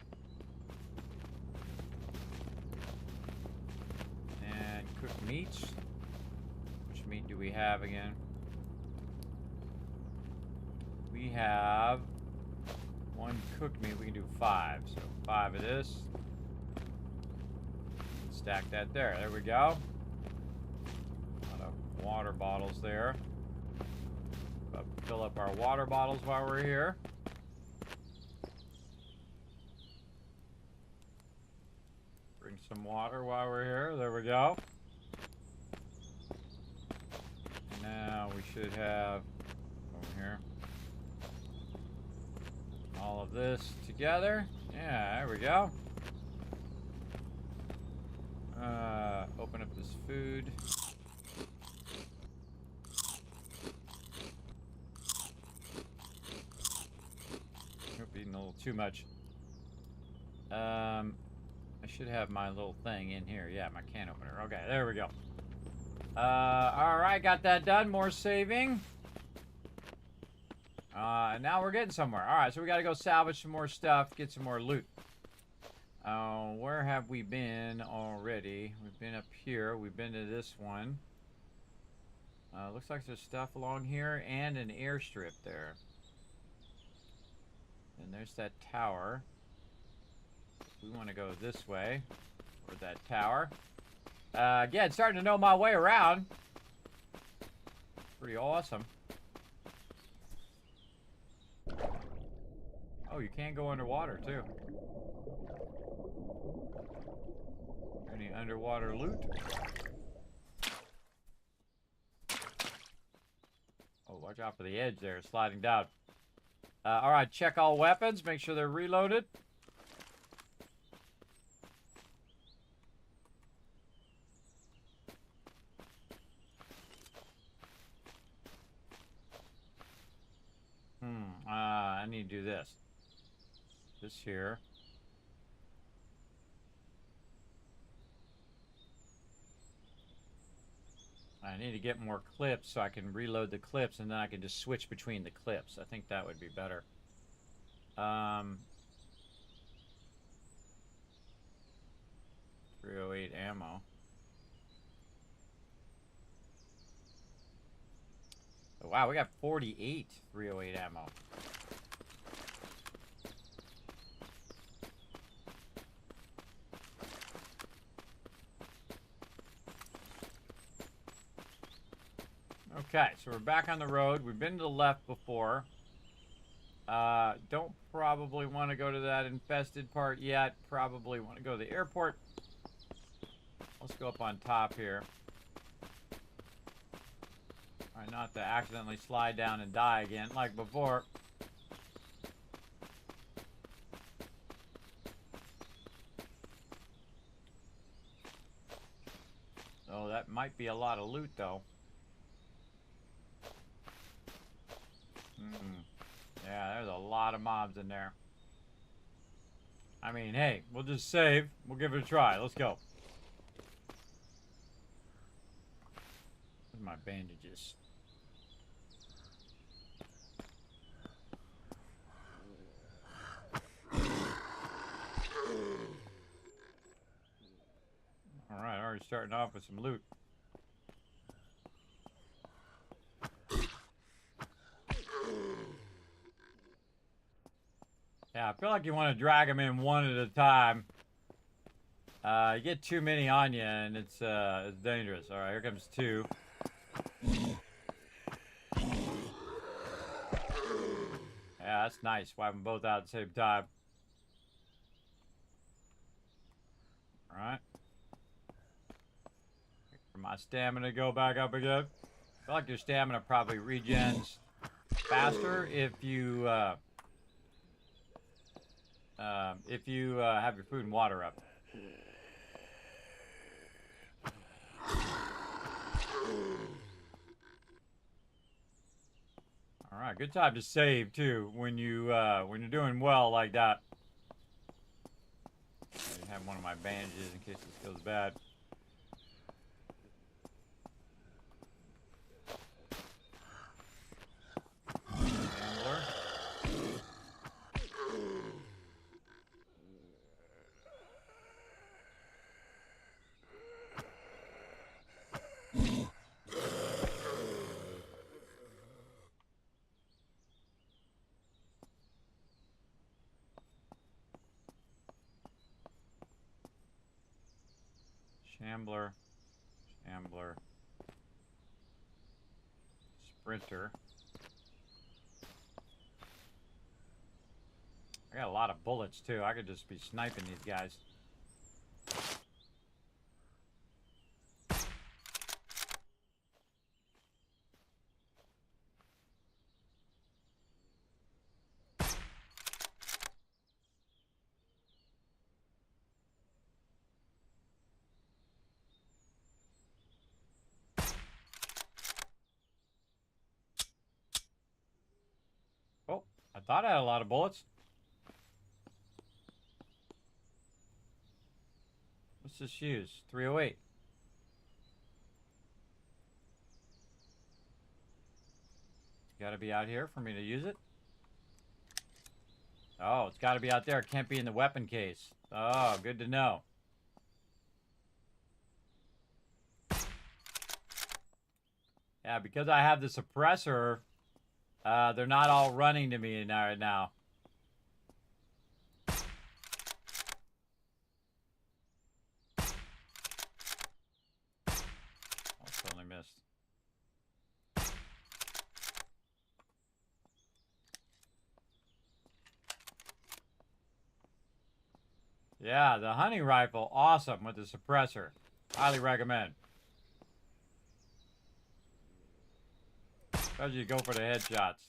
And cook meats. Which meat do we have again? We have 1 cooked meat. We can do 5. So 5 of this. Stack that there. There we go. A lot of water bottles there. Fill up our water bottles while we're here. Bring some water while we're here. There we go. Now we should have over here all of this together. Yeah, there we go. Open up this food. Nope, eating a little too much. I should have my little thing in here. Yeah, my can opener. Okay, there we go. Alright, got that done. More saving. And now we're getting somewhere. Alright, so we gotta go salvage some more stuff, get some more loot. Where have we been already? We've been up here. We've been to this one. Looks like there's stuff along here and an airstrip there. And there's that tower. We want to go this way for that tower. Again, starting to know my way around. Pretty awesome. Oh, you can go underwater too. Any underwater loot? Oh, watch out for the edge there, sliding down. Alright, check all weapons, make sure they're reloaded. I need to do this. This here. I need to get more clips so I can reload the clips and then I can just switch between the clips. I think that would be better. 308 ammo. Oh, wow, we got 48 308 ammo. Okay, so we're back on the road. We've been to the left before. Don't probably want to go to that infested part yet. Probably want to go to the airport. Let's go up on top here. Try not to accidentally slide down and die again like before. Oh, that might be a lot of loot though. Yeah, there's a lot of mobs in there. I mean, hey, we'll just save. We'll give it a try. Let's go. Where's my bandages? Alright, already starting off with some loot. Yeah, I feel like you want to drag them in one at a time. You get too many on you, and it's dangerous. All right, here comes 2. Yeah, that's nice. Wipe them both out at the same time. All right. Wait for my stamina to go back up again. I feel like your stamina probably regens faster if you have your food and water up. All right, good time to save too when you're doing well like that. I have one of my bandages in case this goes bad. Handler. Shambler. Shambler. Sprinter. I got a lot of bullets too. I could just be sniping these guys. Oh, I thought I had a lot of bullets. What's this use? 308. It's got to be out here for me to use it. Oh, it's got to be out there. It can't be in the weapon case. Oh, good to know. Yeah, because I have the suppressor, they're not all running to me right now. Oh, totally missed. Yeah, the hunting rifle, awesome with the suppressor. Highly recommend. Especially you go for the headshots.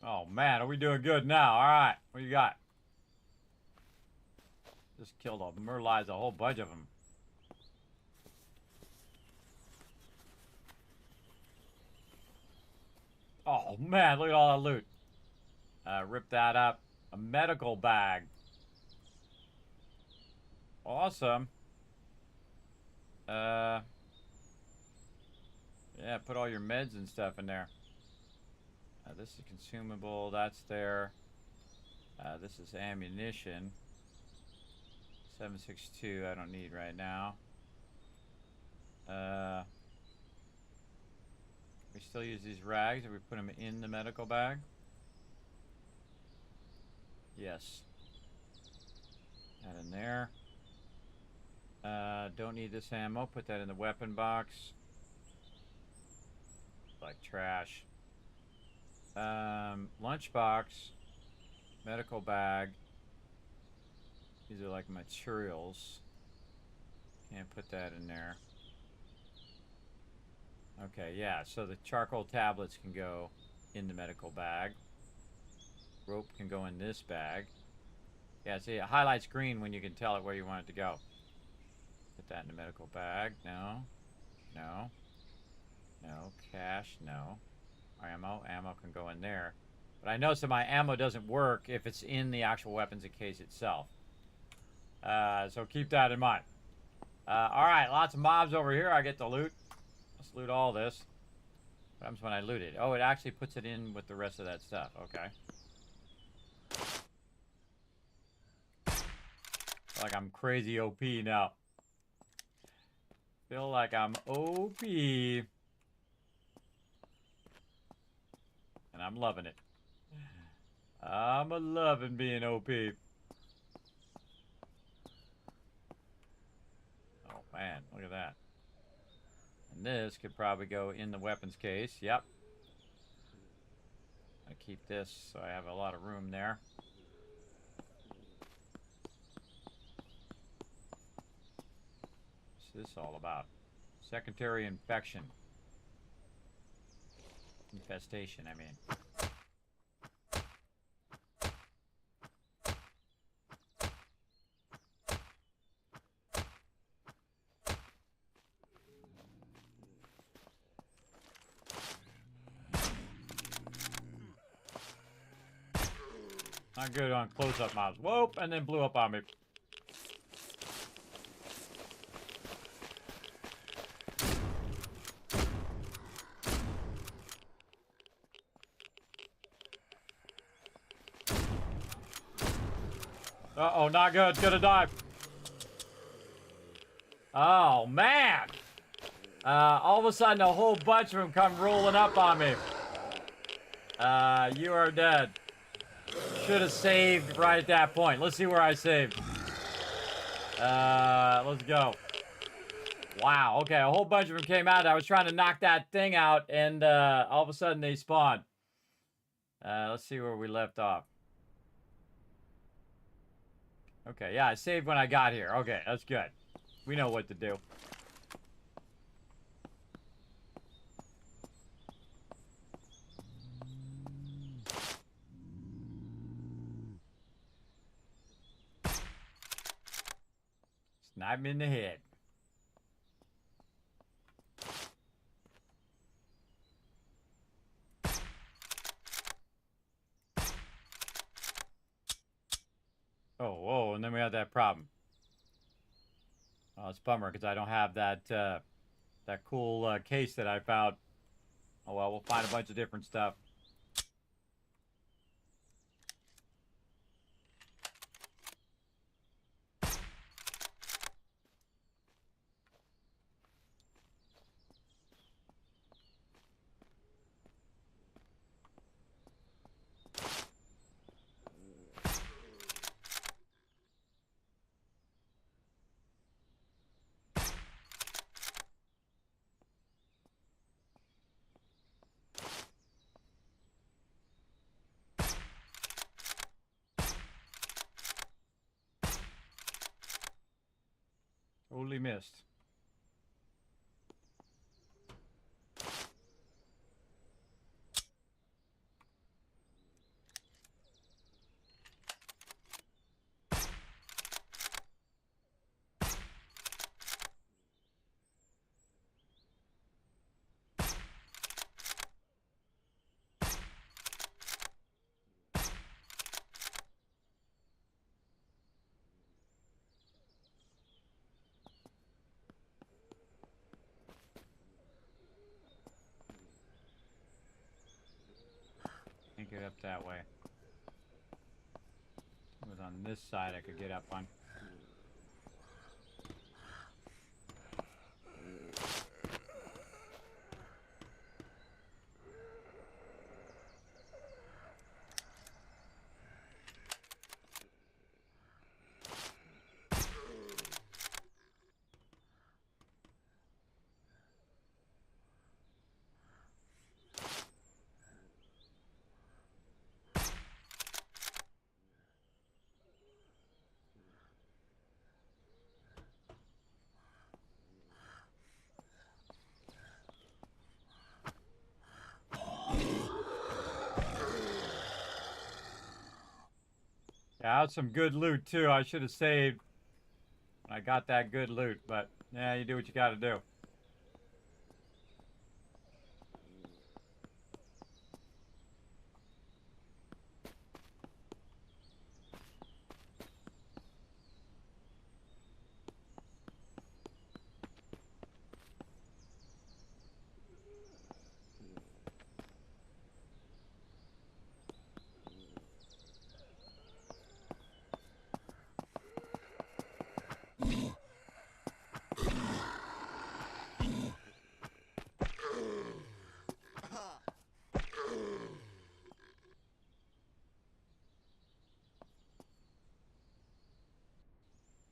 Oh man, are we doing good now? All right, what you got? Just killed a murderized a whole bunch of them. Oh man, look at all that loot. Rip that up. A medical bag. Awesome. Yeah, put all your meds and stuff in there. This is consumable. That's there. This is ammunition. 7.62 I don't need right now. We still use these rags if we put them in the medical bag? Yes. That in there. Don't need this ammo. Put that in the weapon box. Like trash. Lunchbox. Medical bag. These are like materials. Can't put that in there. Okay, yeah, so the charcoal tablets can go in the medical bag. Rope can go in this bag. Yeah, see, it highlights green when you can tell it where you want it to go. Put that in the medical bag. No. No. No. Cash. No. Ammo. Ammo can go in there. But I notice that my ammo doesn't work if it's in the actual weapons case itself. So keep that in mind. Alright, lots of mobs over here. I get to loot. Let's loot all this. What happens when I loot it? Oh, it actually puts it in with the rest of that stuff. Okay. Feel like I'm crazy OP now. Feel like I'm OP. And I'm loving it. I'm loving being OP. Oh man, look at that. And this could probably go in the weapons case. Yep. I keep this so I have a lot of room there. What's this all about? Secondary infection. Infestation, I mean. Not good on close-up mobs. Whoop, and then blew up on me. Uh-oh, not good. Gonna die. Oh, man. All of a sudden, a whole bunch of them come rolling up on me. You are dead. Should have saved right at that point. Let's see where I saved. Let's go. Wow, okay, a whole bunch of them came out. I was trying to knock that thing out, and all of a sudden they spawned. Let's see where we left off. Okay, yeah, I saved when I got here. Okay, that's good. We know what to do. Snipe him in the head. Oh, whoa, and then we have that problem. Oh, it's a bummer because I don't have that that cool case that I found. Oh well, we'll find a bunch of different stuff. Totally missed. Can't get up that way. It was on this side I could get up on. Yeah, that's some good loot too. I should have saved when I got that good loot, but yeah, you do what you gotta do.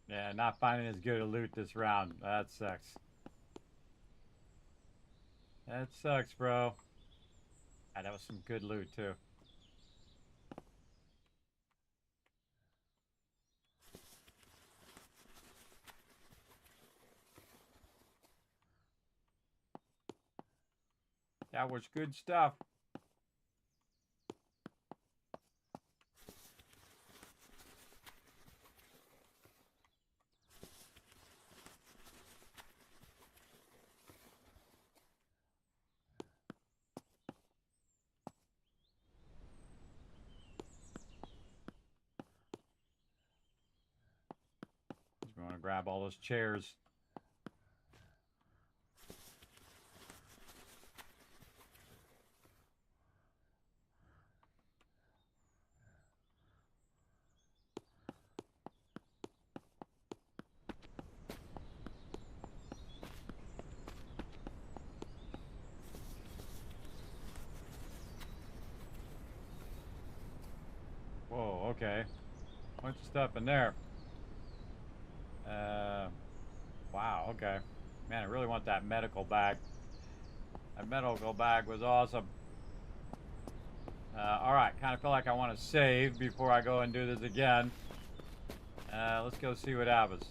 Yeah, not finding as good a loot this round. That sucks. That sucks, bro. Ah, that was some good loot, too. That was good stuff. We want to grab all those chairs. Whoa, okay. Bunch of stuff in there. Wow, okay. Man, I really want that medical bag. That medical bag was awesome. Alright, kind of feel like I want to save before I go and do this again. Let's go see what happens.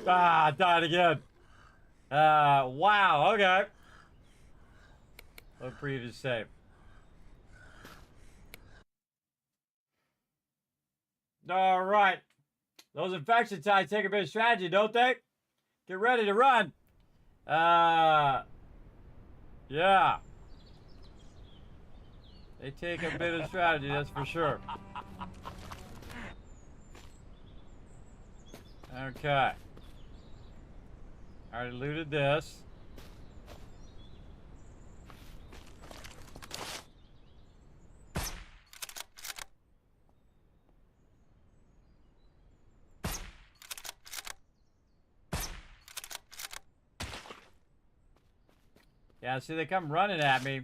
Ah, died again. Wow, okay. Low previous save. All right. Those infection sites take a bit of strategy, don't they? Get ready to run. Yeah. They take a bit of strategy, that's for sure. Okay. Already looted this. Yeah, see, they come running at me.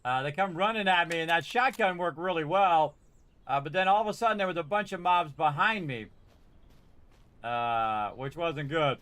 They come running at me, and that shotgun worked really well. But then all of a sudden, there was a bunch of mobs behind me. Which wasn't good.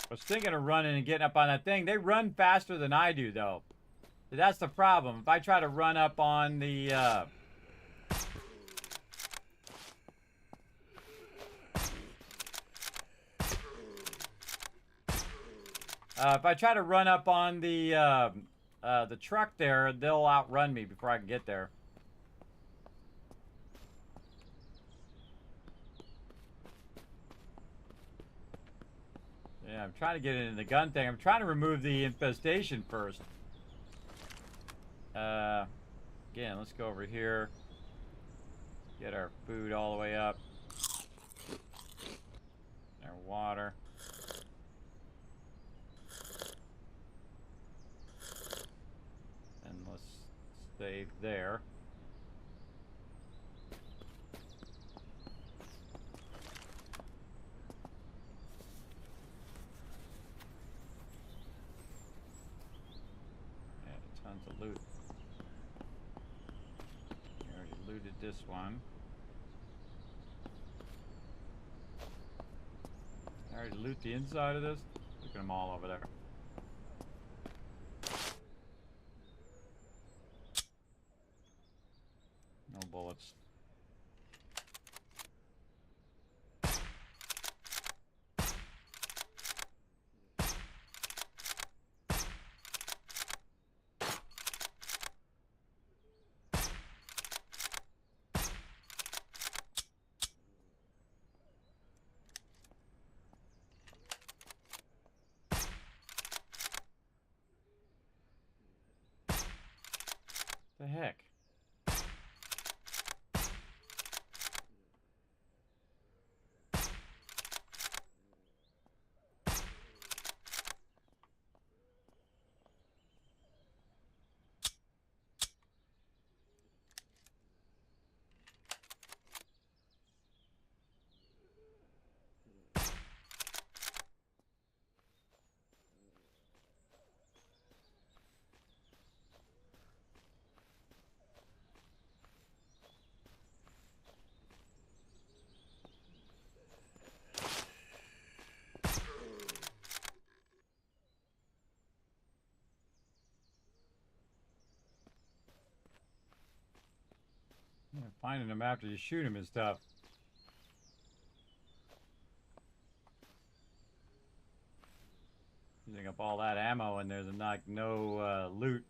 I was thinking of running and getting up on that thing. They run faster than I do, though. That's the problem. If I try to run up on the... if I try to run up on the truck there, they'll outrun me before I can get there. Yeah, I'm trying to get into the gun thing. I'm trying to remove the infestation first. Again, let's go over here. Get our food all the way up. Our water. Save there. Yeah, tons of loot. We already looted this one. I already loot the inside of this. Look at them all over there. No bullets. The heck? Yeah, finding them after you shoot them is tough. Using up all that ammo and there's like no loot.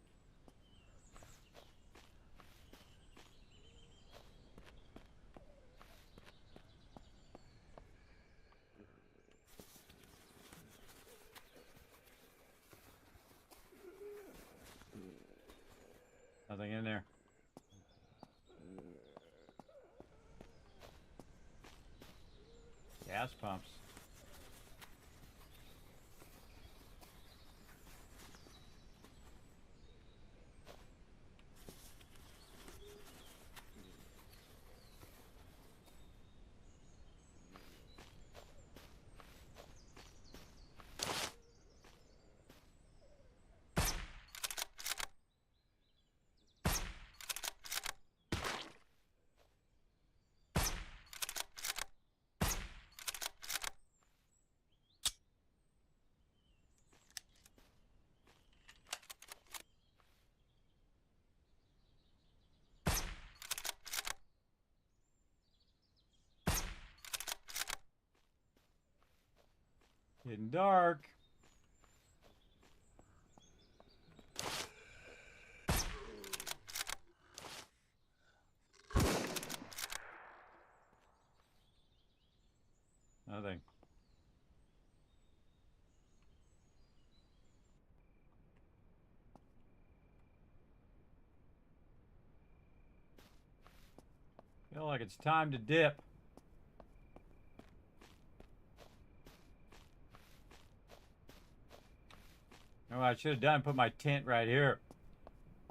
Nothing in there. Gas pumps. Getting dark. Nothing. Feel like it's time to dip. Oh, I should have done, put my tent right here.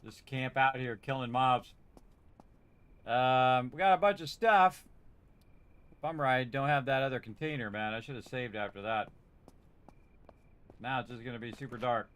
Just camp out here killing mobs. We got a bunch of stuff. If I'm right, don't have that other container, man. I should have saved after that. Now it's just going to be super dark.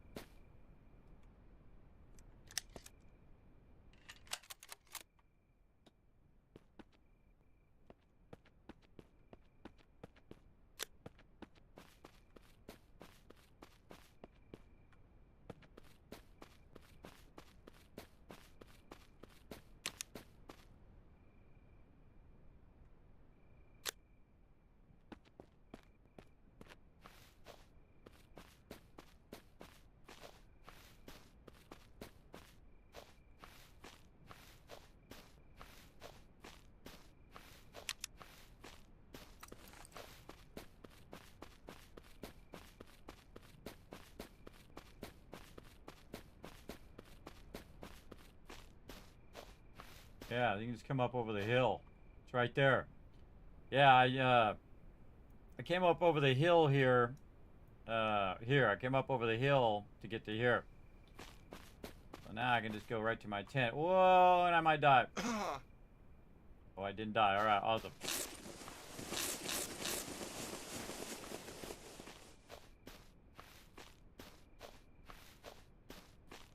Yeah, you can just come up over the hill. It's right there. Yeah, I came up over the hill here. Here, I came up over the hill to get to here. now I can just go right to my tent. Whoa, and I might die. Oh, I didn't die. All right, awesome.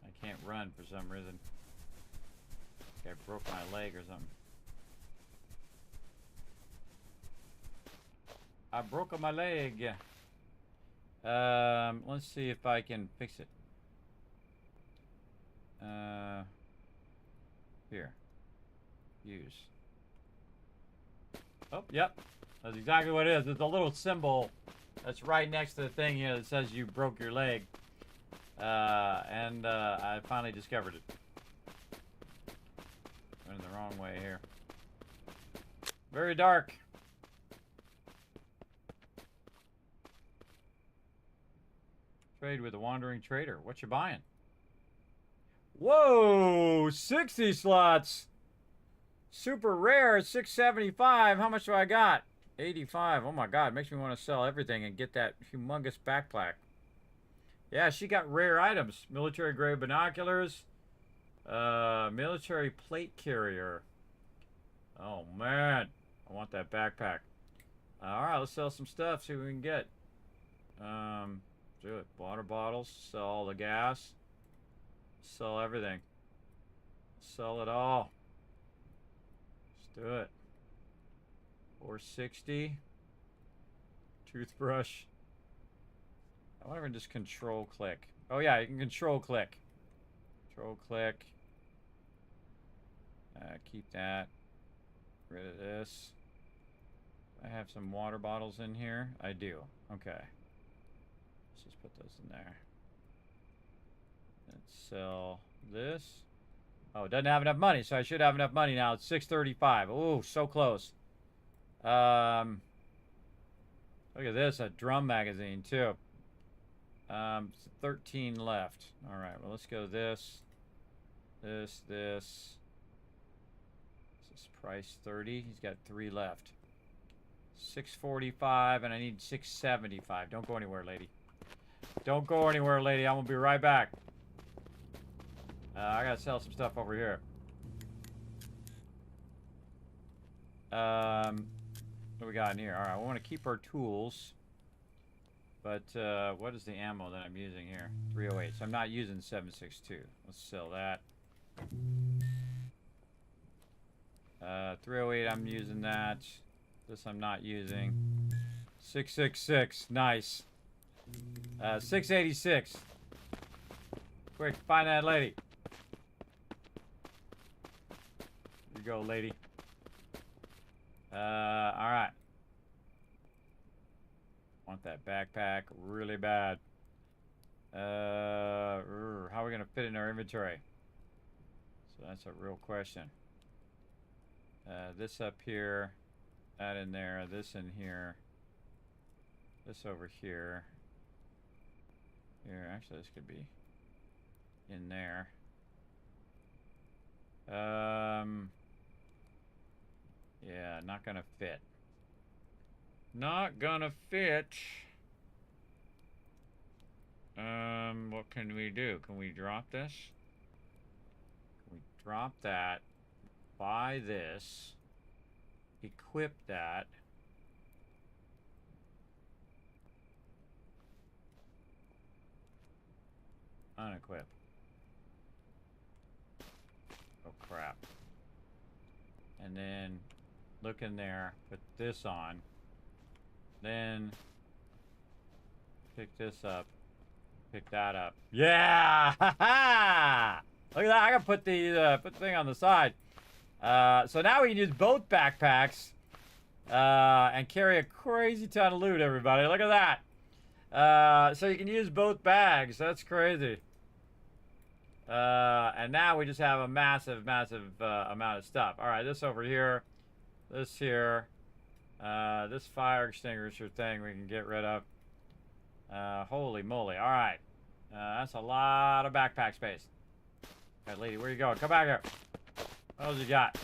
I can't run for some reason. I broke my leg or something. I broke my leg. Let's see if I can fix it. Here. Use. Oh, yep. That's exactly what it is. It's a little symbol that's right next to the thing here that says you broke your leg. I finally discovered it. Went in the wrong way here. Very dark. Trade with a wandering trader. What you buying? Whoa! 60 slots! Super rare, 675. How much do I got? 85. Oh my god, makes me want to sell everything and get that humongous backpack. Yeah, she got rare items. Military grade binoculars. Military plate carrier. Oh man, I want that backpack. Alright, let's sell some stuff, see what we can get. Do it. Water bottles, sell all the gas. Sell everything. Sell it all. Let's do it. 460. Toothbrush. I wonder if I can just control click. Oh yeah, you can control click. Control click. Keep that. Rid of this. I have some water bottles in here. I do. Okay. Let's just put those in there. Let's sell this. Oh, it doesn't have enough money, so I should have enough money now. It's 635. Oh, so close. Look at this, a drum magazine too. 13 left. All right, well let's go this. This is price 30. He's got 3 left. 645, and I need 675. Don't go anywhere, lady. Don't go anywhere, lady. I'm gonna be right back. I gotta sell some stuff over here. What do we got in here? Alright, we want to keep our tools. But, what is the ammo that I'm using here? 308. So I'm not using 762. Let's sell that. 308, I'm using that. This I'm not using. 666. Nice. 686. Quick, find that lady. Here you go, lady. Alright. Want that backpack really bad. How are we gonna fit in our inventory? So that's a real question. This up here, that in there, this in here, this over here. Here, actually, this could be in there. Yeah, not gonna fit. Not gonna fit. What can we do? Can we drop this? Can we drop that? Buy this. Equip that. Unequip. Oh crap. And then look in there, put this on. Then pick this up. Pick that up. Yeah! Look at that. I gotta put the thing on the side. So now we can use both backpacks and carry a crazy ton of loot, everybody. Look at that. So you can use both bags. That's crazy. And now we just have a massive, massive amount of stuff. All right, this over here. This here. This fire extinguisher thing we can get rid of. Holy moly. All right. That's a lot of backpack space. All right, lady, where you going? Come back here. What else you got?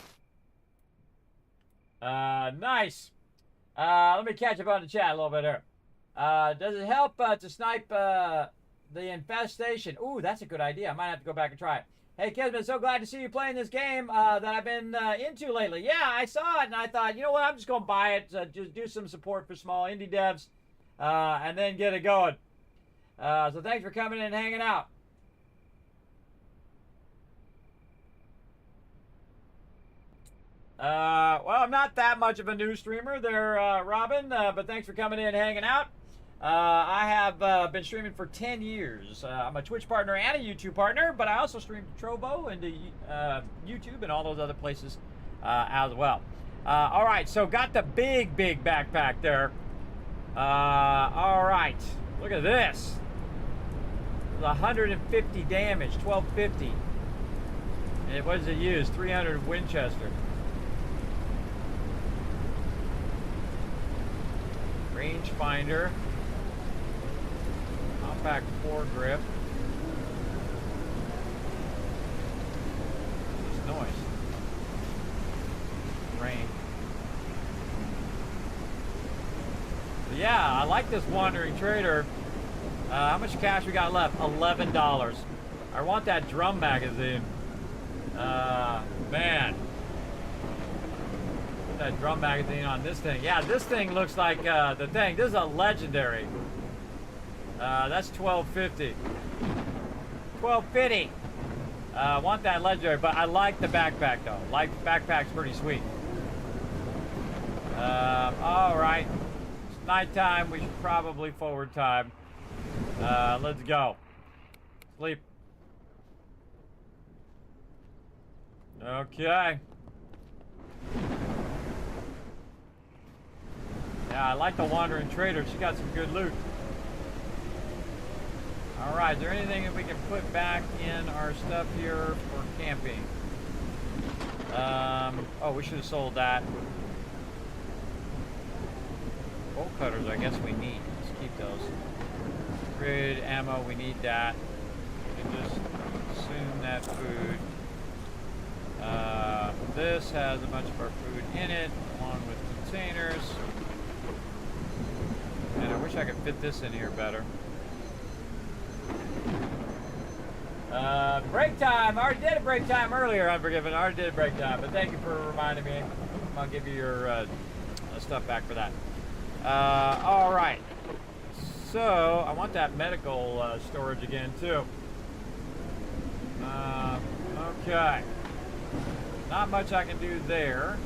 Nice. Let me catch up on the chat a little bit here. Does it help to snipe the infestation? Ooh, that's a good idea. I might have to go back and try it. Hey, Kismet, so glad to see you playing this game that I've been into lately. Yeah, I saw it, and I thought, you know what, I'm just going to buy it, just do some support for small indie devs, and then get it going. So thanks for coming in and hanging out. Well, I'm not that much of a new streamer there, Robin, but thanks for coming in and hanging out. I have been streaming for 10 years. I'm a Twitch partner and a YouTube partner, but I also stream to Trovo and to YouTube and all those other places as well. All right, so got the big backpack there. All right, look at this. 150 damage, 1250. And what does it use? 300 Winchester. Rangefinder. Compact foregrip. What's noise? Rain. But yeah, I like this wandering trader. How much cash we got left? $11. I want that drum magazine. Man. Put that drum magazine on this thing. Yeah, this thing looks like the thing. This is a legendary. That's $12.50. $12.50. I want that legendary, but I like the backpack though. Like backpack's pretty sweet. All right. It's nighttime. We should probably forward time. Let's go. Sleep. Okay. Yeah, I like the Wandering Trader. She got some good loot. All right, is there anything that we can put back in our stuff here for camping? Oh, we should have sold that. Bolt cutters, I guess we need. Let's keep those. Grid ammo, we need that. We can just consume that food. This has a bunch of our food in it, along with containers. And I wish I could fit this in here better. Break time! I already did a break time earlier, Unforgiven. I already did a break time, but thank you for reminding me. I'll give you your stuff back for that. All right. So, I want that medical storage again, too. Okay. Not much I can do there.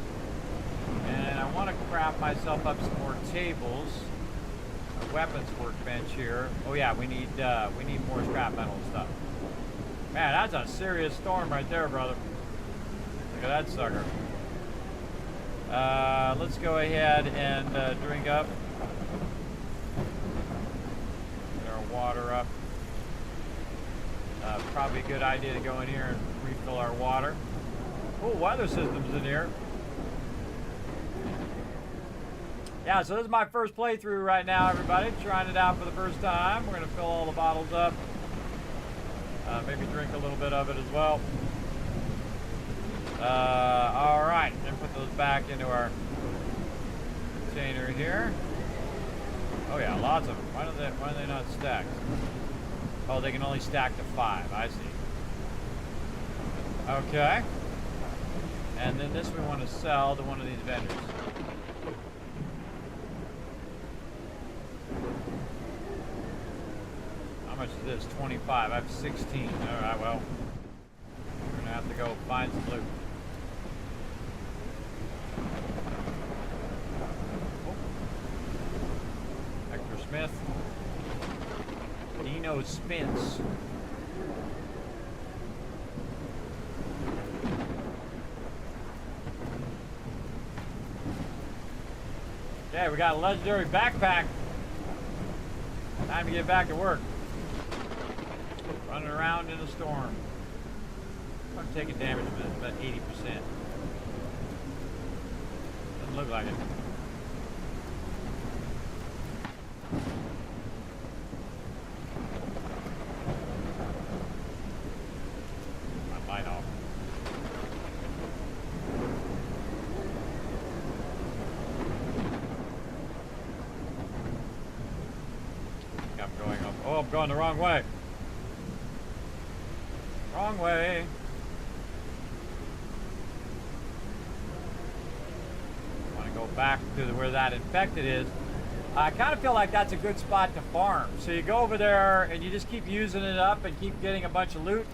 And I want to craft myself up some more tables. A weapons workbench here. Oh yeah, we need more scrap metal and stuff. Man, that's a serious storm right there, brother. Look at that sucker. Let's go ahead and drink up. Get our water up. Probably a good idea to go in here and refill our water. Oh, weather system's in here. Yeah, so this is my first playthrough right now, everybody. Trying it out for the first time. We're going to fill all the bottles up. Maybe drink a little bit of it as well. All right, and put those back into our container here. Oh yeah, lots of them. Why are they not stacked? Oh, they can only stack to 5. I see. Okay. And then this we want to sell to one of these vendors. How much is this? 25. I have 16. All right, well, we're going to have to go find some loot. Oh. Hector Smith. Dino Spence. Okay, we got a legendary backpack. Time to get back to work. Running around in a storm. I'm taking damage, but it's about 80%. Doesn't look like it. My light off. I'm going up. Oh, I'm going the wrong way. Wrong way. back to where that infected is. I kind of feel like that's a good spot to farm. So you go over there and you just keep using it up and keep getting a bunch of loot.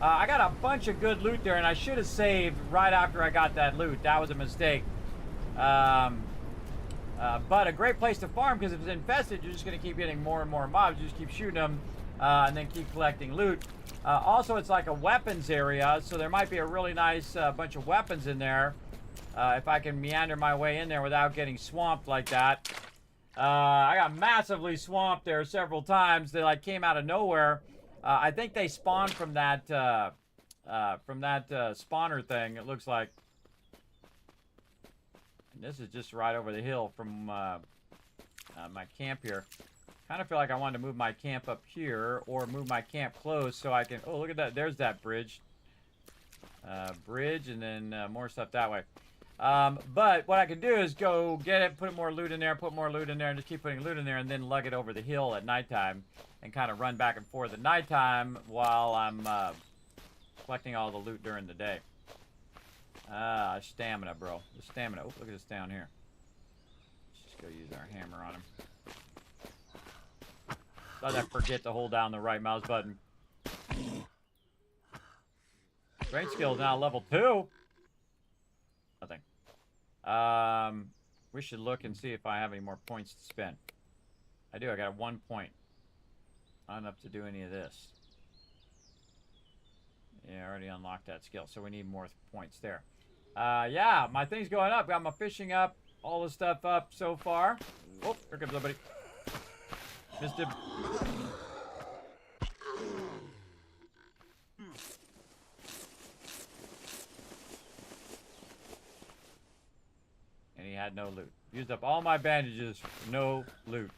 I got a bunch of good loot there, and I should have saved right after I got that loot. That was a mistake. But a great place to farm, because if it's infested, you're just going to keep getting more and more mobs. You just keep shooting them and then keep collecting loot. Also, it's like a weapons area, so there might be a really nice bunch of weapons in there. If I can meander my way in there without getting swamped like that. I got massively swamped there several times. They like came out of nowhere. I think they spawned from that spawner thing. It looks like. And this is just right over the hill from my camp here. Kind of feel like I wanted to move my camp up here or move my camp close so I can. Oh, look at that! There's that bridge. Bridge, and then more stuff that way. But what I could do is go get it, put more loot in there, put more loot in there, and just keep putting loot in there, and then lug it over the hill at nighttime and kind of run back and forth at nighttime while I'm collecting all the loot during the day. Stamina, bro. The stamina. Oh, look at this down here. Let's just go use our hammer on him. Thought I forget to hold down the right mouse button. Strength skill is now level 2. Nothing. We should look and see if I have any more points to spend. I do. I got 1 point. Not enough to do any of this. Yeah, I already unlocked that skill, so we need more points there. Yeah, my thing's going up. Got my fishing up. All the stuff up so far. Oh, here comes somebody. Missed him. And he had no loot. Used up all my bandages. No loot.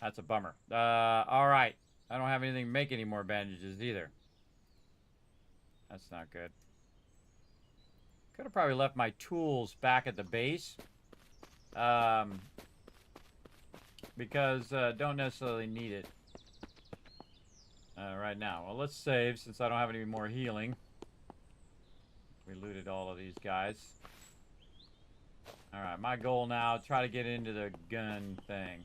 That's a bummer. Alright. I don't have anything to make any more bandages either. That's not good. Could have probably left my tools back at the base. Because don't necessarily need it right now. Well, let's save since I don't have any more healing. We looted all of these guys. Alright, my goal now, try to get into the gun thing.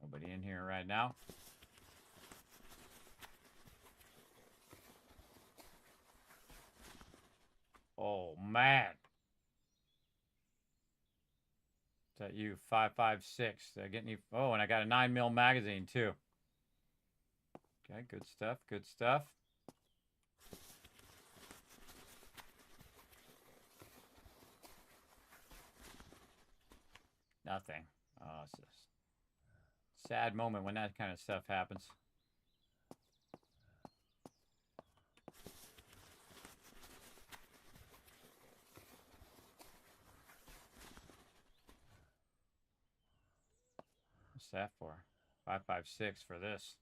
Nobody in here right now. Oh, man. Is that you? 5.56. Did I get any? Oh, and I got a 9mm magazine, too. Okay, good stuff, good stuff. Nothing. Oh, it's just a sad moment when that kind of stuff happens. What's that for? 5.56 for this.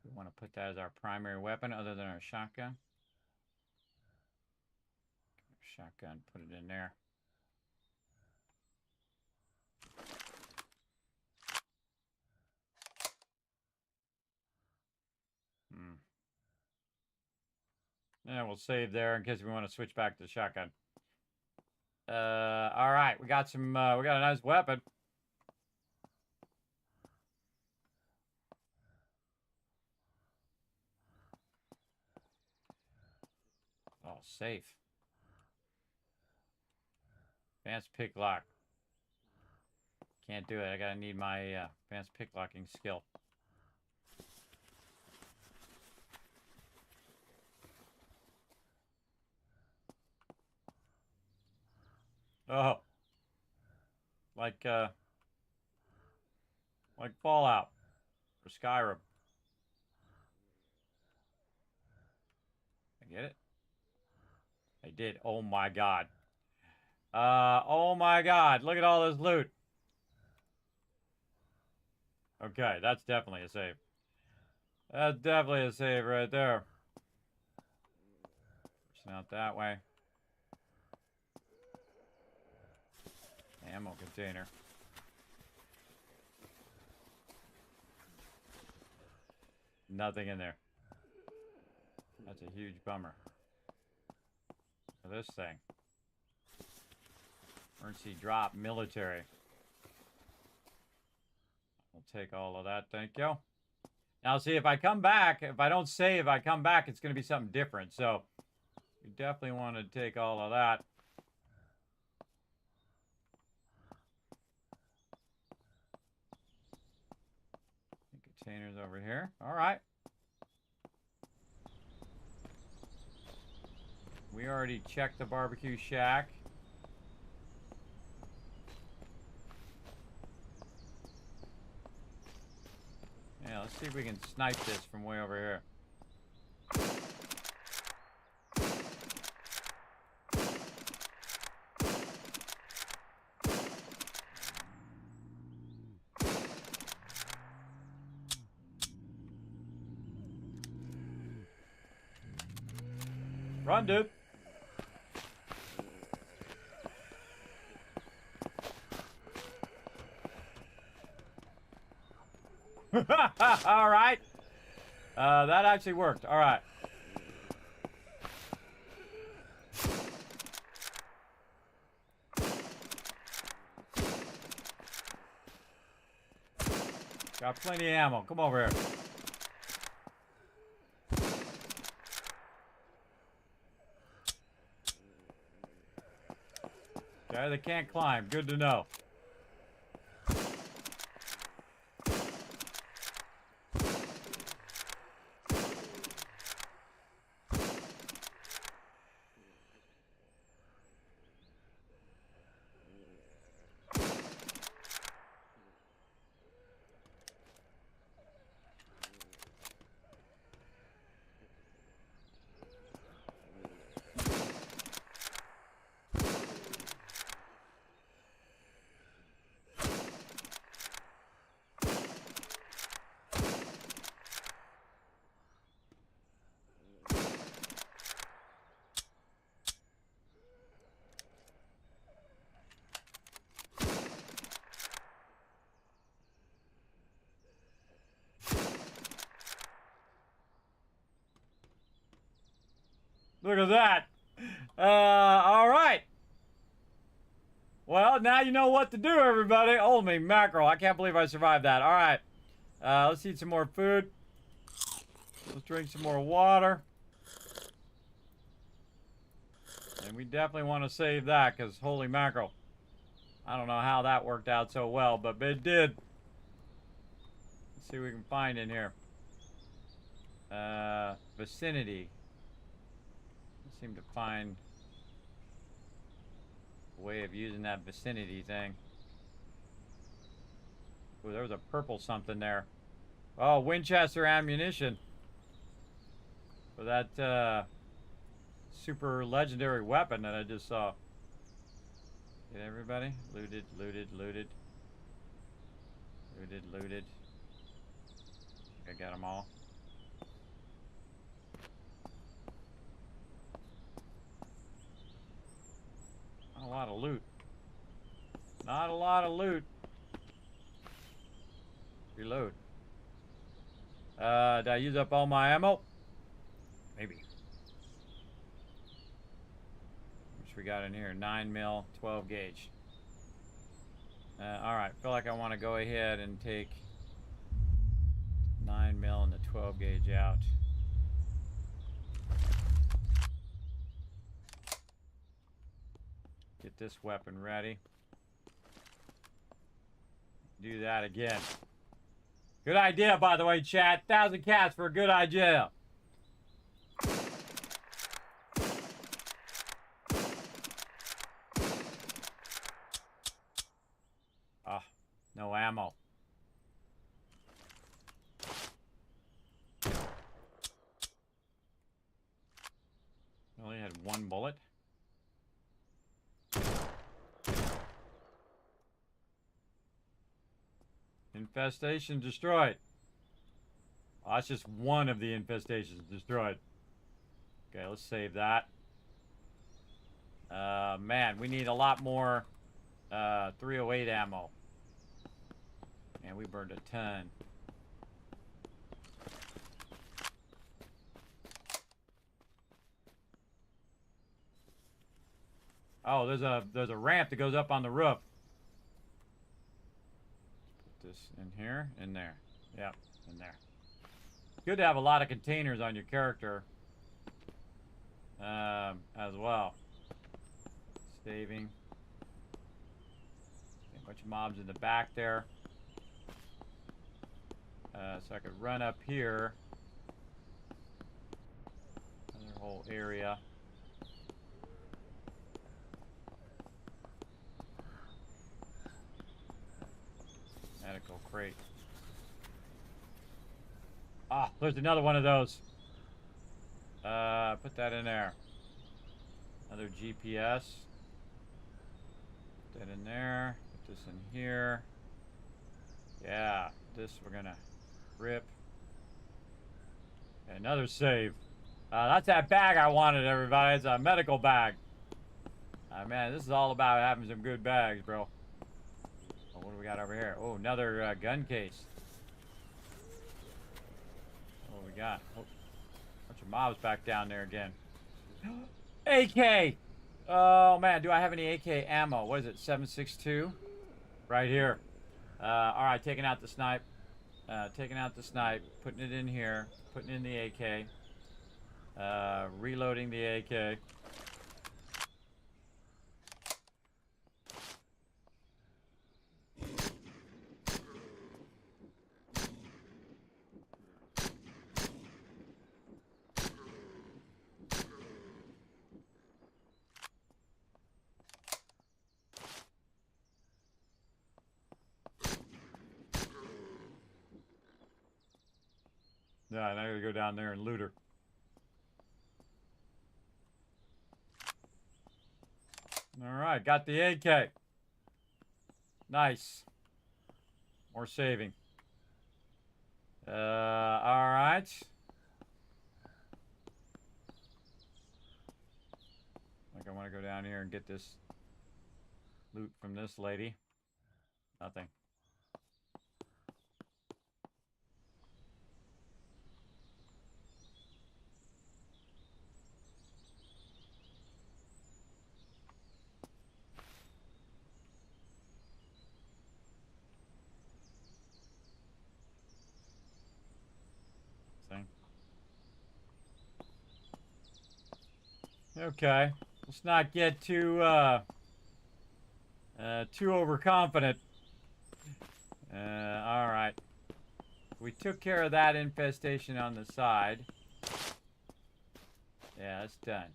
Do we want to put that as our primary weapon other than our shotgun? Shotgun, put it in there. Yeah, we'll save there in case we want to switch back to the shotgun. All right, we got some. We got a nice weapon. Oh, safe. Advanced pick lock. Can't do it. I gotta need my advanced pick locking skill. Oh, like Fallout or Skyrim. I get it. I did. Oh my god. Oh my god. Look at all this loot. Okay, that's definitely a save. That's definitely a save right there. Pushing out that way. Ammo container. Nothing in there. That's a huge bummer. This thing. Emergency drop, military. I'll take all of that, thank you. Now, see, if I come back, if I don't save, I come back, it's going to be something different. So, we definitely want to take all of that. Containers over here. All right. We already checked the barbecue shack. Yeah, let's see if we can snipe this from way over here. Run, dude. All right. That actually worked. All right. Got plenty of ammo. Come over here. Okay, they can't climb. Good to know. Look at that. All right. Well, now you know what to do, everybody. Holy mackerel. I can't believe I survived that. All right. Let's eat some more food. Let's drink some more water. And we definitely want to save that because holy mackerel. I don't know how that worked out so well, but it did. Let's see what we can find in here. Vicinity. Seem to find a way of using that vicinity thing. Oh, there was a purple something there. Oh, Winchester ammunition for that super legendary weapon that I just saw. Get everybody looted, looted, looted, looted, looted. I got them all. Not a lot of loot. Not a lot of loot. Reload. Did I use up all my ammo? Maybe. Which we got in here? 9mm, 12 gauge. Alright, feel like I want to go ahead and take 9mm and the 12 gauge out. Get this weapon ready. Do that again. Good idea, by the way, chat. 1,000 cats for a good idea. Ah, no ammo. Only had one bullet. Infestation destroyed. Oh, that's just one of the infestations destroyed. Okay, let's save that. Man, we need a lot more 308 ammo. And we burned a ton. Oh, there's a ramp that goes up on the roof. Put this in here, in there. Yep, in there. Good to have a lot of containers on your character as well. Saving. A bunch of mobs in the back there. So I could run up here. Another whole area. Medical crate. Ah, there's another one of those. Put that in there. Another GPS. Put that in there. Put this in here. Yeah, this we're gonna rip. Another save. That's that bag I wanted, everybody. It's a medical bag. Man, this is all about having some good bags, bro. Oh, what do we got over here? Oh, another gun case. What do we got? Oh, bunch of mobs back down there again. AK! Oh, man, do I have any AK ammo? What is it, 7.62? Right here. All right, taking out the snipe. Taking out the snipe, putting it in here, putting in the AK. Reloading the AK. Yeah, and I gotta go down there and loot her. Alright, got the AK. Nice. More saving. Alright. Like I want to go down here and get this loot from this lady. Nothing. Okay, let's not get too overconfident. All right, we took care of that infestation on the side. Yeah, that's done.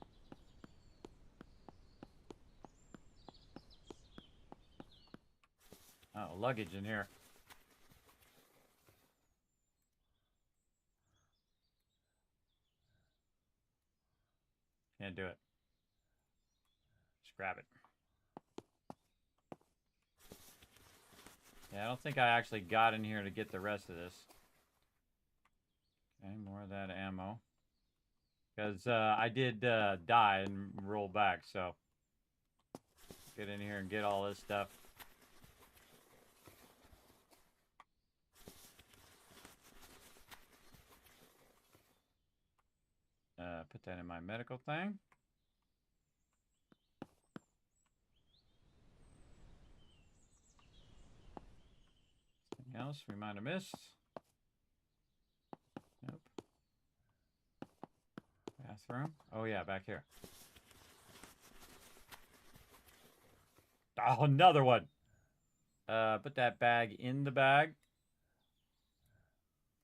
Oh, luggage in here. Can't do it. Just grab it. Yeah, I don't think I actually got in here to get the rest of this. Okay, more of that ammo. Because I did die and roll back, so get in here and get all this stuff. Put that in my medical thing. Anything else we might have missed? Nope. Bathroom. Oh yeah, back here. Oh, another one. Put that bag in the bag.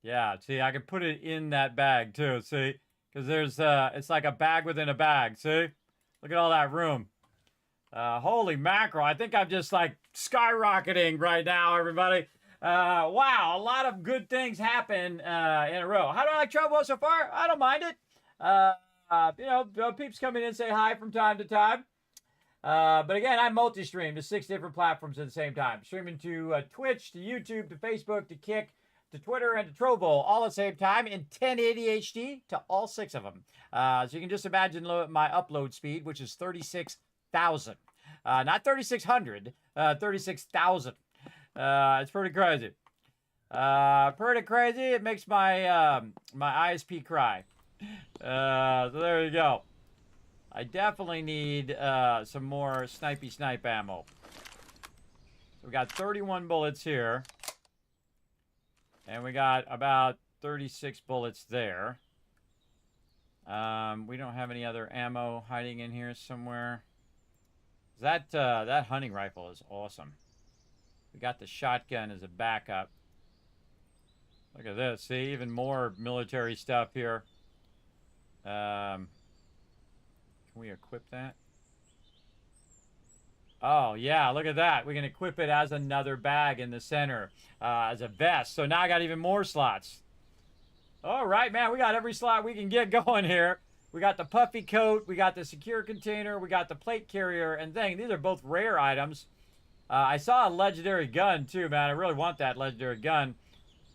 Yeah, see, I can put it in that bag too, see? Because there's, it's like a bag within a bag, see? Look at all that room. Holy mackerel, I think I'm just like skyrocketing right now, everybody. Wow, a lot of good things happen in a row. How do I like Trouble so far? I don't mind it. You know, peeps come in and say hi from time to time. But again, I multi-stream to 6 different platforms at the same time. Streaming to Twitch, to YouTube, to Facebook, to Kick, to Twitter, and to Trovo all at the same time in 1080 HD to all 6 of them. So you can just imagine my upload speed, which is 36,000. Not 3,600, 36,000. It's pretty crazy. Pretty crazy. It makes my my ISP cry. So there you go. I definitely need some more snipey snipe ammo. So we got 31 bullets here. And we got about 36 bullets there. We don't have any other ammo hiding in here somewhere. That hunting rifle is awesome. We got the shotgun as a backup. Look at this. See, even more military stuff here. Can we equip that? Oh, yeah, look at that. We can equip it as another bag in the center, as a vest. So now I got even more slots. All right, man, we got every slot we can get going here. We got the puffy coat, we got the secure container, we got the plate carrier and thing. These are both rare items. I saw a legendary gun, too, man. I really want that legendary gun.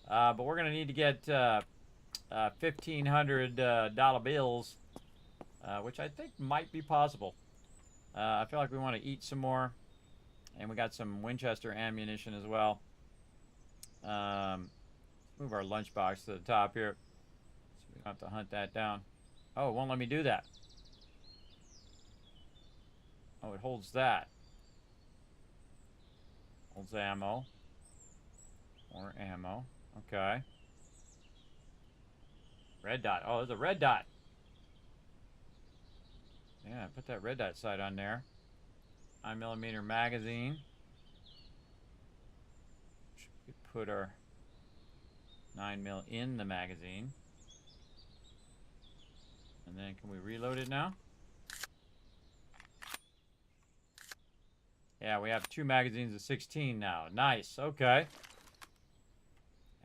But we're going to need to get $1,500 bills, which I think might be possible. I feel like we want to eat some more. And we got some Winchester ammunition as well. Move our lunchbox to the top here. So we don't have to hunt that down. Oh, it won't let me do that. Oh, it holds that. Holds ammo. More ammo. Okay. Red dot. Oh, there's a red dot. Yeah, put that red dot sight on there. 9mm magazine. Should put our 9mm in the magazine. And then can we reload it now? Yeah, we have 2 magazines of 16 now. Nice. Okay.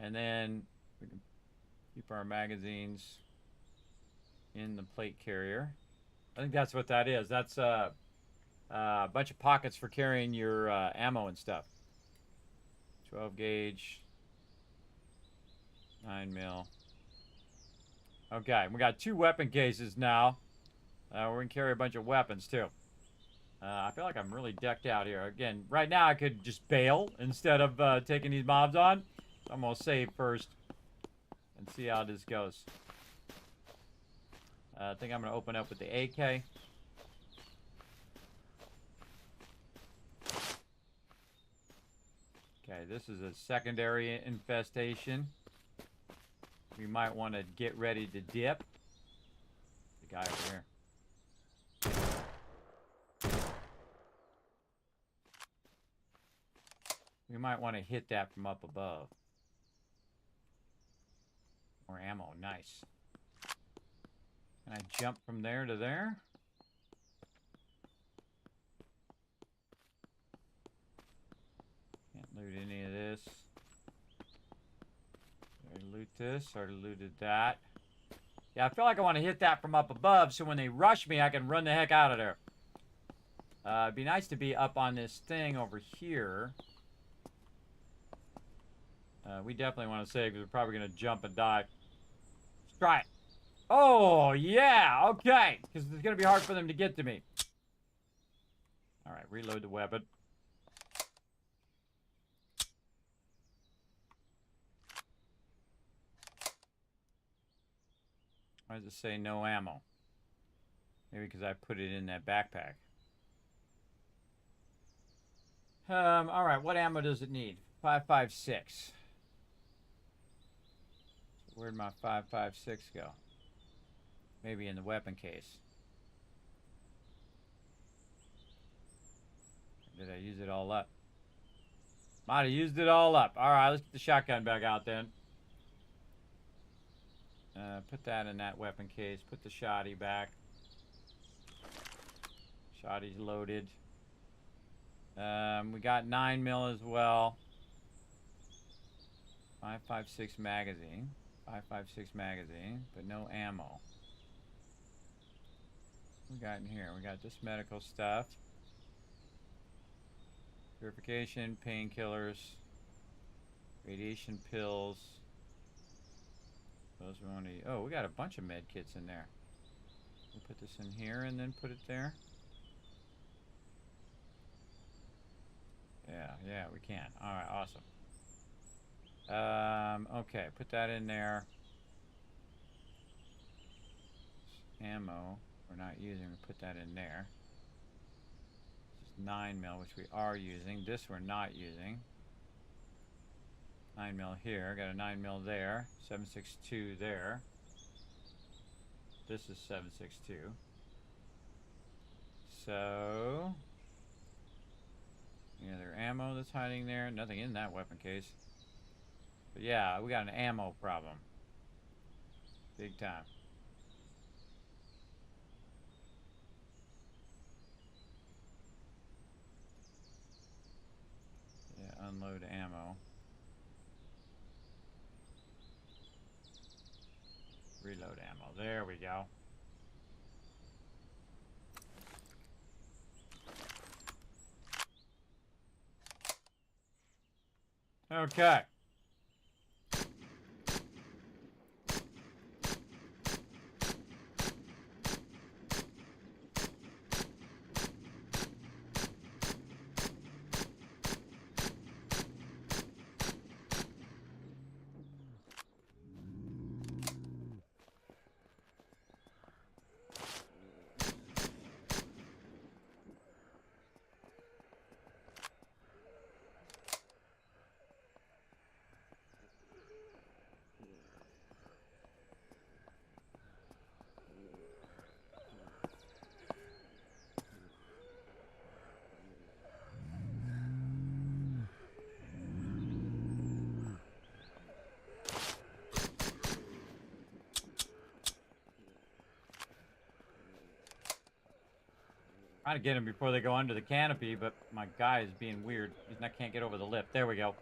And then we can keep our magazines in the plate carrier. I think that's what that is. That's a bunch of pockets for carrying your ammo and stuff. 12 gauge. 9mm. Okay, we got 2 weapon cases now. We're going to carry a bunch of weapons, too. I feel like I'm really decked out here. Again, right now I could just bail instead of taking these mobs on. So I'm going to save first and see how this goes. I think I'm going to open up with the AK. Okay, this is a secondary infestation. We might want to get ready to dip. The guy over here. We might want to hit that from up above. More ammo, nice. Can I jump from there to there? Can't loot any of this. Already loot this, already looted that. Yeah, I feel like I want to hit that from up above so when they rush me, I can run the heck out of there. It'd be nice to be up on this thing over here. We definitely want to save because we're probably going to jump and die. Let's try it. Oh, yeah. Okay. Because it's going to be hard for them to get to me. All right. Reload the weapon. Why does it say no ammo? Maybe because I put it in that backpack. All right. What ammo does it need? 5.56. Where'd my 5.56 go? Maybe in the weapon case. Or did I use it all up? Might have used it all up. Alright, let's get the shotgun back out then. Put that in that weapon case. Put the shotty back. Shotty's loaded. We got 9mm as well. 5.56 magazine. 5.56 magazine, but no ammo. What we got in here? We got this medical stuff. Purification, painkillers, radiation pills. Those we want to. Oh, we got a bunch of med kits in there. We'll put this in here and then put it there. Yeah, we can. All right, awesome. Okay, put that in there. Ammo we're not using, we put that in there. This is 9mm, which we are using. This we're not using. 9mm here, got a 9mm there. 7.62 there. This is 7.62. So, any other ammo that's hiding there? Nothing in that weapon case. But yeah, we got an ammo problem. Big time. Yeah, unload ammo. Reload ammo. There we go. Okay. Trying to get him before they go under the canopy, but my guy is being weird. I can't get over the lip. There we go.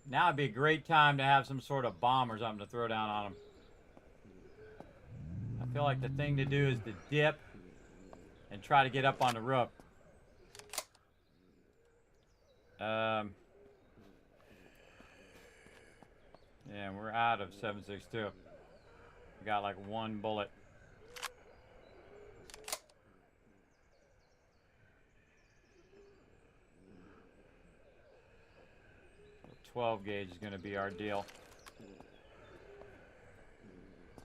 Now would be a great time to have some sort of bomb or something to throw down on him. I feel like the thing to do is to dip and try to get up on the roof. Yeah, we're out of 7.62. We got like one bullet. 12 gauge is going to be our deal.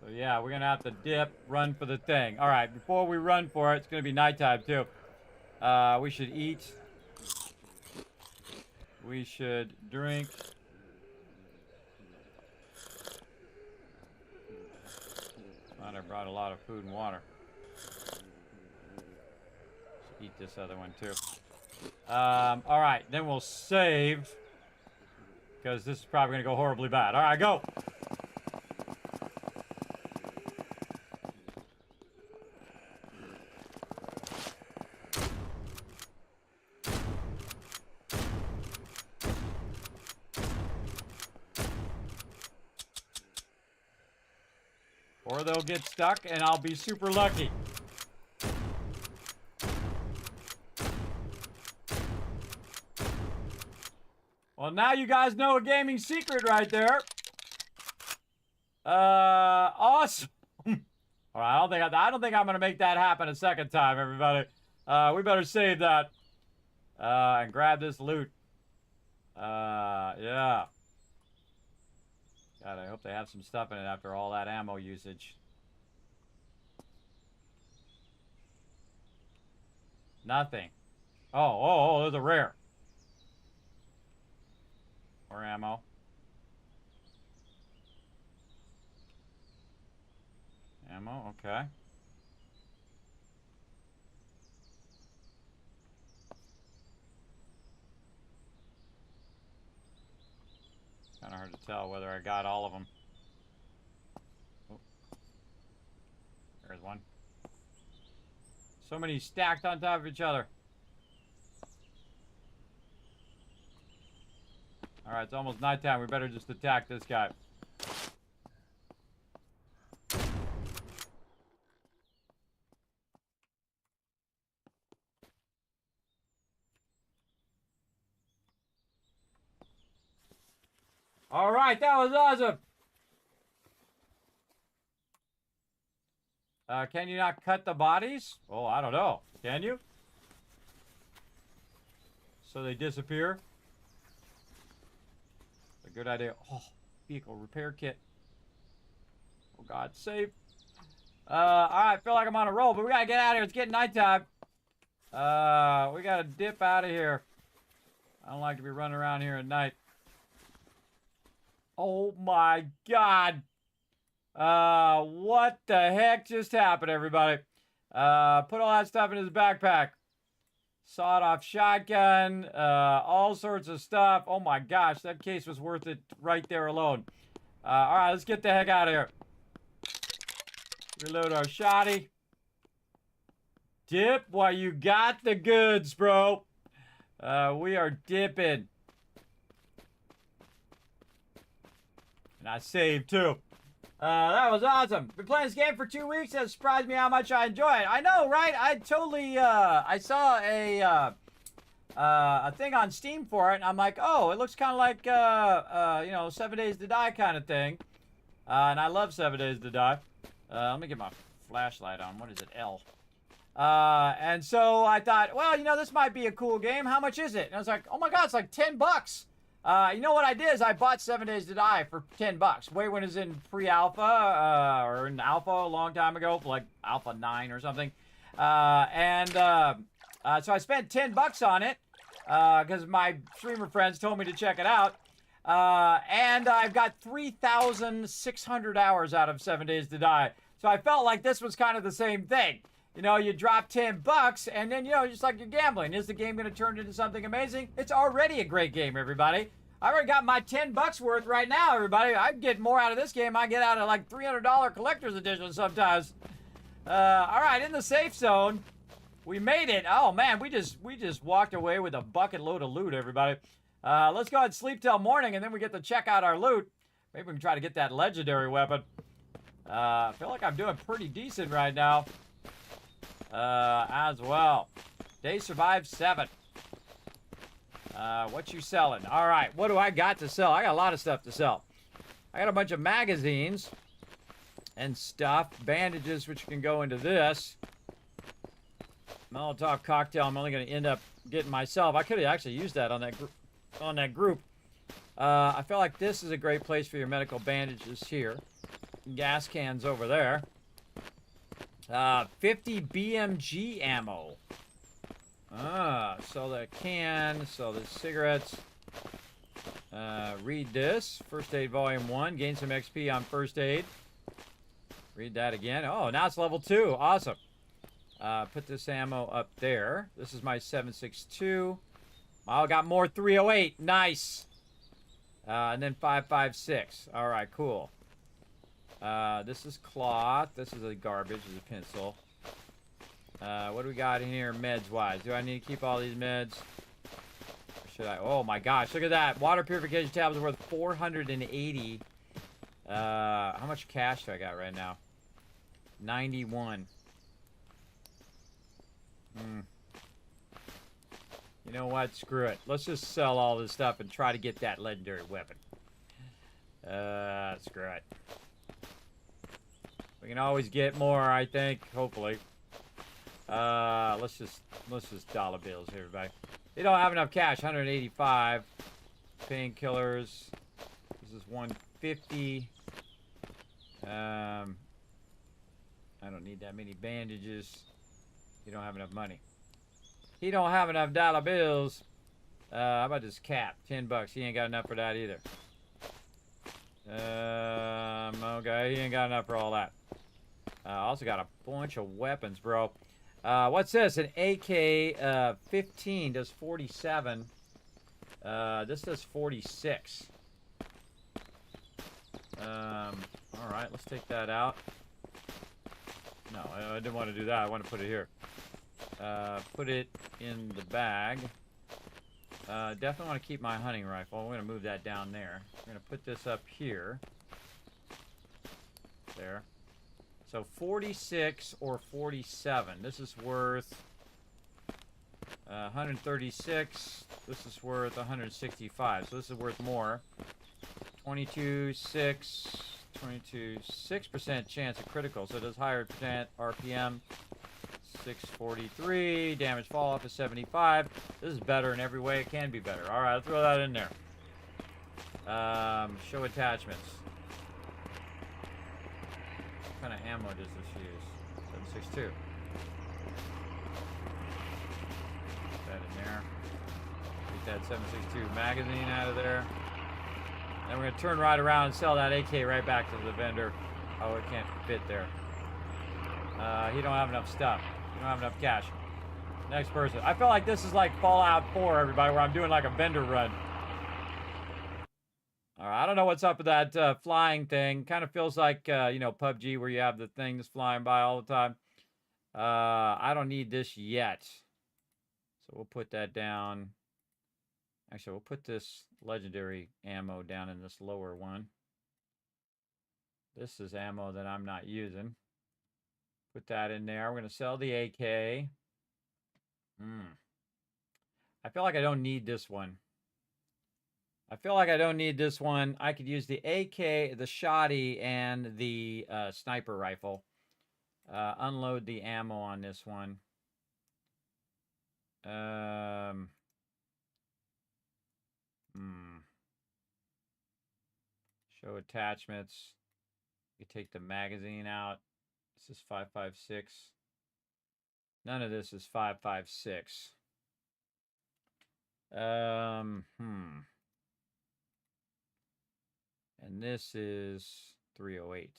So yeah, we're going to have to dip, run for the thing. All right, before we run for it, it's going to be nighttime too. We should eat. We should drink. Glad I brought a lot of food and water. Should eat this other one too. All right, then we'll save. Because this is probably going to go horribly bad. All right, go. Or they'll get stuck and I'll be super lucky. Well, now you guys know a gaming secret right there. Awesome. All right, I don't think I'm gonna make that happen a second time, everybody. We better save that and grab this loot. Yeah. God, I hope they have some stuff in it after all that ammo usage. Nothing. Oh, there's a rare. More ammo. Ammo, okay. Kind of hard to tell whether I got all of them. Oh. There's one. So many stacked on top of each other. All right, it's almost nighttime. We better just attack this guy. All right, that was awesome. Can you not cut the bodies? Oh, I don't know. Can you? so they disappear. A good idea. Oh, vehicle repair kit. Oh God, save. Alright, I feel like I'm on a roll, but we gotta get out of here. It's getting nighttime. We gotta dip out of here. I don't like to be running around here at night. Oh my God. What the heck just happened, everybody? Put all that stuff in his backpack. Sawed-off shotgun, all sorts of stuff. Oh my gosh, that case was worth it right there alone. Alright, let's get the heck out of here. Reload our shotty. Dip while you got the goods, bro. We are dipping. And I saved too. That was awesome. Been playing this game for 2 weeks. It surprised me how much I enjoy it. I know, right? I totally, I saw a thing on Steam for it, and I'm like, oh, it looks kind of like, you know, 7 Days to Die kind of thing. And I love 7 Days to Die. Let me get my flashlight on. What is it? L. And so I thought, well, you know, this might be a cool game. How much is it? And I was like, oh my God, it's like $10. You know what I did is I bought 7 Days to Die for $10. Way when it was in pre-alpha, or in alpha a long time ago, like alpha 9 or something. So I spent $10 on it, because my streamer friends told me to check it out. And I've got 3,600 hours out of 7 Days to Die. So I felt like this was kind of the same thing. You know, you drop $10 and then, you know, just like you're gambling. Is the game going to turn into something amazing? It's already a great game, everybody. I already got my $10 worth right now, everybody. I get more out of this game. I get out of like $300 collector's edition sometimes. All right, in the safe zone. We made it. Oh, man, we just walked away with a bucket load of loot, everybody. Let's go ahead and sleep till morning, and then we get to check out our loot. Maybe we can try to get that legendary weapon. I feel like I'm doing pretty decent right now. As well. Day survived 7. What you selling? All right, what do I got to sell? I got a lot of stuff to sell. I got a bunch of magazines and stuff. Bandages, which can go into this. Molotov cocktail, I'm only going to end up getting myself. I could have actually used that on that group. I feel like this is a great place for your medical bandages here. Gas cans over there. 50 BMG ammo. Sell that can, sell the cigarettes. Read this. First Aid Volume 1. Gain some XP on First Aid. Read that again. Oh, now it's level 2. Awesome. Put this ammo up there. This is my 7.62. Oh, got more 308. Nice. And then 5.56. All right, cool. This is cloth. This is a garbage. This is a pencil. What do we got in here meds-wise? Do I need to keep all these meds? Or should I? Oh, my gosh. Look at that. Water purification tablets are worth 480. How much cash do I got right now? 91. You know what? Screw it. Let's just sell all this stuff and try to get that legendary weapon. Screw it. We can always get more, I think. Hopefully. Let's just dollar bills here, everybody. They don't have enough cash. 185. Painkillers. This is 150. I don't need that many bandages. You don't have enough money. He don't have enough dollar bills. How about this cap? $10. He ain't got enough for that either. Okay, he ain't got enough for all that. Also got a bunch of weapons, bro. What's this? An AK 15 does 47. This does 46. Alright, let's take that out. No, I didn't want to do that. I want to put it here. Put it in the bag. Definitely want to keep my hunting rifle. I'm going to move that down there. I'm going to put this up here. There. So 46 or 47. This is worth 136. This is worth 165. So this is worth more. 22.6% chance of critical. So it does higher percent RPM. 643. Damage fall off is 75. This is better in every way it can be better. All right, I'll throw that in there. Show attachments. What kind of ammo does this use? 762. Put that in there. Get that 762 magazine out of there. Then we're going to turn right around and sell that AK right back to the vendor. Oh, it can't fit there. He don't have enough stuff. He don't have enough cash. Next person. I feel like this is like Fallout 4, everybody, where I'm doing like a vendor run. All right, I don't know what's up with that flying thing. Kind of feels like, you know, PUBG, where you have the thing that's flying by all the time. I don't need this yet. So we'll put that down. Actually, we'll put this legendary ammo down in this lower one. This is ammo that I'm not using. Put that in there. We're going to sell the AK. I feel like I don't need this one. I feel like I don't need this one. I could use the AK, the shotty, and the sniper rifle. Unload the ammo on this one. Show attachments. You take the magazine out. This is 5.56. None of this is 5.56. And this is 308.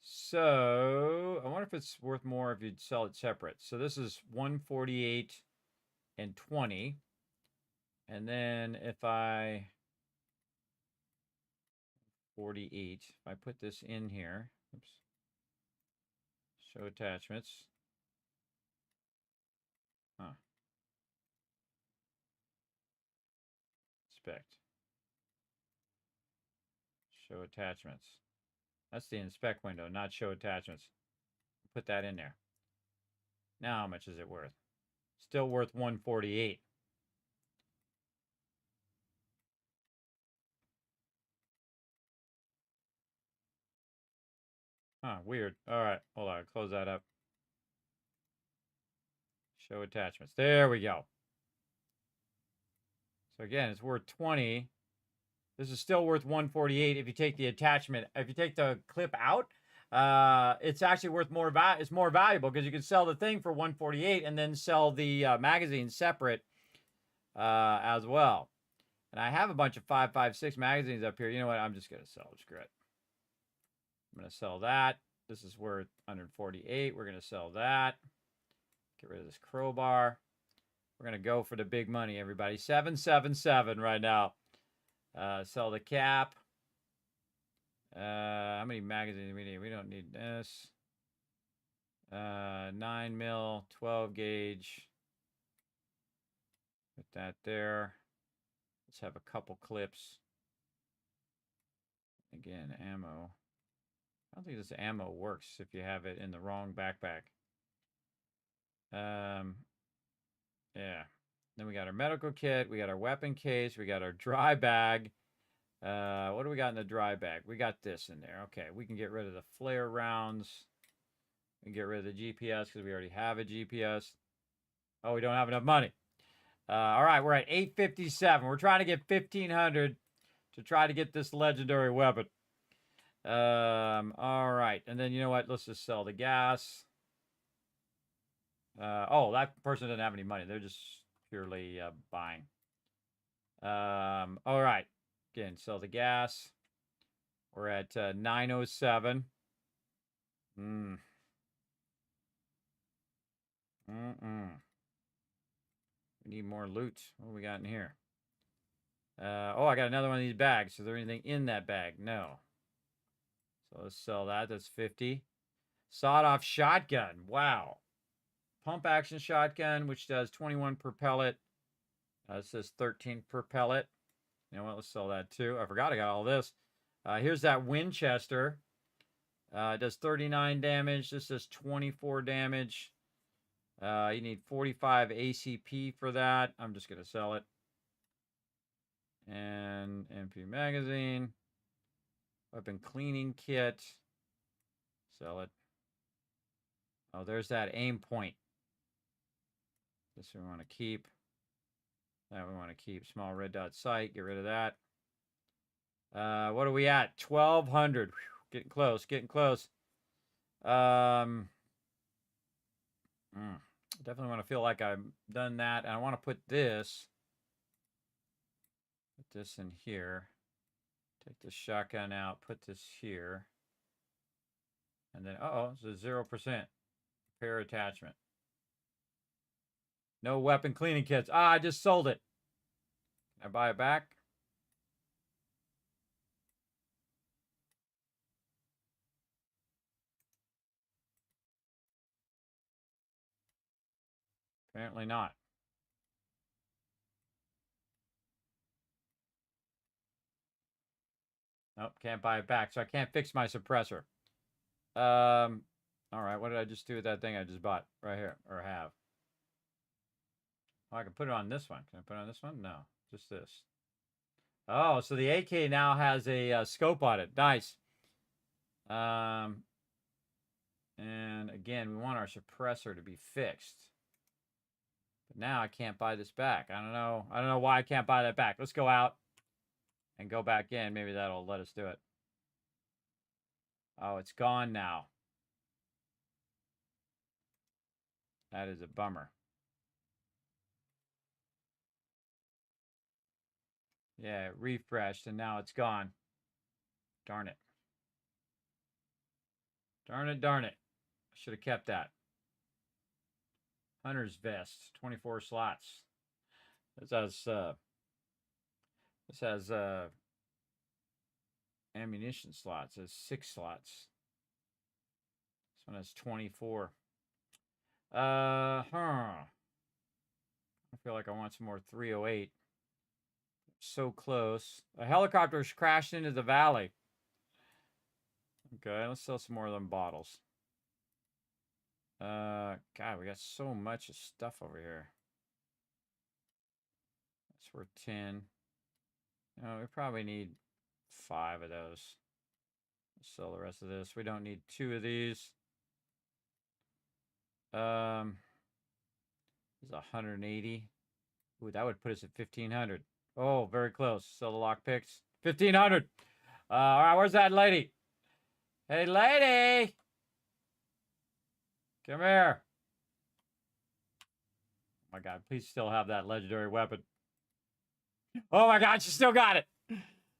So I wonder if it's worth more if you'd sell it separate. So this is 148 and 20. And then if I 48, if I put this in here, oops, show attachments. Inspect. Show attachments. That's the inspect window, not show attachments. Put that in there. Now how much is it worth? Still worth 148. Huh, weird. All right, hold on, close that up. Show attachments. There we go. So again, it's worth 20. This is still worth 148 if you take the attachment. If you take the clip out, it's actually worth more. It's more valuable because you can sell the thing for 148 and then sell the magazine separate as well. And I have a bunch of 5.56 magazines up here. You know what? I'm just gonna sell. Screw it. I'm gonna sell that. This is worth 148. We're gonna sell that. Get rid of this crowbar. We're gonna go for the big money, everybody. 777 right now. Sell the cap. How many magazines do we need? We don't need this. 9 mil, 12 gauge. Put that there. Let's have a couple clips. Again, ammo. I don't think this ammo works if you have it in the wrong backpack. Yeah. Then we got our medical kit. We got our weapon case. We got our dry bag. What do we got in the dry bag? We got this in there. Okay, we can get rid of the flare rounds. We can get rid of the GPS because we already have a GPS. Oh, we don't have enough money. All right, we're at 857. We're trying to get 1,500 to try to get this legendary weapon. All right, and then you know what? Let's just sell the gas. Oh, that person doesn't have any money. They're just purely buying. All right. Again, sell the gas. We're at 907. We need more loot. What do we got in here? Oh, I got another one of these bags. Is there anything in that bag? No. So let's sell that. That's 50. Sawed-off shotgun. Wow. Pump action shotgun, which does 21 per pellet. It says 13 per pellet. You know what? Let's sell that too. I forgot I got all this. Here's that Winchester. It does 39 damage. This does 24 damage. You need 45 ACP for that. I'm just going to sell it. And MP magazine. Weapon cleaning kit. Sell it. Oh, there's that aim point. This we want to keep. That we want to keep. Small red dot sight. Get rid of that. What are we at? 1,200. Whew, getting close. Getting close. Definitely want to feel like I've done that. And I want to put this in here. Take the shotgun out. Put this here. And then, it's a 0% repair attachment. No weapon cleaning kits. I just sold it. Can I buy it back? Apparently not. Nope, can't buy it back. So I can't fix my suppressor. All right, what did I just do with that thing I just bought right here, or have? Oh, I can put it on this one. Can I put it on this one? No, just this. Oh, so the AK now has a scope on it. Nice. And again, we want our suppressor to be fixed. But now I can't buy this back. I don't know why I can't buy that back. Let's go out and go back in. Maybe that'll let us do it. Oh, it's gone now. That is a bummer. Yeah, it refreshed and now it's gone. Darn it. Darn it, darn it. I should have kept that. Hunter's vest, 24 slots. This has ammunition slots. It has 6 slots. This one has 24. I feel like I want some more 308. So close. A helicopter's crashed into the valley. Okay, let's sell some more of them bottles. God, we got so much stuff over here. That's worth 10. We probably need 5 of those. Let's sell the rest of this. We don't need 2 of these. This is 180. Ooh, that would put us at 1,500. Oh, very close. Sell the lockpicks. 1,500. All right, where's that lady? Hey, lady! Come here. Oh my God, please still have that legendary weapon. Oh my God, she still got it.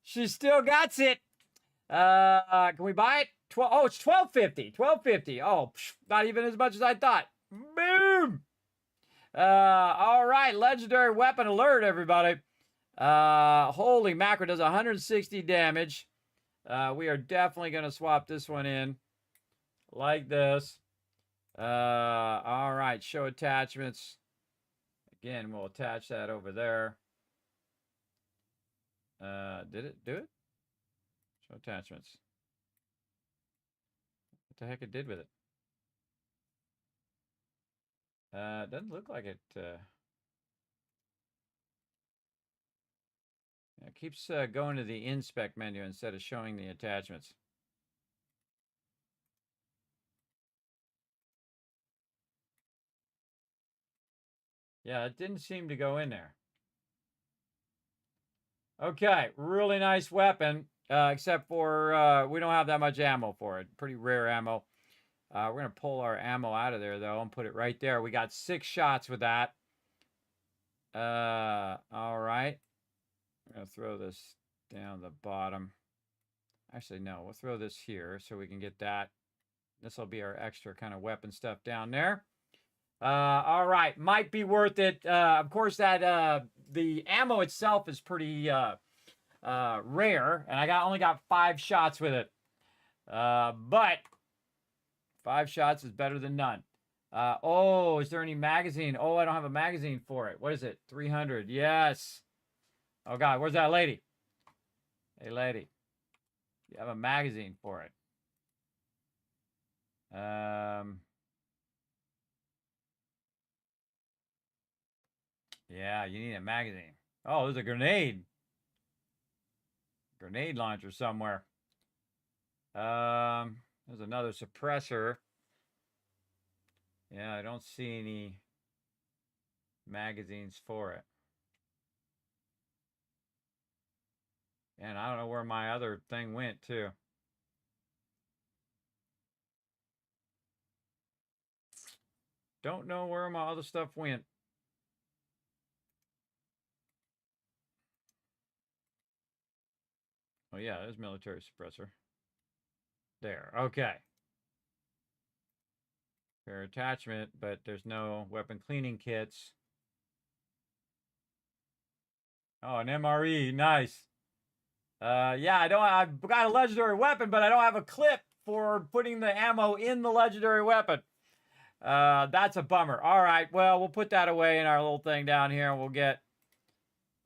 She still got it. Can we buy it? Oh, it's 1250. 1250. Oh, not even as much as I thought. Boom. All right, legendary weapon alert, everybody. Holy mackerel, does 160 damage. We are definitely going to swap this one in like this. All right, show attachments. Again, we'll attach that over there. Did it do it? Show attachments. What the heck it did with it? Doesn't look like it. It keeps going to the inspect menu instead of showing the attachments. Yeah, it didn't seem to go in there. Okay, really nice weapon, except for we don't have that much ammo for it. Pretty rare ammo. We're going to pull our ammo out of there, though, and put it right there. We got 6 shots with that. All right. I'm going to throw this down the bottom. Actually, no, we'll throw this here so we can get that. This will be our extra kind of weapon stuff down there. All right, might be worth it. Of course, that the ammo itself is pretty rare, and I only got 5 shots with it. But 5 shots is better than none. Oh, is there any magazine? Oh, I don't have a magazine for it. What is it? 300. Yes. Oh God, where's that lady? Hey, lady, you have a magazine for it? Yeah, you need a magazine. Oh, there's a grenade. Grenade launcher somewhere. There's another suppressor. Yeah, I don't see any magazines for it. And I don't know where my other thing went, too. Don't know where my other stuff went. Oh, yeah, there's military suppressor. There, okay. Fair attachment, but there's no weapon cleaning kits. Oh, an MRE, nice. Yeah, I've got a legendary weapon, but I don't have a clip for putting the ammo in the legendary weapon. That's a bummer. All right, well, we'll put that away in our little thing down here, and we'll get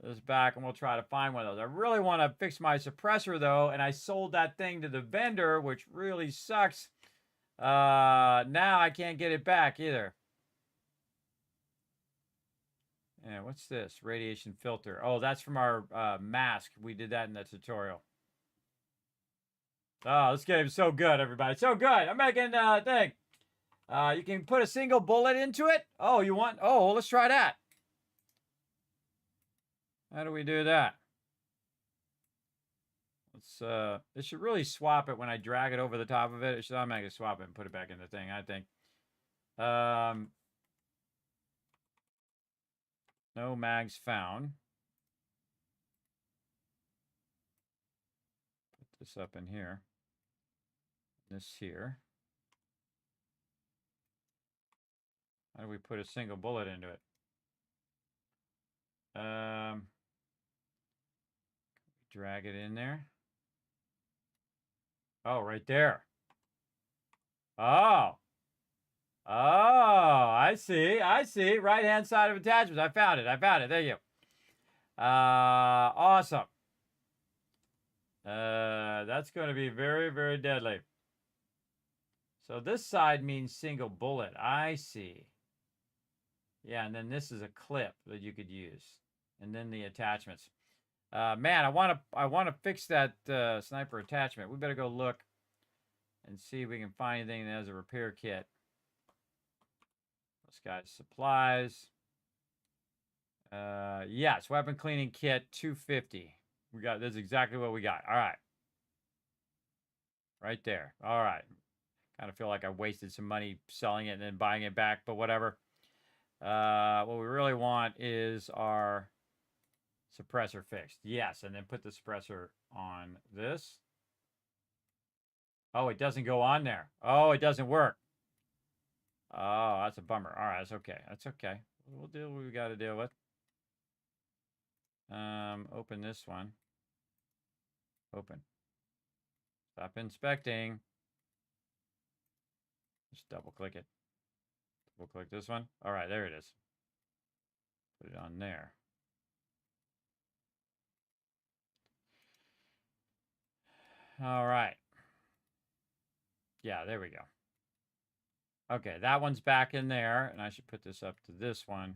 this back, and we'll try to find one of those. I really want to fix my suppressor, though, and I sold that thing to the vendor, which really sucks. Now I can't get it back either. Yeah, what's this? Radiation filter. Oh, that's from our mask. We did that in the tutorial. Oh, this game's so good, everybody. So good. I'm making a thing. You can put a single bullet into it. Oh, you want? Oh, well, let's try that. How do we do that? Let's, it should really swap it when I drag it over the top of it. It should automatically swap it and put it back in the thing, I think. No mags found. Put this up in here. This here. How do we put a single bullet into it? Drag it in there. Oh, right there. Oh. Oh, I see. I see. Right-hand side of attachments. I found it. I found it. There you go. Awesome. That's going to be very, very deadly. So this side means single bullet. I see. Yeah, and then this is a clip that you could use. And then the attachments. Man, I want to fix that sniper attachment. We better go look and see if we can find anything that has a repair kit. This guy's supplies. Yes, weapon cleaning kit 250. We got this is exactly what we got. All right. Right there. All right. Kind of feel like I wasted some money selling it and then buying it back, but whatever. What we really want is our suppressor fixed. Yes, and then put the suppressor on this. Oh, it doesn't go on there. Oh, it doesn't work. Oh, that's a bummer. All right, that's okay. That's okay. We'll deal with what we got to deal with. Open this one. Open. Stop inspecting. Just double click it. Double click this one. All right, there it is. Put it on there. All right. Yeah, there we go. Okay, that one's back in there, and I should put this up to this one.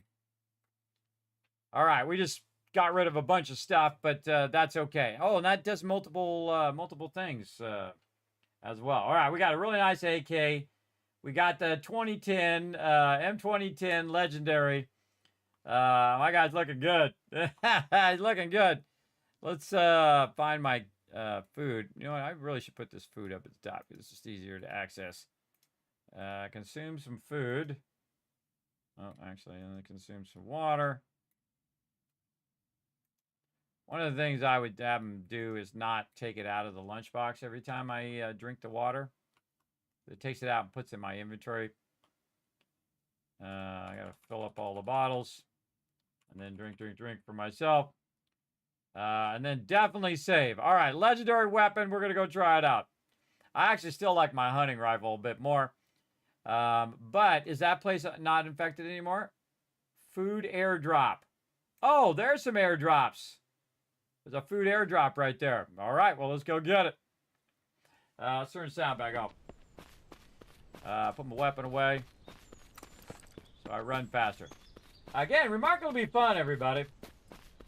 All right, we just got rid of a bunch of stuff, but that's okay. Oh, and that does multiple things as well. All right, we got a really nice AK. We got the 2010 M2010 Legendary. My guy's looking good. He's looking good. Let's find my food. You know what? I really should put this food up at the top because it's just easier to access. Consume some food. Oh, actually, consume some water. One of the things I would have them do is not take it out of the lunchbox every time I drink the water. It takes it out and puts it in my inventory. I got to fill up all the bottles. And then drink for myself. And then definitely save. All right, legendary weapon. We're going to go try it out. I actually still like my hunting rifle a bit more. But is that place not infected anymore? Food airdrop. Oh, there's some airdrops. There's a food airdrop right there. All right, well, let's go get it. Let's turn the sound back off. Put my weapon away so I run faster. Again, remarkably fun, everybody.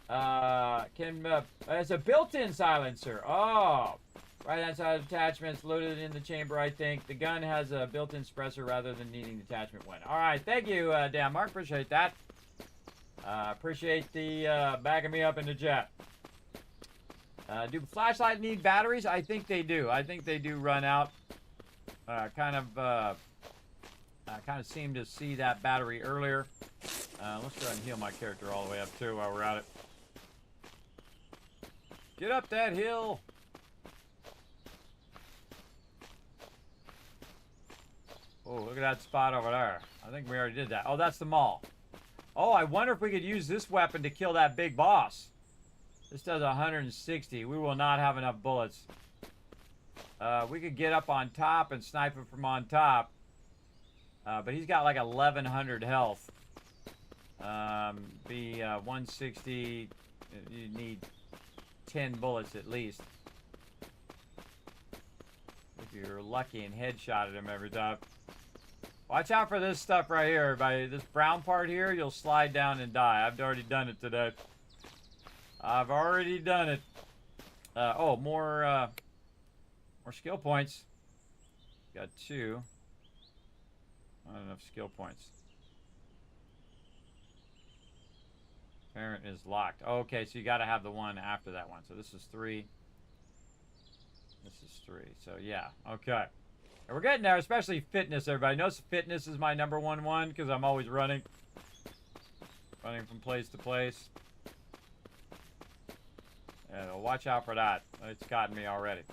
It's a built-in silencer. Oh, Right-hand side attachments loaded in the chamber, I think. The gun has a built-in suppressor rather than needing detachment when. All right, thank you, Dan Mark. Appreciate that. Appreciate the backing me up in the chat. Do flashlights need batteries? I think they do. I think they do run out. I kind of seem to see that battery earlier. Let's go ahead and heal my character all the way up too while we're at it. Get up that hill. Oh, look at that spot over there. I think we already did that. Oh, that's the mall. Oh, I wonder if we could use this weapon to kill that big boss. This does 160. We will not have enough bullets. We could get up on top and snipe him from on top. But he's got like 1,100 health. Be 160. You need 10 bullets at least. If you're lucky and headshotted him every time. Watch out for this stuff right here, everybody. This brown part here, you'll slide down and die. I've already done it today. I've already done it. Oh, more skill points. Got 2. Not enough skill points. Parent is locked. Okay, so you got to have the one after that one. So this is 3. This is 3. So yeah, okay. And we're getting there, especially fitness, everybody. Notice fitness is my number one because I'm always running. Running from place to place. And watch out for that. It's gotten me already.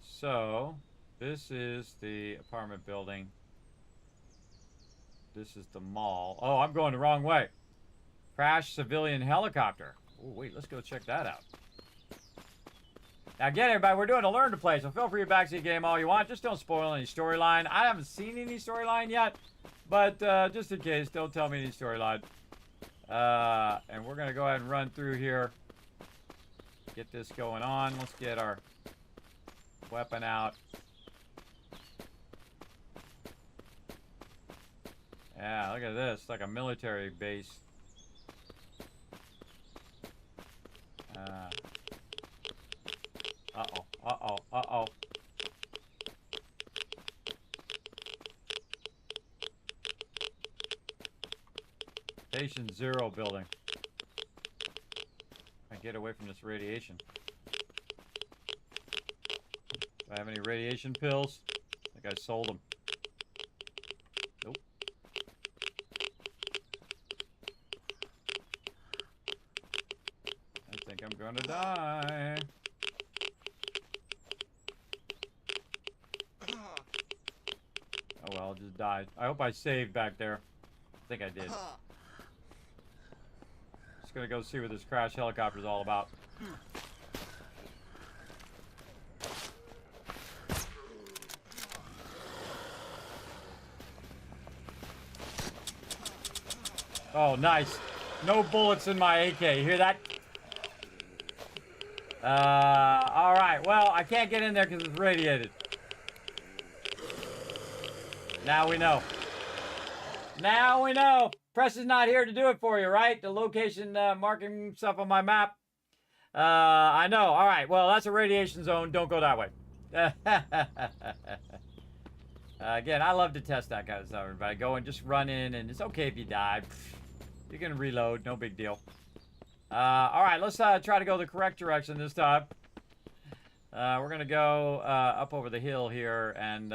So, this is the apartment building. This is the mall. Oh, I'm going the wrong way. Crash civilian helicopter. Oh, wait, let's go check that out. Now, again, everybody, we're doing a learn to play, so feel free to backseat game all you want. Just don't spoil any storyline. I haven't seen any storyline yet, but just in case, don't tell me any storyline. And we're going to go ahead and run through here. Get this going on. Let's get our weapon out. Yeah, look at this. It's like a military base. Uh-oh, uh-oh, uh-oh. Station 0 building. I get away from this radiation. Do I have any radiation pills? I think I sold them. Nope. I think I'm gonna die. Oh well, just died. I hope I saved back there. I think I did. Just gonna go see what this crash helicopter is all about. Oh, nice. No bullets in my AK. You hear that? Alright. Well, I can't get in there because it's radiated. Now we know. Now we know. Press is not here to do it for you, right? The location marking stuff on my map. I know. All right. Well, that's a radiation zone. Don't go that way. Again, I love to test that kind of stuff, everybody. Go and just run in, and it's okay if you die. You can reload. No big deal. All right. Let's try to go the correct direction this time. We're going to go up over the hill here and...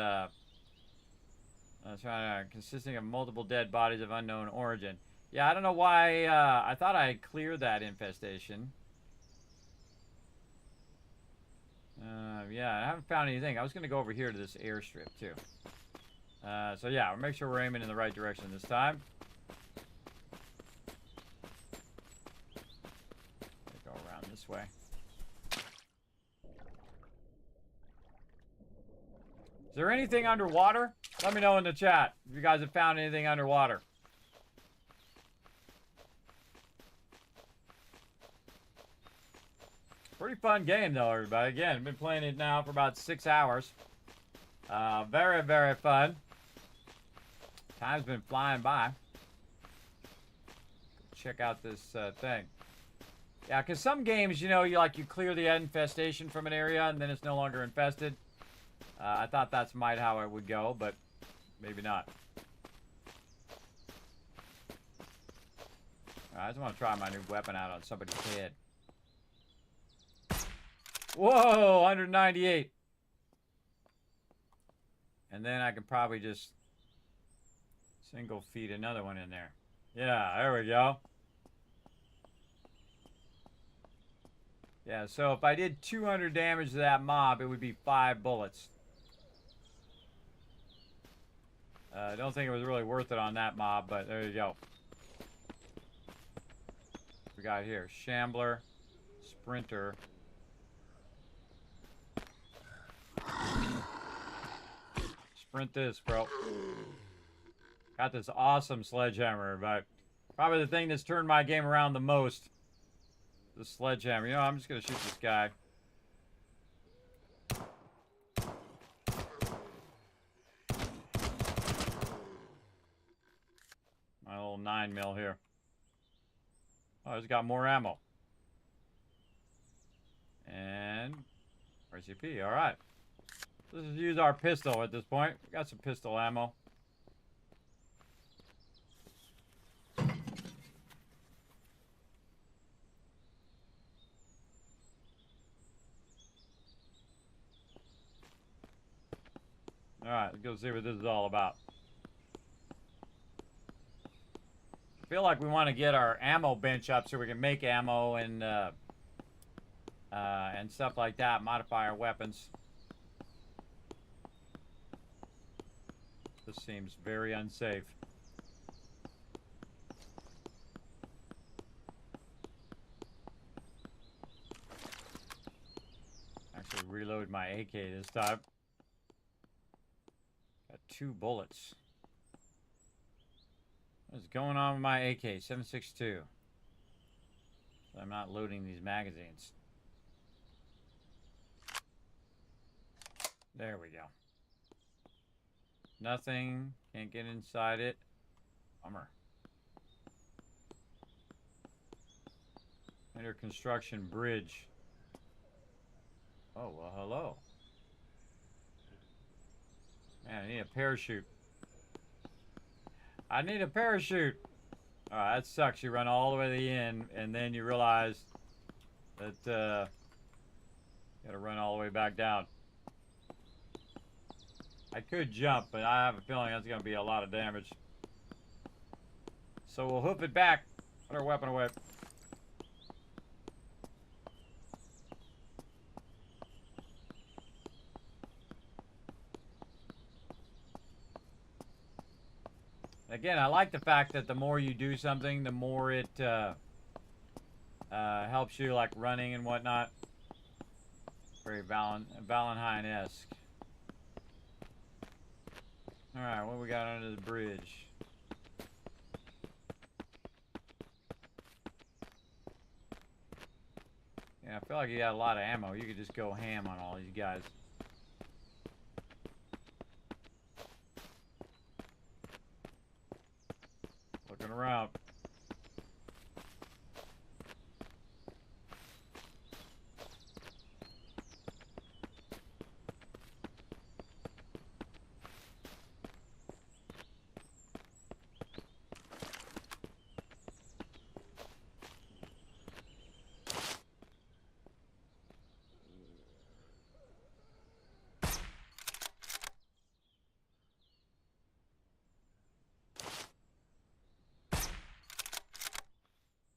consisting of multiple dead bodies of unknown origin. Yeah, I don't know why. I thought I cleared that infestation. Yeah, I haven't found anything. I was going to go over here to this airstrip, too. So, yeah, we'll make sure we're aiming in the right direction this time. Go around this way. Is there anything underwater? Let me know in the chat if you guys have found anything underwater. Pretty fun game, though, everybody. Again, I've been playing it now for about 6 hours. Very, very fun. Time's been flying by. Check out this thing. Yeah, because some games, you know, you clear the infestation from an area and then it's no longer infested. I thought that's might how it would go, but maybe not. I just want to try my new weapon out on somebody's head. Whoa, 198. And then I can probably just single feed another one in there. Yeah, there we go. Yeah, so if I did 200 damage to that mob, it would be 5 bullets. I don't think it was really worth it on that mob, but there you go. We got here Shambler, Sprinter. Sprint this, bro. Got this awesome sledgehammer, but probably the thing that's turned my game around the most. The sledgehammer. You know, I'm just gonna shoot this guy. My little 9mm here. Oh, it's got more ammo. And RCP, alright. Let's just use our pistol at this point. We got some pistol ammo. Alright, let's go see what this is all about. I feel like we want to get our ammo bench up so we can make ammo and stuff like that. Modify our weapons. This seems very unsafe. Actually reload my AK this time. Got 2 bullets. What's going on with my AK? 7.62. So I'm not loading these magazines. There we go. Nothing. Can't get inside it. Bummer. Under construction bridge. Oh, well, hello. Man, I need a parachute. I need a parachute. Alright, that sucks. You run all the way to the end, and then you realize that you gotta run all the way back down. I could jump, but I have a feeling that's gonna be a lot of damage. So we'll hoof it back. Put our weapon away. Again, I like the fact that the more you do something, the more it helps you, like running and whatnot. Very Valentine-esque. Alright, what we got under the bridge? Yeah, I feel like you got a lot of ammo. You could just go ham on all these guys. Looking around.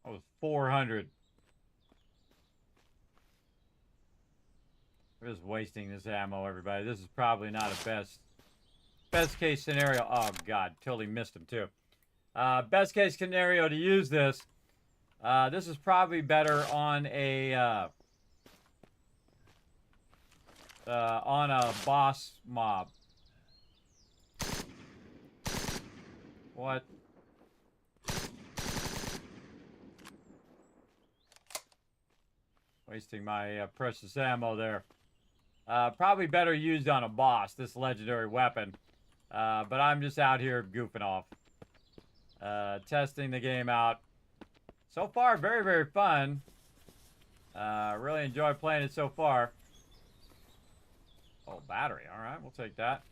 That was 400. We're just wasting this ammo, everybody. This is probably not a best case scenario. Oh god, totally missed him too. Best case scenario to use this. This is probably better on a boss mob. What? Wasting my precious ammo there. Probably better used on a boss, this legendary weapon. But I'm just out here goofing off. Testing the game out. So far, very, very fun. Really enjoy playing it so far. Oh, battery. All right, we'll take that.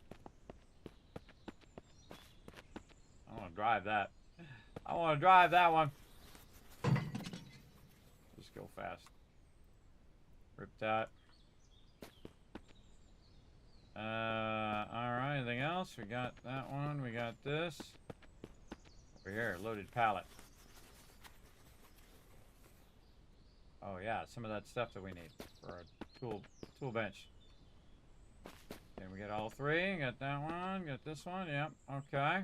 I want to drive that. I want to drive that one. Just go fast. Rip that. Alright, anything else? We got that one. We got this. Over here, loaded pallet. Oh yeah, some of that stuff that we need for our tool bench. Okay, we got all three. Got that one. Got this one. Yep. Okay.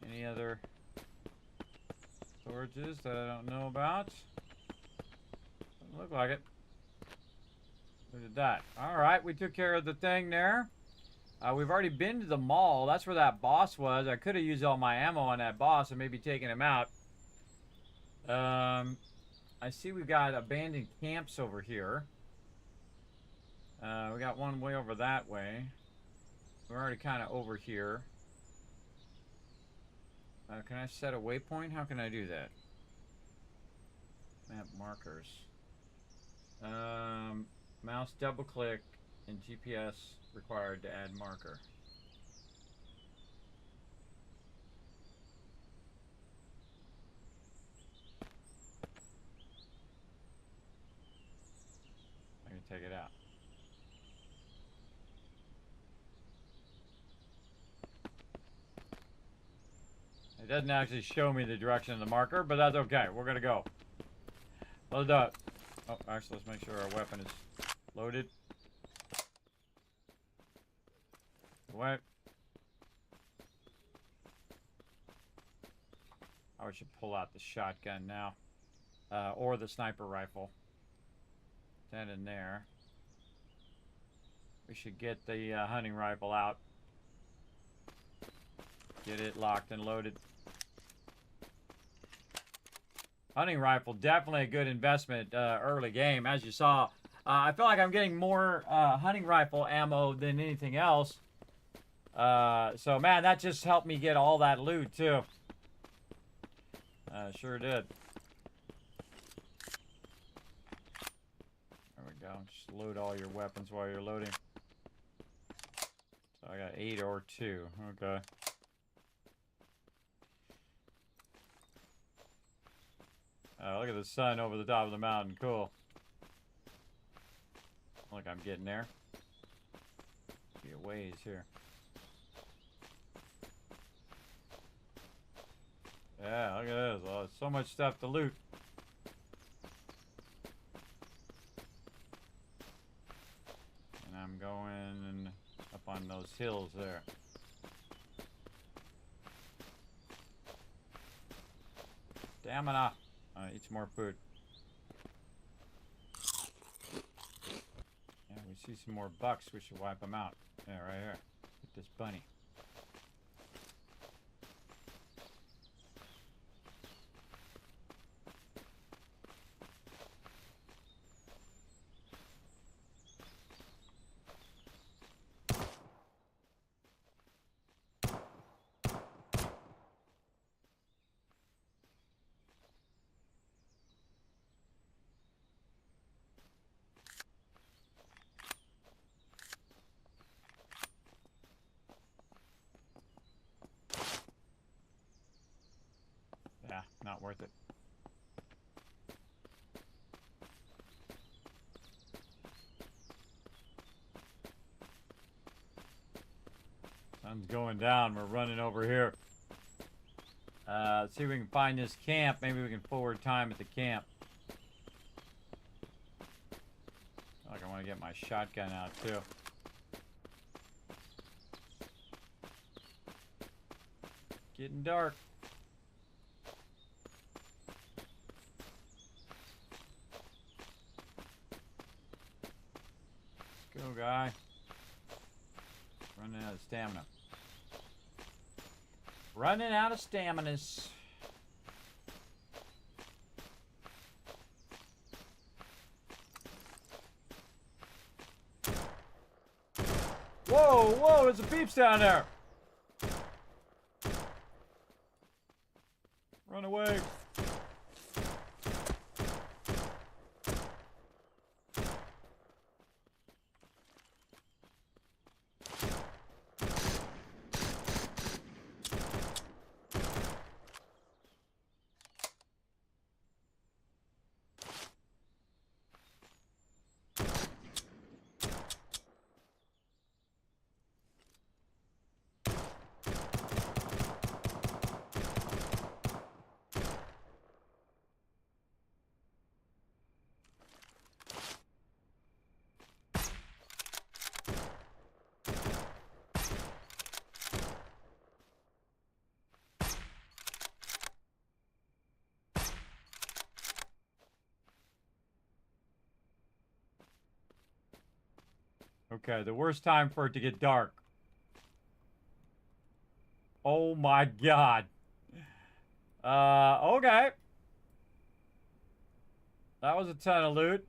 Any other storages that I don't know about? Doesn't look like it. Look at that. Alright, we took care of the thing there. We've already been to the mall. That's where that boss was. I could have used all my ammo on that boss and maybe taken him out. I see we got abandoned camps over here. We got one way over that way. We're already kind of over here. Can I set a waypoint? How can I do that? Map markers. Mouse double click and GPS required to add marker. I can take it out. It doesn't actually show me the direction of the marker, but that's okay. We're gonna go. Let's do it. Oh, actually, let's make sure our weapon is loaded. Away. I should pull out the shotgun now. Or the sniper rifle. That in there. We should get the hunting rifle out. Get it locked and loaded. Hunting rifle, definitely a good investment early game. As you saw, I feel like I'm getting more hunting rifle ammo than anything else. So, man, that just helped me get all that loot, too. Sure did. There we go. Just load all your weapons while you're loading. So I got 8 or 2. Okay. Look at the sun over the top of the mountain. Cool. Look, I'm getting there. Be a ways here. Yeah, look at this. Oh, so much stuff to loot. And I'm going up on those hills there. Stamina. Eat some more food. Yeah, we see some more bucks. We should wipe them out. Yeah, right here. Get this bunny. Yeah, not worth it. Sun's going down. We're running over here. Let's see if we can find this camp. Maybe we can forward time at the camp. Like, I want to get my shotgun out too. Getting dark. Let's go, guy. Running out of stamina. Running out of staminas. Whoa, whoa, there's a peeps down there. Run away. Okay, the worst time for it to get dark. Oh my god. Okay. That was a ton of loot.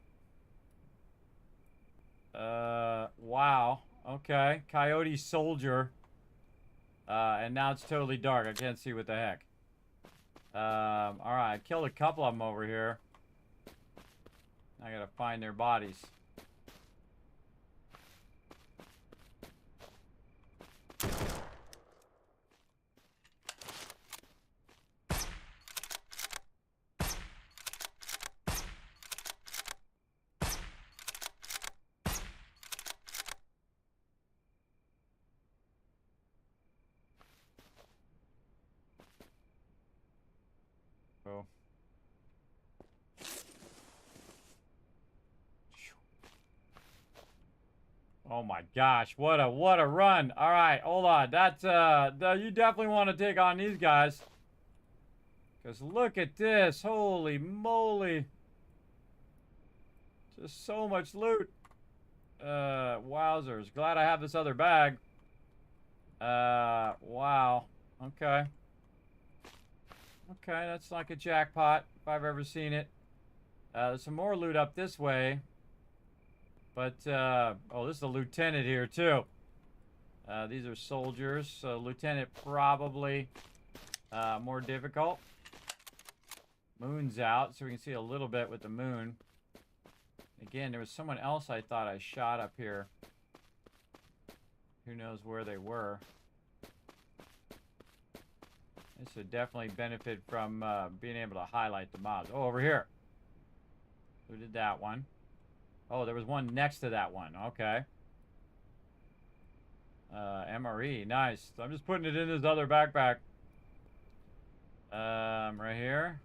Wow. Okay. Coyote soldier. And now it's totally dark. I can't see what the heck. Alright. I killed a couple of them over here. I gotta find their bodies. Oh. Oh my gosh, what a run. All right, hold on. That's you definitely want to take on these guys. Cuz look at this. Holy moly. Just so much loot. Wowzers. Glad I have this other bag. Wow. Okay. Okay, that's like a jackpot if I've ever seen it. There's some more loot up this way. But, oh, this is a lieutenant here, too. These are soldiers, so lieutenant probably more difficult. Moon's out, so we can see a little bit with the moon. Again, there was someone else I thought I shot up here. Who knows where they were. This would definitely benefit from being able to highlight the mobs. Oh, over here. Who did that one? Oh, there was one next to that one. Okay. MRE. Nice. So I'm just putting it in this other backpack. Right here.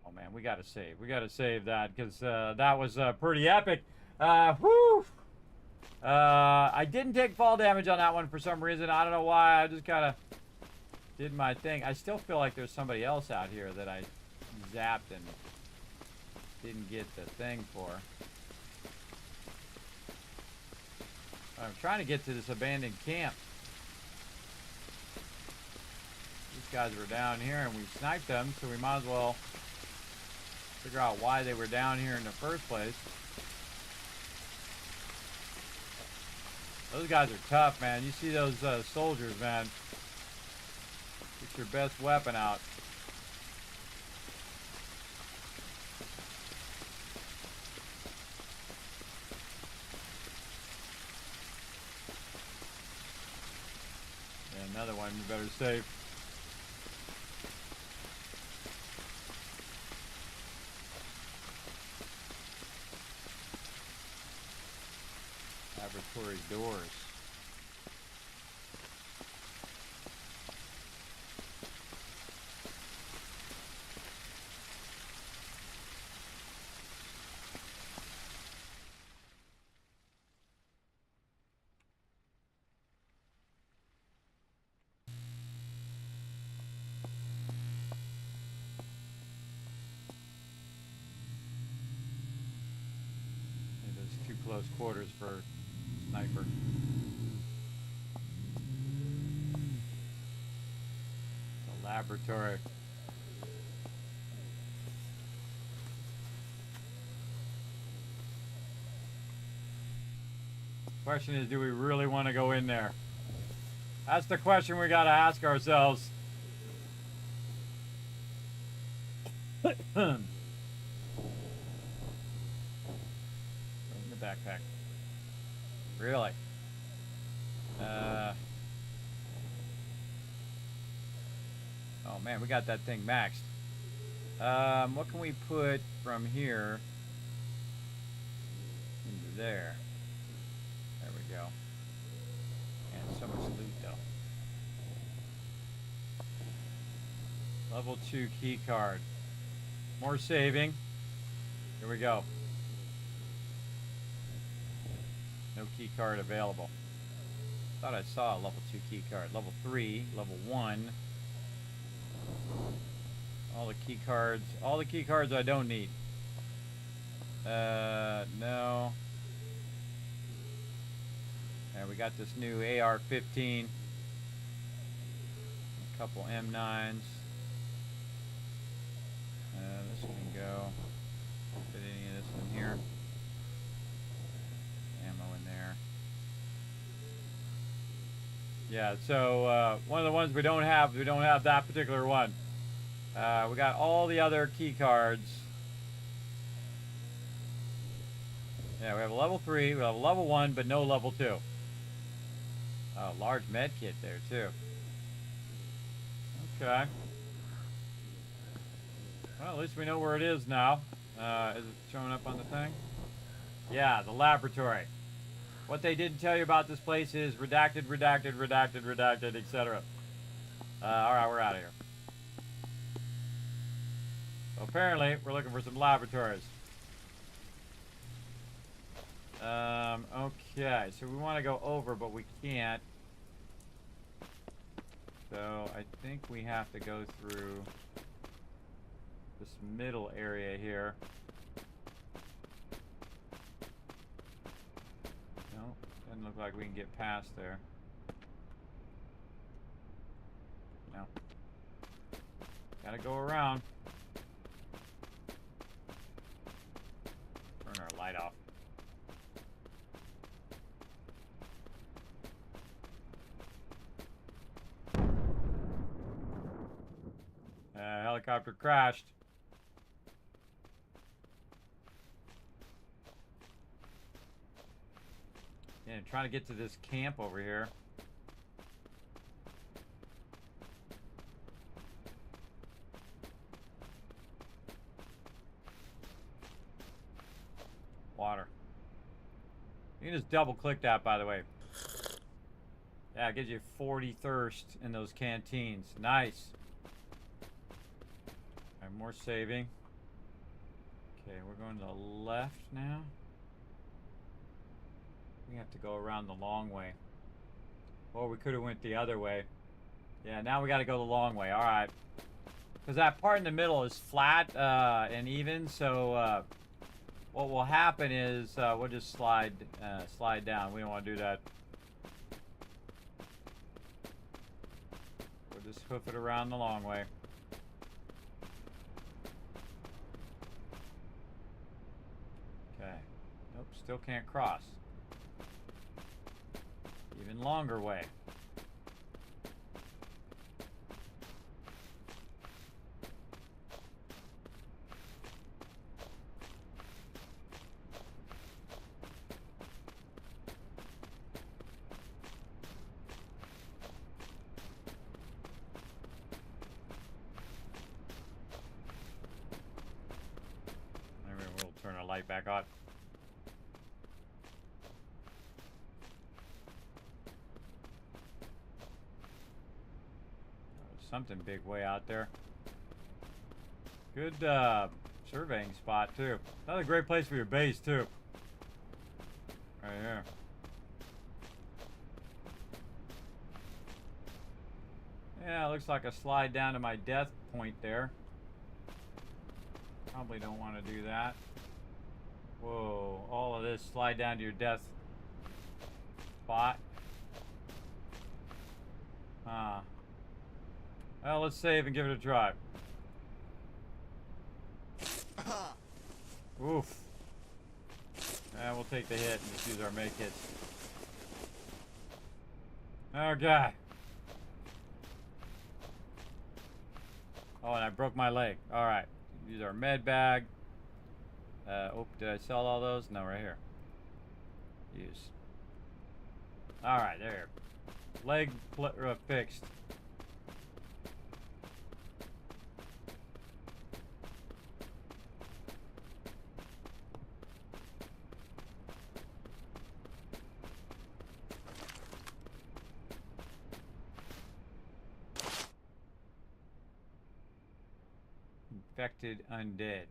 Oh, man. We got to save. We got to save that because that was pretty epic. Whew. I didn't take fall damage on that one for some reason. I don't know why. I just kind of did my thing. I still feel like there's somebody else out here that I zapped and didn't get the thing for. I'm trying to get to this abandoned camp. These guys were down here and we sniped them, so we might as well figure out why they were down here in the first place. Those guys are tough, man. You see those soldiers, man. Get your best weapon out. And another one, you better save. Laboratory doors. Too close quarters for sniper. The laboratory. Question is, do we really want to go in there? That's the question we gotta ask ourselves. Backpack. Really? Oh man, we got that thing maxed. What can we put from here into there? There we go. And so much loot though. Level 2 key card. More saving. Here we go. No key card available. Thought I saw a level 2 key card. Level 3, level 1. All the key cards I don't need. No. we got this new AR-15. A couple M9s. This can go. Fit any of this in here. Ammo in there. Yeah, so one of the ones we don't have that particular one. We got all the other key cards. Yeah, we have a level 3, we have a level 1, but no level 2. Oh, large med kit there too. Okay. Well, at least we know where it is now. Is it showing up on the thing? Yeah, the laboratory. What they didn't tell you about this place is redacted, redacted, redacted, redacted, etc. Alright, we're out of here. So apparently, we're looking for some laboratories. Okay, so we want to go over, but we can't. So I think we have to go through this middle area here. No, doesn't look like we can get past there. No. Gotta go around. Turn our light off. Helicopter crashed. Yeah, I'm trying to get to this camp over here. Water. You can just double click that, by the way. Yeah, it gives you 40 thirst in those canteens. Nice. All right, more saving. Okay, we're going to the left now. We have to go around the long way. Or we could have went the other way. Yeah, now we got to go the long way. All right. Because that part in the middle is flat and even, so what will happen is we'll just slide down. We don't want to do that. We'll just hoof it around the long way. Okay. Nope, still can't cross. Even longer way. Maybe we'll turn our light back on. Something big way out there. Good surveying spot too. Another great place for your base too. Right here. Yeah, looks like a slide down to my death point there. Probably don't want to do that. Whoa, all of this slide down to your death spot. Huh. Well, let's save and give it a try. Oof. And we'll take the hit and just use our make hits. Okay. Oh, and I broke my leg. Alright. Use our med bag. Oh, did I sell all those? No, right here. Use. Alright, there. Leg fixed. Infected undead.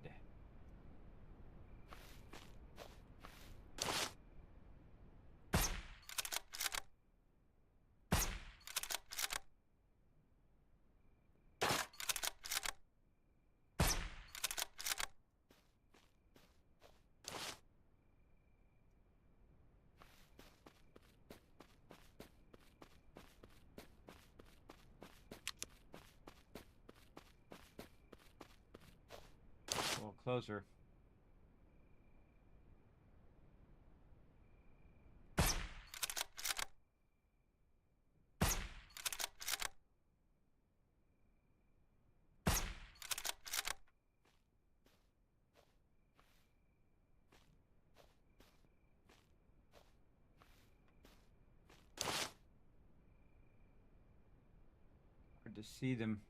closer. Hard to see them.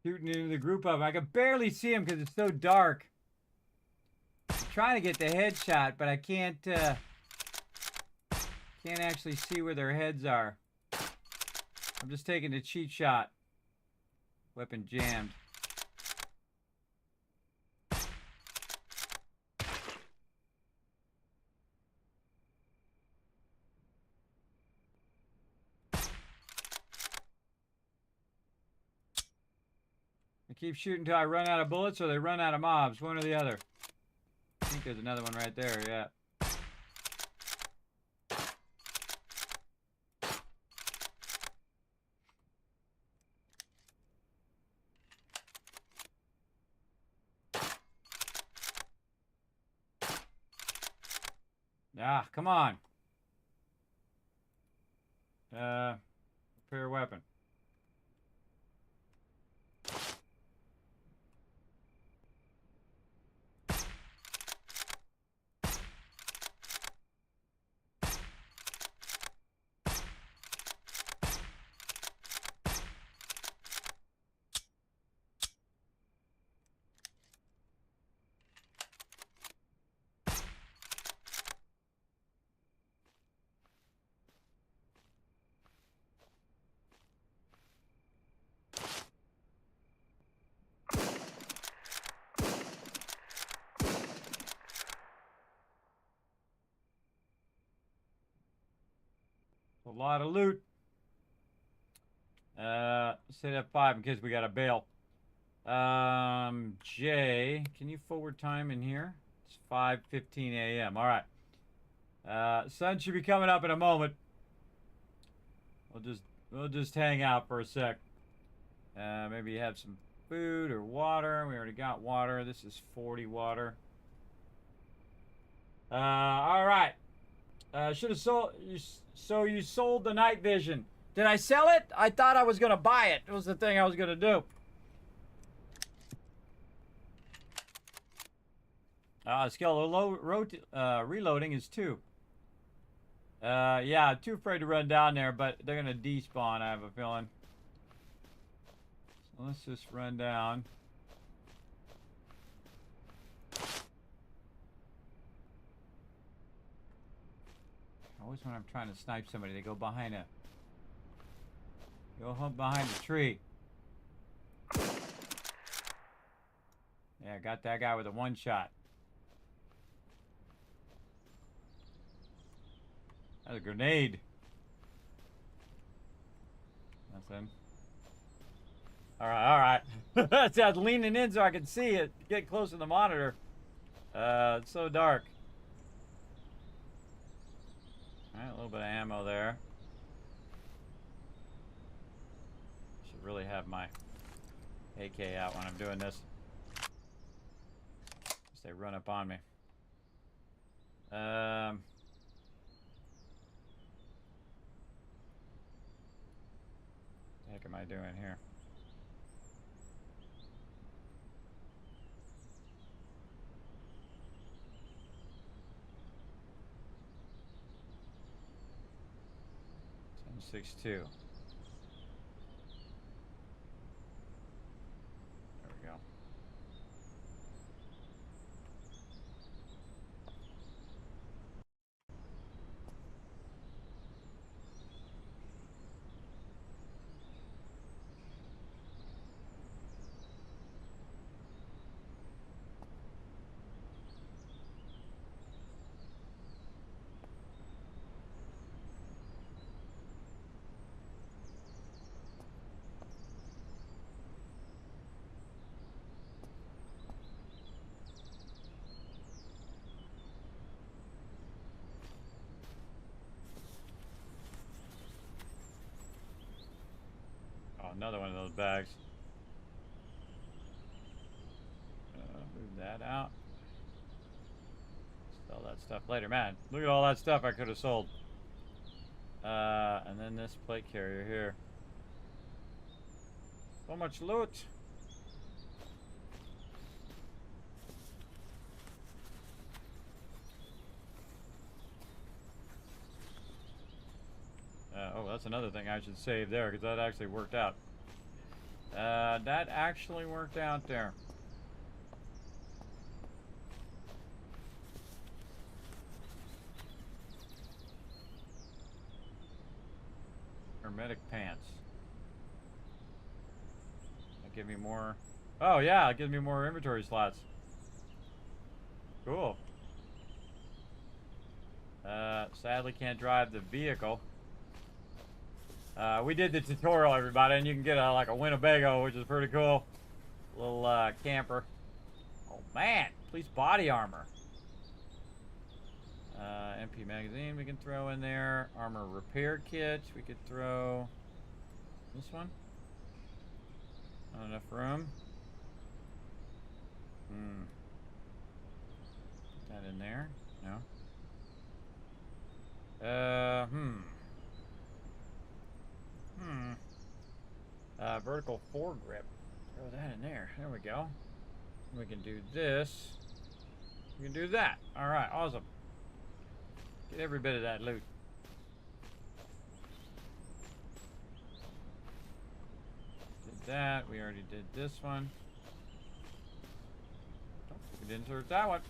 Shooting into the group of them. I can barely see them because it's so dark. I'm trying to get the headshot, but I can't actually see where their heads are. I'm just taking the cheat shot. Weapon jammed. I keep shooting until I run out of bullets or they run out of mobs. One or the other. I think there's another one right there, yeah. Ah, come on. Repair weapon. A lot of loot. Set F5 in case we got to bail. Jay, can you forward time in here? It's 5:15 a.m. All right. Sun should be coming up in a moment. We'll just hang out for a sec. Maybe have some food or water. We already got water. This is 40 water. All right. Should have sold. So you sold the night vision. Did I sell it? I thought I was gonna buy it. It was the thing I was gonna do. Skill reloading is 2. Yeah, too afraid to run down there, but they're gonna despawn, I have a feeling. So let's just run down. Always when I'm trying to snipe somebody, they go behind a... Go home behind a tree. Yeah, got that guy with a 1-shot. That's a grenade. Nothing. Alright, alright. I was leaning in so I could see it. Get close to the monitor. It's so dark. Alright, a little bit of ammo there. Should really have my AK out when I'm doing this. Just they run up on me. I doing here? Six two. There we go. Another one of those bags. Move that out. Sell that stuff later. Man, look at all that stuff I could have sold. And then this plate carrier here. So much loot. Oh, that's another thing I should save there, because that actually worked out. That actually worked out there. Hermetic pants. That give me more... Oh, yeah, it gives me more inventory slots. Cool. Sadly can't drive the vehicle. We did the tutorial, everybody, and you can get like a Winnebago, which is pretty cool. Little camper. Oh man, police body armor. MP magazine we can throw in there. Armor repair kit we could throw. This one. Not enough room. Put that in there. No. Vertical foregrip. Throw that in there. There we go. We can do this. We can do that. Alright, awesome. Get every bit of that loot. Did that. We already did this one. Oh, we didn't search that one.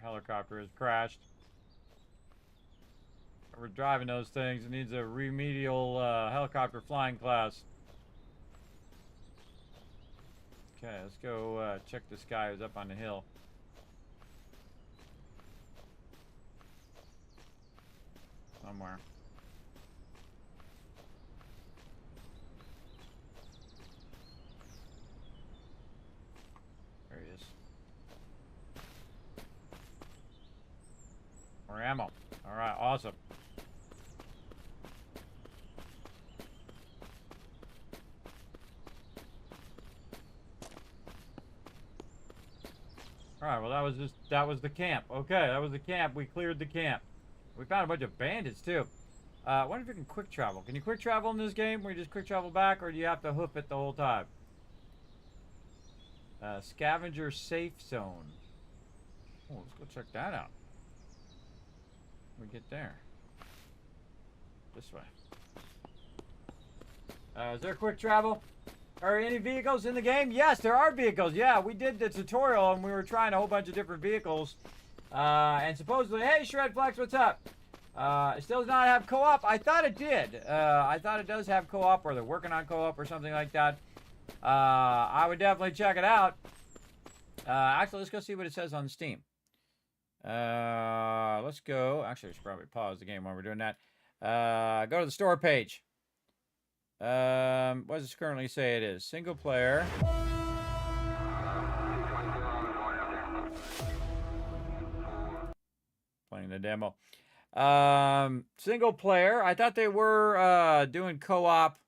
Helicopter has crashed. We're driving those things. It needs a remedial helicopter flying class. Okay, let's go check this guy who's up on the hill. Somewhere. There he is. More ammo. Alright, awesome. Alright, well that was the camp. Okay, that was the camp. We cleared the camp. We found a bunch of bandits too. I wonder if you can quick travel. Can you quick travel in this game where you just quick travel back, or do you have to hoof it the whole time? Scavenger safe zone. Oh, let's go check that out. We get there. This way. Is there quick travel? Are any vehicles in the game? Yes, there are vehicles. Yeah, we did the tutorial and we were trying a whole bunch of different vehicles. And supposedly, hey, Shredflex, what's up? It still does not have co-op. I thought it did. I thought it does have co-op, or they're working on co-op or something like that. I would definitely check it out. Actually, let's go see what it says on Steam. Let's go. Actually, I should probably pause the game while we're doing that. Go to the store page. What does it currently say it is? Single player. Playing the demo. Single player. I thought they were doing co-op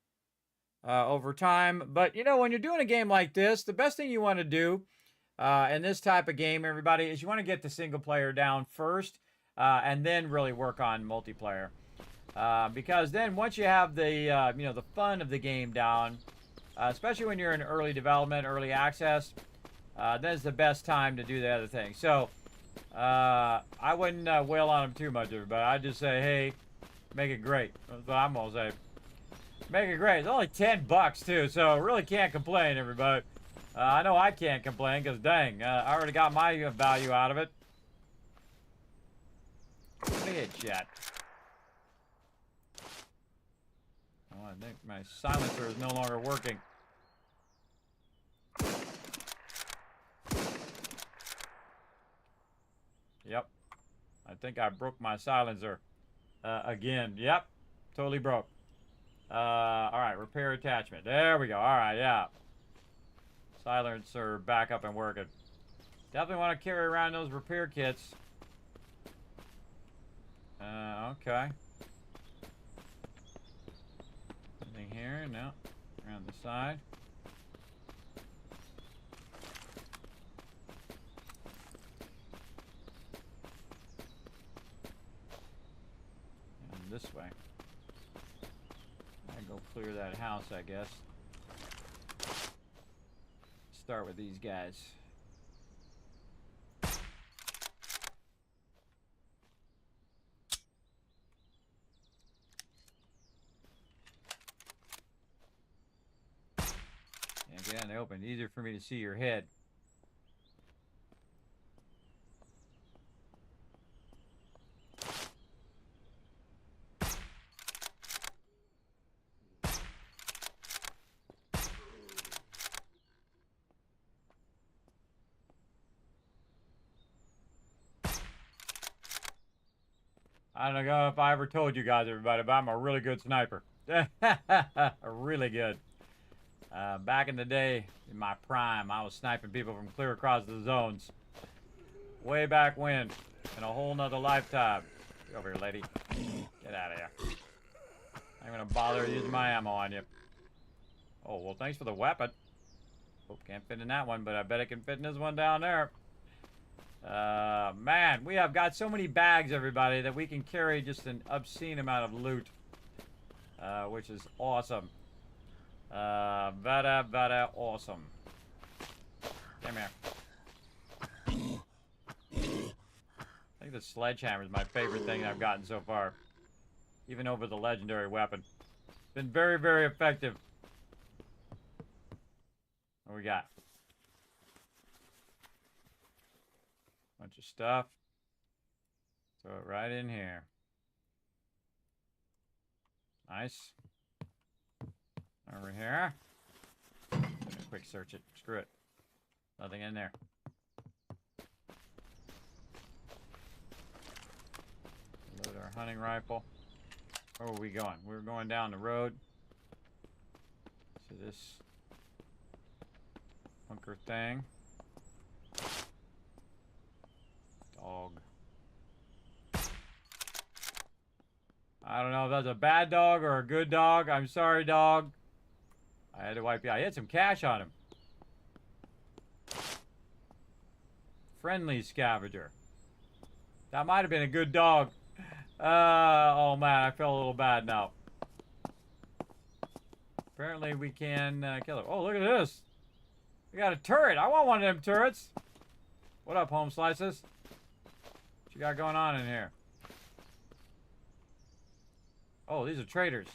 over time, but you know, when you're doing a game like this, the best thing you want to do in this type of game, everybody, is you want to get the single player down first, and then really work on multiplayer. Because then once you have the the fun of the game down, especially when you're in early development, early access, then it's the best time to do the other thing. So I wouldn't wail on them too much, everybody. I'd just say, hey, make it great. That's what I'm gonna say. Make it great. It's only $10 too, so really can't complain, everybody. I know I can't complain because dang, I already got my value out of it. Headshot. Oh, I think my silencer is no longer working. Yep. I think I broke my silencer. Again. Yep. Totally broke. Alright, repair attachment. There we go. Alright, yeah. Silencer back up and working. Definitely want to carry around those repair kits. Okay. Anything here? No. Around the side. And this way. I go clear that house, I guess. Start with these guys. Again, they open. Easier for me to see your head. I don't know if I ever told you guys, everybody, but I'm a really good sniper. Really good. Back in the day, in my prime, I was sniping people from clear across the zones. Way back when, in a whole nother lifetime. Get over here, lady. Get out of here. I'm gonna bother using my ammo on you. Oh, well, thanks for the weapon. Oh, can't fit in that one, but I bet it can fit in this one down there. Man, we have got so many bags, everybody, that we can carry just an obscene amount of loot. Which is awesome. Very awesome. Come here. I think the sledgehammer is my favorite thing I've gotten so far. Even over the legendary weapon. Been very, very effective. What we got? Bunch of stuff. Throw it right in here. Nice. Over here. Quick search it. Screw it. Nothing in there. Load our hunting rifle. Where are we going? We're going down the road. To this bunker thing. Dog. I don't know if that's a bad dog or a good dog. I'm sorry, dog. I had to wipe you out. I had some cash on him. Friendly scavenger. That might have been a good dog. Oh man, I feel a little bad now. Apparently we can kill it. Oh, look at this. We got a turret. I want one of them turrets. What up, home slices? What you got going on in here? Oh, these are traders.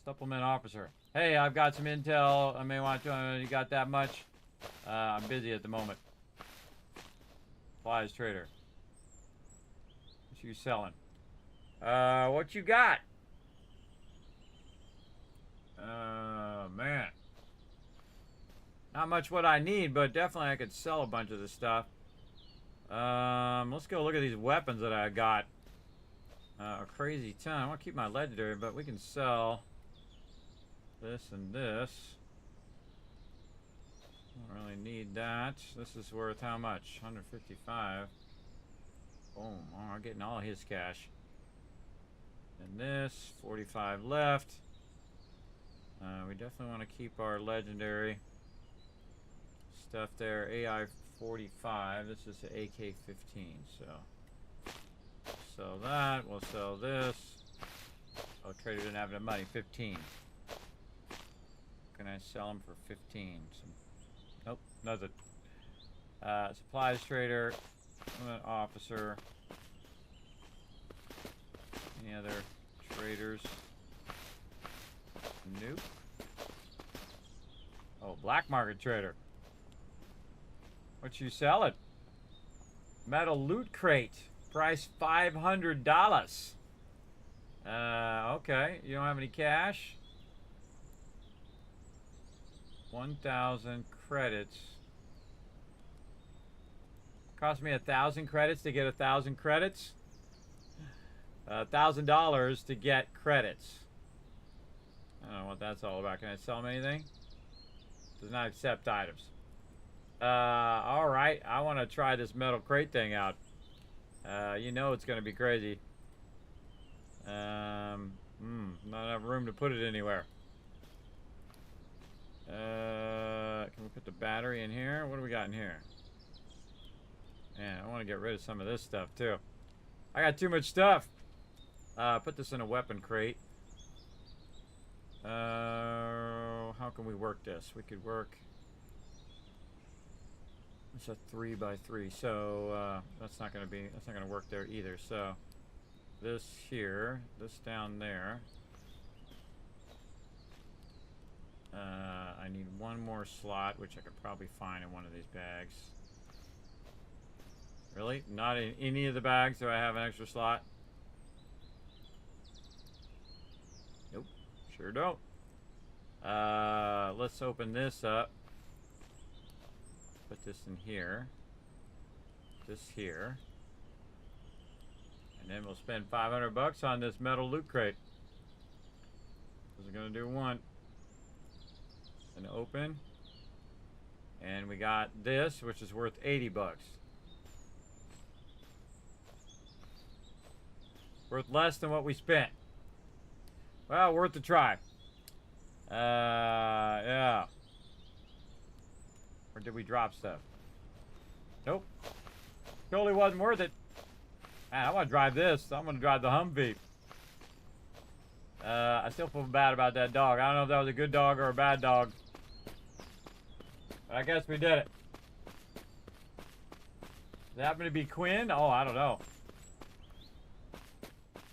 Supplement officer. Hey, I've got some intel. I may want to. You got that much? I'm busy at the moment. Supplies trader. What you selling? What you got? Man. Not much what I need, but definitely I could sell a bunch of this stuff. Let's go look at these weapons that I got. A crazy ton. I want to keep my legendary, but we can sell this and this. Don't really need that. This is worth how much? 155. Boom. Oh, I'm getting all his cash. And this, 45 left. We definitely want to keep our legendary stuff there. AI 45. This is the AK 15. So sell that. We'll sell this. Oh, trader didn't have enough money. 15. Can I sell them for 15? Nope, nothing. Supplies trader. Officer. Any other traders? Nope. Oh, black market trader. What you selling? Metal loot crate. Price $500. Okay. You don't have any cash? 1,000 credits. Cost me 1,000 credits to get 1,000 credits. $1,000 to get credits. I don't know what that's all about. Can I sell them anything? Does not accept items. All right. I want to try this metal crate thing out. You know it's going to be crazy. Not enough room to put it anywhere. Can we put the battery in here? What do we got in here? Man, I want to get rid of some of this stuff too. I got too much stuff. Put this in a weapon crate. How can we work this? We could work. It's a 3x3, so that's not going to work there either. So this here, this down there. I need one more slot, which I could probably find in one of these bags. Really? Not in any of the bags do I have an extra slot? Nope, sure don't. Let's open this up. Put this in here. This here. And then we'll spend 500 bucks on this metal loot crate. This is gonna do one. And open. And we got this, which is worth 80 bucks. Worth less than what we spent. Well, worth a try. Yeah. Or did we drop stuff? Nope. Totally wasn't worth it. Man, I want to drive this. I'm going to drive the Humvee. I still feel bad about that dog. I don't know if that was a good dog or a bad dog. But I guess we did it. Does it happen to be Quinn? Oh, I don't know.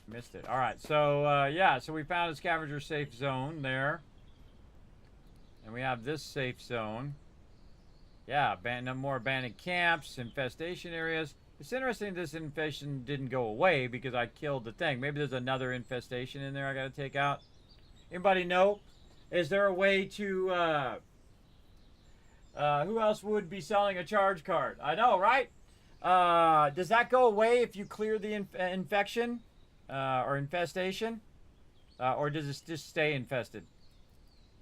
Missed it. All right. So, yeah. So we found a scavenger safe zone there. And we have this safe zone. Yeah. More abandoned camps, infestation areas. It's interesting this infestation didn't go away because I killed the thing. Maybe there's another infestation in there I got to take out. Anybody know? Is there a way to... who else would be selling a charge card? I know, right? Does that go away if you clear the infection or infestation? Or does it just stay infested?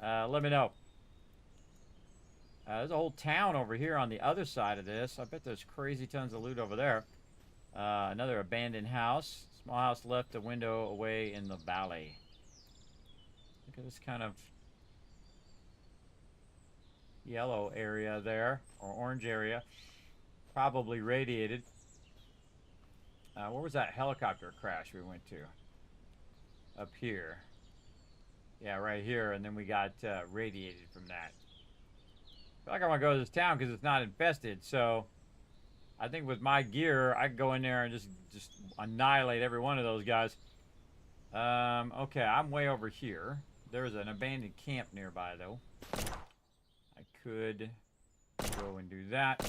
Let me know. There's a whole town over here on the other side of this. I bet there's crazy tons of loot over there. Another abandoned house. Small house left a window away in the valley. Look at this kind of yellow area there, or orange area. Probably radiated. Where was that helicopter crash we went to? Up here. Yeah, right here, and then we got radiated from that. I feel like I want to go to this town because it's not infested, so I think with my gear, I can go in there and just annihilate every one of those guys. Okay, I'm way over here. There's an abandoned camp nearby, though. I could go and do that.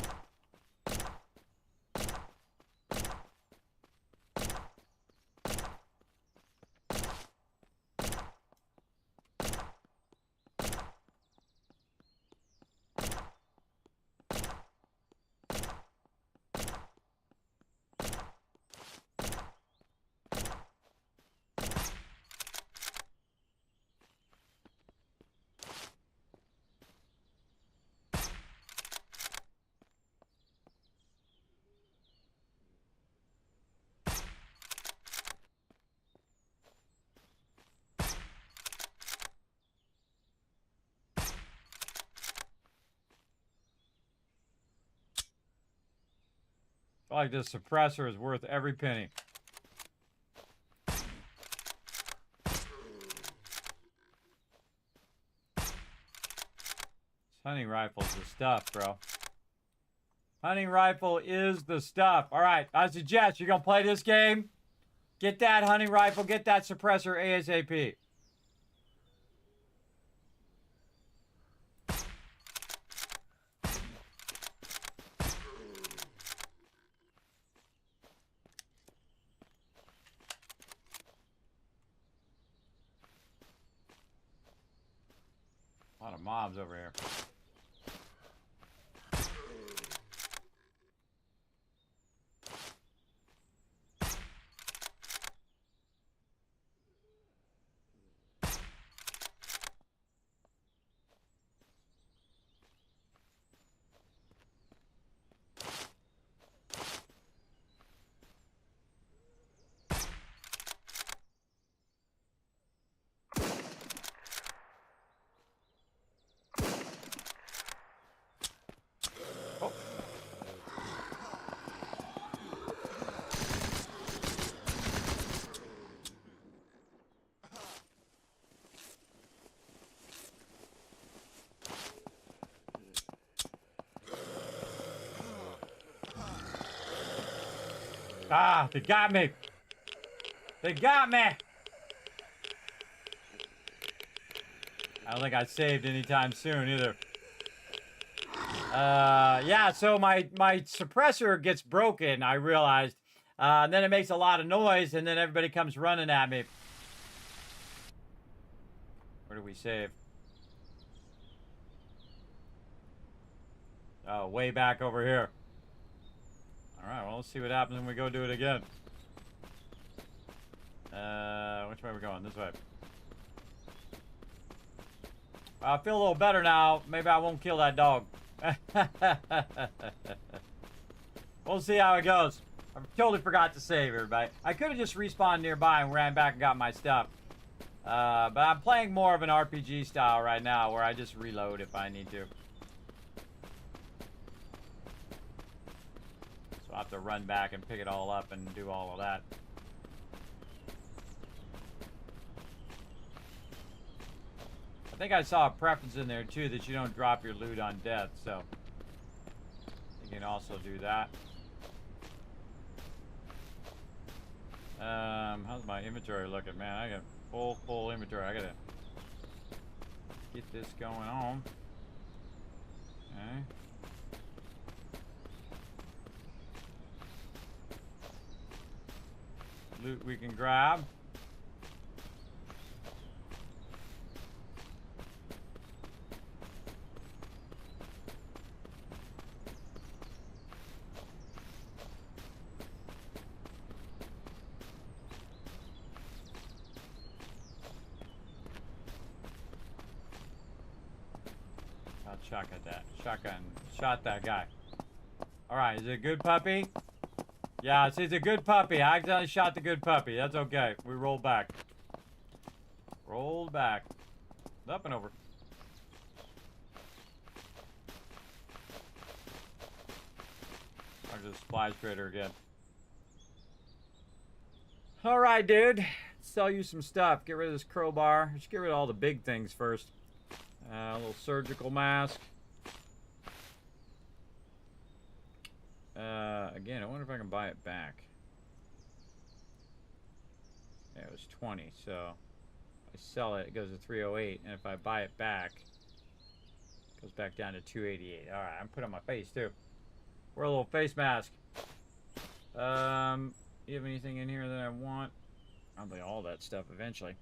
I feel like this suppressor is worth every penny. Hunting rifle's the stuff, bro. Hunting rifle is the stuff. All right, I suggest you're going to play this game. Get that hunting rifle, get that suppressor ASAP. A lot of mobs over here. Ah, they got me. They got me. I don't think I saved anytime soon either. Yeah, so my suppressor gets broken, I realized. And then it makes a lot of noise, and then everybody comes running at me. Where do we save? Oh, way back over here. Alright, well, let's see what happens when we go do it again. Which way are we going? This way. I feel a little better now. Maybe I won't kill that dog. We'll see how it goes. I totally forgot to save, everybody. I could have just respawned nearby and ran back and got my stuff. But I'm playing more of an RPG style right now where I just reload if I need to. So I'll have to run back and pick it all up and do all of that. I think I saw a preference in there too that you don't drop your loot on death, so you can also do that. How's my inventory looking, man? I got full inventory. I gotta get this going on. Okay. Loot we can grab. Shotgun. Shot that guy. Alright, is it a good puppy? Yeah, it's a good puppy. I accidentally shot the good puppy. That's okay. We roll back. Roll back. Up and over. There's a splash trader again. Alright, dude. Sell you some stuff. Get rid of this crowbar. Just get rid of all the big things first. A little surgical mask. Again, I wonder if I can buy it back. Yeah, it was 20, so I sell it, it goes to 308, and if I buy it back, it goes back down to 288. Alright, I'm putting on my face too. Wear a little face mask. You have anything in here that I want? I'll buy all that stuff eventually.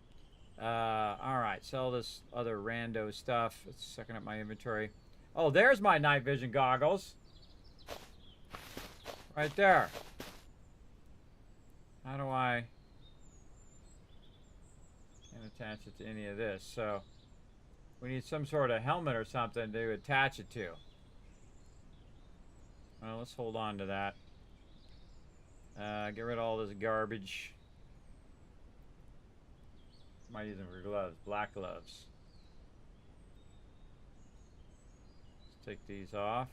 Alright, sell this other rando stuff. It's sucking up my inventory. Oh, there's my night vision goggles. Right there. How do I... Can't attach it to any of this, so... We need some sort of helmet or something to attach it to. Well, let's hold on to that. Get rid of all this garbage. Might use them for gloves. Black gloves. Let's take these off.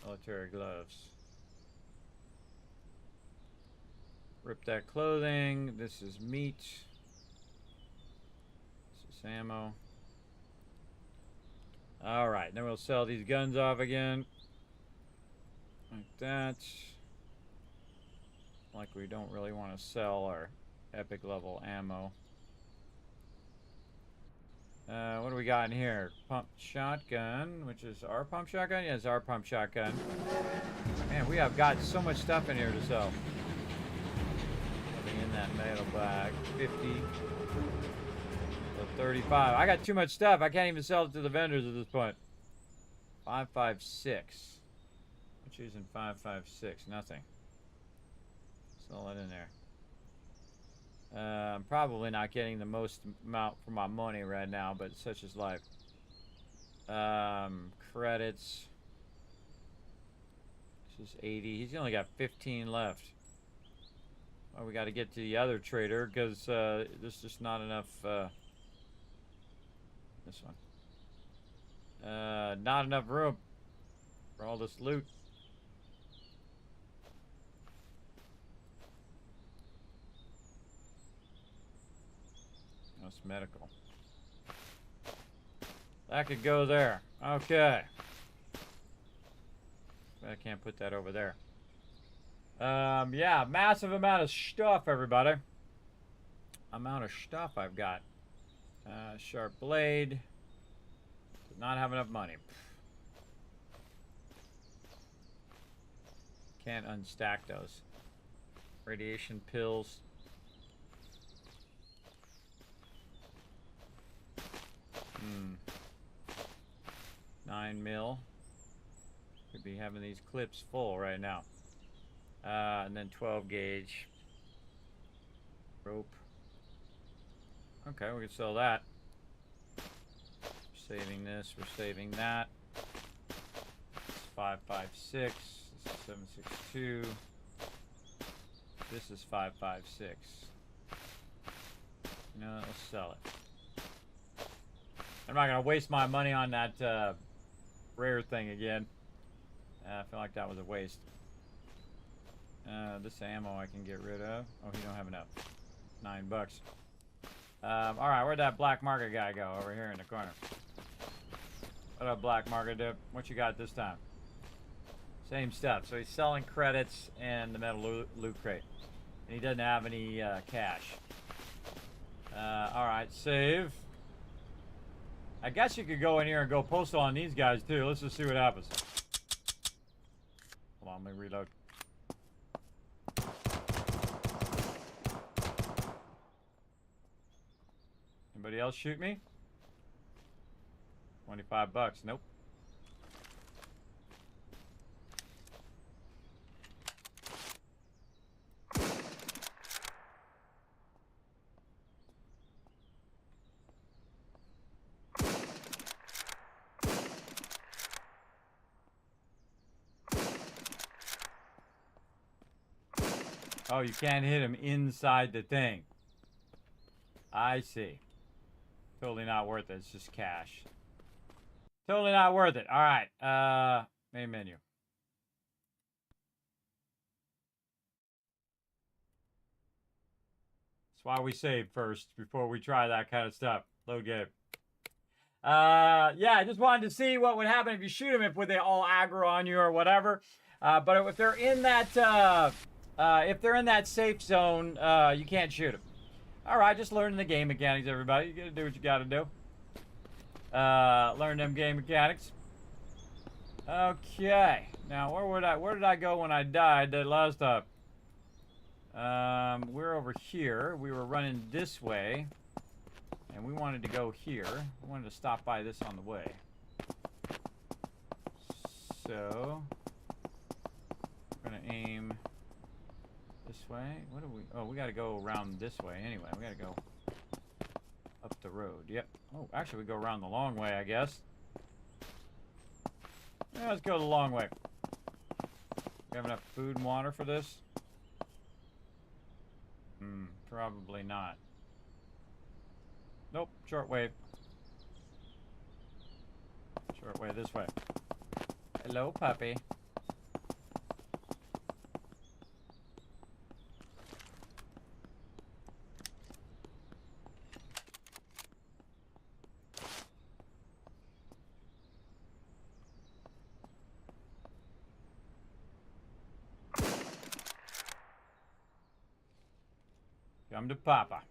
Military gloves. Rip that clothing. This is meat. This is ammo. Alright, then we'll sell these guns off again. Like that. Like we don't really want to sell our epic level ammo. What do we got in here? Pump shotgun, which is our pump shotgun? Yeah, it's our pump shotgun. Man, we have got so much stuff in here to sell. Nothing in that metal bag. 50. So 35. I got too much stuff. I can't even sell it to the vendors at this point. 556. What's using 556? Nothing. Sell it in there. I'm probably not getting the most amount for my money right now, but such is life. Credits. This is 80. He's only got 15 left. Well, we got to get to the other trader because there's just not enough. This one. Not enough room for all this loot. That's medical. That could go there. Okay. I can't put that over there. Yeah, massive amount of stuff, everybody. Amount of stuff I've got. Sharp blade. Did not have enough money. Can't unstack those. Radiation pills. 9 mil. Could be having these clips full right now. And then 12 gauge. Rope. Okay, we can sell that. We're saving this, we're saving that. This is 556. This is 762. This is 556. You know, let's sell it. I'm not gonna waste my money on that rare thing again. I feel like that was a waste. This ammo I can get rid of. Oh, he don't have enough. $9. Alright, where'd that black market guy go? Over here in the corner. What up, black market dude? What you got this time? Same stuff. So he's selling credits and the metal loot crate. And he doesn't have any cash. Alright, save. I guess you could go in here and go postal on these guys too. Let's just see what happens. Hold on, let me reload. Anybody else shoot me? 25 bucks. Nope. Oh, you can't hit him inside the thing. I see. Totally not worth it. It's just cash. Totally not worth it. All right. Main menu. That's why we save first before we try that kind of stuff. Load game. Yeah, I just wanted to see what would happen if you shoot them, if would they all aggro on you or whatever. But if they're in that safe zone, you can't shoot them. All right, just learning the game mechanics, everybody. You gotta do what you gotta do. Learn them game mechanics. Okay. Now, where did I go when I died that last time? We're over here. We were running this way, and we wanted to go here. We wanted to stop by this on the way. So, we're gonna aim this way. What do we? Oh, we gotta go around this way anyway. We gotta go up the road. Yep. Oh, actually, we go around the long way, I guess. Yeah, let's go the long way. We have enough food and water for this? Probably not. Nope. Short way. Short way this way. Hello, puppy. Come to Papa.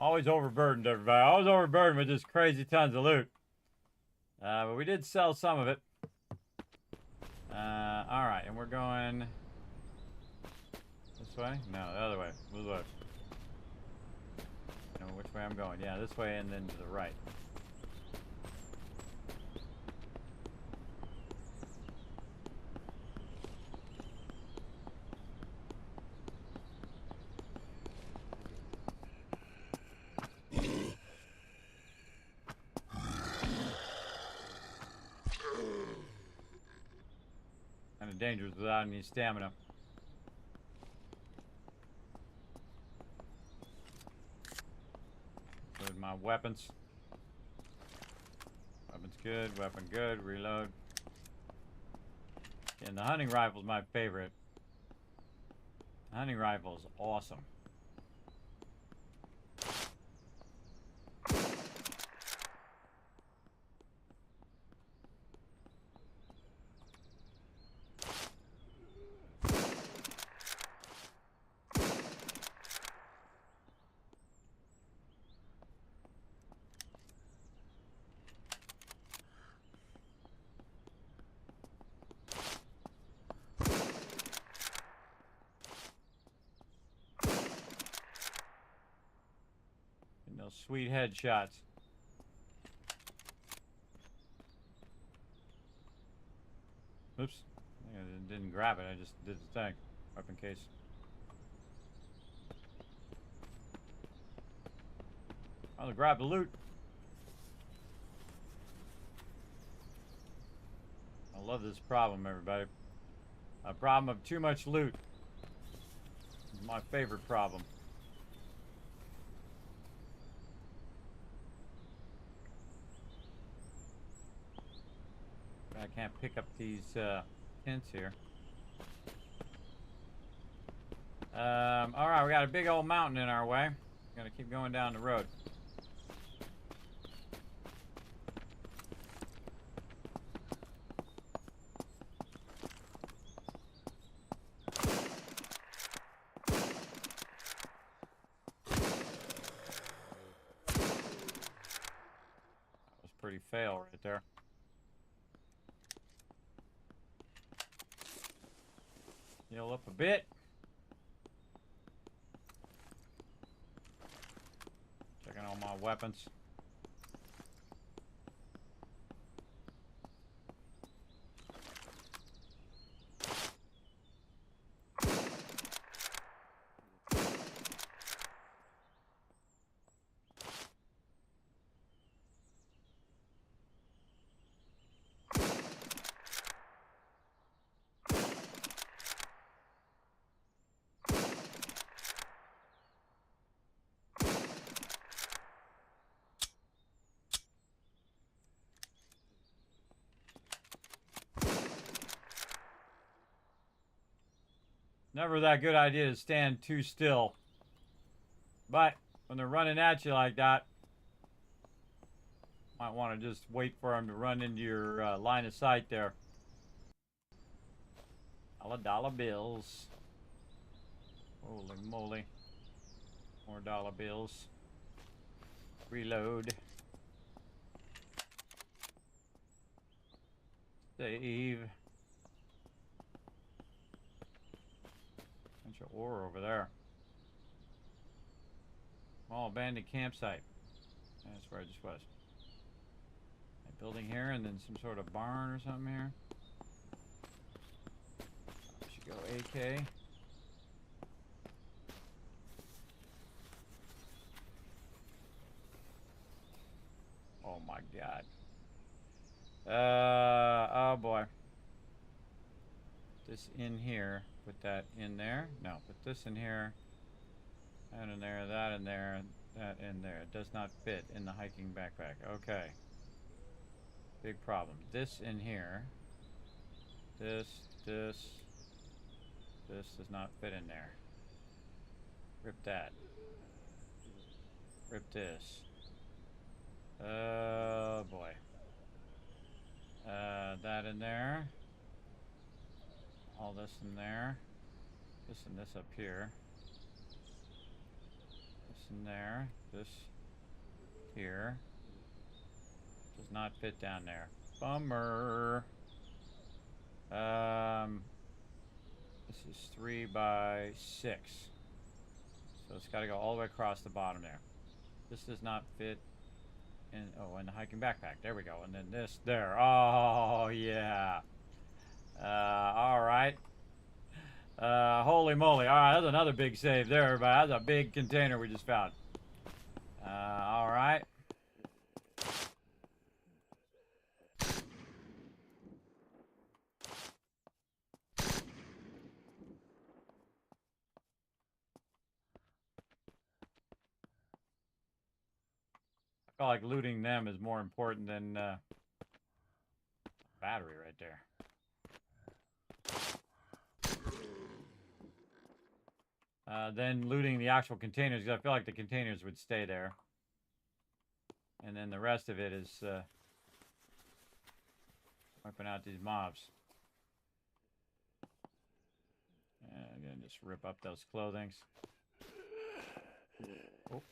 Always overburdened, everybody. Always overburdened with just crazy tons of loot. But we did sell some of it. Alright, and we're going this way? No, the other way. Blue way. I know which way I'm going. Yeah, this way and then to the right. Kind of dangerous without any stamina. Load my weapons. Weapon's good, weapon good, reload. And the hunting rifle's my favorite. The hunting rifle is awesome. Those sweet headshots. Oops. I didn't grab it. I just did the thing. Weapon case. I'll grab the loot. I love this problem, everybody. A problem of too much loot. It's my favorite problem. I can't pick up these tents here. Alright, we got a big old mountain in our way. Gotta keep going down the road. That was pretty fail right there. Heal up a bit. Checking all my weapons. Never that good idea to stand too still. But when they're running at you like that, might want to just wait for them to run into your line of sight there. Dollar bills. Holy moly. More dollar bills. Reload. Save. Bunch of ore over there. Small abandoned campsite. That's where I just was. A building here and then some sort of barn or something here. Should go AK. this in here. Put that in there. No, put this in here. That in there, that in there, that in there. It does not fit in the hiking backpack. Okay. Big problem. This in here. This does not fit in there. Rip that. Rip this. Oh boy. That in there. All this in there. This and this up here. This in there. This here. Does not fit down there. Bummer. This is 3 by 6. So it's got to go all the way across the bottom there. This does not fit in, in the hiking backpack. There we go. And then this there. Oh, yeah. All right. Holy moly. All right, that's another big save there, everybody. That's a big container we just found. All right. I feel like looting them is more important than battery right there. Then looting the actual containers, because I feel like the containers would stay there. And then the rest of it is wiping out these mobs. Again, just rip up those clothings. Oh.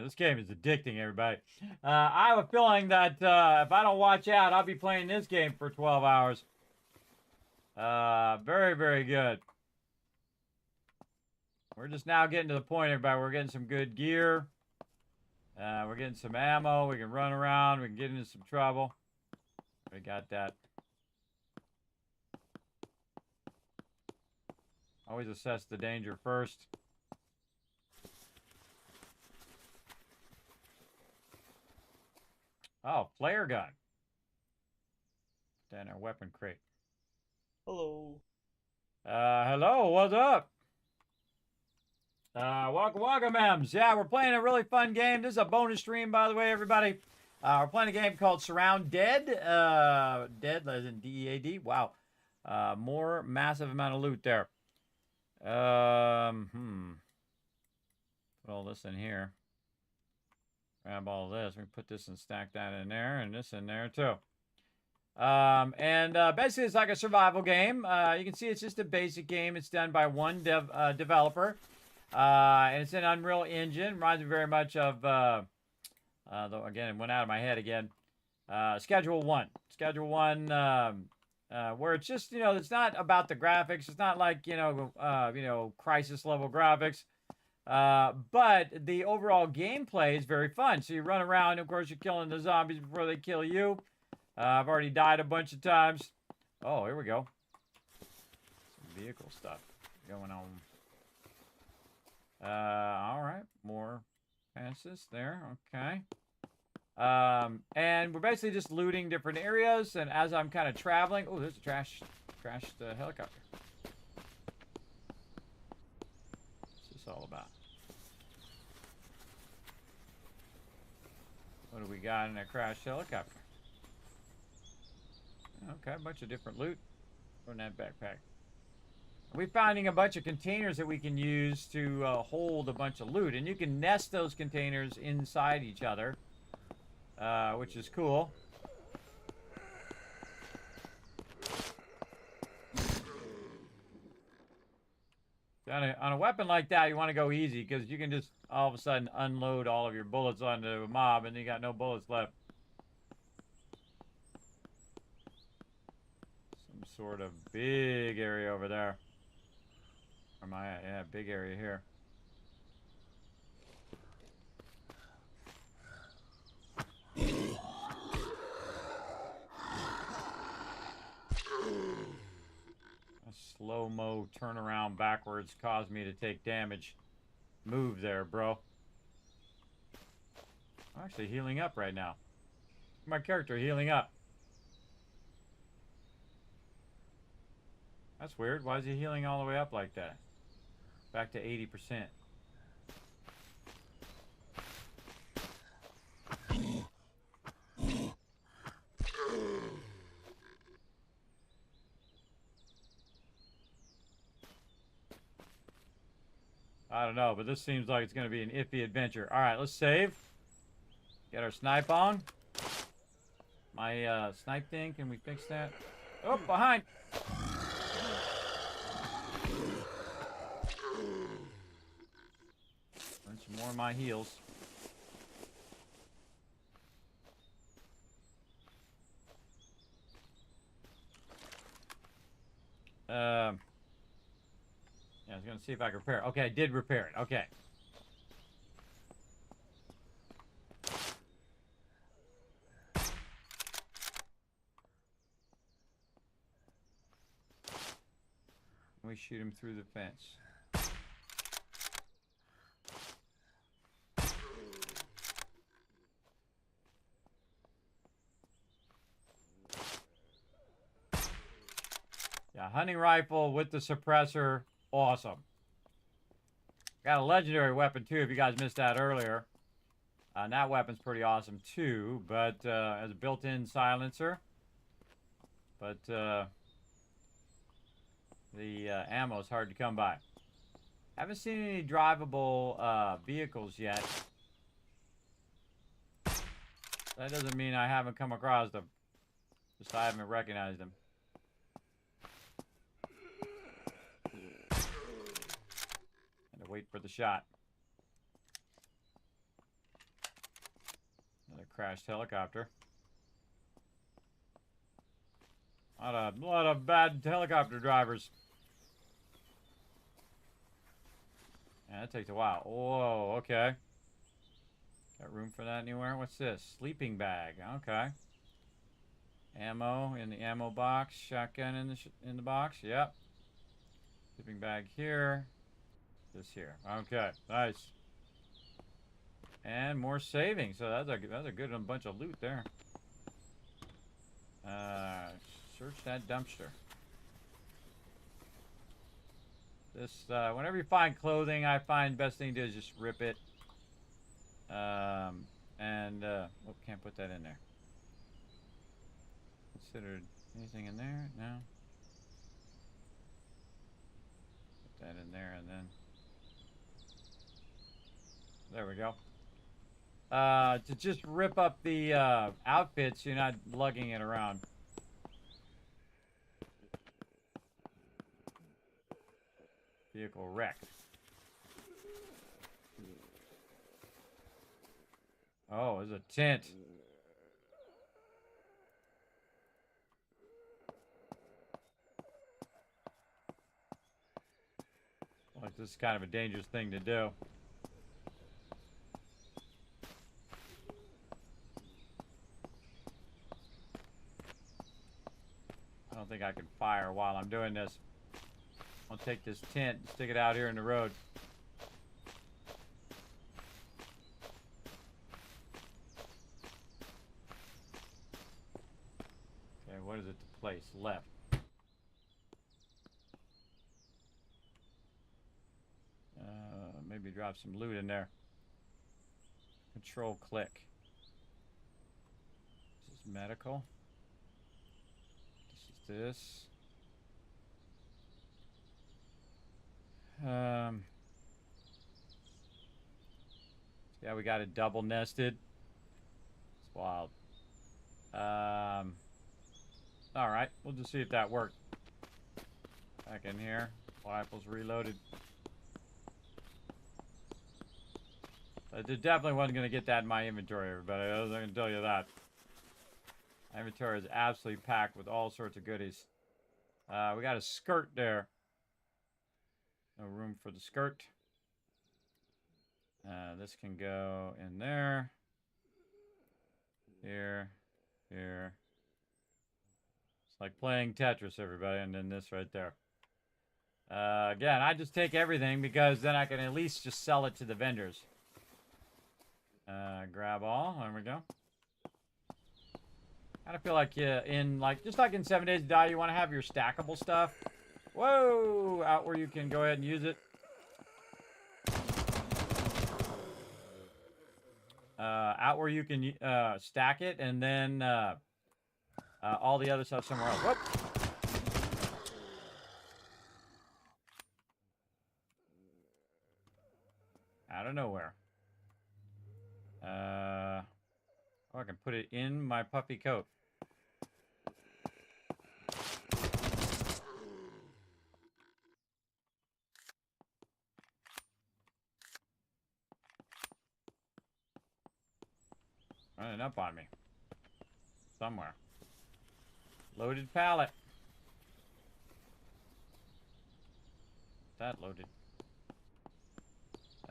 This game is addicting, everybody. I have a feeling that if I don't watch out, I'll be playing this game for 12 hours. Very, very good. We're just now getting to the point, everybody. We're getting some good gear. We're getting some ammo. We can run around. We can get into some trouble. We got that. Always assess the danger first. Oh, flare gun. Down our weapon crate. Hello. Hello, what's up? Welcome, Ems. Yeah, we're playing a really fun game. This is a bonus stream, by the way, everybody. We're playing a game called SurrounDead. Dead, as in D-E-A-D. Wow. More massive amount of loot there. Put all this in here. Grab all this. We can put this and stack that in there, and this in there too. Basically, it's like a survival game. You can see it's just a basic game. It's done by one developer, and it's an Unreal Engine. Reminds me very much of, though again, it went out of my head again. Schedule 1. Schedule 1, where it's just, it's not about the graphics. It's not like, crisis level graphics. But the overall gameplay is very fun. So you run around, of course, you're killing the zombies before they kill you. I've already died a bunch of times. Oh, here we go. Some vehicle stuff going on. All right, more passes there. Okay. And we're basically just looting different areas. And as I'm kind of traveling, oh, there's a crashed helicopter. What's this all about? What do we got in a crashed helicopter? Okay, a bunch of different loot from that backpack. We're finding a bunch of containers that we can use to hold a bunch of loot. And you can nest those containers inside each other, which is cool. On a weapon like that, you want to go easy because you can just all of a sudden unload all of your bullets onto a mob and you got no bullets left. Some sort of big area over there. Where am I at? Yeah, big area here. slow-mo turnaround backwards caused me to take damage. Move there, bro. I'm actually healing up right now. My character healing up. That's weird. Why is he healing all the way up like that? Back to 80%. I don't know, but this seems like it's going to be an iffy adventure. All right, let's save. Get our snipe on. My snipe thing, can we fix that? Oh, behind! Burn some more of my heals. Yeah, I was going to see if I could repair it. Okay, I did repair it. Okay. We shoot him through the fence. Yeah, hunting rifle with the suppressor. Awesome. Got a legendary weapon too, if you guys missed that earlier. And that weapon's pretty awesome too, but as a built-in silencer. But the ammo is hard to come by. Haven't seen any drivable vehicles yet. That doesn't mean I haven't come across them. Just I haven't recognized them. And to wait for the shot. Another crashed helicopter. A lot of bad helicopter drivers. Yeah, that takes a while. Whoa, okay. Got room for that anywhere? What's this? Sleeping bag. Okay. Ammo in the ammo box. Shotgun in the box. Yep. Sleeping bag here. This here. Okay. Nice. And more saving. So that's a good bunch of loot there. Search that dumpster. This whenever you find clothing, I find best thing to do is just rip it. Oh, can't put that in there. Considered anything in there? No. Put that in there and then there we go. To just rip up the outfits, you're not lugging it around. Vehicle wrecked. Oh, there's a tent. Like this is kind of a dangerous thing to do. I don't think I can fire while I'm doing this. I'll take this tent and stick it out here in the road. Okay, what is it to place? Left. Maybe drop some loot in there. Control click. This is medical. This is this. Yeah, we got it double nested. It's wild. Alright, we'll just see if that worked. Back in here. Rifle's reloaded. I definitely wasn't going to get that in my inventory, everybody. I was going to tell you that. My inventory is absolutely packed with all sorts of goodies. We got a skirt there. No room for the skirt. This can go in there. Here. Here. It's like playing Tetris, everybody. And then this right there. Again, I just take everything because then I can at least just sell it to the vendors. Grab all. There we go. I feel like just like in 7 Days to Die, you want to have your stackable stuff. Whoa! Out where you can go ahead and use it. Out where you can stack it, and then all the other stuff somewhere else. Whoop! Out of nowhere. Oh, I can put it in my puffy coat. Running up on me. Somewhere. Loaded pallet. That loaded.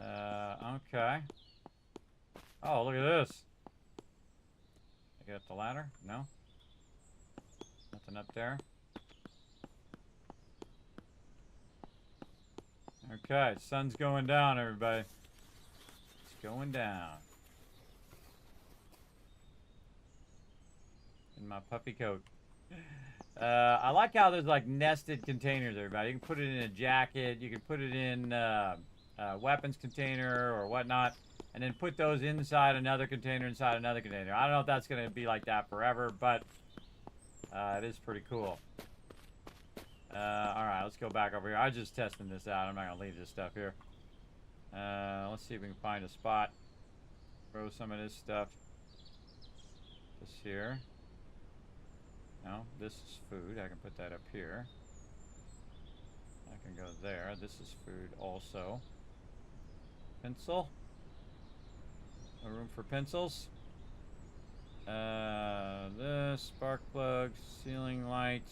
Okay. Oh, look at this. I get up the ladder? No? Nothing up there. Okay, sun's going down, everybody. It's going down. In my puffy coat. I like how there's like nested containers, everybody. You can put it in a jacket. You can put it in a weapons container or whatnot. And then put those inside another container, inside another container. I don't know if that's going to be like that forever, but it is pretty cool. Alright, let's go back over here. I was just testing this out. I'm not going to leave this stuff here. Let's see if we can find a spot. Throw some of this stuff. This here. No, this is food. I can put that up here. I can go there. This is food also. Pencil. No room for pencils. This, spark plug, ceiling light.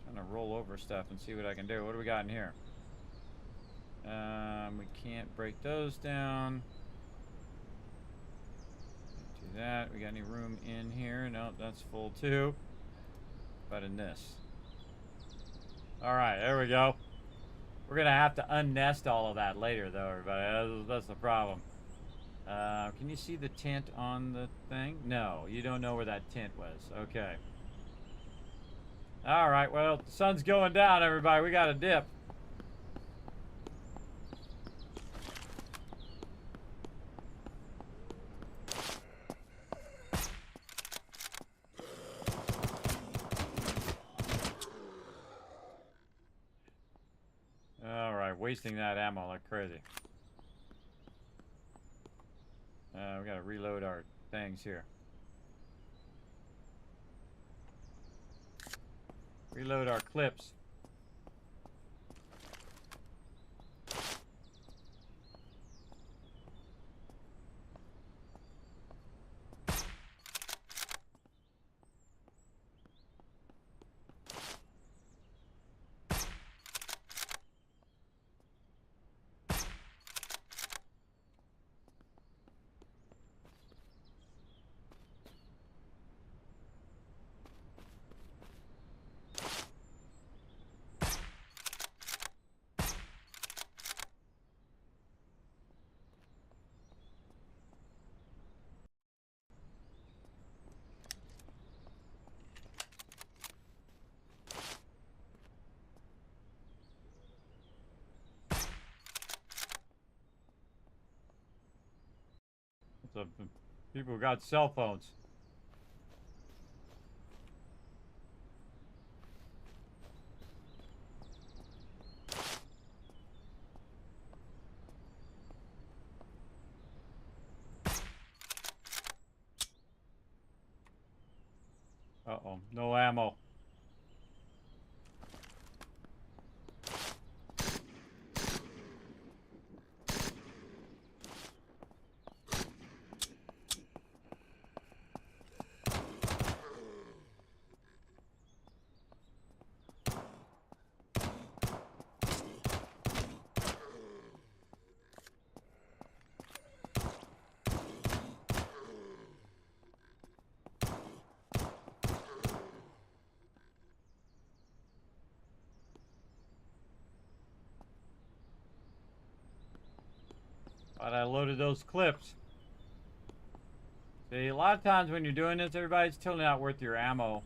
Trying to roll over stuff and see what I can do. What do we got in here? We can't break those down. Can't do that. We got any room in here? No, that's full too. But in this. Alright, there we go. We're gonna have to unnest all of that later though, everybody. That's the problem. Can you see the tint on the thing? No, you don't know where that tint was. Okay. Alright, well, the sun's going down, everybody. We got a dip. Alright, wasting that ammo like crazy. We gotta reload our things here. Reload our clips. So people got cell phones. Uh-oh, no ammo. Thought I loaded those clips. See, a lot of times when you're doing this, everybody, it's totally not worth your ammo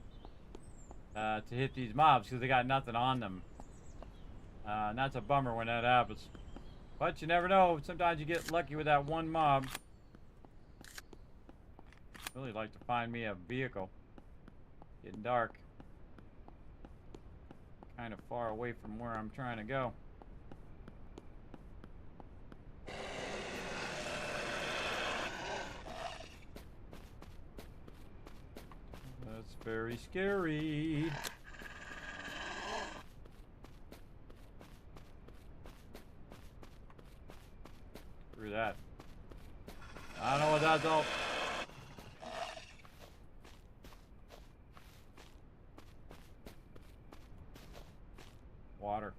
to hit these mobs because they got nothing on them. And that's a bummer when that happens. But you never know. Sometimes you get lucky with that one mob. Really like to find me a vehicle. Getting dark. Kind of far away from where I'm trying to go. That's very scary. Screw that. I don't know what that's all. Water.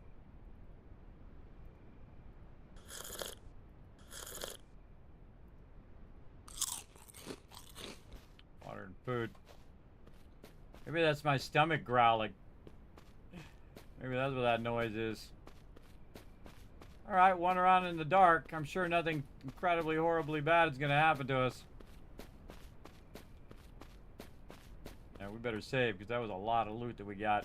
Water and food. Maybe that's my stomach growling. Maybe that's what that noise is. Alright, wander around in the dark. I'm sure nothing incredibly horribly bad is going to happen to us. Yeah, we better save because that was a lot of loot that we got.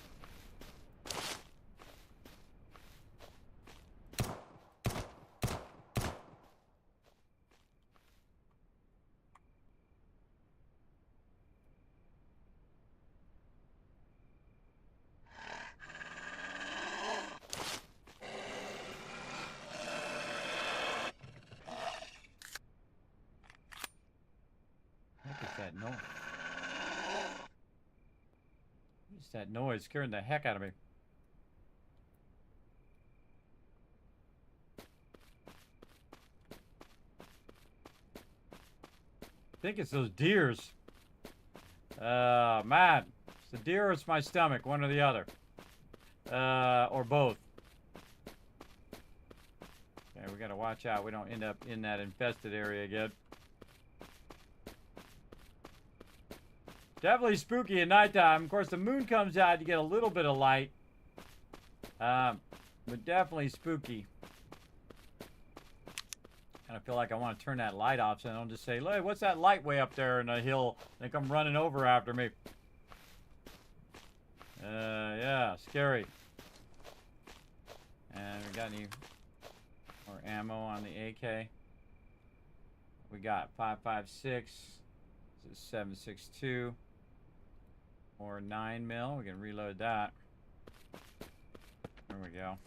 What is that noise? What's that noise? Scaring the heck out of me. I think it's those deers. Man. It's the deer or it's my stomach. One or the other. Or both. Okay, we gotta watch out. We don't end up in that infested area again. Definitely spooky at nighttime. Of course, the moon comes out, you get a little bit of light. But definitely spooky. Kind of feel like I want to turn that light off so I don't just say, "Hey, what's that light way up there in the hill?" They come running over after me. Yeah, scary. And we got any more ammo on the AK? We got 5.56. This is 7.62. Or 9mm. We can reload that. There we go.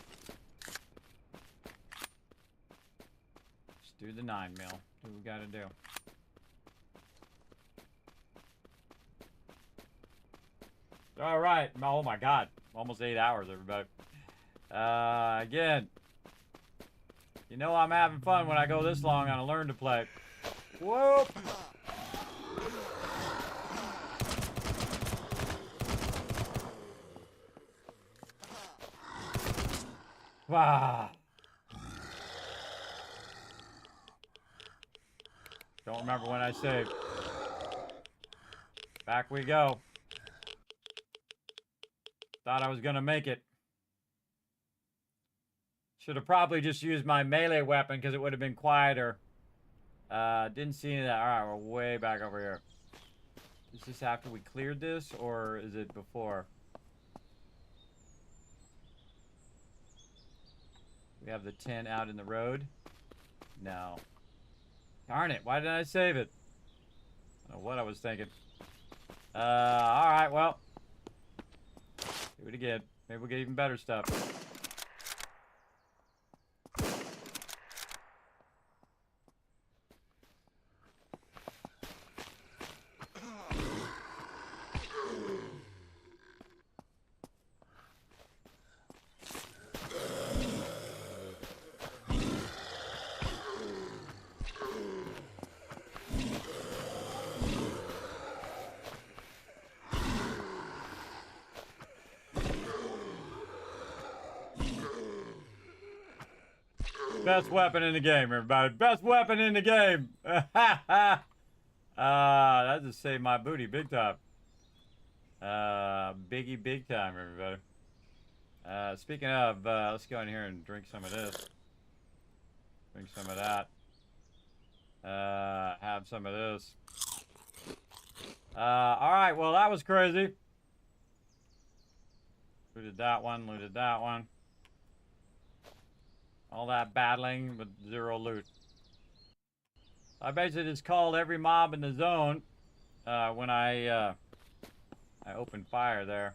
Let's do the 9mm. Do what we gotta do. Alright. Oh my god. Almost 8 hours, everybody. Again. You know I'm having fun when I go this long on a learn to play. Whoop! Wow. Don't remember when I saved. Back we go. Thought I was gonna make it. Should have probably just used my melee weapon because it would have been quieter. Didn't see any of that. Alright, we're way back over here. Is this after we cleared this or is it before? We have the 10 out in the road. No. Darn it, why didn't I save it? I don't know what I was thinking. Alright, well. Do it again. Maybe we'll get even better stuff. Best weapon in the game, everybody. Best weapon in the game. That just saved my booty big time. Biggie big time, everybody. Speaking of, let's go in here and drink some of this. Drink some of that. Have some of this. Alright, well, that was crazy. Looted that one, looted that one. All that battling with 0 loot. I basically just called every mob in the zone when I opened fire there.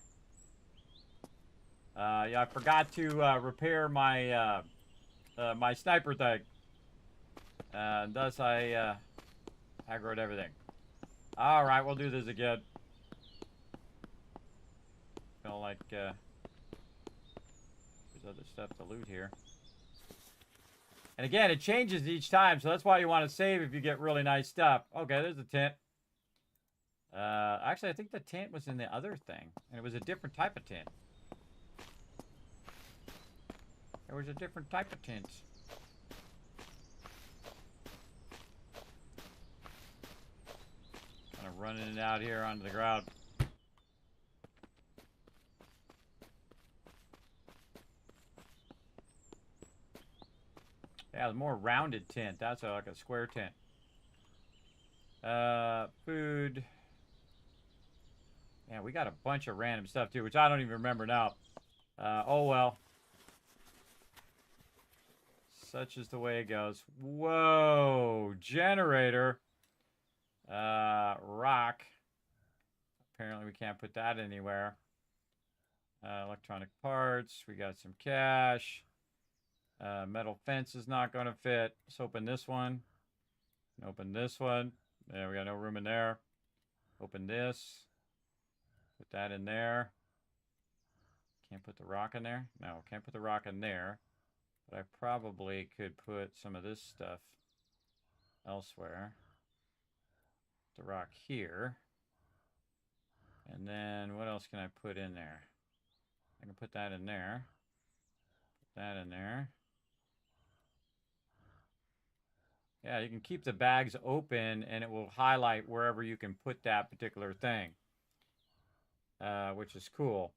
Yeah, I forgot to repair my my sniper thing. Thus I aggroed everything. Alright, we'll do this again. Feel like there's other stuff to loot here. And again, it changes each time, so that's why you want to save if you get really nice stuff. Okay, there's a tent. Actually, I think the tent was in the other thing, and it was a different type of tent. There was a different type of tent. Kind of running it out here onto the ground. Yeah, the more rounded tent. That's like a square tent. Food. Yeah, we got a bunch of random stuff too, which I don't even remember now. Oh well. Such is the way it goes. Whoa, generator. Rock. Apparently we can't put that anywhere. Electronic parts. We got some cash. Metal fence is not going to fit. Let's open this one. Open this one. Yeah, we got no room in there. Open this. Put that in there. Can't put the rock in there? No, can't put the rock in there. But I probably could put some of this stuff elsewhere. The rock here. And then what else can I put in there? I can put that in there. Put that in there. Yeah, you can keep the bags open and it will highlight wherever you can put that particular thing. Which is cool.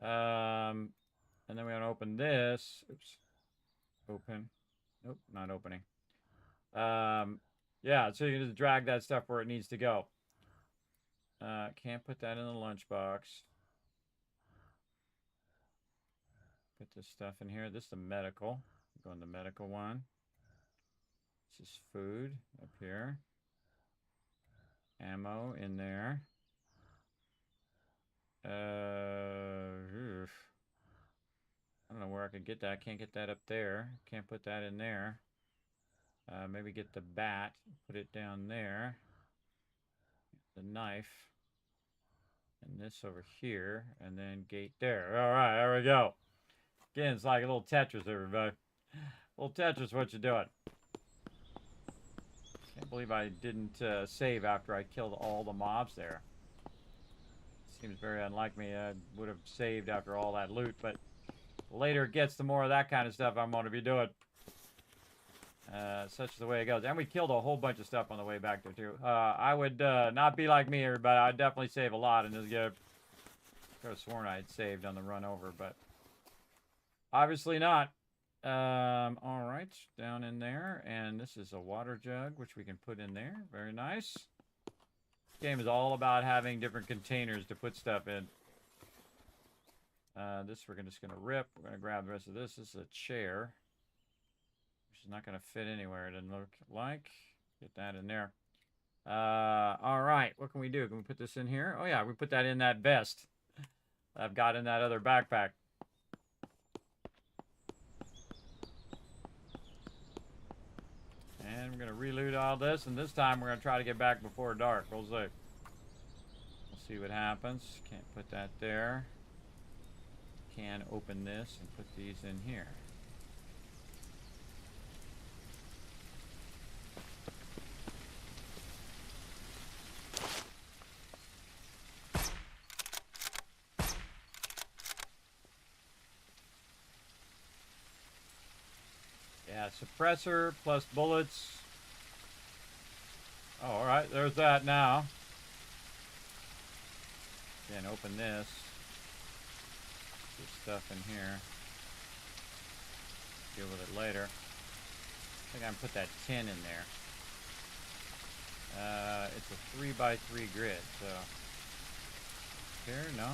And then we're going to open this. Oops. Open. Nope, not opening. Yeah, so you can just drag that stuff where it needs to go. Can't put that in the lunchbox. Put this stuff in here. This is the medical. Go in the medical one. This is food up here. Ammo in there. I don't know where I could get that. I can't get that up there. Can't put that in there. Maybe get the bat. Put it down there. The knife. And this over here. And then gate there. Alright, there we go. Again, it's like a little Tetris, everybody. A little Tetris, what you doing? Can't believe I didn't save after I killed all the mobs there. Seems very unlike me. I would have saved after all that loot, but the later it gets, the more of that kind of stuff I'm going to be doing. Such the way it goes. And we killed a whole bunch of stuff on the way back there, too. I would not be like me, everybody. I'd definitely save a lot in this game. I could have sworn I had saved on the run over, but obviously not. Alright, down in there. And this is a water jug, which we can put in there. Very nice. This game is all about having different containers to put stuff in. This we're just going to rip. We're going to grab the rest of this. This is a chair. Which is not going to fit anywhere, it doesn't look like. Get that in there. Alright, what can we do? Can we put this in here? Oh yeah, we put that in that vest I've got in that other backpack. And we're going to reload all this, and this time we're going to try to get back before dark. We'll see. We'll see what happens. Can't put that there. Can open this and put these in here. Yeah, suppressor plus bullets. Oh, alright, there's that now. Again, open this. This stuff in here. Deal with it later. I think I can put that tin in there. It's a 3x3 grid, so here, no.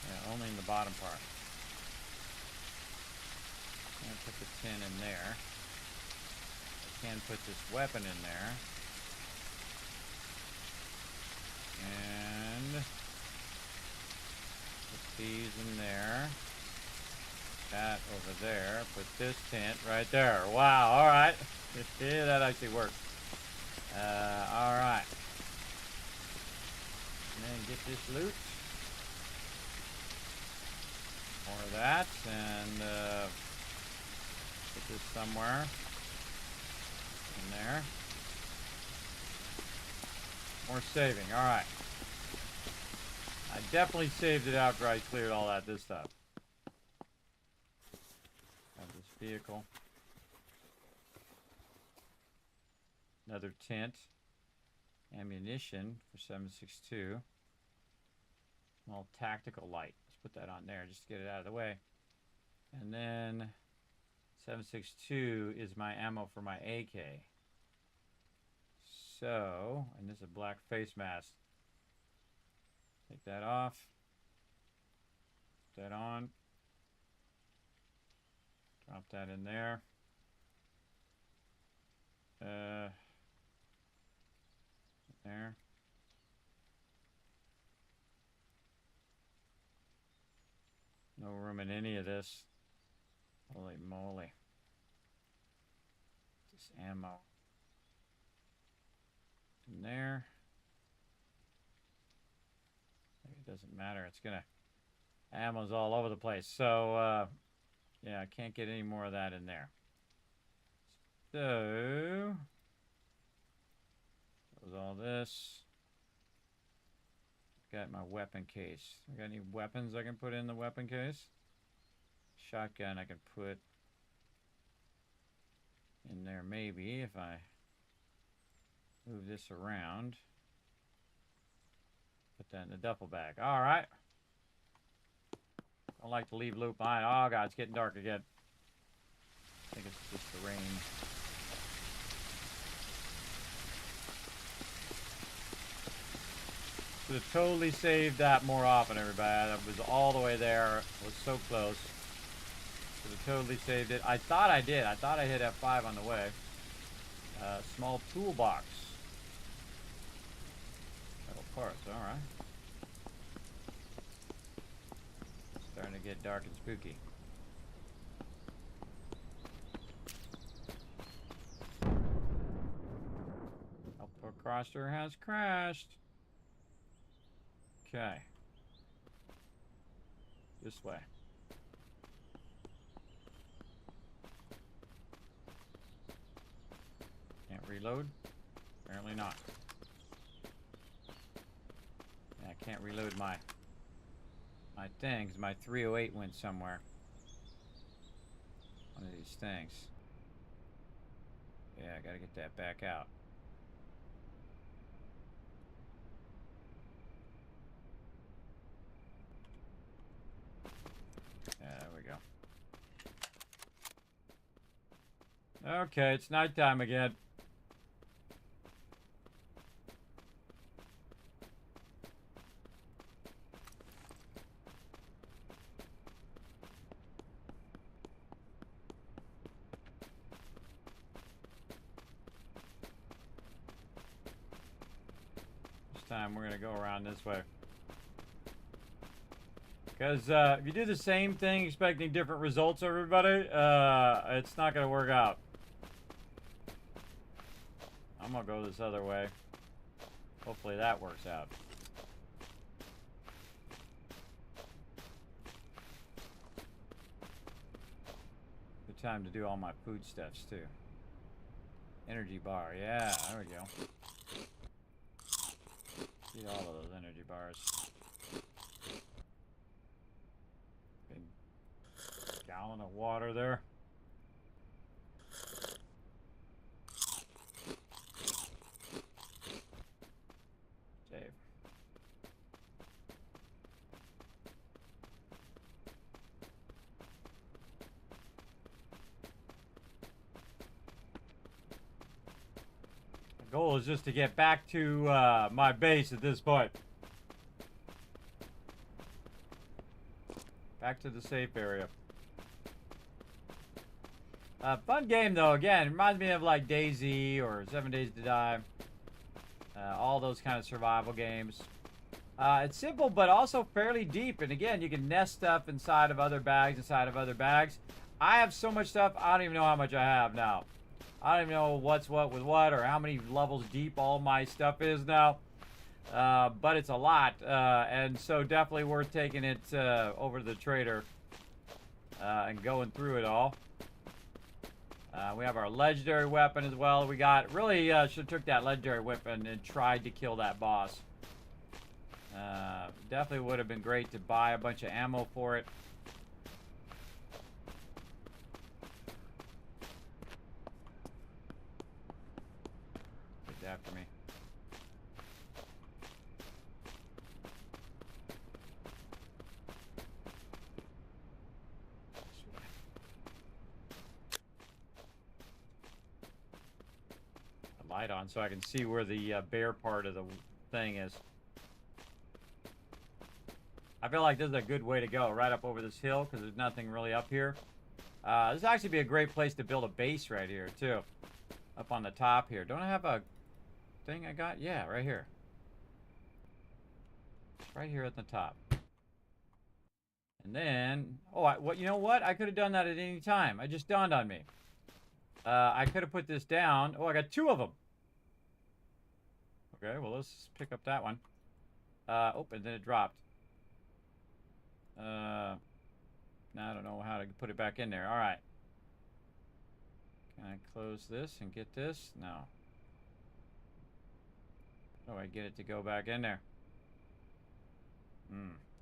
Yeah, only in the bottom part. Can't put the tin in there. I can put this weapon in there. And put these in there. That over there. Put this tent right there. Wow, alright. Yeah, that actually works. Alright. And then get this loot. More of that. And put this somewhere. In there. More saving. Alright. I definitely saved it after I cleared all this stuff. Have this vehicle. Another tent. Ammunition for 7.62. Small tactical light. Let's put that on there just to get it out of the way. And then 7.62 is my ammo for my AK. So, and this is a black face mask. Take that off. Put that on. Drop that in there. There. No room in any of this. Holy moly. This ammo. In there. It doesn't matter. It's gonna. Ammo's all over the place. So, yeah, I can't get any more of that in there. So, that was all this. Got my weapon case. I got any weapons I can put in the weapon case? Shotgun I can put in there maybe if I move this around. Put that in the duffel bag. Alright. Don't like to leave loot behind. Oh god, it's getting dark again. I think it's just the rain. Should have totally saved that more often, everybody. I was all the way there. I was so close. Should have totally saved it. I thought I did. I thought I hit F5 on the way. Small toolbox. Metal parts, alright. Starting to get dark and spooky. Outdoor crosser has crashed. Okay. This way. Can't reload? Apparently not. Yeah, I can't reload my thing because my 308 went somewhere. One of these things. Yeah, I gotta get that back out. Yeah, there we go. Okay, it's nighttime again. Time we're gonna go around this way because if you do the same thing expecting different results, everybody, it's not gonna work out. I'm gonna go this other way. Hopefully that works out. Good time to do all my foodstuffs too. Energy bar, yeah, there we go. Eat all of those energy bars. Big gallon of water there. Save. goal is just to get back to my base at this point. Back to the safe area. Fun game though. Again, it reminds me of like DayZ or 7 Days to Die. All those kind of survival games. It's simple, but also fairly deep. And again, you can nest stuff inside of other bags, I have so much stuff, I don't even know how much I have now. I don't even know what's what with what or how many levels deep all my stuff is now. But it's a lot. And so definitely worth taking it over to the trader and going through it all. We have our legendary weapon as well. We got, really should have took that legendary weapon and tried to kill that boss. Definitely would have been great to buy a bunch of ammo for it. Get after me. Light on so I can see where the bear part of the thing is. I feel like this is a good way to go, right up over this hill, because there's nothing really up here. This would actually be a great place to build a base right here, too. Up on the top here. Don't I have a thing I got? Yeah, right here. It's right here at the top. And then, oh, you know what? I could have done that at any time. It just dawned on me. I could have put this down. Oh, I got 2 of them. Okay, well, let's pick up that one. Oh, and then it dropped. Now I don't know how to put it back in there. All right. Can I close this and get this? No. How do I get it to go back in there?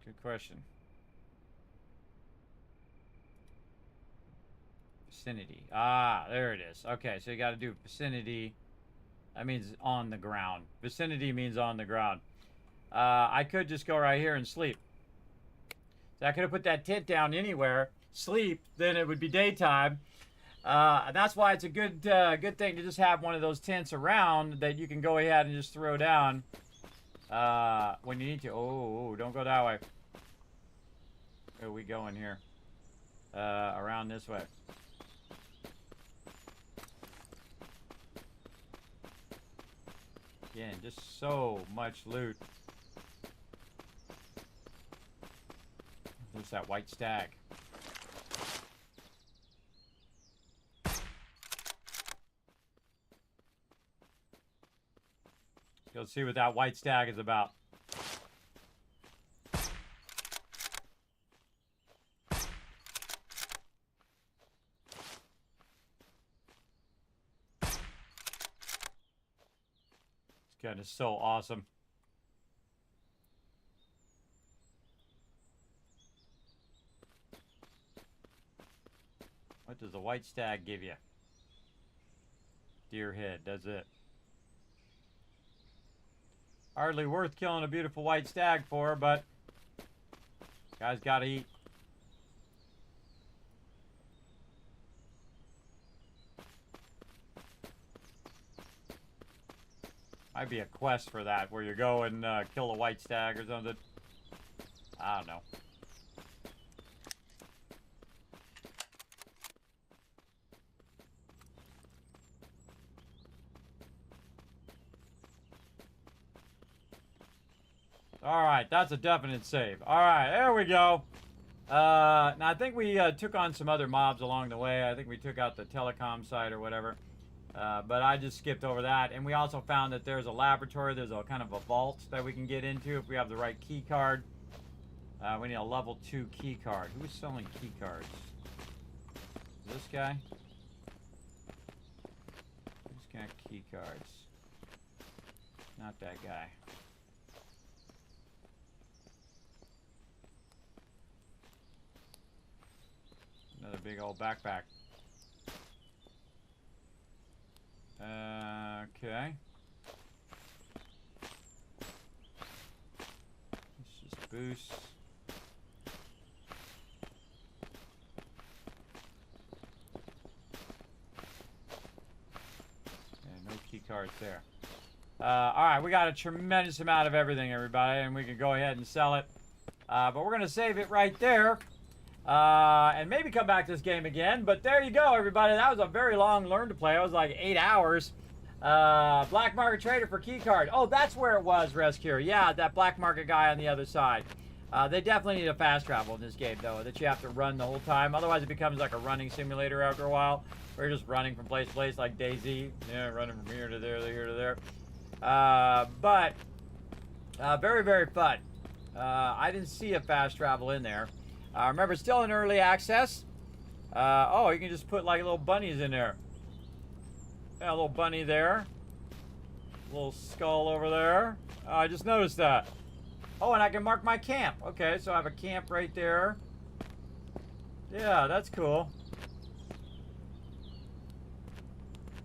Good question. Vicinity. Ah, there it is. Okay, so you got to do vicinity. That means on the ground. Vicinity means on the ground. I could just go right here and sleep. So I could have put that tent down anywhere, sleep, then it would be daytime. And that's why it's a good thing to just have one of those tents around that you can go ahead and just throw down when you need to. Oh, don't go that way. Where are we going here? Around this way. Again, just so much loot. There's that white stag. Go see what that white stag is about. This gun is so awesome. What does the white stag give you? Deer head, does it. Hardly worth killing a beautiful white stag for, but guy's gotta eat. Might be a quest for that, where you go and kill a white stag or something. I don't know. Alright, that's a definite save. Alright, there we go. Now, I think we took on some other mobs along the way. I think we took out the telecom site or whatever. But I just skipped over that. And we also found that there's a laboratory. There's a kind of a vault that we can get into if we have the right key card. We need a level 2 key card. Who's selling key cards? This guy? Who's got key cards? Not that guy. Another big old backpack. Okay. Let's just boost. Yeah, no key cards there. All right, we got a tremendous amount of everything, everybody, and we can go ahead and sell it. But we're going to save it right there. And maybe come back to this game again. But there you go, everybody. That was a very long learn to play. It was like 8 hours. Black market trader for key card. Oh, that's where it was, Rescue. Yeah, that black market guy on the other side. They definitely need a fast travel in this game, though, that you have to run the whole time. Otherwise, it becomes like a running simulator after a while. Where you're just running from place to place like DayZ. Yeah, running from here to there, here to there. But very, very fun. I didn't see a fast travel in there. Remember, it's still in early access. Oh, you can just put like little bunnies in there. Yeah, a little bunny there. A little skull over there. I just noticed that. Oh, and I can mark my camp. Okay, so I have a camp right there. Yeah, that's cool.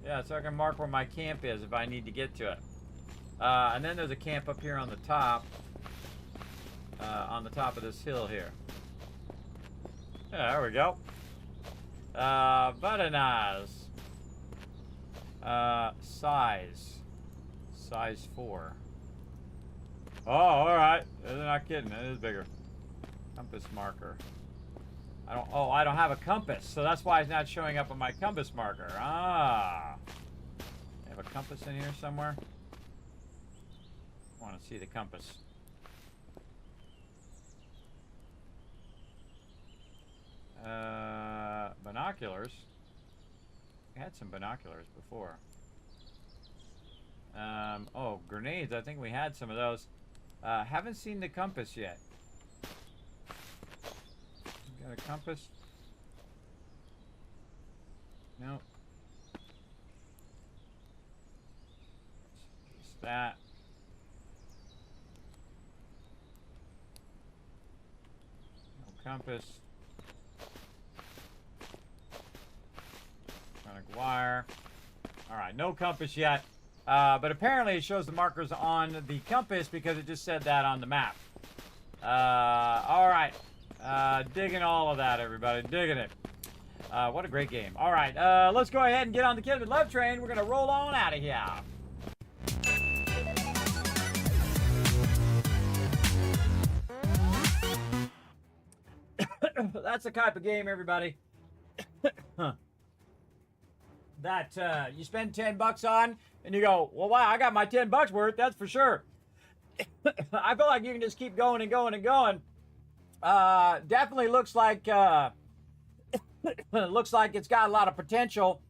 Yeah, so I can mark where my camp is if I need to get to it. And then there's a camp up here on the top. On the top of this hill here. Yeah, there we go. Very nice. Size 4. Oh, alright. They're not kidding. It is bigger. Compass marker. I don't have a compass, so that's why it's not showing up on my compass marker. Ah. I have a compass in here somewhere. I want to see the compass. Binoculars. I had some binoculars before. Oh, grenades. I think we had some of those. Haven't seen the compass yet. Got a compass? Nope. Just that. No compass. Electronic wire. Alright, no compass yet. But apparently it shows the markers on the compass because it just said that on the map. Alright. Digging all of that, everybody. Digging it. What a great game. Alright, let's go ahead and get on the Kismet Love Train. We're going to roll on out of here. That's the type of game, everybody, that you spend $10 on and you go, well, wow, I got my $10 worth, that's for sure. I feel like you can just keep going and going and going. Definitely looks like looks like it's got a lot of potential.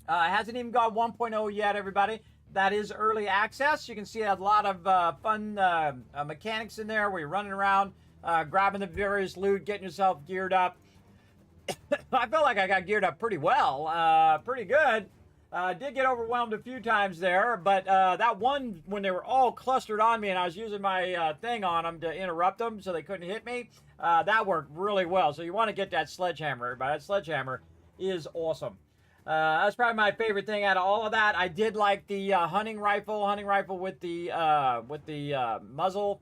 It hasn't even got 1.0 yet, everybody. That is early access. You can see a lot of fun mechanics in there where you're running around, grabbing the various loot, getting yourself geared up. I feel like I got geared up pretty well, pretty good. Did get overwhelmed a few times there, but that one, when they were all clustered on me and I was using my thing on them to interrupt them so they couldn't hit me, that worked really well. So you want to get that sledgehammer, everybody. That sledgehammer is awesome. That's probably my favorite thing out of all of that. I did like the hunting rifle with the muzzle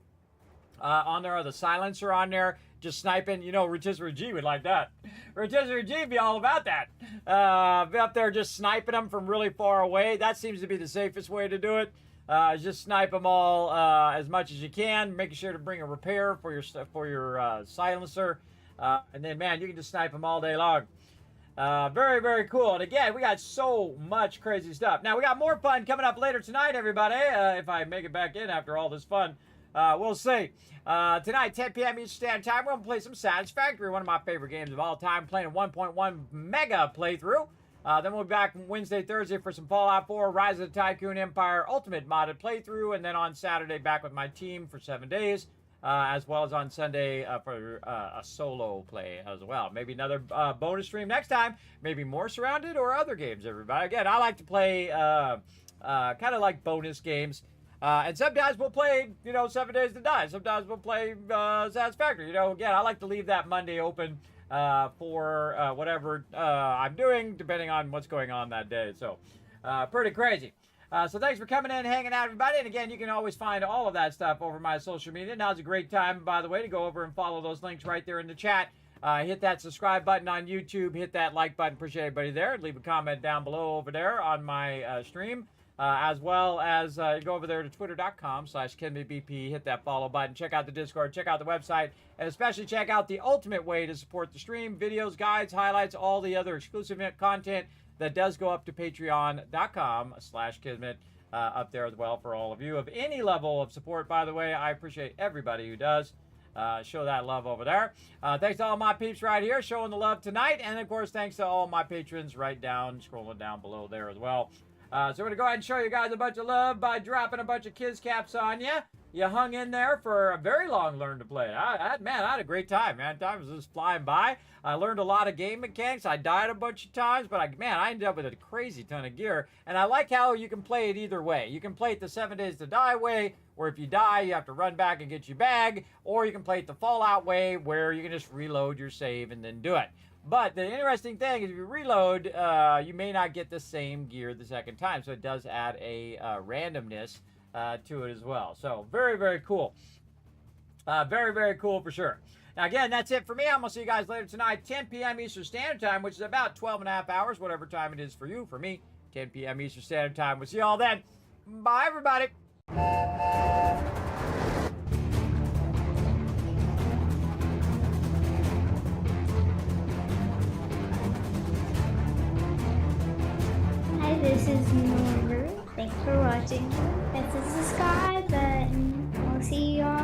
on there, or the silencer on there. Just sniping, you know, Rotisserie G would like that. Rotisserie G would be all about that. Be up there just sniping them from really far away. That seems to be the safest way to do it. Just snipe them all as much as you can, making sure to bring a repair for your silencer. And then, man, you can just snipe them all day long. Very, very cool. And again, we got so much crazy stuff. Now, we got more fun coming up later tonight, everybody. If I make it back in after all this fun. We'll see. Tonight, 10 p.m. Eastern Standard Time, we're going to play some Satisfactory, one of my favorite games of all time, playing a 1.1 mega playthrough. Then we'll be back Wednesday, Thursday for some Fallout 4, Rise of the Tycoon Empire Ultimate modded playthrough, and then on Saturday back with my team for 7 days, as well as on Sunday for a solo play as well. Maybe another bonus stream next time, maybe more Surrounded or other games, everybody. Again, I like to play kind of like bonus games. And sometimes we'll play, you know, 7 Days to Die. Sometimes we'll play Satisfactory. You know, again, I like to leave that Monday open for whatever I'm doing, depending on what's going on that day. So, pretty crazy. So thanks for coming in, hanging out, everybody. And again, you can always find all of that stuff over my social media. Now's a great time, by the way, to go over and follow those links right there in the chat. Hit that subscribe button on YouTube. Hit that like button. Appreciate everybody there. Leave a comment down below over there on my stream. as well as go over there to twitter.com/KismetBP, hit that follow button, check out the Discord, check out the website, and especially check out the ultimate way to support the stream: videos, guides, highlights, all the other exclusive content that does go up to patreon.com/Kismet, up there as well for all of you of any level of support. By the way, I appreciate everybody who does show that love over there. Thanks to all my peeps right here showing the love tonight, and of course thanks to all my patrons right down, scrolling down below there as well. So we're going to go ahead and show you guys a bunch of love by dropping a bunch of Kiz caps on you. You hung in there for a very long learn to play. Man, I had a great time, man. Time was just flying by. I learned a lot of game mechanics. I died a bunch of times, but I ended up with a crazy ton of gear. And I like how you can play it either way. You can play it the 7 Days to Die way, where if you die, you have to run back and get your bag. Or you can play it the Fallout way, where you can just reload your save and then do it. But the interesting thing is if you reload, you may not get the same gear the second time. So it does add a randomness to it as well. So very, very cool. Very, very cool for sure. Now, again, that's it for me. I'm going to see you guys later tonight, 10 p.m. Eastern Standard Time, which is about 12 and a half hours, whatever time it is for you. For me, 10 p.m. Eastern Standard Time. We'll see you all then. Bye, everybody. Hi, this is Norber. Thanks for watching. This is the subscribe button. I'll see you on